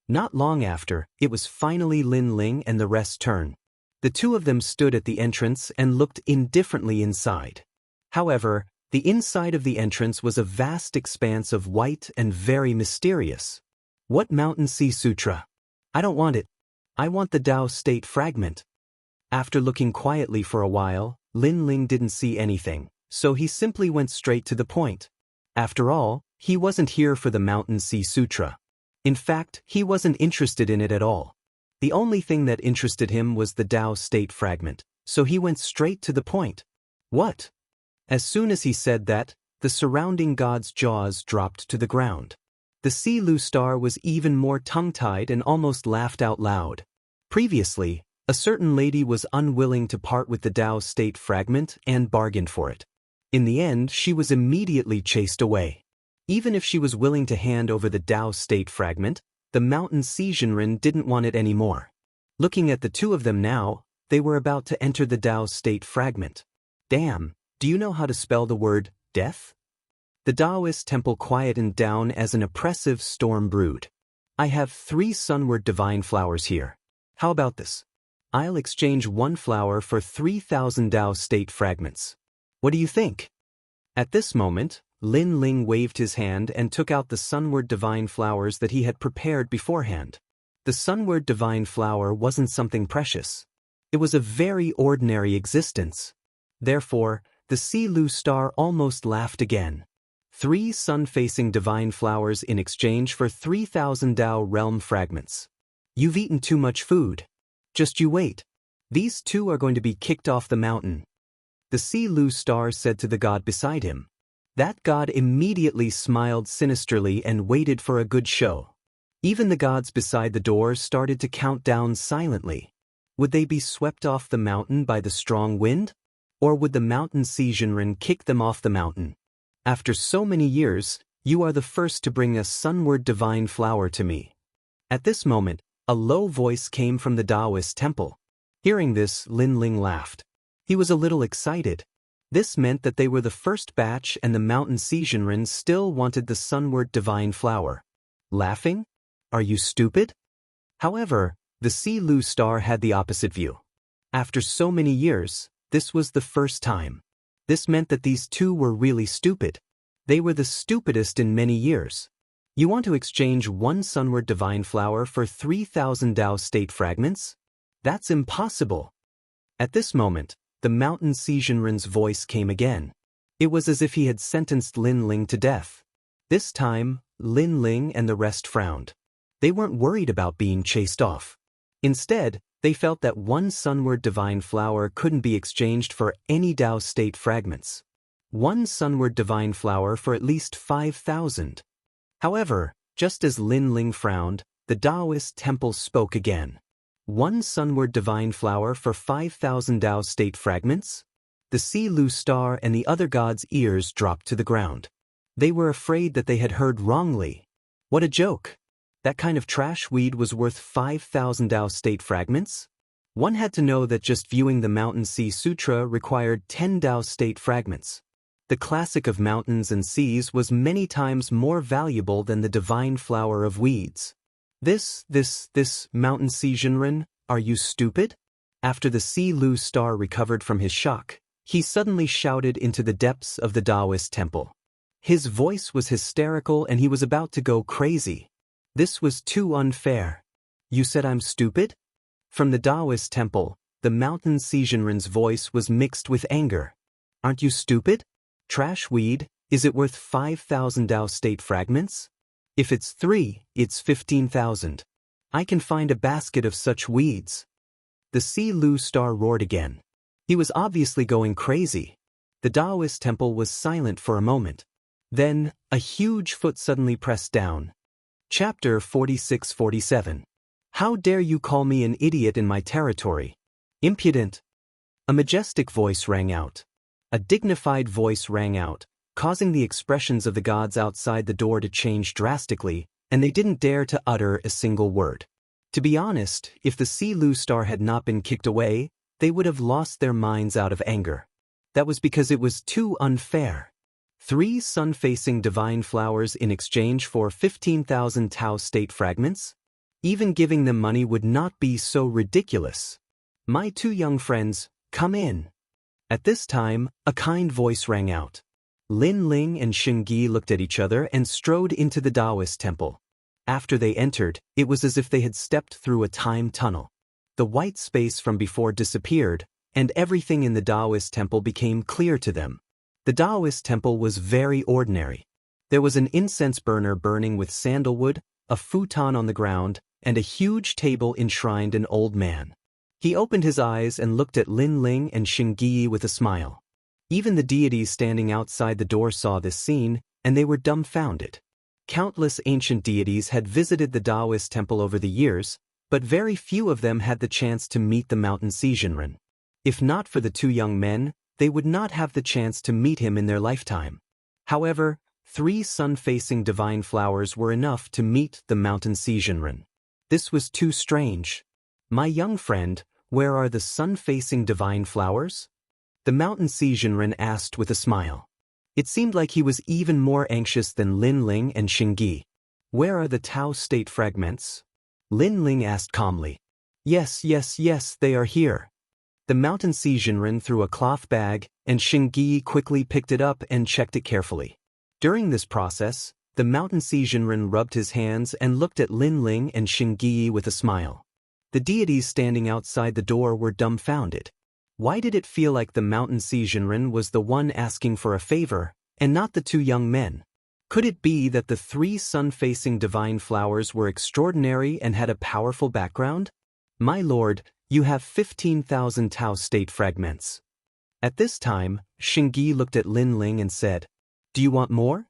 Speaker 1: Not long after, it was finally Lin Ling and the rest's turn. The 2 of them stood at the entrance and looked indifferently inside. However, the inside of the entrance was a vast expanse of white and very mysterious. What Mountain Sea Sutra? I don't want it. I want the Tao state fragment. After looking quietly for a while, Lin Ling didn't see anything, so he simply went straight to the point. After all, he wasn't here for the Mountain Sea Sutra. In fact, he wasn't interested in it at all. The only thing that interested him was the Tao state fragment, so he went straight to the point. What? As soon as he said that, the surrounding gods' jaws dropped to the ground. The Silu Star was even more tongue-tied and almost laughed out loud. Previously, a certain lady was unwilling to part with the Tao state fragment and bargained for it. In the end, she was immediately chased away. Even if she was willing to hand over the Tao state fragment, the Mountain Xizhenren didn't want it anymore. Looking at the 2 of them now, they were about to enter the Tao state fragment. Damn, do you know how to spell the word death? The Taoist temple quietened down as an oppressive storm brewed. I have 3 sunward divine flowers here. How about this? I'll exchange 1 flower for 3,000 Tao state fragments. What do you think? At this moment, Lin Ling waved his hand and took out the sunward divine flowers that he had prepared beforehand. The sunward divine flower wasn't something precious. It was a very ordinary existence. Therefore, the Silu Star almost laughed again. 3 sun-facing divine flowers in exchange for 3,000 Tao realm fragments. You've eaten too much food. Just you wait. These 2 are going to be kicked off the mountain. The Silu Star said to the god beside him. That god immediately smiled sinisterly and waited for a good show. Even the gods beside the door started to count down silently. Would they be swept off the mountain by the strong wind? Or would the Mountain Xizhenren kick them off the mountain? After so many years, you are the first to bring a sunward divine flower to me. At this moment, a low voice came from the Taoist temple. Hearing this, Lin Ling laughed. He was a little excited. This meant that they were the first batch and the Mountain Xizhenren still wanted the sunward divine flower. Laughing? Are you stupid? However, the Silu Star had the opposite view. After so many years, this was the first time. This meant that these 2 were really stupid. They were the stupidest in many years. You want to exchange 1 sunward divine flower for 3,000 Tao state fragments? That's impossible. At this moment, the Mountain Xizhenren's voice came again. It was as if he had sentenced Lin Ling to death. This time, Lin Ling and the rest frowned. They weren't worried about being chased off. Instead, they felt that 1 sunward divine flower couldn't be exchanged for any Tao state fragments. 1 sunward divine flower for at least 5,000. However, just as Lin Ling frowned, the Taoist temple spoke again. 1 sunward divine flower for 5,000 Tao state fragments? The Silu Star and the other gods' ears dropped to the ground. They were afraid that they had heard wrongly. What a joke! That kind of trash weed was worth 5,000 Tao state fragments? One had to know that just viewing the Mountain Sea Sutra required 10 Tao state fragments. The classic of mountains and seas was many times more valuable than the divine flower of weeds. This mountain Xianxia, are you stupid? After the Si Lu star recovered from his shock, he suddenly shouted into the depths of the Taoist temple. His voice was hysterical and he was about to go crazy. This was too unfair. You said I'm stupid? From the Taoist temple, the mountain Xianxia's voice was mixed with anger. Aren't you stupid? Trash weed, is it worth 5,000 Tao state fragments? If it's 3, it's 15,000. I can find a basket of such weeds. The Si Lu star roared again. He was obviously going crazy. The Taoist temple was silent for a moment. Then, a huge foot suddenly pressed down. Chapter 46-47. How dare you call me an idiot in my territory? Impudent! A majestic voice rang out. A dignified voice rang out, causing the expressions of the gods outside the door to change drastically, and they didn't dare to utter a single word. To be honest, if the Si Lu star had not been kicked away, they would have lost their minds out of anger. That was because it was too unfair. 3 sun-facing divine flowers in exchange for 15,000 Tao state fragments? Even giving them money would not be so ridiculous. My 2 young friends, come in. At this time, a kind voice rang out. Lin Ling and Xianxia looked at each other and strode into the Taoist temple. After they entered, it was as if they had stepped through a time tunnel. The white space from before disappeared, and everything in the Taoist temple became clear to them. The Taoist temple was very ordinary. There was an incense burner burning with sandalwood, a futon on the ground, and a huge table enshrined an old man. He opened his eyes and looked at Lin Ling and Xianxia with a smile. Even the deities standing outside the door saw this scene, and they were dumbfounded. Countless ancient deities had visited the Taoist temple over the years, but very few of them had the chance to meet the mountain Xianxia. If not for the 2 young men, they would not have the chance to meet him in their lifetime. However, 3 sun-facing divine flowers were enough to meet the mountain Xianxia. This was too strange. My young friend, where are the sun-facing divine flowers? The mountain Xianxia asked with a smile. It seemed like he was even more anxious than Lin Ling and Xianxia. Where are the Tao state fragments? Lin Ling asked calmly. Yes, they are here. The mountain Xianxia threw a cloth bag, and Xianxia quickly picked it up and checked it carefully. During this process, the mountain Xianxia rubbed his hands and looked at Lin Ling and Xianxia with a smile. The deities standing outside the door were dumbfounded. Why did it feel like the mountain Xianxia was the one asking for a favor, and not the 2 young men? Could it be that the 3 sun-facing divine flowers were extraordinary and had a powerful background? My lord, you have 15,000 Tao state fragments. At this time, Xianxia looked at Lin Ling and said, Do you want more?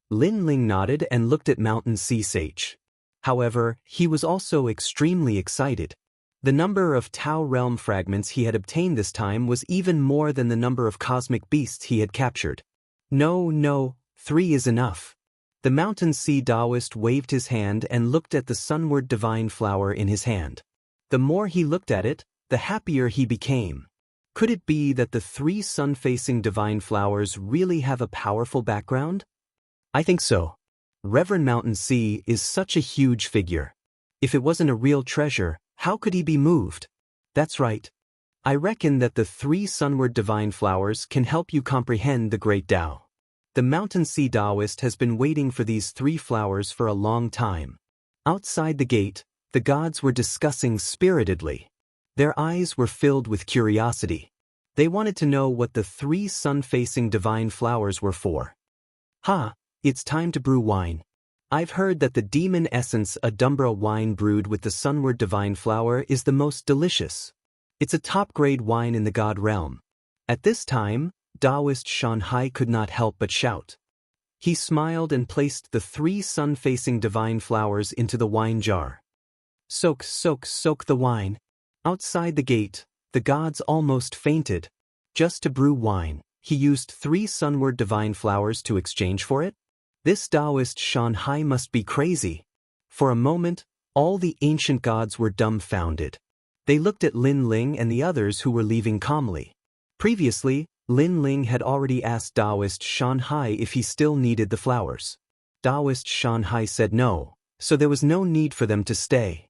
Speaker 1: Lin Ling nodded and looked at mountain sea sage. However, he was also extremely excited. The number of Tao realm fragments he had obtained this time was even more than the number of cosmic beasts he had captured. No, 3 is enough. The mountain sea Taoist waved his hand and looked at the sunward divine flower in his hand. The more he looked at it, the happier he became. Could it be that the 3 sun-facing divine flowers really have a powerful background? I think so. Reverend Mountain Sea is such a huge figure. If it wasn't a real treasure, how could he be moved? That's right. I reckon that the 3 sunward divine flowers can help you comprehend the great Tao. The mountain sea Taoist has been waiting for these 3 flowers for a long time. Outside the gate, the gods were discussing spiritedly. Their eyes were filled with curiosity. They wanted to know what the 3 sun-facing divine flowers were for. It's time to brew wine. I've heard that the demon essence Adumbra wine brewed with the sunward divine flower is the most delicious. It's a top-grade wine in the god realm. At this time, Taoist Xianxia could not help but shout. He smiled and placed the 3 sun-facing divine flowers into the wine jar. Soak the wine. Outside the gate, the gods almost fainted. Just to brew wine, he used 3 sunward divine flowers to exchange for it? This Taoist Xianxia must be crazy. For a moment, all the ancient gods were dumbfounded. They looked at Lin Ling and the others who were leaving calmly. Previously, Lin Ling had already asked Taoist Xianxia if he still needed the flowers. Taoist Xianxia said no, so there was no need for them to stay.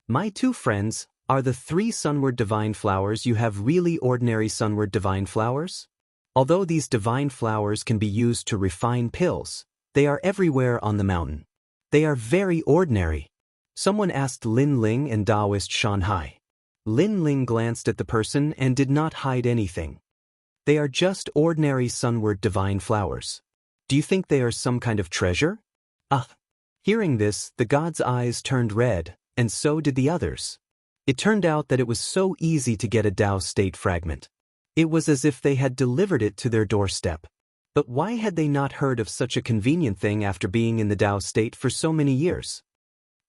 Speaker 1: My two friends, are the 3 sunward divine flowers you have really ordinary sunward divine flowers? Although these divine flowers can be used to refine pills, they are everywhere on the mountain. They are very ordinary. Someone asked Lin Ling and Taoist Xianxia. Lin Ling glanced at the person and did not hide anything. They are just ordinary sunward divine flowers. Do you think they are some kind of treasure? Hearing this, the god's eyes turned red, and so did the others. It turned out that it was so easy to get a Tao state fragment. It was as if they had delivered it to their doorstep. But why had they not heard of such a convenient thing after being in the Tao state for so many years?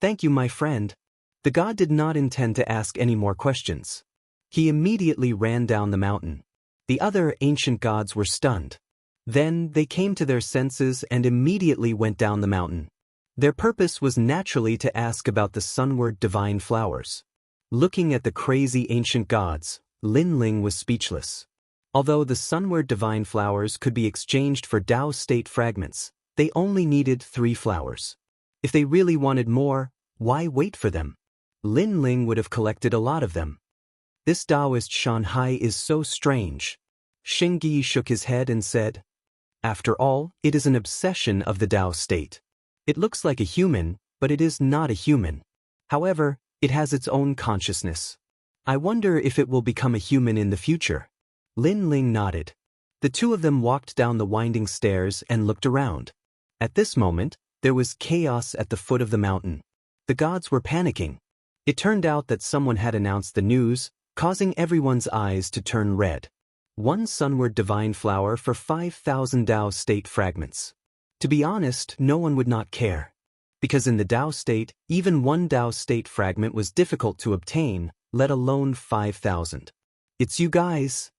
Speaker 1: Thank you, my friend. The god did not intend to ask any more questions. He immediately ran down the mountain. The other ancient gods were stunned. Then they came to their senses and immediately went down the mountain. Their purpose was naturally to ask about the sunward divine flowers. Looking at the crazy ancient gods, Lin Ling was speechless. Although the sunward divine flowers could be exchanged for Tao state fragments, they only needed 3 flowers. If they really wanted more, why wait for them? Lin Ling would have collected a lot of them. This Taoist Xianxia is so strange. Xingyi shook his head and said, after all, it is an obsession of the Tao state. It looks like a human, but it is not a human. However, it has its own consciousness. I wonder if it will become a human in the future. Lin Ling nodded. The two of them walked down the winding stairs and looked around. At this moment, there was chaos at the foot of the mountain. The gods were panicking. It turned out that someone had announced the news, causing everyone's eyes to turn red. 1 sunward divine flower for 5,000 Tao state fragments. To be honest, no one would not care. Because in the Tao state, even 1 Tao state fragment was difficult to obtain, let alone 5,000. It's you guys.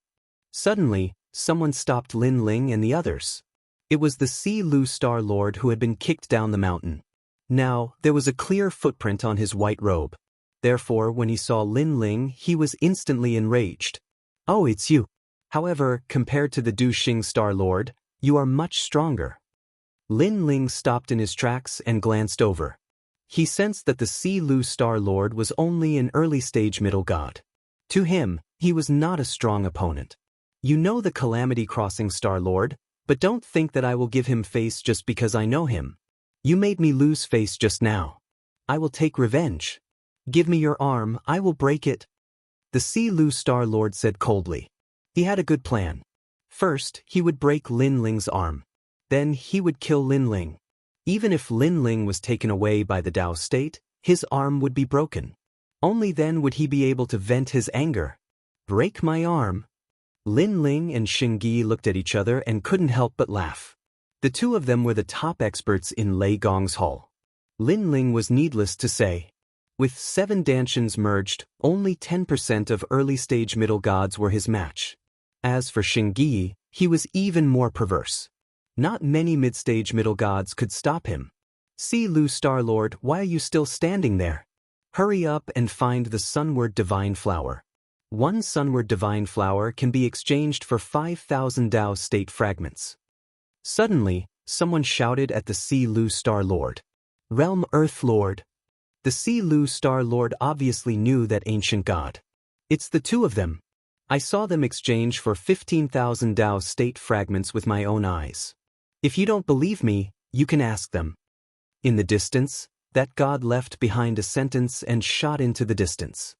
Speaker 1: Suddenly, someone stopped Lin Ling and the others. It was the Si Lu Star Lord who had been kicked down the mountain. Now, there was a clear footprint on his white robe. Therefore, when he saw Lin Ling, he was instantly enraged. Oh, it's you. However, compared to the Du Xing Star Lord, you are much stronger. Lin Ling stopped in his tracks and glanced over. He sensed that the Si Lu Star Lord was only an early-stage middle god. To him, he was not a strong opponent. You know the Calamity Crossing Star Lord, but don't think that I will give him face just because I know him. You made me lose face just now. I will take revenge. Give me your arm, I will break it. The Si Lu Star Lord said coldly. He had a good plan. First, he would break Lin Ling's arm. Then he would kill Lin Ling. Even if Lin Ling was taken away by the Tao state, his arm would be broken. Only then would he be able to vent his anger. Break my arm. Lin Ling and Xingyi looked at each other and couldn't help but laugh. The two of them were the top experts in Lei Gong's hall. Lin Ling was needless to say. With 7 Dantians merged, only 10% of early-stage middle gods were his match. As for Xingyi, he was even more perverse. Not many mid-stage middle gods could stop him. Si Lu Star Lord, why are you still standing there? Hurry up and find the sunward divine flower. 1 sunward divine flower can be exchanged for 5,000 Tao state fragments. Suddenly, someone shouted at the Si Lu Star Lord. Realm Earth Lord. The Si Lu Star Lord obviously knew that ancient god. It's the two of them. I saw them exchange for 15,000 Tao state fragments with my own eyes. If you don't believe me, you can ask them. In the distance, that god left behind a sentence and shot into the distance.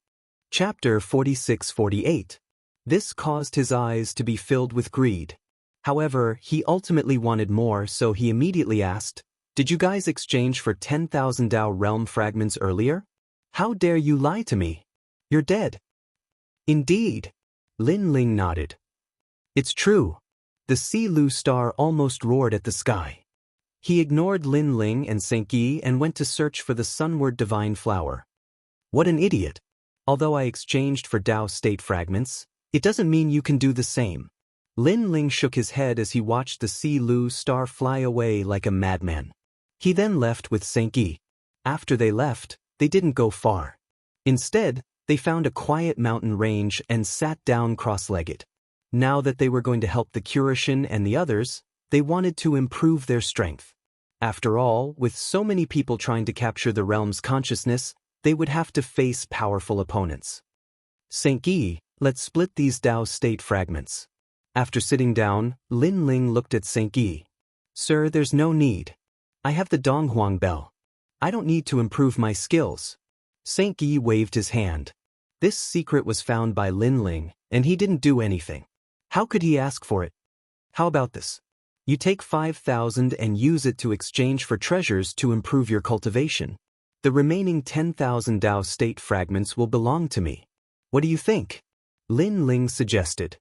Speaker 1: Chapter 46-48. This caused his eyes to be filled with greed. However, he ultimately wanted more, so he immediately asked, did you guys exchange for 10,000 Tao realm fragments earlier? How dare you lie to me? You're dead. Indeed. Lin Ling nodded. It's true. The Si Lu Star almost roared at the sky. He ignored Lin Ling and Xingyi and went to search for the sunward divine flower. What an idiot. Although I exchanged for Tao state fragments, it doesn't mean you can do the same. Lin Ling shook his head as he watched the Si Lu Star fly away like a madman. He then left with Xingyi. After they left, they didn't go far. Instead, they found a quiet mountain range and sat down cross-legged. Now that they were going to help the Curishan and the others, they wanted to improve their strength. After all, with so many people trying to capture the realm's consciousness, they would have to face powerful opponents. Saint Yi, let's split these Dao state fragments. After sitting down, Lin Ling looked at Saint Yi. Sir, there's no need. I have the Donghuang bell. I don't need to improve my skills. Saint Yi waved his hand. This secret was found by Lin Ling, and he didn't do anything. How could he ask for it? How about this? You take 5,000 and use it to exchange for treasures to improve your cultivation. The remaining 10,000 Dao state fragments will belong to me. What do you think? Lin Ling suggested.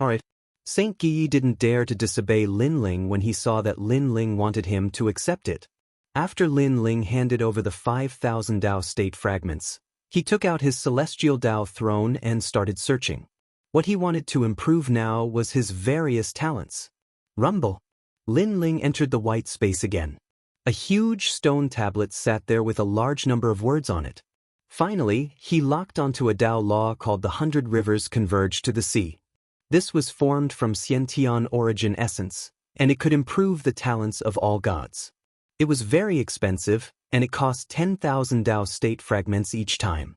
Speaker 1: Alright. Saint Yi didn't dare to disobey Lin Ling when he saw that Lin Ling wanted him to accept it. After Lin Ling handed over the 5,000 Dao state fragments, he took out his celestial Dao throne and started searching. What he wanted to improve now was his various talents. Rumble. Lin Ling entered the white space again. A huge stone tablet sat there with a large number of words on it. Finally, he locked onto a Dao law called the 100 Rivers Converge to the Sea. This was formed from Xianxia origin essence, and it could improve the talents of all gods. It was very expensive, and it cost 10,000 Dao state fragments each time.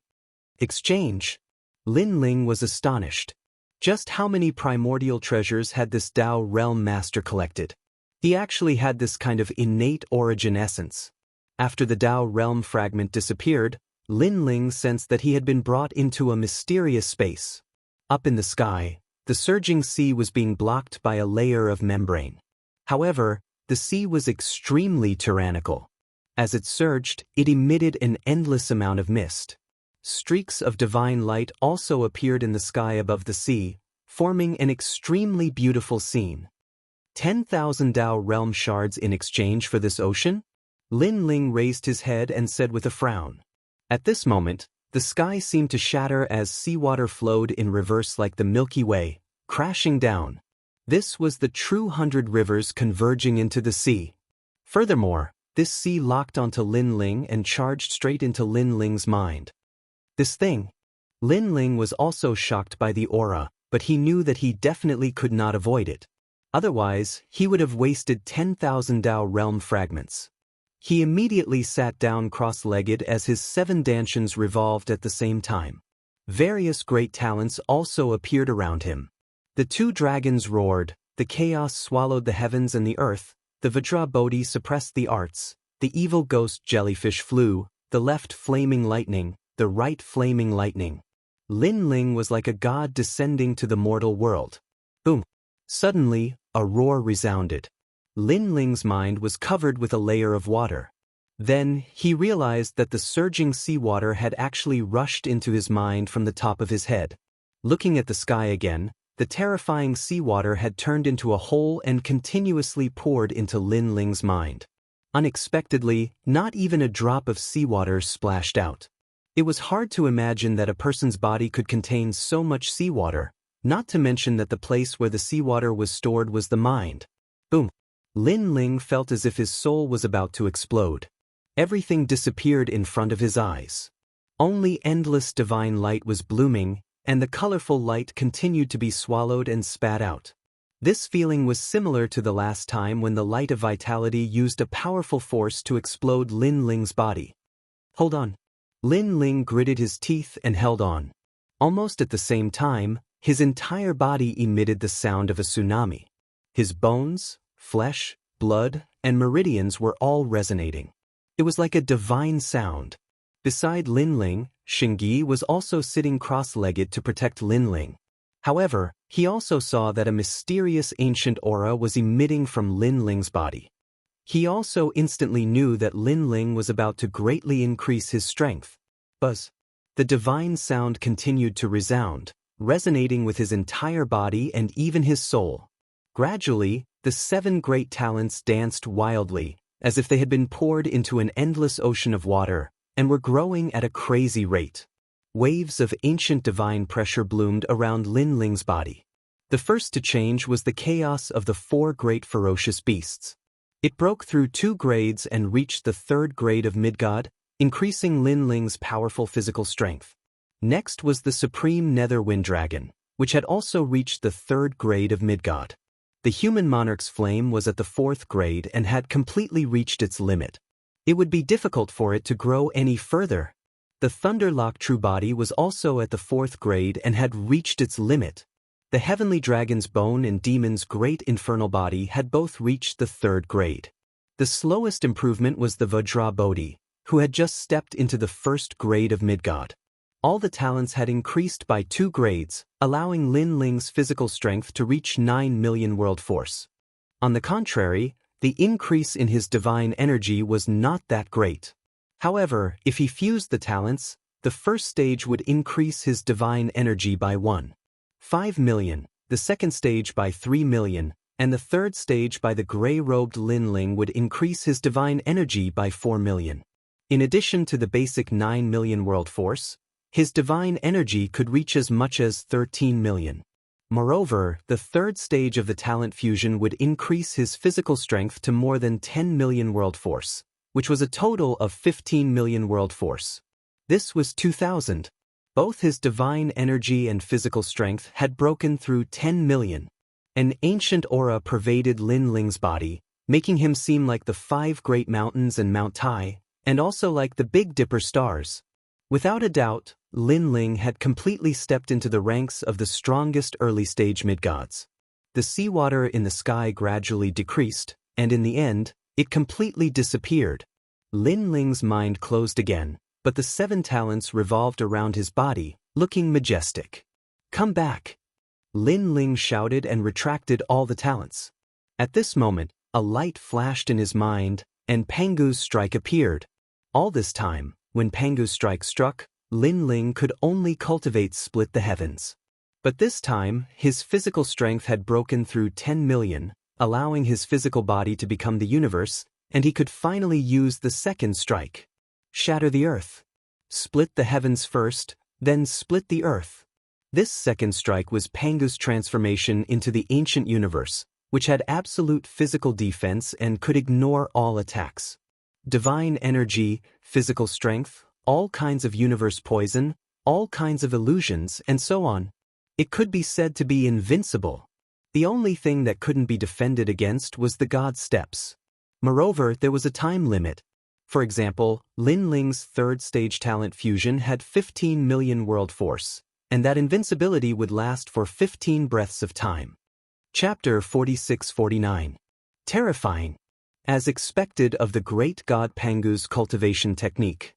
Speaker 1: Exchange. Lin Ling was astonished. Just how many primordial treasures had this Dao realm master collected? He actually had this kind of innate origin essence. After the Dao realm fragment disappeared, Lin Ling sensed that he had been brought into a mysterious space. Up in the sky, the surging sea was being blocked by a layer of membrane. However, the sea was extremely tyrannical. As it surged, it emitted an endless amount of mist. Streaks of divine light also appeared in the sky above the sea, forming an extremely beautiful scene. 10,000 Dao realm shards in exchange for this ocean? Lin Ling raised his head and said with a frown. At this moment, the sky seemed to shatter as seawater flowed in reverse like the Milky Way, crashing down. This was the true 100 rivers converging into the sea. Furthermore, this sea locked onto Lin Ling and charged straight into Lin Ling's mind. This thing. Lin Ling was also shocked by the aura, but he knew that he definitely could not avoid it. Otherwise, he would have wasted 10,000 Dao realm fragments. He immediately sat down cross-legged as his 7 dantians revolved at the same time. Various great talents also appeared around him. The 2 dragons roared, the chaos swallowed the heavens and the earth, the Vajra Bodhi suppressed the arts, the evil ghost jellyfish flew, the left flaming lightning, the right flaming lightning. Lin Ling was like a god descending to the mortal world. Boom! Suddenly, a roar resounded. Lin Ling's mind was covered with a layer of water. Then, he realized that the surging seawater had actually rushed into his mind from the top of his head. Looking at the sky again, the terrifying seawater had turned into a hole and continuously poured into Lin Ling's mind. Unexpectedly, not even a drop of seawater splashed out. It was hard to imagine that a person's body could contain so much seawater, not to mention that the place where the seawater was stored was the mind. Boom! Lin Ling felt as if his soul was about to explode. Everything disappeared in front of his eyes. Only endless divine light was blooming, and the colorful light continued to be swallowed and spat out. This feeling was similar to the last time when the light of vitality used a powerful force to explode Lin Ling's body. Hold on. Lin Ling gritted his teeth and held on. Almost at the same time, his entire body emitted the sound of a tsunami. His bones, flesh, blood, and meridians were all resonating. It was like a divine sound. Beside Lin Ling, Xingyi was also sitting cross-legged to protect Lin Ling. However, he also saw that a mysterious ancient aura was emitting from Lin Ling's body. He also instantly knew that Lin Ling was about to greatly increase his strength. Buzz. The divine sound continued to resound, resonating with his entire body and even his soul. Gradually, the 7 great talents danced wildly, as if they had been poured into an endless ocean of water, and were growing at a crazy rate. Waves of ancient divine pressure bloomed around Lin Ling's body. The first to change was the chaos of the 4 great ferocious beasts. It broke through 2 grades and reached the 3rd grade of Midgod, increasing Lin Ling's powerful physical strength. Next was the supreme nether wind dragon. which had also reached the 3rd grade of Midgod. The human monarch's flame was at the 4th grade and had completely reached its limit. It would be difficult for it to grow any further. The Thunderlock true body was also at the 4th grade and had reached its limit. The heavenly dragon's bone and demon's great infernal body had both reached the 3rd grade. The slowest improvement was the Vajra Bodhi, who had just stepped into the 1st grade of Midgod. All the talents had increased by 2 grades, allowing Lin Ling's physical strength to reach 9 million world force. On the contrary, the increase in his divine energy was not that great. However, if he fused the talents, the first stage would increase his divine energy by 1.5 million, the second stage by 3 million, and the third stage by the gray-robed Lin Ling would increase his divine energy by 4 million. In addition to the basic 9 million world force, his divine energy could reach as much as 13 million. Moreover, the third stage of the talent fusion would increase his physical strength to more than 10 million world force, which was a total of 15 million world force. This was 2000. Both his divine energy and physical strength had broken through 10 million. An ancient aura pervaded Lin Ling's body, making him seem like the 5 great mountains and Mount Tai, and also like the Big Dipper stars. Without a doubt, Lin Ling had completely stepped into the ranks of the strongest early-stage midgods. The seawater in the sky gradually decreased, and in the end, it completely disappeared. Lin Ling's mind closed again, but the 7 talents revolved around his body, looking majestic. "Come back!" Lin Ling shouted and retracted all the talents. At this moment, a light flashed in his mind, and Pangu's strike appeared. All this time, when Pangu's strike struck, Lin Ling could only cultivate split the heavens. But this time, his physical strength had broken through 10 million, allowing his physical body to become the universe, and he could finally use the second strike. Shatter the earth. Split the heavens first, then split the earth. This second strike was Pangu's transformation into the ancient universe, which had absolute physical defense and could ignore all attacks. Divine energy, physical strength, all kinds of universe poison, all kinds of illusions, and so on. It could be said to be invincible. The only thing that couldn't be defended against was the god steps. Moreover, there was a time limit. For example, Lin Ling's third stage talent fusion had 15 million world force, and that invincibility would last for 15 breaths of time. Chapter 46-49. Terrifying. As expected of the great god Pangu's cultivation technique.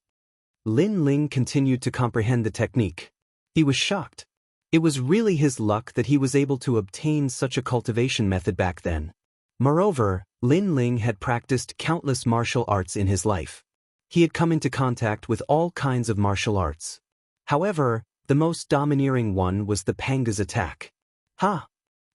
Speaker 1: Lin Ling continued to comprehend the technique. He was shocked. It was really his luck that he was able to obtain such a cultivation method back then. Moreover, Lin Ling had practiced countless martial arts in his life. He had come into contact with all kinds of martial arts. However, the most domineering one was the Pangu's attack. Ha!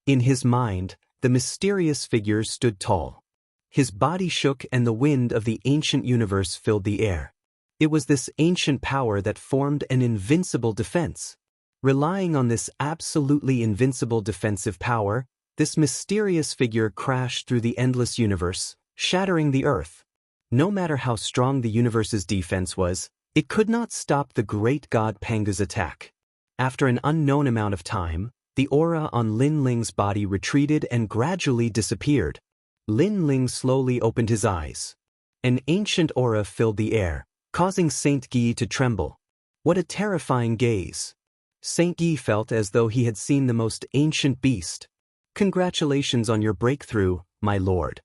Speaker 1: In his mind, the mysterious figure stood tall. His body shook and the wind of the ancient universe filled the air. It was this ancient power that formed an invincible defense. Relying on this absolutely invincible defensive power, this mysterious figure crashed through the endless universe, shattering the earth. No matter how strong the universe's defense was, it could not stop the great god Pangu's attack. After an unknown amount of time, the aura on Lin Ling's body retreated and gradually disappeared. Lin Ling slowly opened his eyes. An ancient aura filled the air, causing Saint Guy to tremble. What a terrifying gaze! Saint Guy felt as though he had seen the most ancient beast. "Congratulations on your breakthrough, my lord,"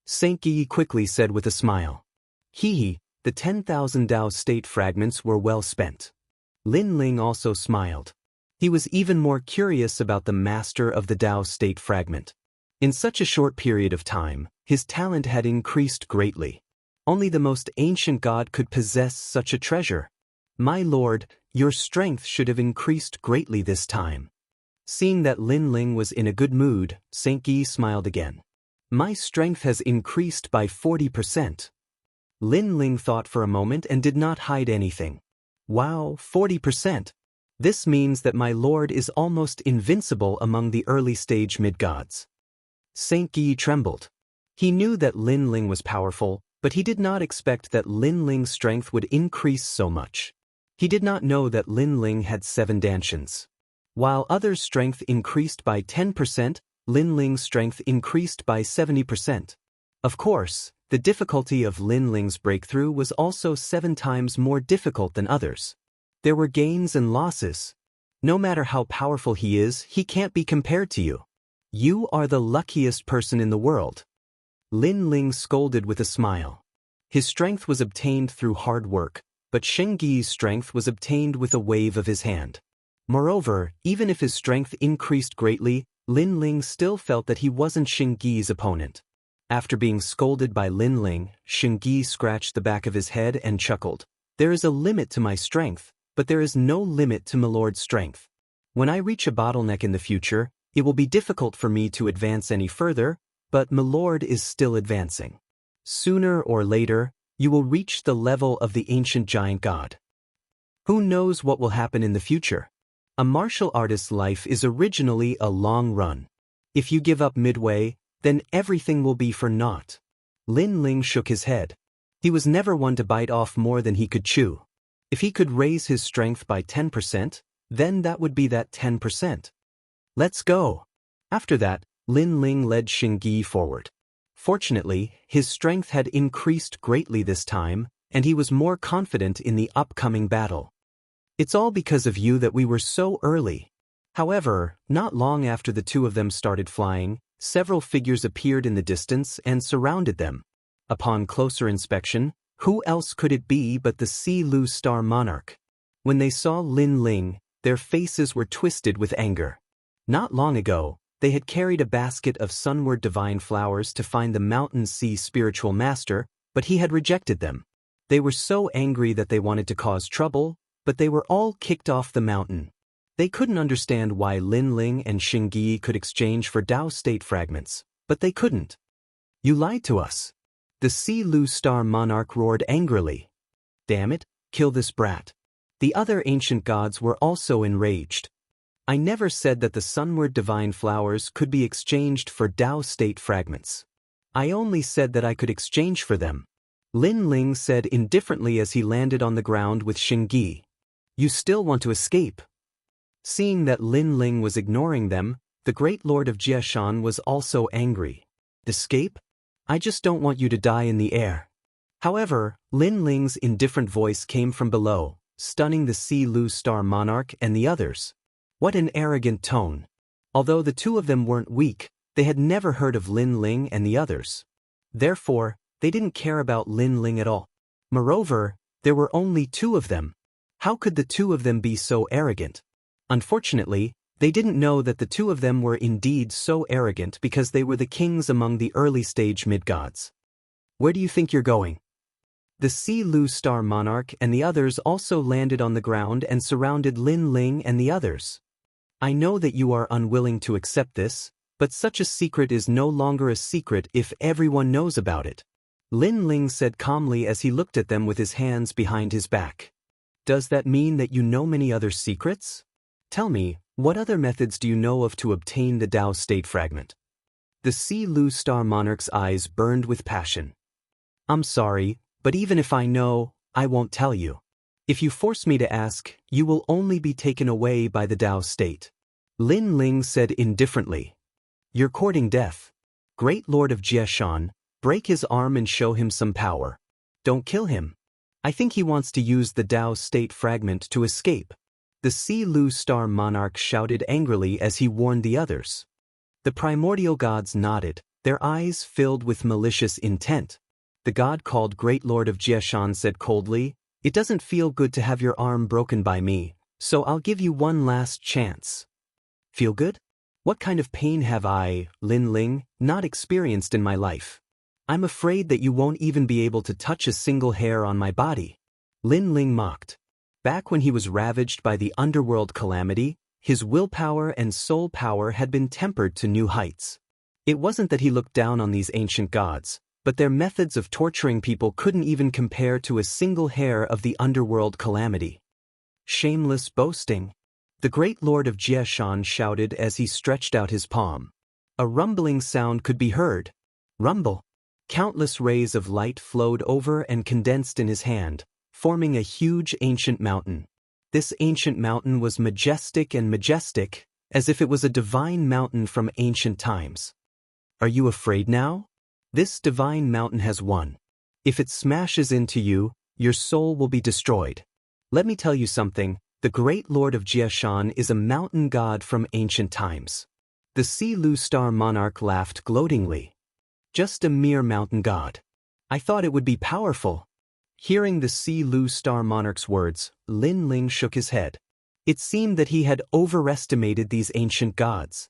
Speaker 1: Saint Guy quickly said with a smile. "He, the 10,000 Dao state fragments were well spent." Lin Ling also smiled. He was even more curious about the master of the Dao state fragment. In such a short period of time, his talent had increased greatly. Only the most ancient god could possess such a treasure. "My lord, your strength should have increased greatly this time." Seeing that Lin Ling was in a good mood, Saint Guy smiled again. "My strength has increased by 40%. Lin Ling thought for a moment and did not hide anything. "Wow, 40%. This means that my lord is almost invincible among the early-stage mid-gods." Saint Guy trembled. He knew that Lin Ling was powerful, but he did not expect that Lin Ling's strength would increase so much. He did not know that Lin Ling had 7 dantians. While others' strength increased by 10%, Lin Ling's strength increased by 70%. Of course, the difficulty of Lin Ling's breakthrough was also 7 times more difficult than others. There were gains and losses. No matter how powerful he is, he can't be compared to you. You are the luckiest person in the world. Lin Ling scolded with a smile. His strength was obtained through hard work, but Shengyi's strength was obtained with a wave of his hand. Moreover, even if his strength increased greatly, Lin Ling still felt that he wasn't Shengyi's opponent. After being scolded by Lin Ling, Shengyi scratched the back of his head and chuckled. There is a limit to my strength, but there is no limit to Milord's strength. When I reach a bottleneck in the future, it will be difficult for me to advance any further, but Milord is still advancing. Sooner or later, you will reach the level of the ancient giant god. Who knows what will happen in the future? A martial artist's life is originally a long run. If you give up midway, then everything will be for naught. Lin Ling shook his head. He was never one to bite off more than he could chew. If he could raise his strength by 10%, then that would be that 10%. Let's go. After that, Lin Ling led Shengyi forward. Fortunately, his strength had increased greatly this time, and he was more confident in the upcoming battle. It's all because of you that we were so early. However, not long after the two of them started flying, several figures appeared in the distance and surrounded them. Upon closer inspection, who else could it be but the Si Lu Star Monarch? When they saw Lin Ling, their faces were twisted with anger. Not long ago, they had carried a basket of sunward divine flowers to find the Mountain Sea spiritual master, but he had rejected them. They were so angry that they wanted to cause trouble, but they were all kicked off the mountain. They couldn't understand why Lin Ling and Shengyi could exchange for Dao state fragments, but they couldn't. You lied to us. The Si Lu Star Monarch roared angrily. Damn it, kill this brat. The other ancient gods were also enraged. I never said that the sunward divine flowers could be exchanged for Dao state fragments. I only said that I could exchange for them. Lin Ling said indifferently as he landed on the ground with Shengyi. You still want to escape? Seeing that Lin Ling was ignoring them, the great lord of Jiashan was also angry. Escape? I just don't want you to die in the air. However, Lin Ling's indifferent voice came from below, stunning the Si Lu Star Monarch and the others. What an arrogant tone. Although the two of them weren't weak, they had never heard of Lin Ling and the others. Therefore, they didn't care about Lin Ling at all. Moreover, there were only 2 of them. How could the 2 of them be so arrogant? Unfortunately, they didn't know that the 2 of them were indeed so arrogant because they were the kings among the early-stage mid-gods. Where do you think you're going? The Si Lu Star Monarch and the others also landed on the ground and surrounded Lin Ling and the others. I know that you are unwilling to accept this, but such a secret is no longer a secret if everyone knows about it. Lin Ling said calmly as he looked at them with his hands behind his back. Does that mean that you know many other secrets? Tell me, what other methods do you know of to obtain the Dao state fragment? The Si Lu Star Monarch's eyes burned with passion. I'm sorry, but even if I know, I won't tell you. If you force me to ask, you will only be taken away by the Dao state. Lin Ling said indifferently. You're courting death. Great Lord of Jiashan, break his arm and show him some power. Don't kill him. I think he wants to use the Dao state fragment to escape. The Si Lu Star Monarch shouted angrily as he warned the others. The primordial gods nodded, their eyes filled with malicious intent. The god called Great Lord of Jiashan said coldly, It doesn't feel good to have your arm broken by me, so I'll give you one last chance. Feel good? What kind of pain have I, Lin Ling, not experienced in my life? I'm afraid that you won't even be able to touch a single hair on my body. Lin Ling mocked. Back when he was ravaged by the underworld calamity, his willpower and soul power had been tempered to new heights. It wasn't that he looked down on these ancient gods, but their methods of torturing people couldn't even compare to a single hair of the underworld calamity. Shameless boasting. The great lord of Jiashan shouted as he stretched out his palm. A rumbling sound could be heard. Rumble. Countless rays of light flowed over and condensed in his hand, forming a huge ancient mountain. This ancient mountain was majestic and majestic, as if it was a divine mountain from ancient times. Are you afraid now? This divine mountain has won. If it smashes into you, your soul will be destroyed. Let me tell you something, the great lord of Jiashan is a mountain god from ancient times. The Sea Lu Star monarch laughed gloatingly. Just a mere mountain god. I thought it would be powerful. Hearing the Sea Lu Star monarch's words, Lin Ling shook his head. It seemed that he had overestimated these ancient gods.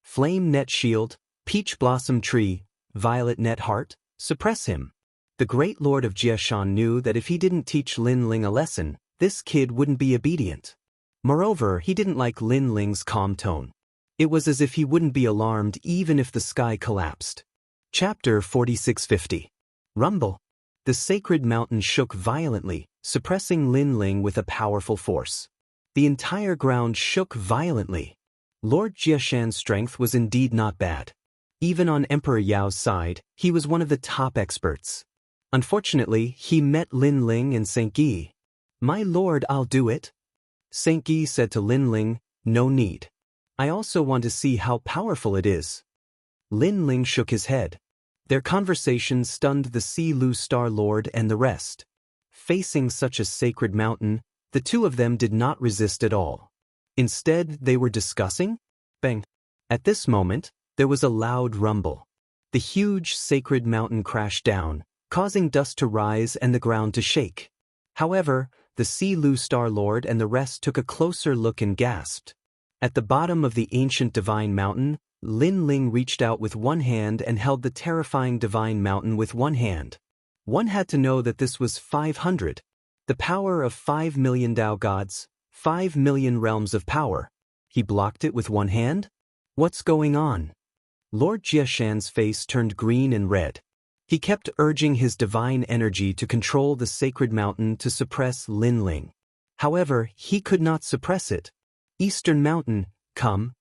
Speaker 1: Flame Net Shield, Peach Blossom Tree, Violet Net Heart, suppress him. The great lord of Jiashan knew that if he didn't teach Lin Ling a lesson, this kid wouldn't be obedient. Moreover, he didn't like Lin Ling's calm tone. It was as if he wouldn't be alarmed even if the sky collapsed. Chapter 4650. Rumble. The sacred mountain shook violently, suppressing Lin Ling with a powerful force. The entire ground shook violently. Lord Jiashan's strength was indeed not bad. Even on Emperor Yao's side, he was one of the top experts. Unfortunately, he met Lin Ling and St. Guy. My lord, I'll do it. St. Guy said to Lin Ling, no need. I also want to see how powerful it is. Lin Ling shook his head. Their conversation stunned the Sea Lu Star Lord and the rest. Facing such a sacred mountain, the two of them did not resist at all. Instead, they were discussing? Bang! At this moment, there was a loud rumble. The huge sacred mountain crashed down, causing dust to rise and the ground to shake. However, the Sea Lu Star Lord and the rest took a closer look and gasped. At the bottom of the ancient divine mountain, Lin Ling reached out with one hand and held the terrifying divine mountain with one hand. One had to know that this was 500. The power of 5 million Dao gods, 5 million realms of power. He blocked it with one hand? What's going on? Lord Jiashan's face turned green and red. He kept urging his divine energy to control the sacred mountain to suppress Lin Ling. However, he could not suppress it. Eastern Mountain, come.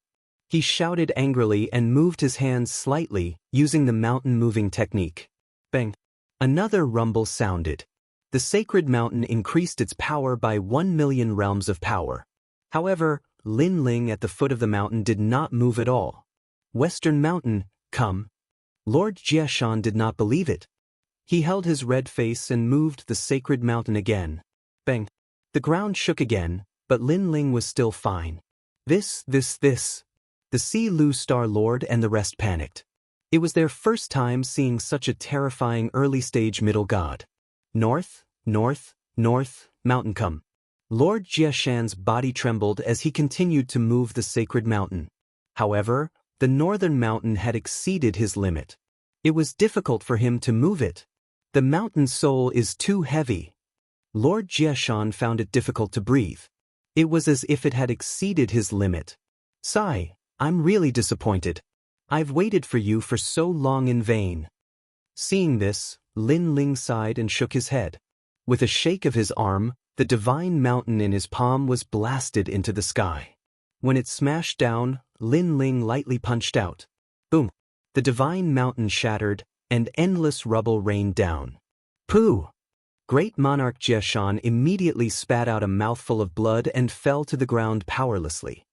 Speaker 1: He shouted angrily and moved his hands slightly, using the mountain moving technique. Bang! Another rumble sounded. The sacred mountain increased its power by 1 million realms of power. However, Lin Ling at the foot of the mountain did not move at all. Western Mountain, come. Lord Jiashan did not believe it. He held his red face and moved the sacred mountain again. Bang! The ground shook again, but Lin Ling was still fine. This. The Sea Lu Star Lord and the rest panicked. It was their first time seeing such a terrifying early-stage middle god. North, mountain come. Lord Jiashan's body trembled as he continued to move the sacred mountain. However, the northern mountain had exceeded his limit. It was difficult for him to move it. The mountain soul is too heavy. Lord Jiashan found it difficult to breathe. It was as if it had exceeded his limit. Sigh, I'm really disappointed. I've waited for you for so long in vain. Seeing this, Lin Ling sighed and shook his head. With a shake of his arm, the divine mountain in his palm was blasted into the sky. When it smashed down, Lin Ling lightly punched out. Boom! The divine mountain shattered, and endless rubble rained down. Pooh! Great monarch Jiashan immediately spat out a mouthful of blood and fell to the ground powerlessly.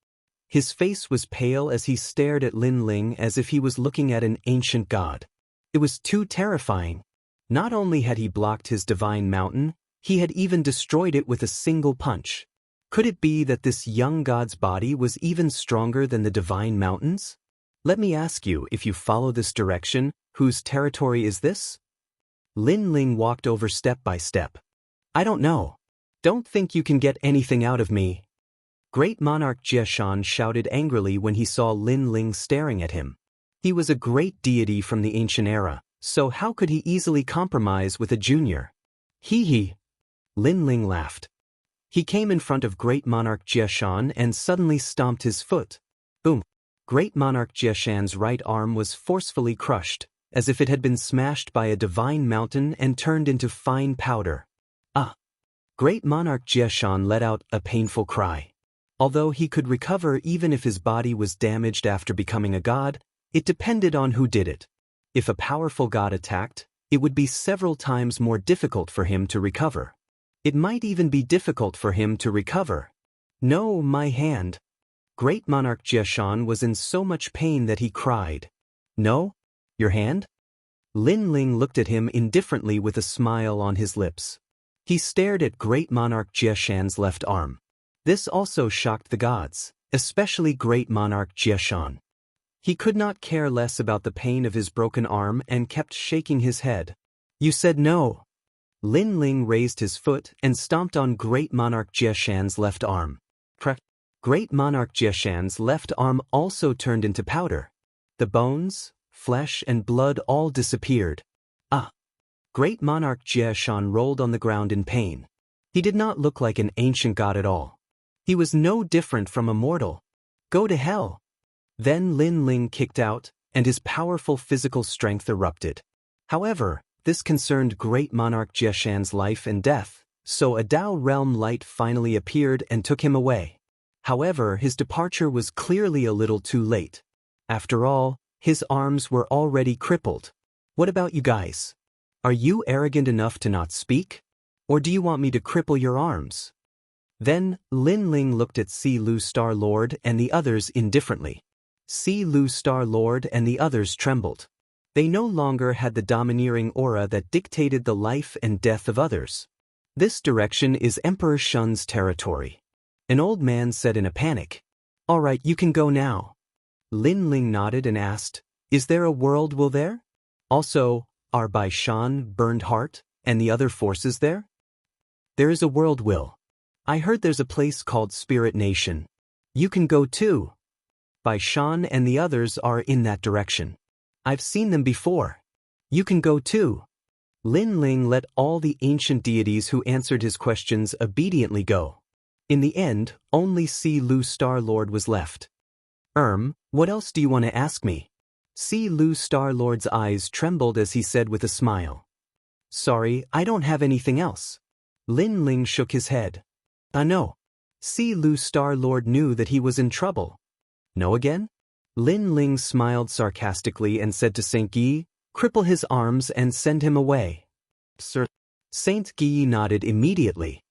Speaker 1: His face was pale as he stared at Lin Ling as if he was looking at an ancient god. It was too terrifying. Not only had he blocked his divine mountain, he had even destroyed it with a single punch. Could it be that this young god's body was even stronger than the divine mountains? Let me ask you, if you follow this direction, whose territory is this? Lin Ling walked over step by step. I don't know. Don't think you can get anything out of me. Great monarch Jiashan shouted angrily when he saw Lin Ling staring at him. He was a great deity from the ancient era, so how could he easily compromise with a junior? Hee. Lin Ling laughed. He came in front of Great Monarch Jiashan and suddenly stomped his foot. Boom! Great Monarch Jiashan's right arm was forcefully crushed, as if it had been smashed by a divine mountain and turned into fine powder. Ah! Great Monarch Jiashan let out a painful cry. Although he could recover even if his body was damaged after becoming a god, it depended on who did it. If a powerful god attacked, it would be several times more difficult for him to recover. It might even be difficult for him to recover. No, my hand. Great monarch Jiashan was in so much pain that he cried. No? Your hand? Lin Ling looked at him indifferently with a smile on his lips. He stared at great monarch Jiashan's left arm. This also shocked the gods, especially great monarch Jiashan. He could not care less about the pain of his broken arm and kept shaking his head. You said no. Lin Ling raised his foot and stomped on great monarch Jiashan's left arm. Great monarch Jiashan's left arm also turned into powder. The bones, flesh and blood all disappeared. Ah! Great monarch Jiashan rolled on the ground in pain. He did not look like an ancient god at all. He was no different from a mortal. Go to hell. Then Lin Ling kicked out, and his powerful physical strength erupted. However, this concerned great monarch Jiashan's life and death, so a Dao realm light finally appeared and took him away. However, his departure was clearly a little too late. After all, his arms were already crippled. What about you guys? Are you arrogant enough to not speak? Or do you want me to cripple your arms? Then, Lin Ling looked at Si Lu Star Lord and the others indifferently. Si Lu Star Lord and the others trembled. They no longer had the domineering aura that dictated the life and death of others. This direction is Emperor Shun's territory. An old man said in a panic. All right, you can go now. Lin Ling nodded and asked, Is there a world will there? Also, are Bai Shan, Burned Heart, and the other forces there? There is a world will. I heard there's a place called Spirit Nation. You can go too. Bai Shan and the others are in that direction. I've seen them before. You can go too. Lin Ling let all the ancient deities who answered his questions obediently go. In the end, only Si Lu Star Lord was left. What else do you want to ask me? Si Lu Star Lord's eyes trembled as he said with a smile. Sorry, I don't have anything else. Lin Ling shook his head. No. Si Lu Star Lord knew that he was in trouble. No again? Lin Ling smiled sarcastically and said to Saint Guy, cripple his arms and send him away. Sir. Saint Guy nodded immediately.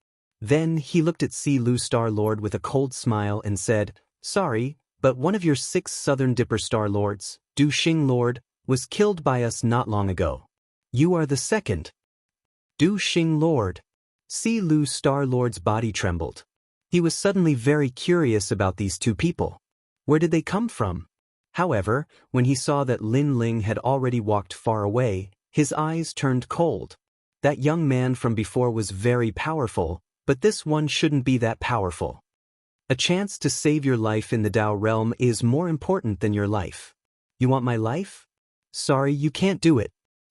Speaker 1: Then he looked at Si Lu Star Lord with a cold smile and said, Sorry, but one of your 6 Southern Dipper Star Lords, Du Xing Lord, was killed by us not long ago. You are the second. Du Xing Lord. Si Lu Star Lord's body trembled. He was suddenly very curious about these 2 people. Where did they come from? However, when he saw that Lin Ling had already walked far away, his eyes turned cold. That young man from before was very powerful, but this one shouldn't be that powerful. A chance to save your life in the Dao realm is more important than your life. You want my life? Sorry, you can't do it.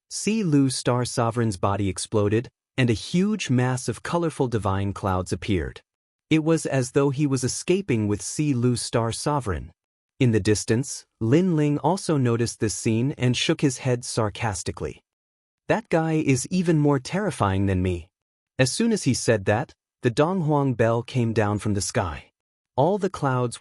Speaker 1: Si Lu Star Sovereign's body exploded, and a huge mass of colorful divine clouds appeared. It was as though he was escaping with Si Lu Star Sovereign. In the distance, Lin Ling also noticed this scene and shook his head sarcastically. That guy is even more terrifying than me. As soon as he said that, the Donghuang bell came down from the sky. All the clouds